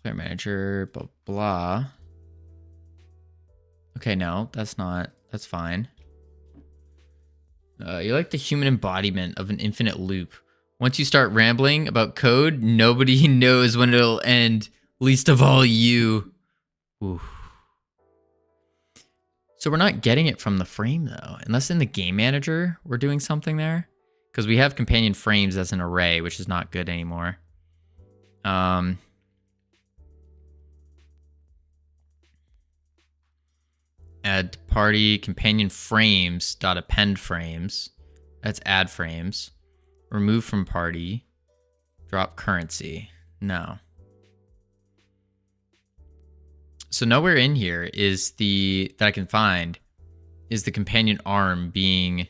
Player manager, blah, blah. Okay, no, that's not, that's fine. You're like the human embodiment of an infinite loop. Once you start rambling about code, nobody knows when it'll end, least of all you. Ooh. So we're not getting it from the frame though, unless in the game manager we're doing something there. Because we have companion frames as an array, which is not good anymore. Add party companion frames dot append frames. That's add frames. Remove from party. Drop currency. No. So nowhere in here is that I can find is the companion arm being.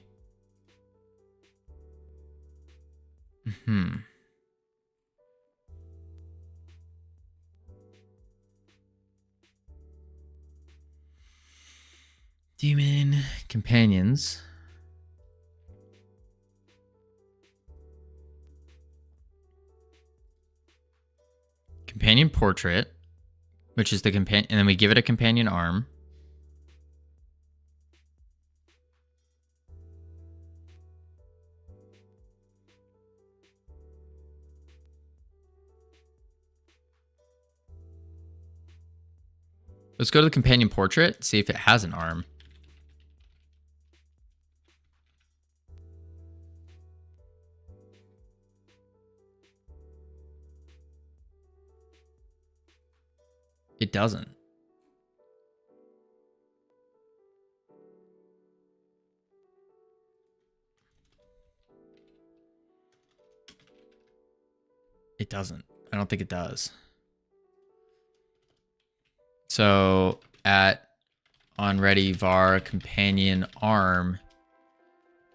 Demon companions. Companion portrait, which is the companion, and then we give it a companion arm. Let's go to the companion portrait, see if it has an arm. It doesn't. It doesn't. I don't think it does. So at onReady var companion arm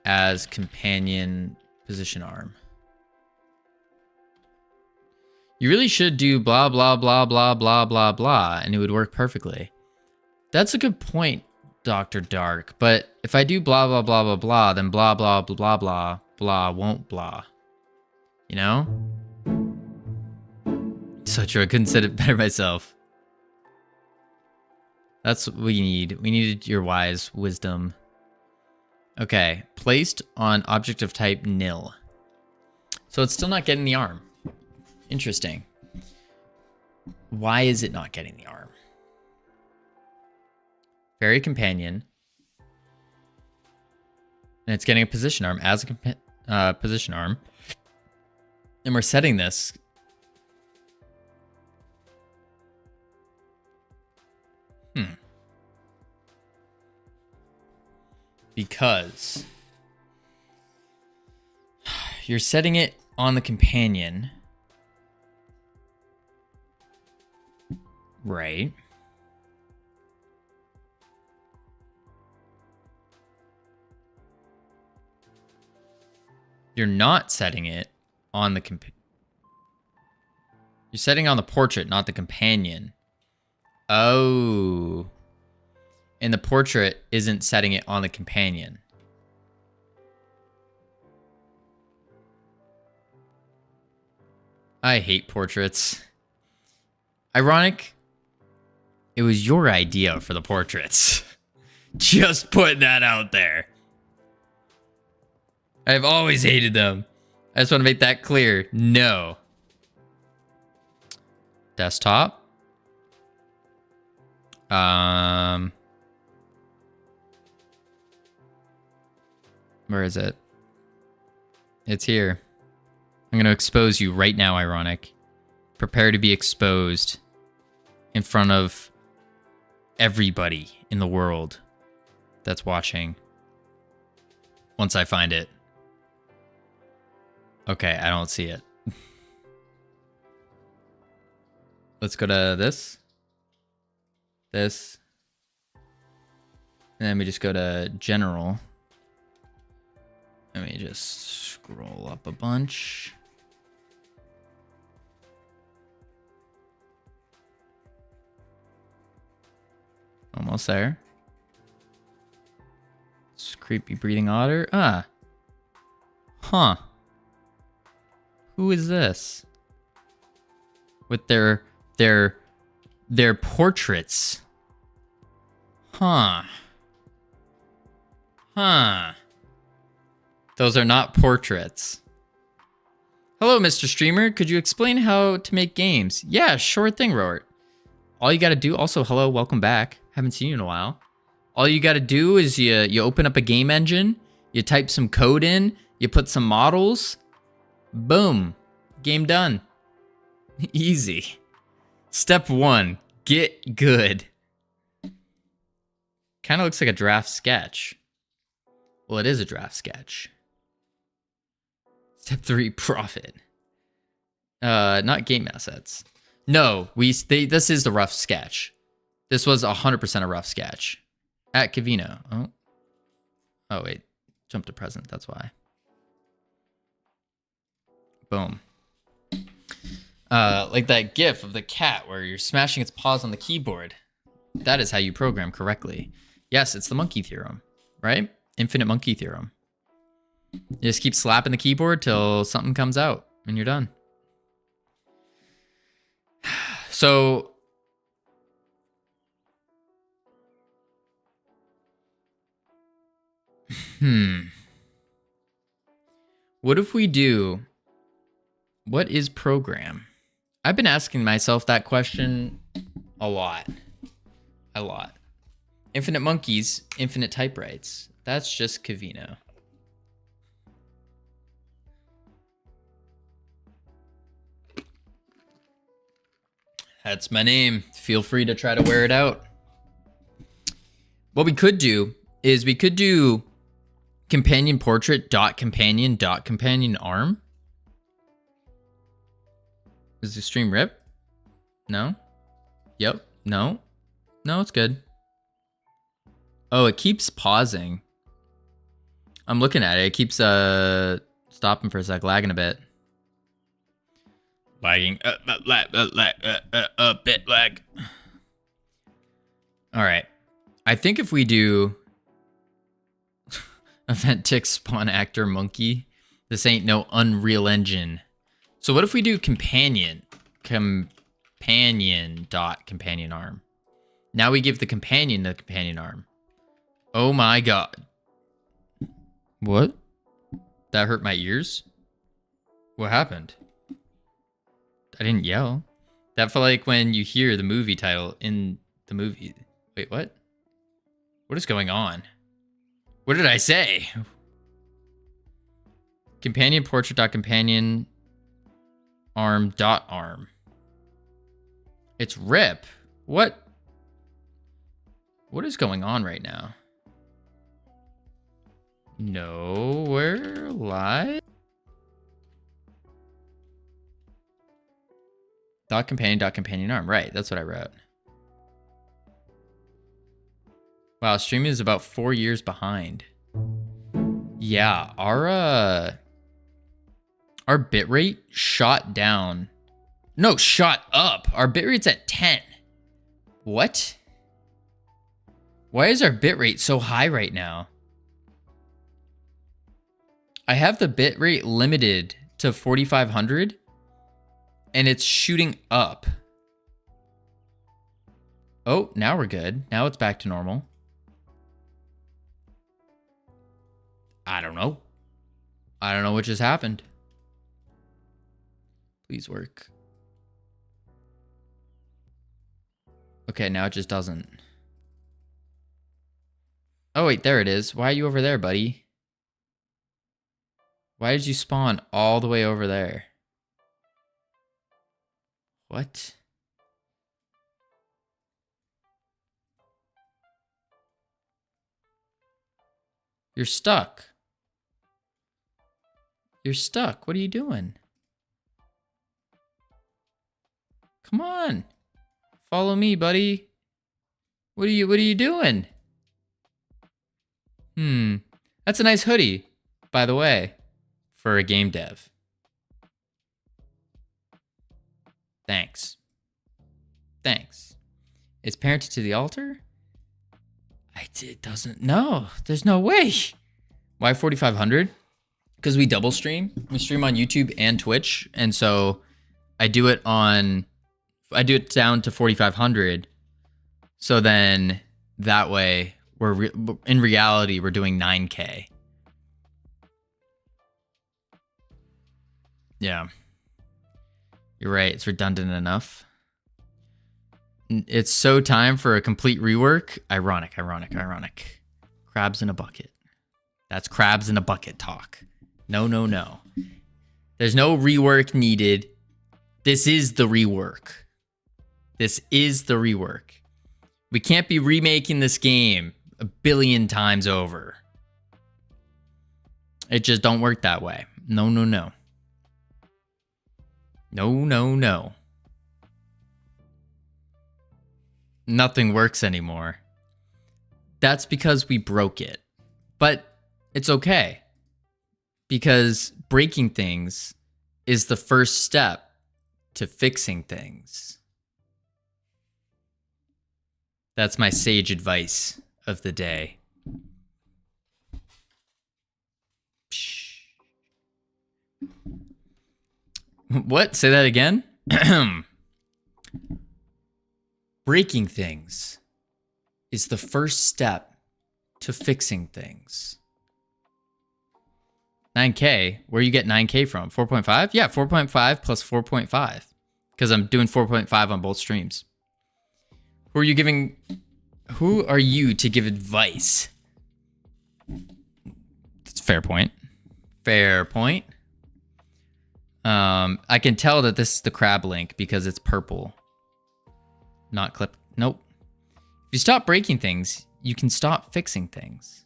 as companion position arm. You really should do blah, blah, blah, blah, blah, blah, blah, and it would work perfectly. That's a good point, Dr. Dark. But if I do blah, blah, blah, blah, blah, then blah, blah, blah, blah, blah, blah won't blah. You know? So true, I couldn't said it better myself. That's what we need. We needed your wise wisdom. Okay, placed on object of type nil. So it's still not getting the arm. Interesting. Why is it not getting the arm? Fairy companion. And it's getting a position arm as a position arm. And we're setting this. Because you're setting it on the companion. Right. You're not setting it on the You're setting on the portrait, not the companion. Oh. And the portrait isn't setting it on the companion. I hate portraits. Ironic. It was your idea for the portraits. Just putting that out there. I've always hated them. I just want to make that clear. No. Desktop. Where is it? It's here. I'm going to expose you right now, Ironic. Prepare to be exposed in front of everybody in the world that's watching. Once I find it. Okay, I don't see it. Let's go to this. This. And then we just go to general. Let me just scroll up a bunch. Almost there. It's creepy breathing otter. Ah. Huh. Who is this? With their portraits. Huh. Huh. Those are not portraits. Hello, Mr. Streamer. Could you explain how to make games? Yeah, sure thing, Robert. All you gotta do, also, hello, welcome back. Haven't seen you in a while. All you gotta do is you open up a game engine, you type some code in, you put some models, boom, game done. Easy. Step 1, get good. Kind of looks like a draft sketch. Well, it is a draft sketch. Step 3, profit. Not game assets. No, this is the rough sketch. This was 100% a rough sketch. At Covino. Oh, wait. Jump to present, that's why. Boom. Like that gif of the cat where you're smashing its paws on the keyboard. That is how you program correctly. Yes, it's the monkey theorem, right? Infinite monkey theorem. You just keep slapping the keyboard till something comes out and you're done. So what if we do, what is program? I've been asking myself that question a lot. Infinite monkeys, infinite typewrites. That's just Covino. That's my name. Feel free to try to wear it out. What we could do is we could do companion portrait dot companion arm. Is the stream rip? No? Yep. No? No, it's good. Oh, it keeps pausing. I'm looking at it. It keeps stopping for a sec, lagging a bit. Lagging. Bit lag. All right. I think if we do event tick spawn actor monkey, this ain't no Unreal Engine. So what if we do companion dot companion arm? Now we give the companion the companion arm. Oh my god. What? That hurt my ears? What happened? I didn't yell. That felt like when you hear the movie title in the movie. Wait, what? What is going on? What did I say? Companion portrait dot companion arm dot arm. It's rip. What? What is going on right now? No, we're live. Dot companion arm. Right, that's what I wrote. Wow, streaming is about 4 years behind. Yeah, our bitrate shot down. No, shot up. Our bitrate's at 10. What? Why is our bitrate so high right now? I have the bitrate limited to 4500 and it's shooting up. Oh, now we're good. Now it's back to normal. I don't know. I don't know what just happened. Please work. Okay, now it just doesn't. Oh, wait, there it is. Why are you over there, buddy? Why did you spawn all the way over there? What? You're stuck. You're stuck. What are you doing? Come on. Follow me, buddy. What are you doing? That's a nice hoodie, by the way, for a game dev. Thanks. Thanks. It's parented to the altar? It doesn't. No, there's no way. Why 4500? Because we double stream. We stream on YouTube and Twitch, and so I do it down to 4500. So then that way in reality we're doing 9K. Yeah. You're right, it's redundant enough. It's so time for a complete rework. Ironic. Crabs in a bucket. That's crabs in a bucket talk. No. There's no rework needed. This is the rework. We can't be remaking this game a billion times over. It just don't work that way. No. No. Nothing works anymore. That's because we broke it. But it's okay. Because breaking things is the first step to fixing things. That's my sage advice of the day. What? Say that again? Breaking things is the first step to fixing things. 9K? Where you get 9K from? 4.5? Yeah, 4.5 plus 4.5. Because I'm doing 4.5 on both streams. Who are you to give advice? That's a fair point. I can tell that this is the crab link because it's purple. Not clip. Nope. If you stop breaking things, you can stop fixing things.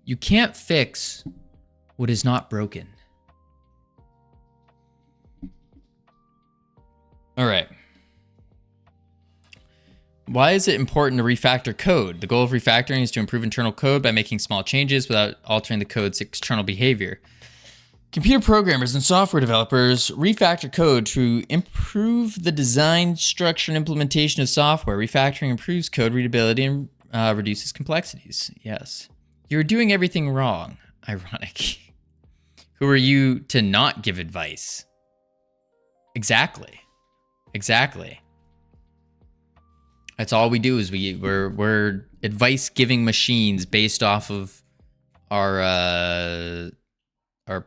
You can't fix what is not broken. All right. Why is it important to refactor code? The goal of refactoring is to improve internal code by making small changes without altering the code's external behavior. Computer programmers and software developers refactor code to improve the design, structure, and implementation of software. Refactoring improves code readability and reduces complexities. Yes. You're doing everything wrong. Ironic. Who are you to not give advice? Exactly. That's all we do is we're advice-giving machines based off of our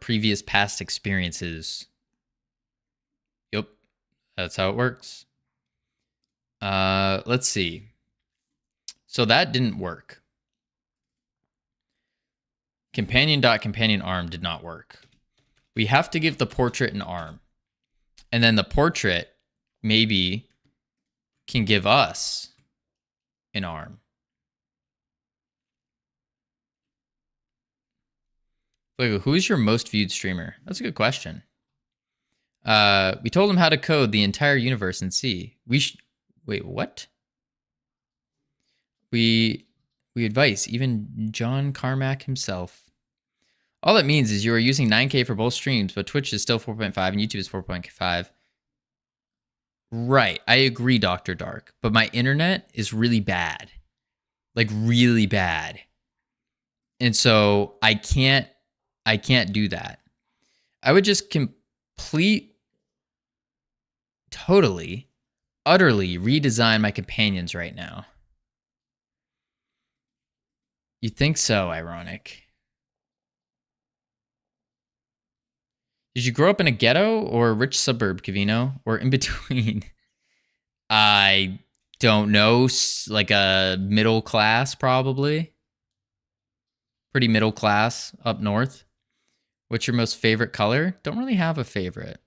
previous past experiences. Yep, that's how it works. Let's see. So that didn't work. Companion arm did not work. We have to give the portrait an arm. And then the portrait maybe can give us an arm. Wait, who's your most viewed streamer? That's a good question. We told him how to code the entire universe in C. Wait, what? We advise even John Carmack himself. All that means is you are using 9K for both streams, but Twitch is still 4.5 and YouTube is 4.5. Right, I agree, Dr. Dark, but my internet is really bad. Like really bad. And so I can't do that. I would just totally, utterly redesign my companions right now. You think so, ironic. Did you grow up in a ghetto or a rich suburb, Covino? Or in between? I don't know. Like a middle class, probably. Pretty middle class up north. What's your most favorite color? Don't really have a favorite.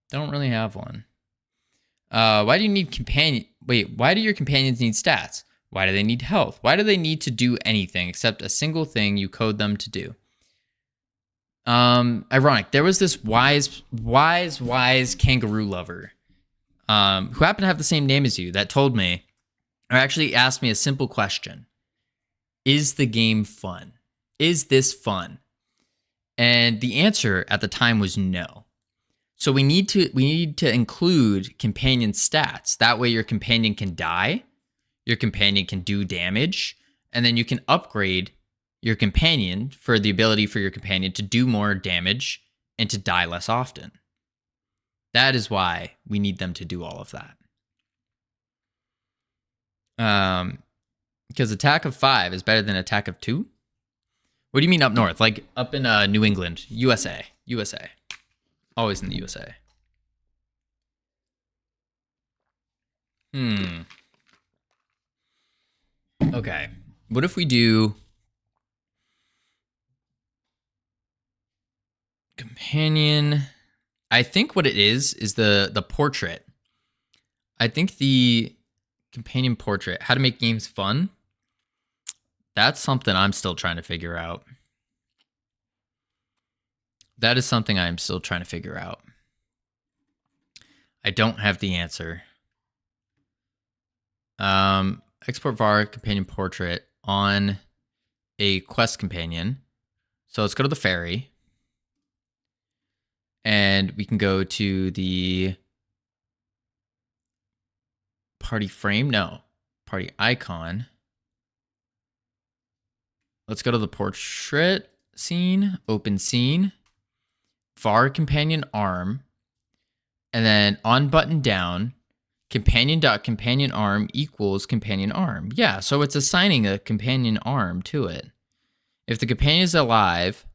Don't really have one. Why do you need why do your companions need stats? Why do they need health? Why do they need to do anything except a single thing you code them to do? Ironic. There was this wise kangaroo lover who happened to have the same name as you that told me, or actually asked me a simple question. Is the game fun? Is this fun? And the answer at the time was no. So we need to include companion stats. That way your companion can die, your companion can do damage, and then you can upgrade your companion for the ability for your companion to do more damage and to die less often. That is why we need them to do all of that. Because attack of 5 is better than attack of 2. What do you mean up north? Like up in New England, USA. Always in the USA. Okay. What if we do companion? I think what it is the portrait. I think the companion portrait, how to make games fun. That's something I'm still trying to figure out. That is something I'm still trying to figure out. I don't have the answer. Export var companion portrait on a quest companion. So let's go to the ferry. And we can go to the party frame. No, party icon. Let's go to the portrait scene, open scene, var companion arm, and then on button down, companion.companion arm equals companion arm. Yeah, so it's assigning a companion arm to it. If the companion is alive,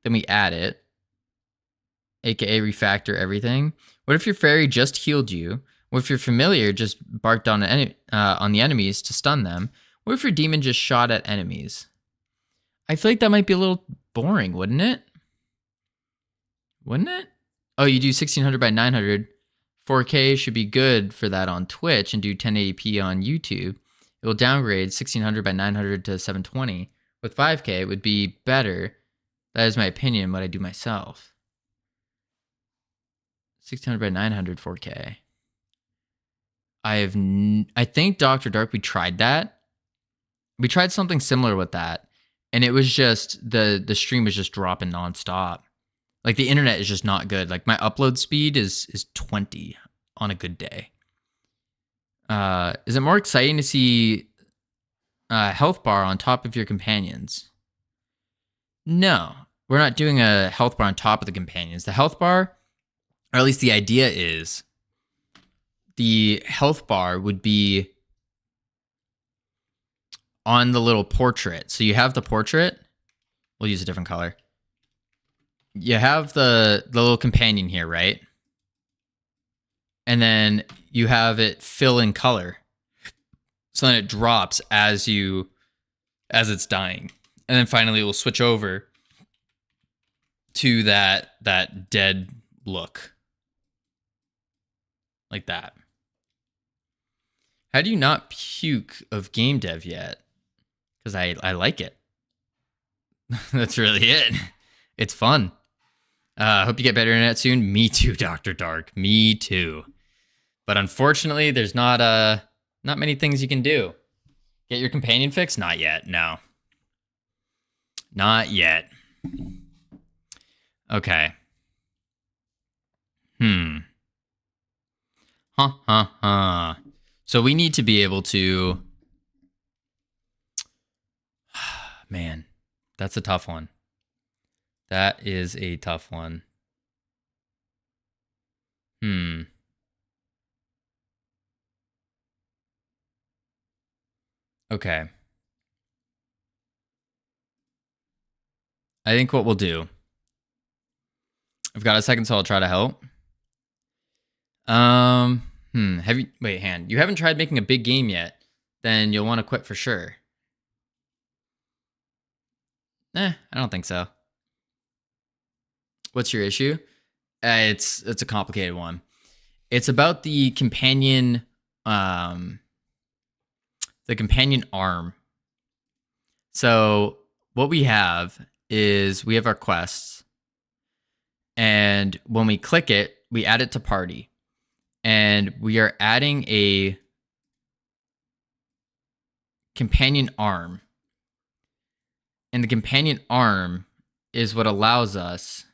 then we add it, aka refactor everything. What if your fairy just healed you? What if your familiar just barked on the enemies to stun them? What if your demon just shot at enemies? I feel like that might be a little boring, wouldn't it? Wouldn't it? Oh, you do 1600 by 900. 4K should be good for that on Twitch and do 1080p on YouTube. It will downgrade 1600 by 900 to 720. With 5K, it would be better. That is my opinion, what I do myself. 1600 by 900 4K. I think Dr. Dark, we tried that. We tried something similar with that, and it was just the stream was just dropping nonstop. Like the internet is just not good. Like my upload speed is 20 on a good day. Is it more exciting to see a health bar on top of your companions? No, we're not doing a health bar on top of the companions. The health bar, or at least the idea is, the health bar would be on the little portrait. So you have the portrait. We'll use a different color. You have the little companion here, right? And then you have it fill in color. So then it drops as it's dying. And then finally it will switch over to that dead look. Like that. How do you not puke of game dev yet? Because I like it. That's really it. It's fun. Hope you get better internet soon. Me too, Dr. Dark. Me too. But unfortunately, there's not many things you can do. Get your companion fixed? Not yet. No. Not yet. Okay. So we need to be able to... Man, that's a tough one. That is a tough one. Okay. I think what we'll do... I've got a second, so I'll try to help. Have you... Wait, Han. You haven't tried making a big game yet. Then you'll want to quit for sure. I don't think so. What's your issue? It's a complicated one. It's about the companion arm. So what we have is we have our quests, and when we click it, we add it to party, and we are adding a companion arm. And the companion arm is what allows us...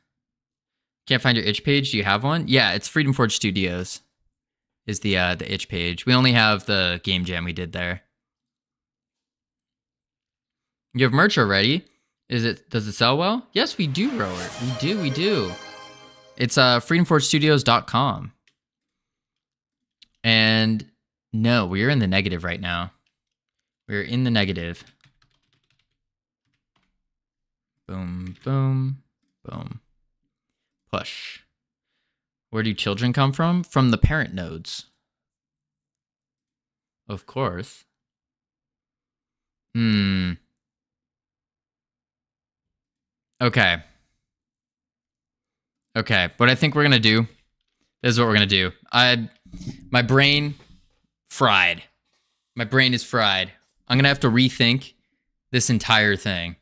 Can't find your itch page? Do you have one? Yeah, it's Freedom Forge Studios is the itch page. We only have the game jam we did there. You have merch already? Does it sell well? Yes, we do, Rower. We do. It's freedomforgestudios.com. And no, we're in the negative right now. We're in the negative. Boom, boom, boom. Push. Where do children come from? From the parent nodes. Of course. Okay. What I think we're gonna do is what we're gonna do. My brain fried. My brain is fried. I'm gonna have to rethink this entire thing.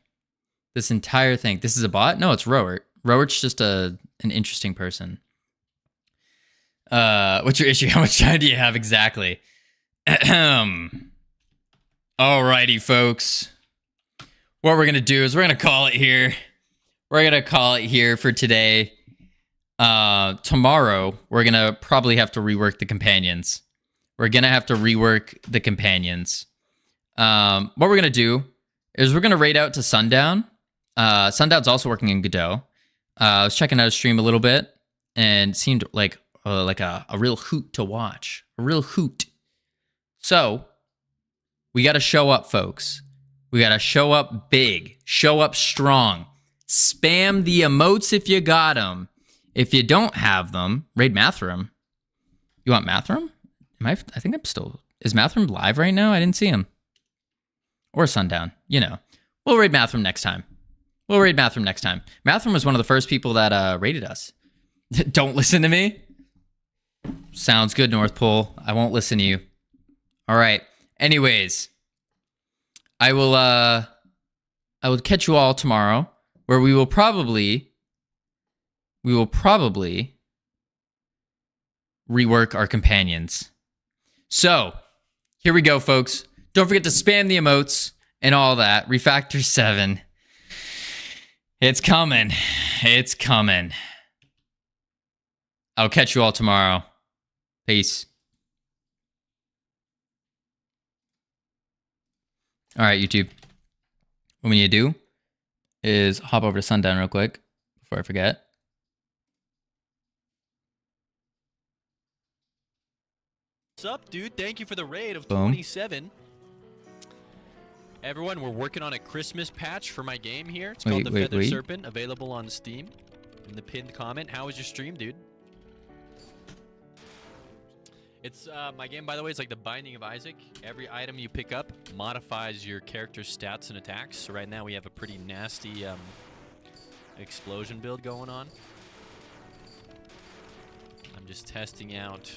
This is a bot? No, it's Rowert. Rowert's just an interesting person. What's your issue? How much time do you have exactly? Alrighty, folks. What we're gonna do is we're gonna call it here. We're gonna call it here for today. Tomorrow, we're gonna probably have to rework the companions. What we're gonna do is we're gonna raid out to Sundown. Sundown's also working in Godot. I was checking out his stream a little bit, and it seemed like a real hoot to watch. A real hoot. So, we got to show up, folks. We got to show up big. Show up strong. Spam the emotes if you got them. If you don't have them, raid Mathram. You want Mathram? I think I'm still... Is Mathram live right now? I didn't see him. Or Sundown. You know. We'll raid Mathram next time. Mathram was one of the first people that raided us. Don't listen to me? Sounds good, North Pole. I won't listen to you. All right. Anyways, I will catch you all tomorrow, where we will probably rework our companions. So, here we go, folks. Don't forget to spam the emotes and all that. Refactor 7. It's coming. I'll catch you all tomorrow. Peace. All right, YouTube. What we need to do is hop over to Sundown real quick before I forget. What's up, dude? Thank you for the raid of Boom. 27. Everyone, we're working on a Christmas patch for my game here. It's called the Feathered Serpent, available on Steam. In the pinned comment, how was your stream, dude? It's my game, by the way, is like the Binding of Isaac. Every item you pick up modifies your character's stats and attacks. So right now we have a pretty nasty explosion build going on. I'm just testing out